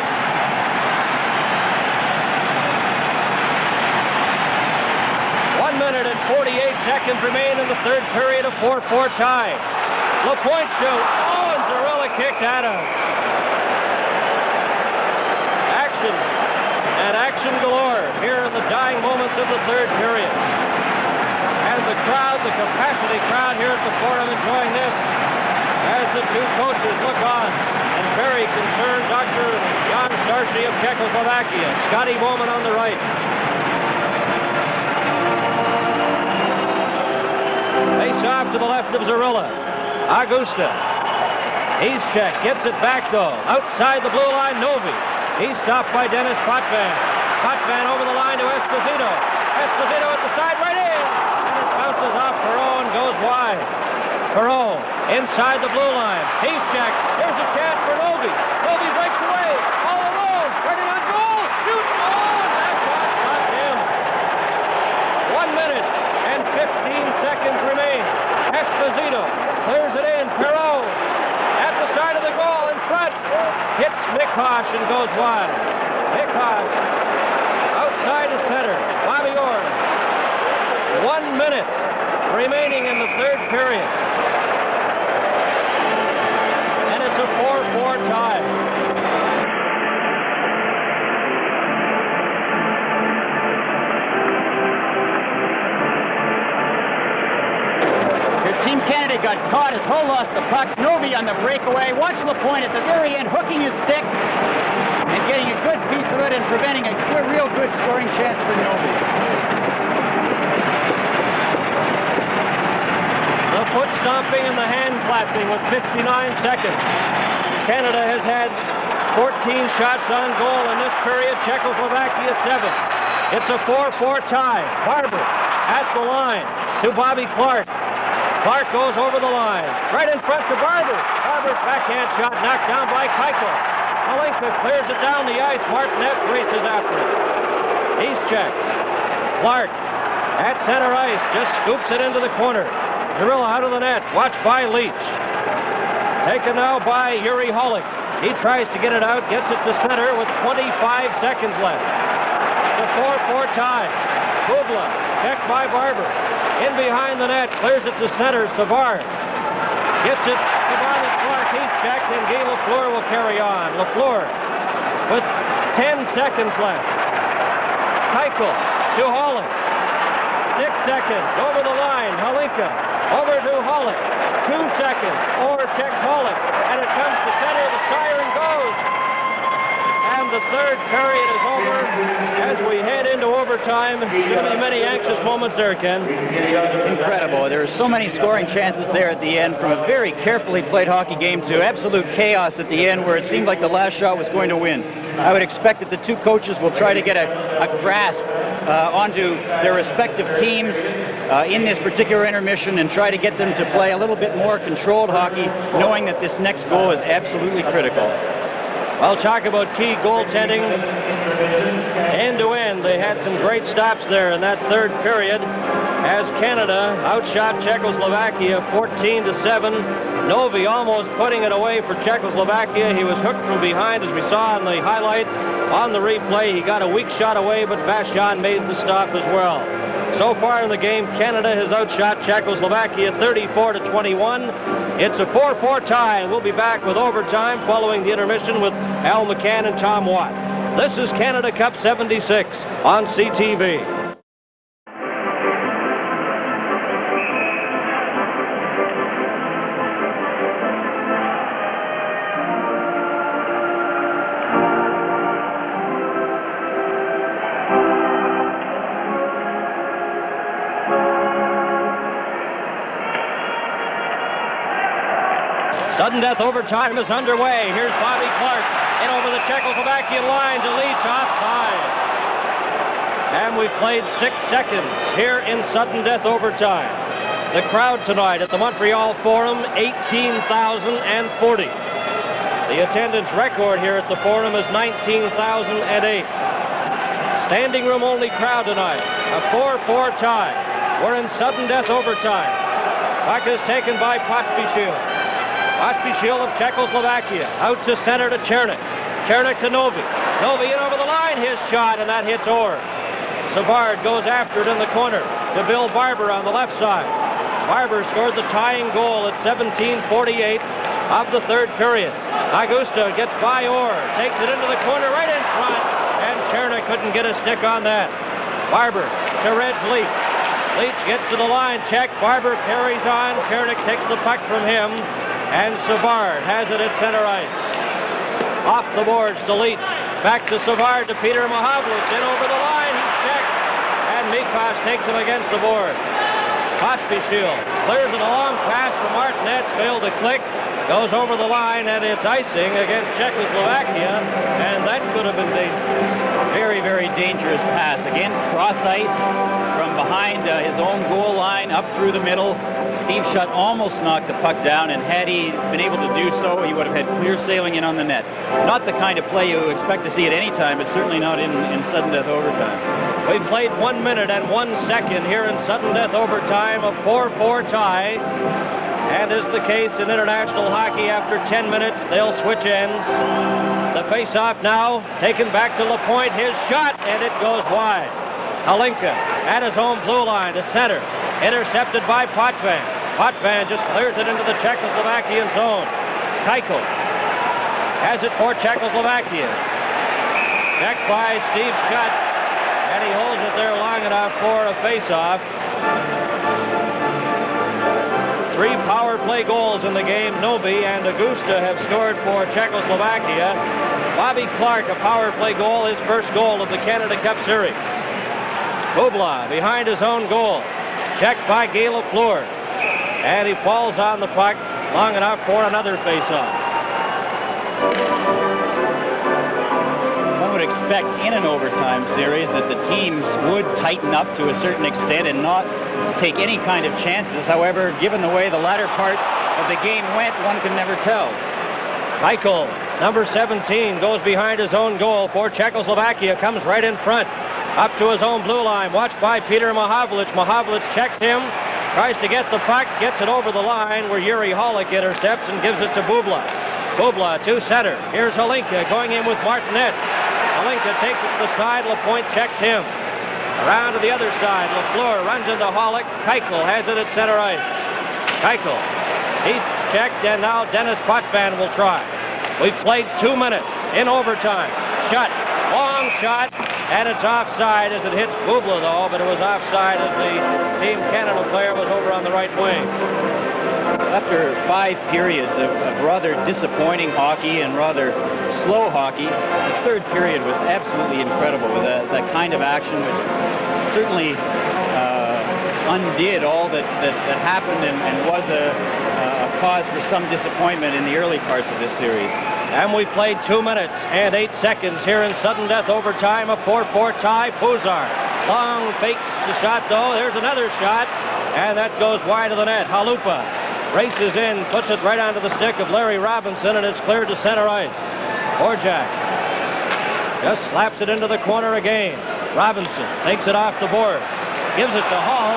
48 seconds remain in the third period, a 4-4 tie. LaPointe shoot. Oh, and Zarilla kicked out of. Action galore here in the dying moments of the third period. And the crowd, the capacity crowd here at the Forum enjoying this as the two coaches look on. And very concerned Dr. Jan Starcy of Czechoslovakia. Scotty Bowman on the right. Face off to the left of Zarilla. Augusta. He's checked. Gets it back, though. Outside the blue line, Novi. He's stopped by Dennis Potvin. Potvin over the line to Esposito. Esposito at the side, right in. And it bounces off Perreault and goes wide. Perreault inside the blue line. He's checked. Here's a chance for Novi. Novi breaks away. All alone. Running on goal. Shoots. Oh, and that shot got him. 1 minute and 15 seconds remain. Esposito clears it in. Perreault at the side of the goal in front. Hits Mikhosh and goes wide. Mikhosh outside the center. Bobby Orr. 1 minute remaining in the third period. And it's a 4-4 tie. Team Canada got caught as Hull lost the puck. Novi on the breakaway. Watch LaPointe at the very end hooking his stick and getting a good piece of it and preventing a real good scoring chance for Novi. The foot stomping and the hand clapping with 59 seconds. Canada has had 14 shots on goal in this period. Czechoslovakia 7. It's a 4-4 tie. Barber at the line to Bobby Clark. Clark goes over the line. Right in front to Barber. Barber's backhand shot knocked down by Keuchel. Malinka clears it down the ice. Martinet races after it. He's checked. Clark at center ice just scoops it into the corner. Zarilla out of the net. Watched by Leach. Taken now by Yuri Holik. He tries to get it out. Gets it to center with 25 seconds left. The 4-4 tie. Bubla checked by Barber. In behind the net, clears it to center. Savard gets it to Barney Clark. He's checked, and Guy Lafleur will carry on. Lafleur with 10 seconds left. Keuchel to Holland. 6 seconds over the line. Halinka over to Holland. 2 seconds. Orr checks Holland, and it comes to center. The siren goes. And the third period is over as we head into overtime. There's going to be many anxious moments there, Ken. Incredible. There are so many scoring chances there at the end, from a very carefully played hockey game to absolute chaos at the end where it seemed like the last shot was going to win. I would expect that the two coaches will try to get a grasp onto their respective teams in this particular intermission and try to get them to play a little bit more controlled hockey, knowing that this next goal is absolutely critical. Well, talk about key goaltending. End to end, they had some great stops there in that third period as Canada outshot Czechoslovakia 14-7. Novi almost putting it away for Czechoslovakia. He was hooked from behind, as we saw in the highlight. On the replay, he got a weak shot away, but Vachon made the stop as well. So far in the game, Canada has outshot Czechoslovakia 34-21. It's a 4-4 tie, and we'll be back with overtime following the intermission with Al McCann and Tom Watt. This is Canada Cup 76 on CTV. Sudden death overtime is underway. Here's Bobby Clark in over the Czechoslovakian line to Leach offside. And we've played 6 seconds here in sudden death overtime. The crowd tonight at the Montreal Forum, 18,040. The attendance record here at the Forum is 19,008. Standing room only crowd tonight. A 4-4 tie. We're in sudden death overtime. Puck is taken by Pospisil. Pospisil of Czechoslovakia. Out to center to Chernik. Chernik to Novi. Novi in over the line. His shot, and that hits Orr. Savard goes after it in the corner. to Bill Barber on the left side. Barber scored the tying goal at 17:48 of the third period. Augusta gets by Orr, takes it into the corner right in front, and Chernick couldn't get a stick on that. Barber to Reg Leach. Leach gets to the line, check. Barber carries on. Chernick takes the puck from him, and Savard has it at center ice. Off the boards to Leach. Back to Savard to Peter Mahovlich. In over the line, he's checked, and Mikos takes him against the board. Pospisil clears it a long pass for Martinez, failed to click, goes over the line, and it's icing against Czechoslovakia, and that could have been dangerous. Very, very dangerous pass. Again, cross ice from behind his own goal line up through the middle. Steve Shutt almost knocked the puck down, and had he been able to do so, he would have had clear sailing in on the net. Not the kind of play you expect to see at any time, but certainly not in sudden death overtime. We've played 1 minute and 1 second here in sudden death overtime, a 4-4 tie. And as the case in international hockey, after 10 minutes, they'll switch ends. The face-off now taken back to LaPointe. His shot, and it goes wide. Halinka at his own blue line to center. Intercepted by Potvin. Potvin just clears it into the Czechoslovakian zone. Keuchel has it for Czechoslovakia. Checked by Steve Shutt, and he holds it there long enough for a face-off. 3 power play goals in the game. Noby and Augusta have scored for Czechoslovakia. Bobby Clark, a power play goal, his first goal of the Canada Cup Series. Bubla behind his own goal. Checked by Guy Lafleur. And he falls on the puck long enough for another face-off. One would expect in an overtime series that the teams would tighten up to a certain extent and not take any kind of chances. However, given the way the latter part of the game went, one can never tell. Keuchel, number 17, goes behind his own goal for Czechoslovakia, comes right in front, up to his own blue line, watched by Peter Mahovlich. Mahovlich checks him, tries to get the puck, gets it over the line where Yuri Holick intercepts and gives it to Bubla. Bubla to center. Here's Halinka going in with Martinez. Halinka takes it to the side. LaPointe checks him. Around to the other side. Lafleur runs into Holick. Keuchel has it at center ice. Keuchel, he's checked, and now Dennis Potvin will try. We've played 2 minutes in overtime. Shot, long shot, and it's offside as it hits Bubla, though, but it was offside as the Team Canada player was over on the right wing. After 5 periods of rather disappointing hockey and rather slow hockey, the third period was absolutely incredible with that kind of action, which certainly undid all that happened and was a cause for some disappointment in the early parts of this series. And we played 2 minutes and 8 seconds here in sudden death overtime, a 4-4 tie. Puzar, long fakes the shot, though. There's another shot, and that goes wide of the net. Halupa races in, puts it right onto the stick of Larry Robinson, and it's cleared to center ice. Orjak just slaps it into the corner again. Robinson takes it off the boards, gives it to Hall,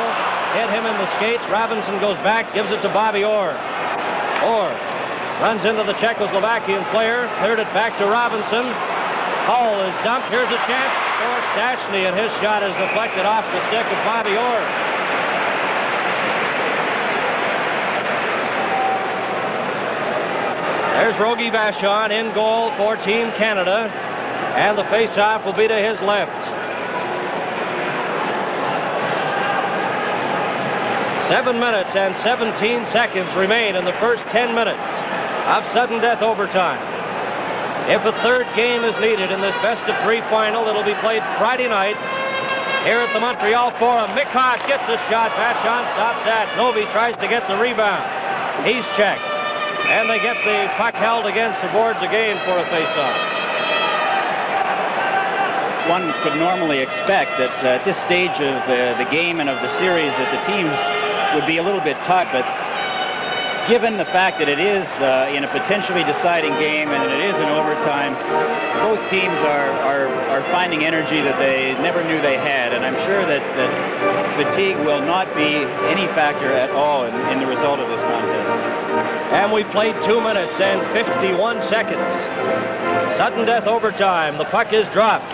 hit him in the skates. Robinson goes back, gives it to Bobby Orr. Orr runs into the Czechoslovakian player, cleared it back to Robinson. Hall is dumped. Here's a chance for Stastny, and his shot is deflected off the stick of Bobby Orr. There's Rogie Vachon in goal for Team Canada, and the face-off will be to his left. 7 minutes and 17 seconds remain in the first 10 minutes of sudden death overtime. If a third game is needed in this best-of-3 final, it'll be played Friday night here at the Montreal Forum. Mikos gets a shot. Vachon stops that. Noby tries to get the rebound. He's checked. And they get the puck held against the boards again for a face-off. One could normally expect that at this stage of the game and of the series that the teams would be a little bit taut, but given the fact that it is in a potentially deciding game and it is in overtime, both teams are finding energy that they never knew they had, and I'm sure that fatigue will not be any factor at all in the result of this contest. And we played 2 minutes and 51 seconds. Sudden death overtime. The puck is dropped.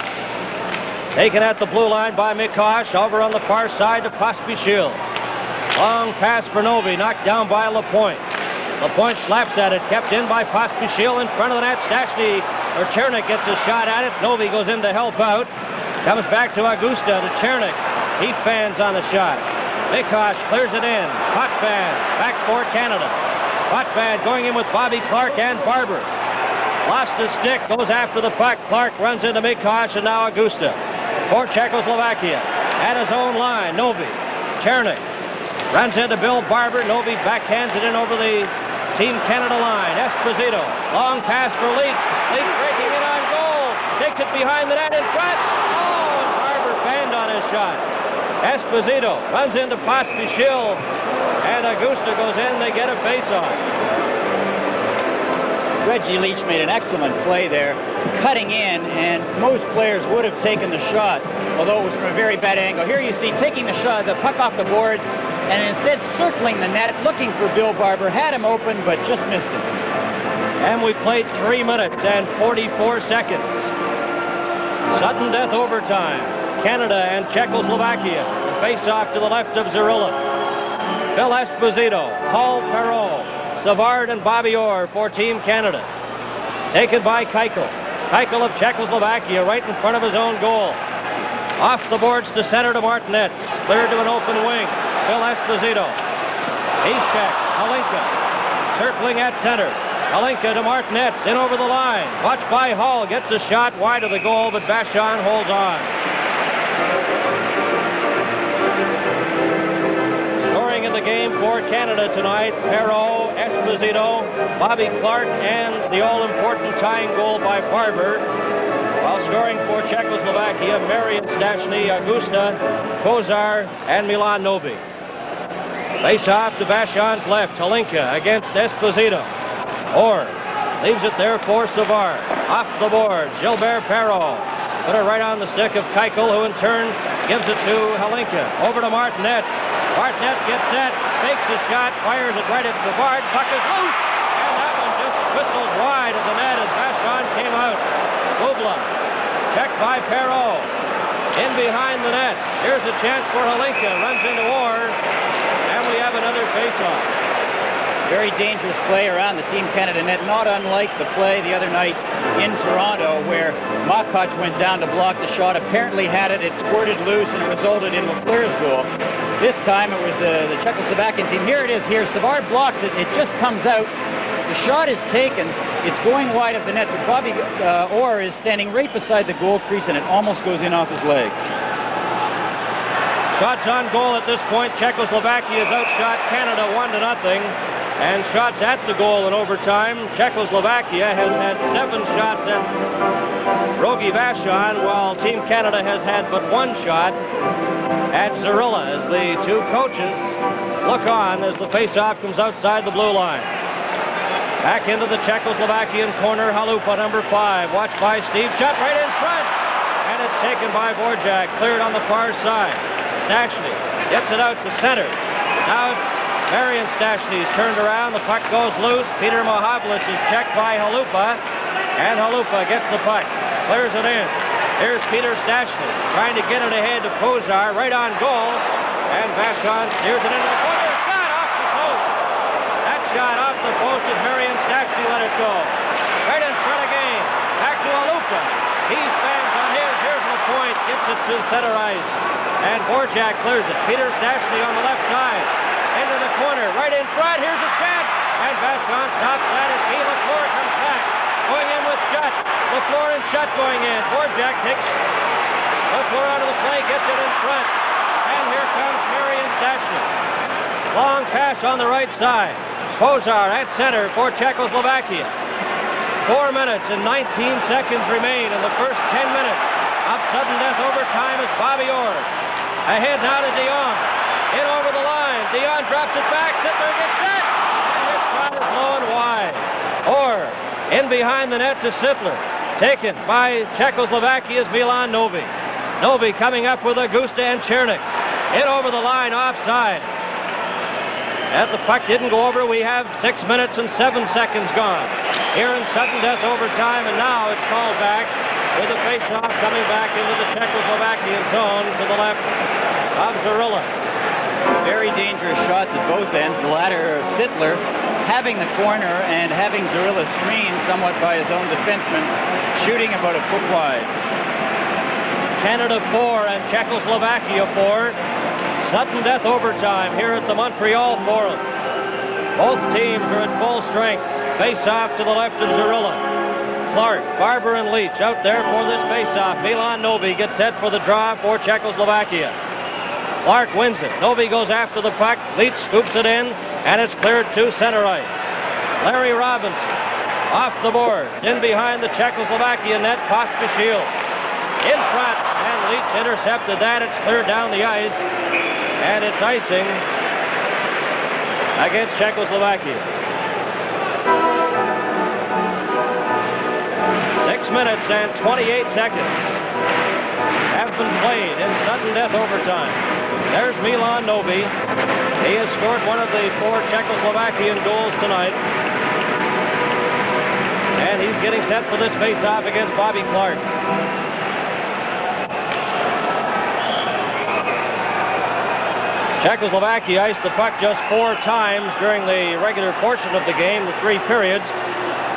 Taken at the blue line by Mikosh. Over on the far side to Pospisil. Long pass for Novi. Knocked down by Lapointe. Lapointe slaps at it. Kept in by Pospisil in front of the net. Chernik gets a shot at it. Novi goes in to help out. Comes back to Augusta to Chernik. He fans on the shot. Mikosh clears it in. Potvin back for Canada. Potvin going in with Bobby Clark and Barber. Lost his stick. Goes after the puck. Clark runs into Mikosh and now Augusta. For Czechoslovakia. At his own line, Novi. Chernik runs into Bill Barber. Novi backhands it in over the Team Canada line. Esposito. Long pass for Leach. Leach breaking it on goal. Takes it behind the net in front. Oh, and Barber fanned on his shot. Esposito runs into Pospisil. And Augusta goes in. They get a face-off. Reggie Leach made an excellent play there, cutting in, and most players would have taken the shot, although it was from a very bad angle. Here you see taking the shot, the puck off the boards, and instead circling the net, looking for Bill Barber, had him open, but just missed him. And we played 3 minutes and 44 seconds. Sudden death overtime. Canada and Czechoslovakia. The face-off to the left of Zarilla. Bill Esposito, Paul Perreault, Savard and Bobby Orr for Team Canada. Taken by Keuchel. Keuchel of Czechoslovakia right in front of his own goal. Off the boards to center to Martinez. Cleared to an open wing. Bill Esposito. He's checked. Halinka circling at center. Halinka to Martinez. In over the line. Watched by Hall. Gets a shot wide of the goal, but Vachon holds on. In the game for Canada tonight, Perreault, Esposito, Bobby Clark, and the all-important tying goal by Barber. While scoring for Czechoslovakia, Marian Stachny, Augusta, Kozar, and Milan Novi. Face-off to Vachon's left. Halinka against Esposito. Orr leaves it there for Savard. Off the board, Gilbert Perreault. Put it right on the stick of Keuchel, who in turn gives it to Halinka. Over to Martinez. Martinez gets set, takes a shot, fires it right at Savard. Puck is loose, and that one just whistled wide of the net as Vachon came out. Bubla, checked by Perreault. In behind the net. Here's a chance for Halinka. Runs into Orr, and we have another face-off. Very dangerous play around the Team Canada net, not unlike the play the other night in Toronto where Makac went down to block the shot, apparently had it, it squirted loose, and it resulted in Leclerc's goal. This time it was the Czechoslovakian team. Here it is here. Savard blocks it. It just comes out. The shot is taken. It's going wide of the net, but Bobby Orr is standing right beside the goal crease, and it almost goes in off his leg. Shots on goal at this point. Czechoslovakia has outshot Canada 1-0. And shots at the goal in overtime. Czechoslovakia has had 7 shots at Rogie Vachon, while Team Canada has had but 1 shot at Zarilla, as the two coaches look on as the faceoff comes outside the blue line. Back into the Czechoslovakian corner. Halupa, number 5, watched by Steve. Shot right in front, and it's taken by Vorjak. Cleared on the far side. Stachny gets it out to center. Now it's Marian Stachny's turned around. The puck goes loose. Peter Mohavlich is checked by Halupa, and Halupa gets the puck, clears it in. Here's Peter Stachny trying to get it ahead to Kozar, right on goal, and Vachon steers it into the corner. Shot off the post. That shot off the post as Marian Stachny let it go. Right in front again. Back to Halupa. He fans on his. Here's Lapointe. Gets it to center ice, and Vorjak clears it. Peter Stachny on the left side. Into the corner, right in front. Here's a chance, and Vachon stops that as Lafleur comes back. Going in with Shutt. Lafleur and Shutt going in. Vorjak takes Lafleur out of the play, gets it in front. And here comes Marian Stachny. Long pass on the right side. Kozar at center for Czechoslovakia. 4 minutes and 19 seconds remain in the first 10 minutes of sudden death overtime as Bobby Orr. Ahead now to Dion. In over the line. Dion drops it back. Sittler gets set. And this shot is low and wide. Orr in behind the net to Sittler. Taken by Czechoslovakia's Milan Novi. Novi coming up with Augusta and Chernik. In over the line, offside. As the puck didn't go over, we have 6 minutes and 7 seconds gone. Here in sudden death overtime, and now it's called back. with the face-off coming back into the Czechoslovakian zone to the left of Zarilla. Very dangerous shots at both ends. The latter, Sittler, having the corner and having Zarilla screened somewhat by his own defenseman, shooting about a foot wide. Canada 4 and Czechoslovakia 4. Sudden death overtime here at the Montreal Forum. Both teams are at full strength. Face-off to the left of Zarilla. Clark, Barber, and Leach out there for this face-off. Milan Novi gets set for the draw for Czechoslovakia. Clark wins it. Novi goes after the puck. Leach scoops it in, and it's cleared to center ice. Larry Robinson off the board. In behind the Czechoslovakia net, Pospisil. In front, and Leach intercepted that. It's cleared down the ice, and it's icing against Czechoslovakia. 6 minutes and 28 seconds have been played in sudden death overtime. There's Milan Novi. He has scored one of the 4 Czechoslovakian goals tonight. And he's getting set for this face-off against Bobby Clark. Czechoslovakia iced the puck just 4 times during the regular portion of the game, the 3 periods.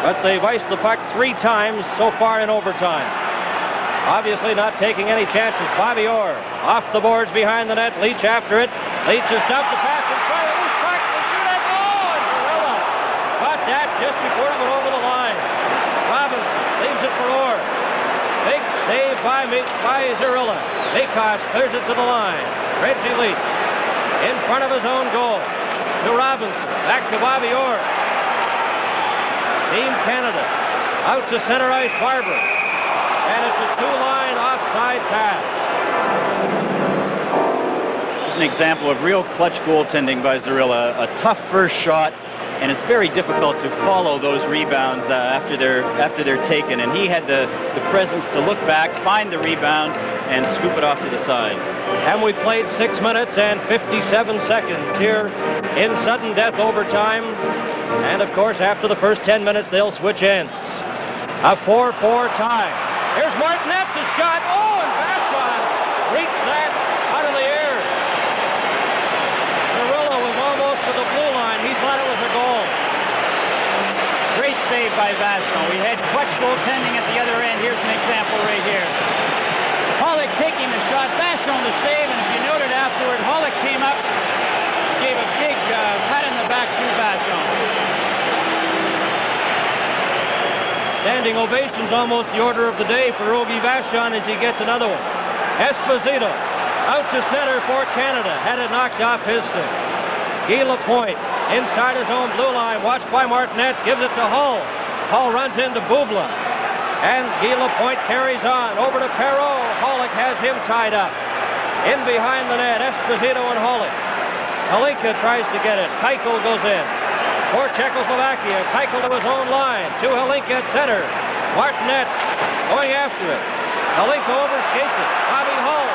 But they've iced the puck 3 times so far in overtime. Obviously not taking any chances. Bobby Orr off the boards behind the net. Leach after it. Leach has dumped the pass in front of loose puck. They shoot it. Oh, and Zarilla caught that just before it went over the line. Robinson leaves it for Orr. Big save by Zarilla. Mikos clears it to the line. Reggie Leach in front of his own goal. To Robinson. Back to Bobby Orr. Team Canada out to center ice. Barber. And it's a 2-line offside pass. It's an example of real clutch goaltending by Zarilla. A tough first shot, and it's very difficult to follow those rebounds after they're taken. And he had the presence to look back, find the rebound, and scoop it off to the side. And we played 6 minutes and 57 seconds here in sudden death overtime. And of course, after the first 10 minutes, they'll switch ends. A 4-4 tie. Here's Martinet's shot. Oh, and Vashon reached that out of the air. Zarilla was almost to the blue line. He thought it was a goal. Great save by Vashon. We had clutch goaltending at the other end. Here's an example right here. Hollick taking the shot. Vashon to save, and if you noted afterward, Hollick came up, gave a big pat in the back to Vashon. Standing ovations, almost the order of the day for Ogie Vashon as he gets another one. Esposito out to center for Canada. Had it knocked off his stick. Guy Lapointe inside his own blue line. Watched by Martinet. Gives it to Hull. Hull runs into Bubla. And Guy Lapointe carries on. Over to Perreault. Hollick has him tied up. In behind the net. Esposito and Hollick. Halinka tries to get it. Keuchel goes in. For Czechoslovakia, Keuchel to his own line. To Halinka at center. Martinet going after it. Halinka overskates it. Bobby Hull.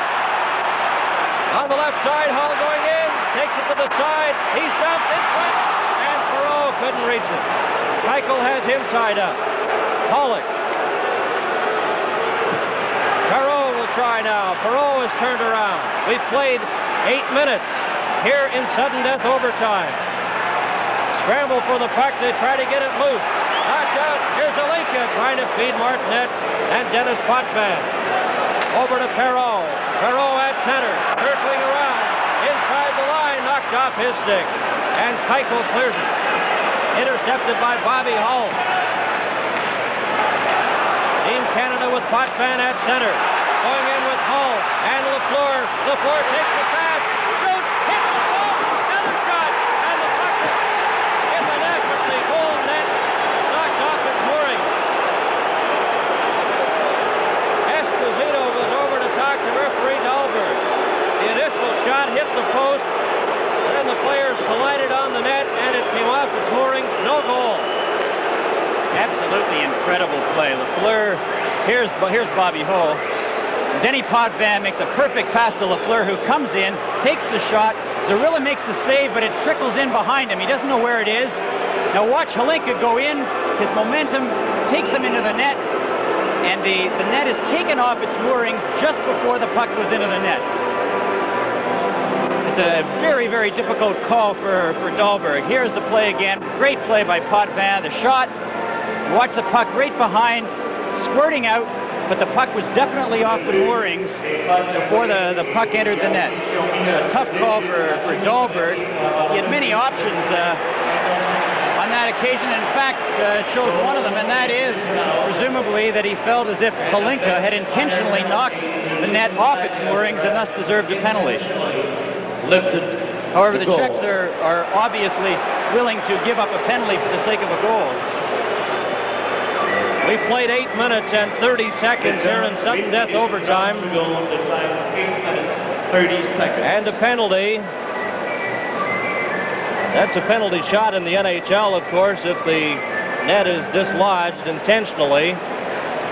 On the left side, Hull going in. Takes it to the side. He's dumped in front. And Perreault couldn't reach it. Keuchel has him tied up. Hollick. Perreault will try now. Perreault is turned around. We've played 8 minutes here in sudden death overtime. Scramble for the puck. They try to get it loose. Knocked out. Here's Halinka trying to feed Martinet and Dennis Potvin. Over to Perreault. Perreault at center. Circling around. Inside the line. Knocked off his stick. And Keuchel clears it. Intercepted by Bobby Hull. Team Canada with Potvin at center. Going in with Hull. And Lafleur. Lafleur takes the pass. Shoots. Hits the ball. Another shot. And the puck in the net with the goal net. Knocked off its moorings. Esposito goes over to talk to referee Dahlberg. The initial shot hit the post. Then the players collided on the net, and it came off its moorings. No goal. Absolutely incredible play. Lafleur, here's Bobby Hull. Denny Potvin makes a perfect pass to Lafleur, who comes in, takes the shot. Zarilla makes the save, but it trickles in behind him. He doesn't know where it is. Now watch Halinka go in. His momentum takes him into the net. and the net is taken off its moorings just before the puck goes into the net. It's a very, very difficult call for Dahlberg. Here's the play again. Great play by Potvin. The shot, watch the puck right behind, squirting out, but the puck was definitely off the moorings before the puck entered the net. A tough call for Dahlberg. He had many options on that occasion. In fact, chose one of them, and that is presumably that he felt as if Holinka had intentionally knocked the net off its moorings and thus deserved a penalty. However, the Czechs are obviously willing to give up a penalty for the sake of a goal. We played 8 minutes and 30 seconds here in sudden death overtime. 8 minutes, 30 seconds. And a penalty. That's a penalty shot in the NHL, of course, if the net is dislodged intentionally.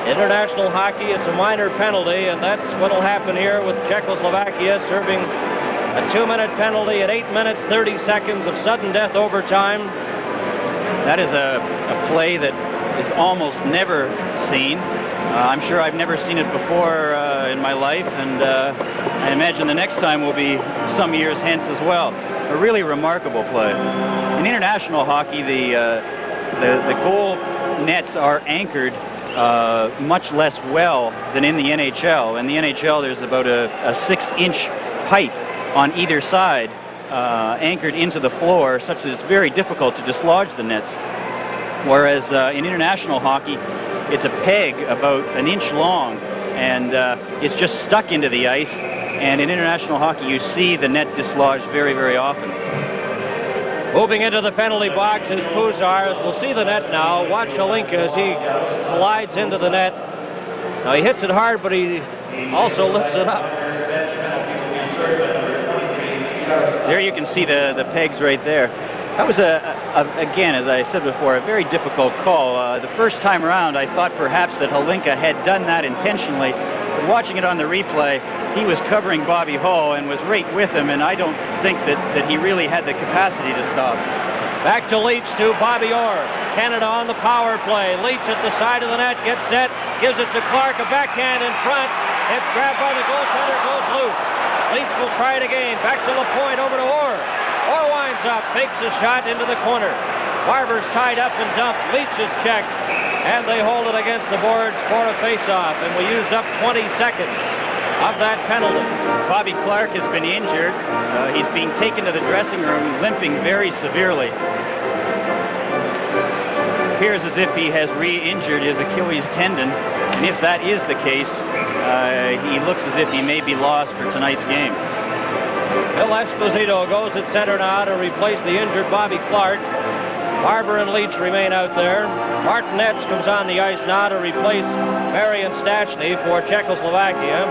International hockey, it's a minor penalty, and that's what will happen here with Czechoslovakia serving a 2-minute penalty at 8 minutes, 30 seconds of sudden death overtime. That is a play that is almost never seen. I'm sure I've never seen it before in my life, and I imagine the next time will be some years hence as well. A really remarkable play. In international hockey, the goal nets are anchored much less well than in the NHL. In the NHL, there's about a 6-inch pipe on either side anchored into the floor, such that it's very difficult to dislodge the nets. Whereas in international hockey, it's a peg about an inch long, and it's just stuck into the ice. And in international hockey, you see the net dislodged very, very often. Moving into the penalty box is Puzars. We'll see the net now. Watch Holinka as he collides into the net. Now he hits it hard, but he also lifts it up. There you can see the pegs right there. That was, again, as I said before, a very difficult call. The first time around, I thought perhaps that Holinka had done that intentionally. But watching it on the replay, he was covering Bobby Hull and was right with him, and I don't think that he really had the capacity to stop. Back to Leach to Bobby Orr. Canada on the power play. Leach at the side of the net, gets set, gives it to Clark, a backhand in front. It's grabbed by the goaltender, goes loose. Leach will try it again. Back to LaPointe, over to Orr. Orr winds up, fakes a shot into the corner. Barber's tied up and dumped. Leach is checked, and they hold it against the boards for a face-off, and we used up 20 seconds of that penalty. Bobby Clark has been injured. He's being taken to the dressing room, limping very severely. Appears as if he has re-injured his Achilles tendon, and if that is the case, he looks as if he may be lost for tonight's game. Bill Esposito goes at center now to replace the injured Bobby Clark. Barber and Leach remain out there. Martinez comes on the ice now to replace Marian Stachny for Czechoslovakia.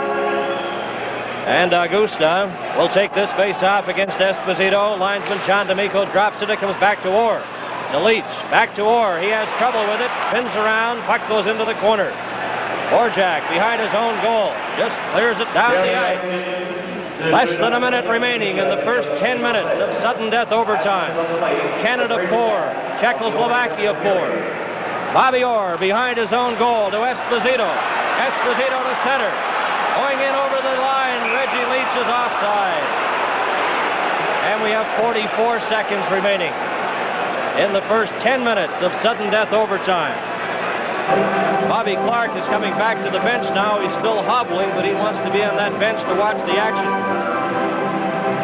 And Augusta will take this face-off against Esposito. Linesman John D'Amico drops it. It comes back to Orr. To Leach. Back to Orr. He has trouble with it. Spins around. Puck goes into the corner. Orjak behind his own goal. Just clears it down the ice. Less than a minute remaining in the first 10 minutes of sudden death overtime. Canada 4, Czechoslovakia 4. Bobby Orr behind his own goal to Esposito. Esposito to center. Going in over the line, Reggie Leach is offside. And we have 44 seconds remaining in the first 10 minutes of sudden death overtime. Bobby Clark is coming back to the bench now. He's still hobbling, but he wants to be on that bench to watch the action.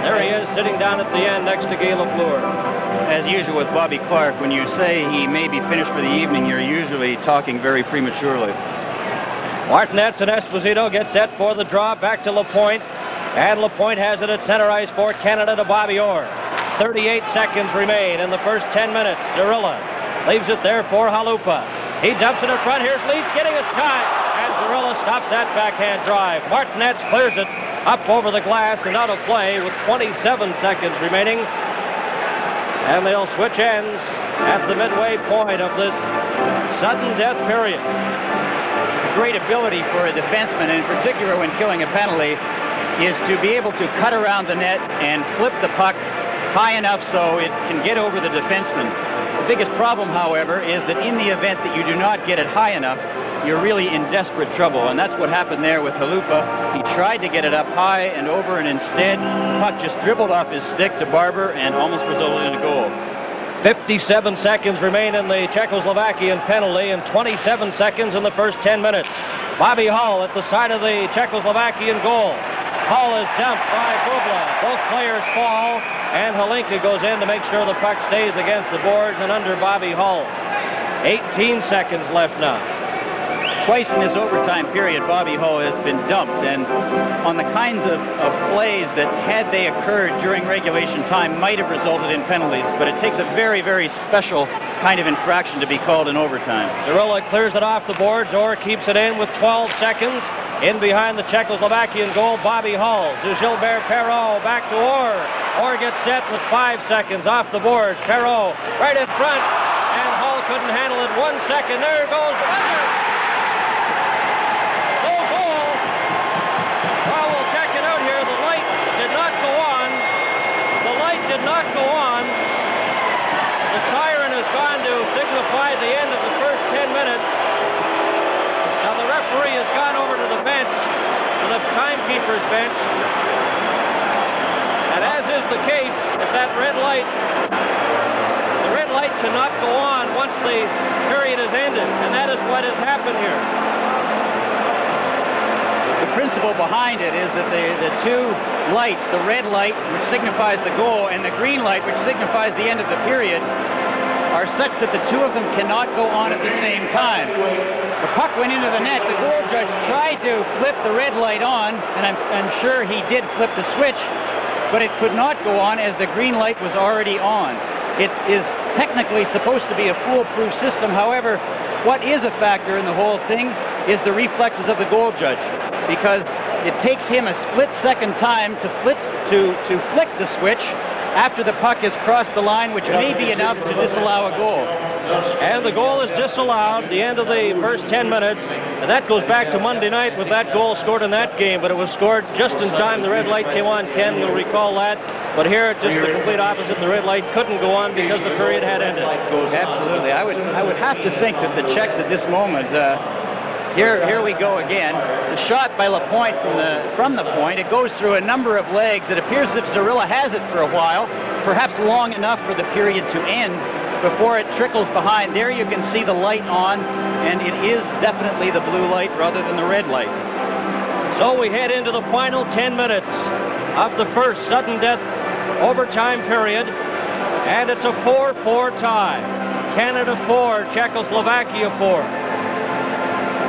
There he is, sitting down at the end next to Guy Lafleur. As usual with Bobby Clark, when you say he may be finished for the evening, you're usually talking very prematurely. Martinez and Esposito get set for the draw. Back to LaPointe. And LaPointe has it at center ice for Canada to Bobby Orr. 38 seconds remain in the first 10 minutes. Zarilla leaves it there for Halupa. He dumps it in front. Here's Leach getting a shot, and Zarilla stops that backhand drive. Martinez clears it up over the glass and out of play with 27 seconds remaining. And they'll switch ends at the midway point of this sudden death period. A great ability for a defenseman, and in particular when killing a penalty, is to be able to cut around the net and flip the puck high enough so it can get over the defenseman. The biggest problem, however, is that in the event that you do not get it high enough, you're really in desperate trouble, and that's what happened there with Halupa. He tried to get it up high and over, and instead, puck just dribbled off his stick to Barber and almost resulted in a goal. 57 seconds remain in the Czechoslovakian penalty and 27 seconds in the first 10 minutes. Bobby Hull at the side of the Czechoslovakian goal. Hull is dumped by Bubla. Both players fall, and Halinka goes in to make sure the puck stays against the boards and under Bobby Hull. 18 seconds left now. Twice in this overtime period, Bobby Hull has been dumped, and on the kinds of plays that, had they occurred during regulation time, might have resulted in penalties, but it takes a very, very special kind of infraction to be called in overtime. Zorilla clears it off the boards. Orr keeps it in with 12 seconds. In behind the Czechoslovakian goal, Bobby Hull to Gilbert Perreault, back to Orr. Orr gets set with 5 seconds off the boards. Perreault right in front, and Hull couldn't handle it. 1 second, there goes the runner. Did not go on. The siren has gone to signify the end of the first 10 minutes. Now the referee has gone over to the bench, to the timekeeper's bench. And as is the case, if that red light, the red light cannot go on once the period is ended. And that is what has happened here. The principle behind it is that the two lights, the red light, which signifies the goal, and the green light, which signifies the end of the period, are such that the two of them cannot go on at the same time. The puck went into the net. The goal judge tried to flip the red light on, and I'm sure he did flip the switch, but it could not go on as the green light was already on. It is technically supposed to be a foolproof system. However, what is a factor in the whole thing is the reflexes of the goal judge, because it takes him a split-second time to flick the switch after the puck has crossed the line, which may be enough to disallow a goal. And the goal is disallowed, the end of the first 10 minutes, and that goes back to Monday night with that goal scored in that game, but it was scored just in time the red light came on. Ken, you'll recall that. But here, just the complete opposite. The red light couldn't go on because the period had ended. Absolutely. I would have to think that the Czechs at this moment, here we go again. The shot by Lapointe from the point, it goes through a number of legs. It appears as if Zorilla has it for a while, perhaps long enough for the period to end before it trickles behind. There you can see the light on, and it is definitely the blue light rather than the red light. So we head into the final 10 minutes of the first sudden death overtime period, and it's a 4-4 tie. Canada 4, Czechoslovakia 4.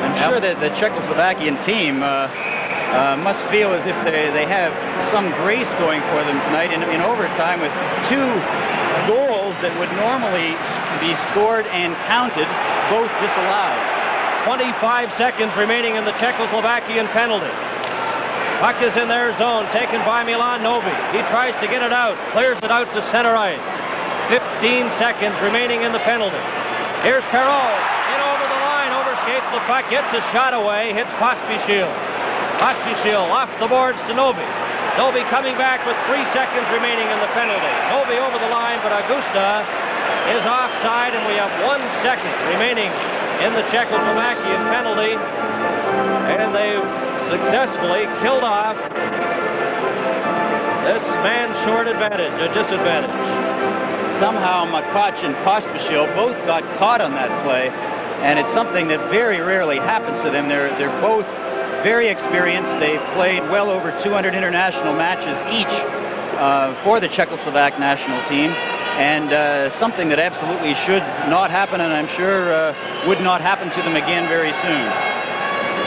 I'm sure that the Czechoslovakian team must feel as if they have some grace going for them tonight in overtime, with two goals that would normally be scored and counted, both disallowed. 25 seconds remaining in the Czechoslovakian penalty. Puck is in their zone, taken by Milan Novi. He tries to get it out, clears it out to center ice. 15 seconds remaining in the penalty. Here's Perreault, in over the line, overskates the puck, gets a shot away, hits Pospisil. Pospisil off the boards to Novi. Novi coming back with 3 seconds remaining in the penalty. Novi over the line, but Augusta is offside, and we have 1 second remaining in the Czechoslovakian penalty. And they've successfully killed off this man short advantage, a disadvantage. Somehow Makac and Pospisil both got caught on that play, and it's something that very rarely happens to them. They're both very experienced. They've played well over 200 international matches each for the Czechoslovak national team, and something that absolutely should not happen, and I'm sure would not happen to them again very soon.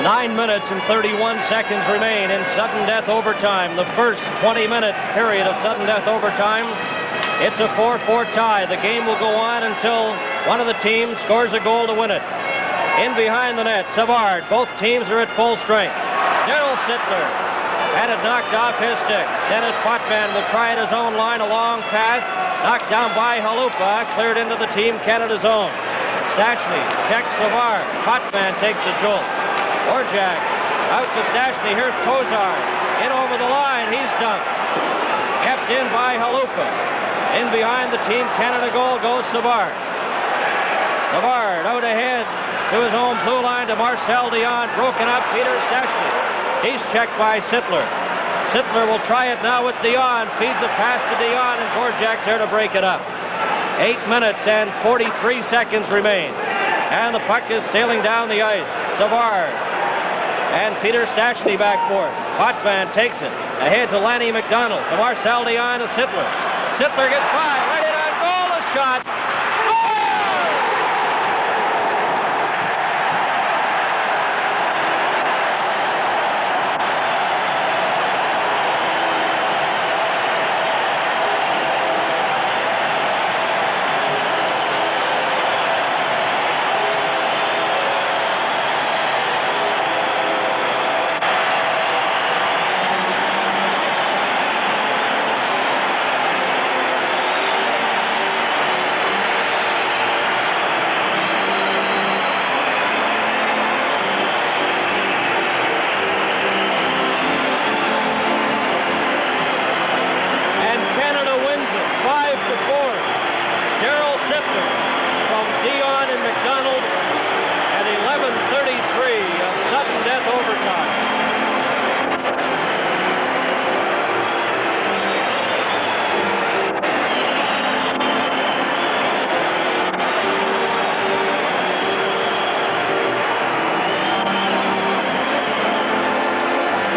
9 minutes and 31 seconds remain in sudden death overtime, the first 20-minute period of sudden death overtime. It's a 4-4 tie. The game will go on until one of the teams scores a goal to win it. In behind the net, Savard. Both teams are at full strength. Daryl Sittler had it knocked off his stick. Dennis Potvin will try at his own line, a long pass, knocked down by Halupa, cleared into the Team Canada zone. Stachny checks Savard. Potvin takes a jolt. Orjak out to Stachny. Here's Kozar. In over the line. He's dumped. Kept in by Halupa. In behind the Team Canada goal goes Savard. Savard out ahead to his own blue line to Marcel Dion. Broken up, Peter Stachny. He's checked by Sittler. Sittler will try it now with Dion. Feeds a pass to Dion, and Dvorak's there to break it up. 8 minutes and 43 seconds remain. And the puck is sailing down the ice. Savard. And Peter Stachny back for it. Potvin takes it. Ahead to Lanny McDonald. To Marcel Dion to Sittler. Sittler gets by. Right in on goal. A shot.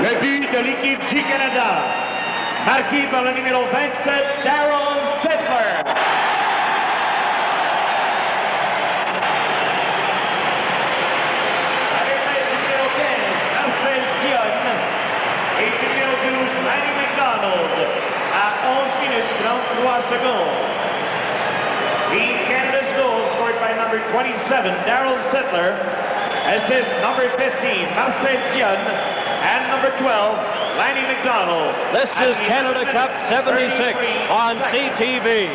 Le but de l'équipe du Canada, marqué par le numéro 27, Darryl Sittler. Avec le numéro 15, Marcel Dion, et le numéro 12, Lanny McDonald, à 11 minutes 33 secondes. The Canada's goal scored by number 27, Darryl Sittler, assist number 15, Marcel Dion, and number 12, Lanny McDonald. This is Canada Cup 76 on CTV.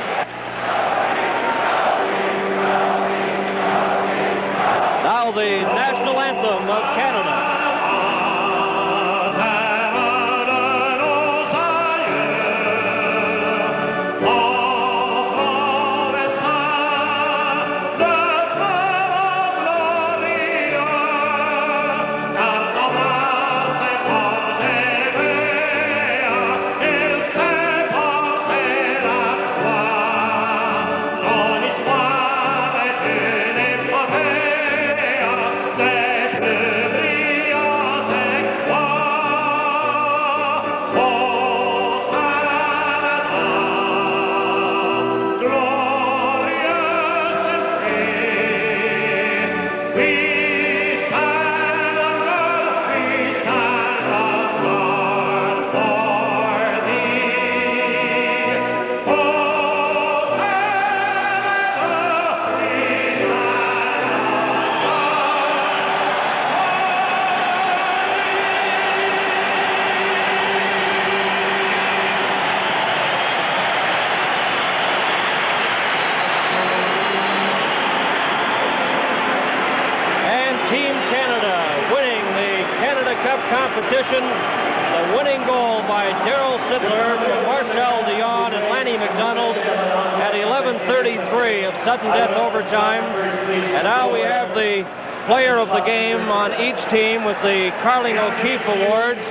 Now the national anthem of Canada. Competition, the winning goal by Darryl Sittler from Marcel Dion and Lanny McDonald at 11:33 of sudden death overtime. And now we have the player of the game on each team with the Carling O'Keefe Awards.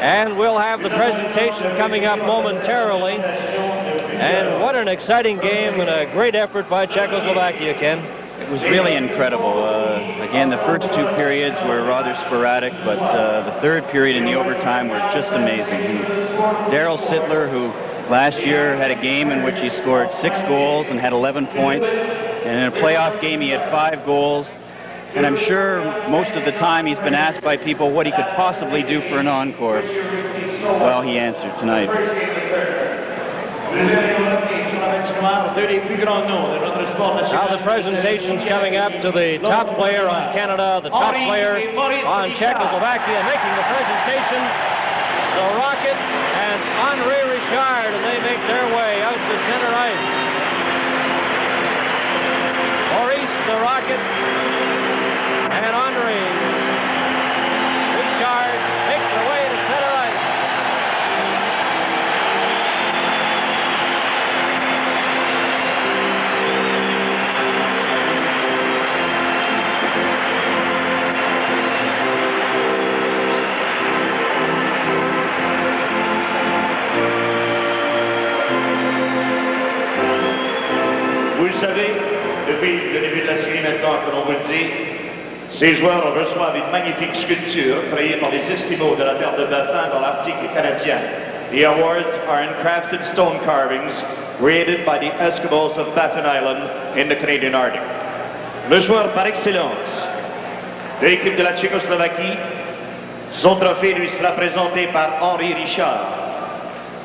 And we'll have the presentation coming up momentarily. And what an exciting game and a great effort by Czechoslovakia, Ken. It was really incredible. Again, the first two periods were rather sporadic, but the third period and the overtime were just amazing. And Darryl Sittler, who last year had a game in which he scored 6 goals and had 11 points, and in a playoff game he had 5 goals. And I'm sure most of the time he's been asked by people what he could possibly do for an encore. Well, he answered tonight. Now the presentation's coming up to the top player on Canada, the top player on Czechoslovakia. Making the presentation, the Rocket and Andre Richard, and they make their way out to center ice. Maurice, the Rocket, and Andre Richard make their way to center ice. Oui, le début de la série maintenant, comme on vous le dit. Ces joueurs reçoivent une magnifique sculpture créée par les Esquimaux de la terre de Baffin dans l'Arctique canadien. The awards are handcrafted stone carvings created by the Eskimos of Baffin Island in the Canadian Arctic. Le joueur par excellence de l'équipe de la Tchécoslovaquie, son trophée lui sera présenté par Henri Richard.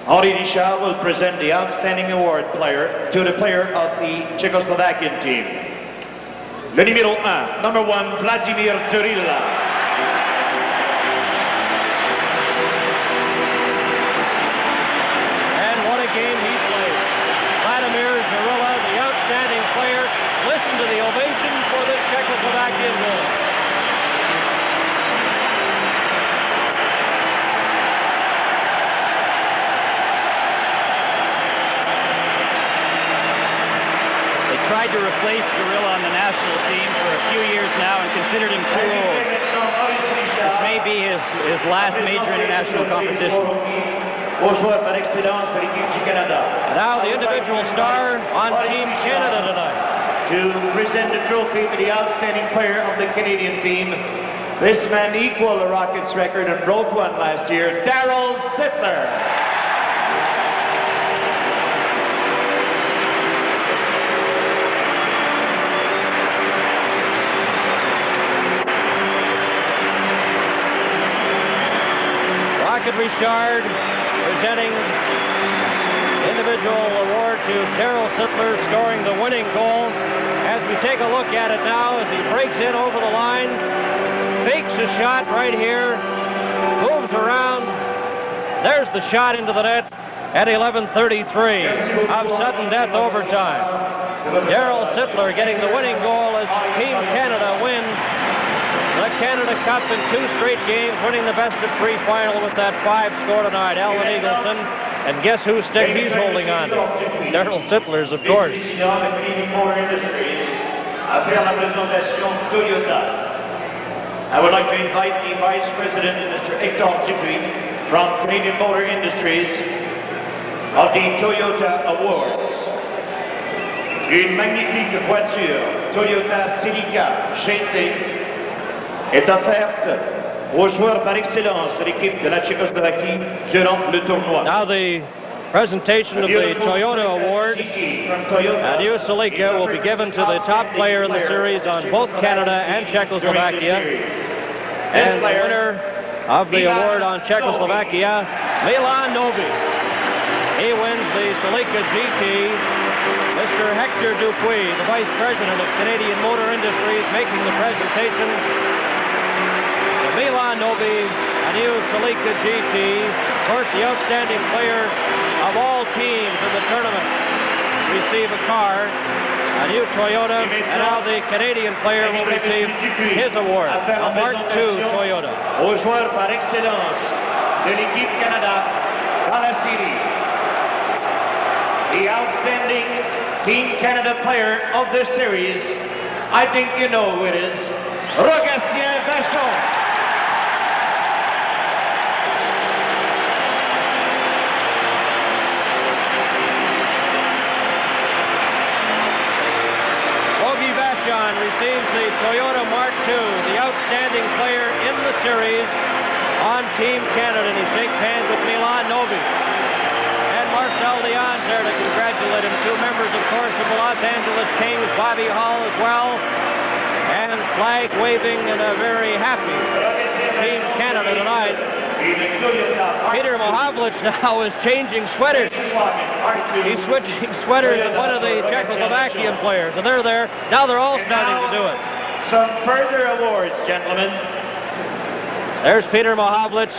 Henri Richard will present the outstanding award player to the player of the Czechoslovakian team. Le numéro 1, number 1, Vladimir Turilla. And what a game he played. Vladimir Turilla, the outstanding player. Listen to the ovation for this Czechoslovakian goal. Tried to replace Turilla on the national team for a few years now and considered him too old. This may be his last major international competition. Now the individual star on Team Canada tonight. To present the trophy to the outstanding player of the Canadian team, this man equaled the Rockets record and broke one last year, Darryl Sittler. Richard presenting individual award to Darryl Sittler, scoring the winning goal. As we take a look at it now, as he breaks in over the line, fakes a shot right here, moves around. There's the shot into the net at 11:33 of sudden death overtime. Darryl Sittler getting the winning goal as Team Canada wins the Canada Cup in 2 straight games, winning the best-of-3 final with that 5 score tonight. Alan Eagleson, and guess whose stick he's holding on to? Darryl Sittler's, of course. I would like to invite the Vice President, Mr. Hector Dupuis, from Canadian Motor Industries of the Toyota Awards. Une magnifique voiture Toyota Celica GT est offerte aux joueurs par excellence de l'équipe de la Tchécoslovaquie durant le tournoi. Now the presentation of the Toyota Award at New Celica will be given to the top player in the series on both Canada and Czechoslovakia. And the winner of the award on Czechoslovakia, Milan Novi. He wins the Celica GT. Mr. Hector Dupuis, the Vice President of Canadian Motor Industries, making the presentation. Milan Novi, a new Celica GT, of course the outstanding player of all teams in the tournament, receive a car, a new Toyota, and now the Canadian player will receive his award, a Mark II Toyota. Aux joueurs par excellence de l'équipe Canada dans la série, the outstanding Team Canada player of this series, I think you know who it is, Rogatien Vachon. Receives the Toyota Mark II, the outstanding player in the series on Team Canada, and he shakes hands with Milan Novi. And Marcel Dion's there to congratulate him. 2 members, of course, of the Los Angeles Kings, Bobby Hall as well, and flag waving and a very happy Team Canada tonight. Peter Mohavlich now is changing sweaters. He's switching sweaters with one of the Czechoslovakian players, and they're there. Now they're all starting to do it. Some further awards, gentlemen. There's Peter Mohavlich,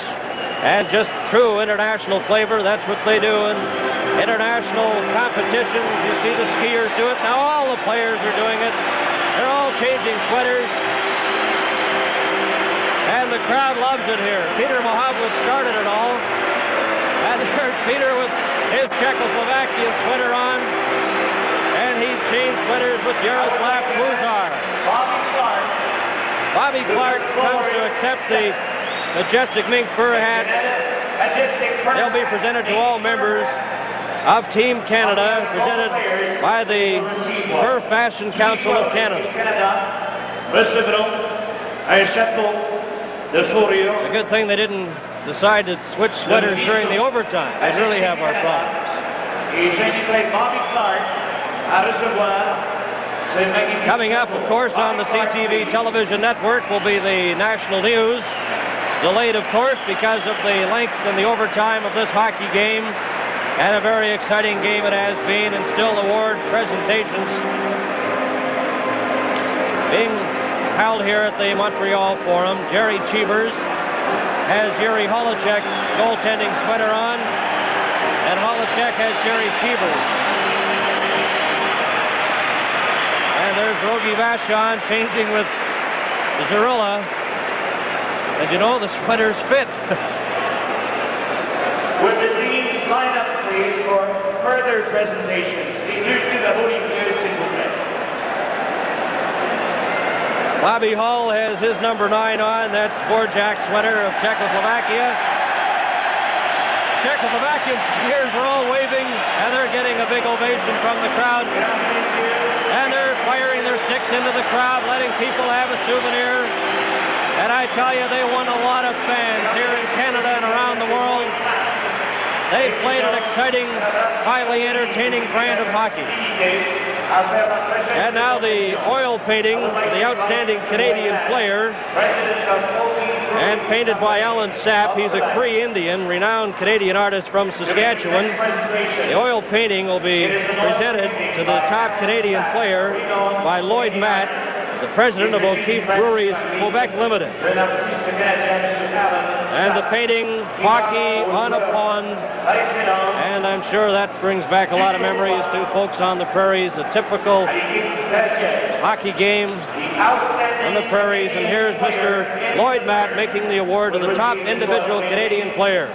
and just true international flavor. That's what they do in international competitions. You see the skiers do it. Now all the players are doing it. They're all changing sweaters. And the crowd loves it here. Peter Mohavlich started it all. And there's Peter with his Czechoslovakian sweater on. And he's changed sweaters with Jaroslav Muzar. Bobby Clark comes to accept the majestic mink fur hat. They'll be presented to all members of Team Canada, presented by the Fur Fashion Council of Canada. It's a good thing they didn't decide to switch sweaters during the overtime. They really have our problems. Coming up, of course, on the CTV television network will be the national news. Delayed, of course, because of the length and the overtime of this hockey game. And a very exciting game it has been, and still award presentations being held here at the Montreal Forum. Jerry Cheevers has Yuri Holacek's goaltending sweater on, and Holacek has Jerry Cheevers. And there's Rogie Vachon changing with Zarilla. And you know, the sweaters fit. Would the teams line up, please, for further presentations? Bobby Hull has his number 9 on. That's Borjak's sweater of Czechoslovakia. Czechoslovakian players are all waving, and they're getting a big ovation from the crowd. And they're firing their sticks into the crowd, letting people have a souvenir. And I tell you, they won a lot of fans here in Canada and around the world. They played an exciting, highly entertaining brand of hockey. And now the oil painting, the outstanding Canadian player, and painted by Alan Sapp. He's a Cree Indian, renowned Canadian artist from Saskatchewan. The oil painting will be presented to the top Canadian player by Lloyd Matt, the president of O'Keefe Breweries Quebec Limited. And the painting, hockey on a pond, and I'm sure that brings back a lot of memories to folks on the prairies, a typical hockey game on the prairies. And here's Mr. Lloyd Matt making the award to the top individual Canadian player.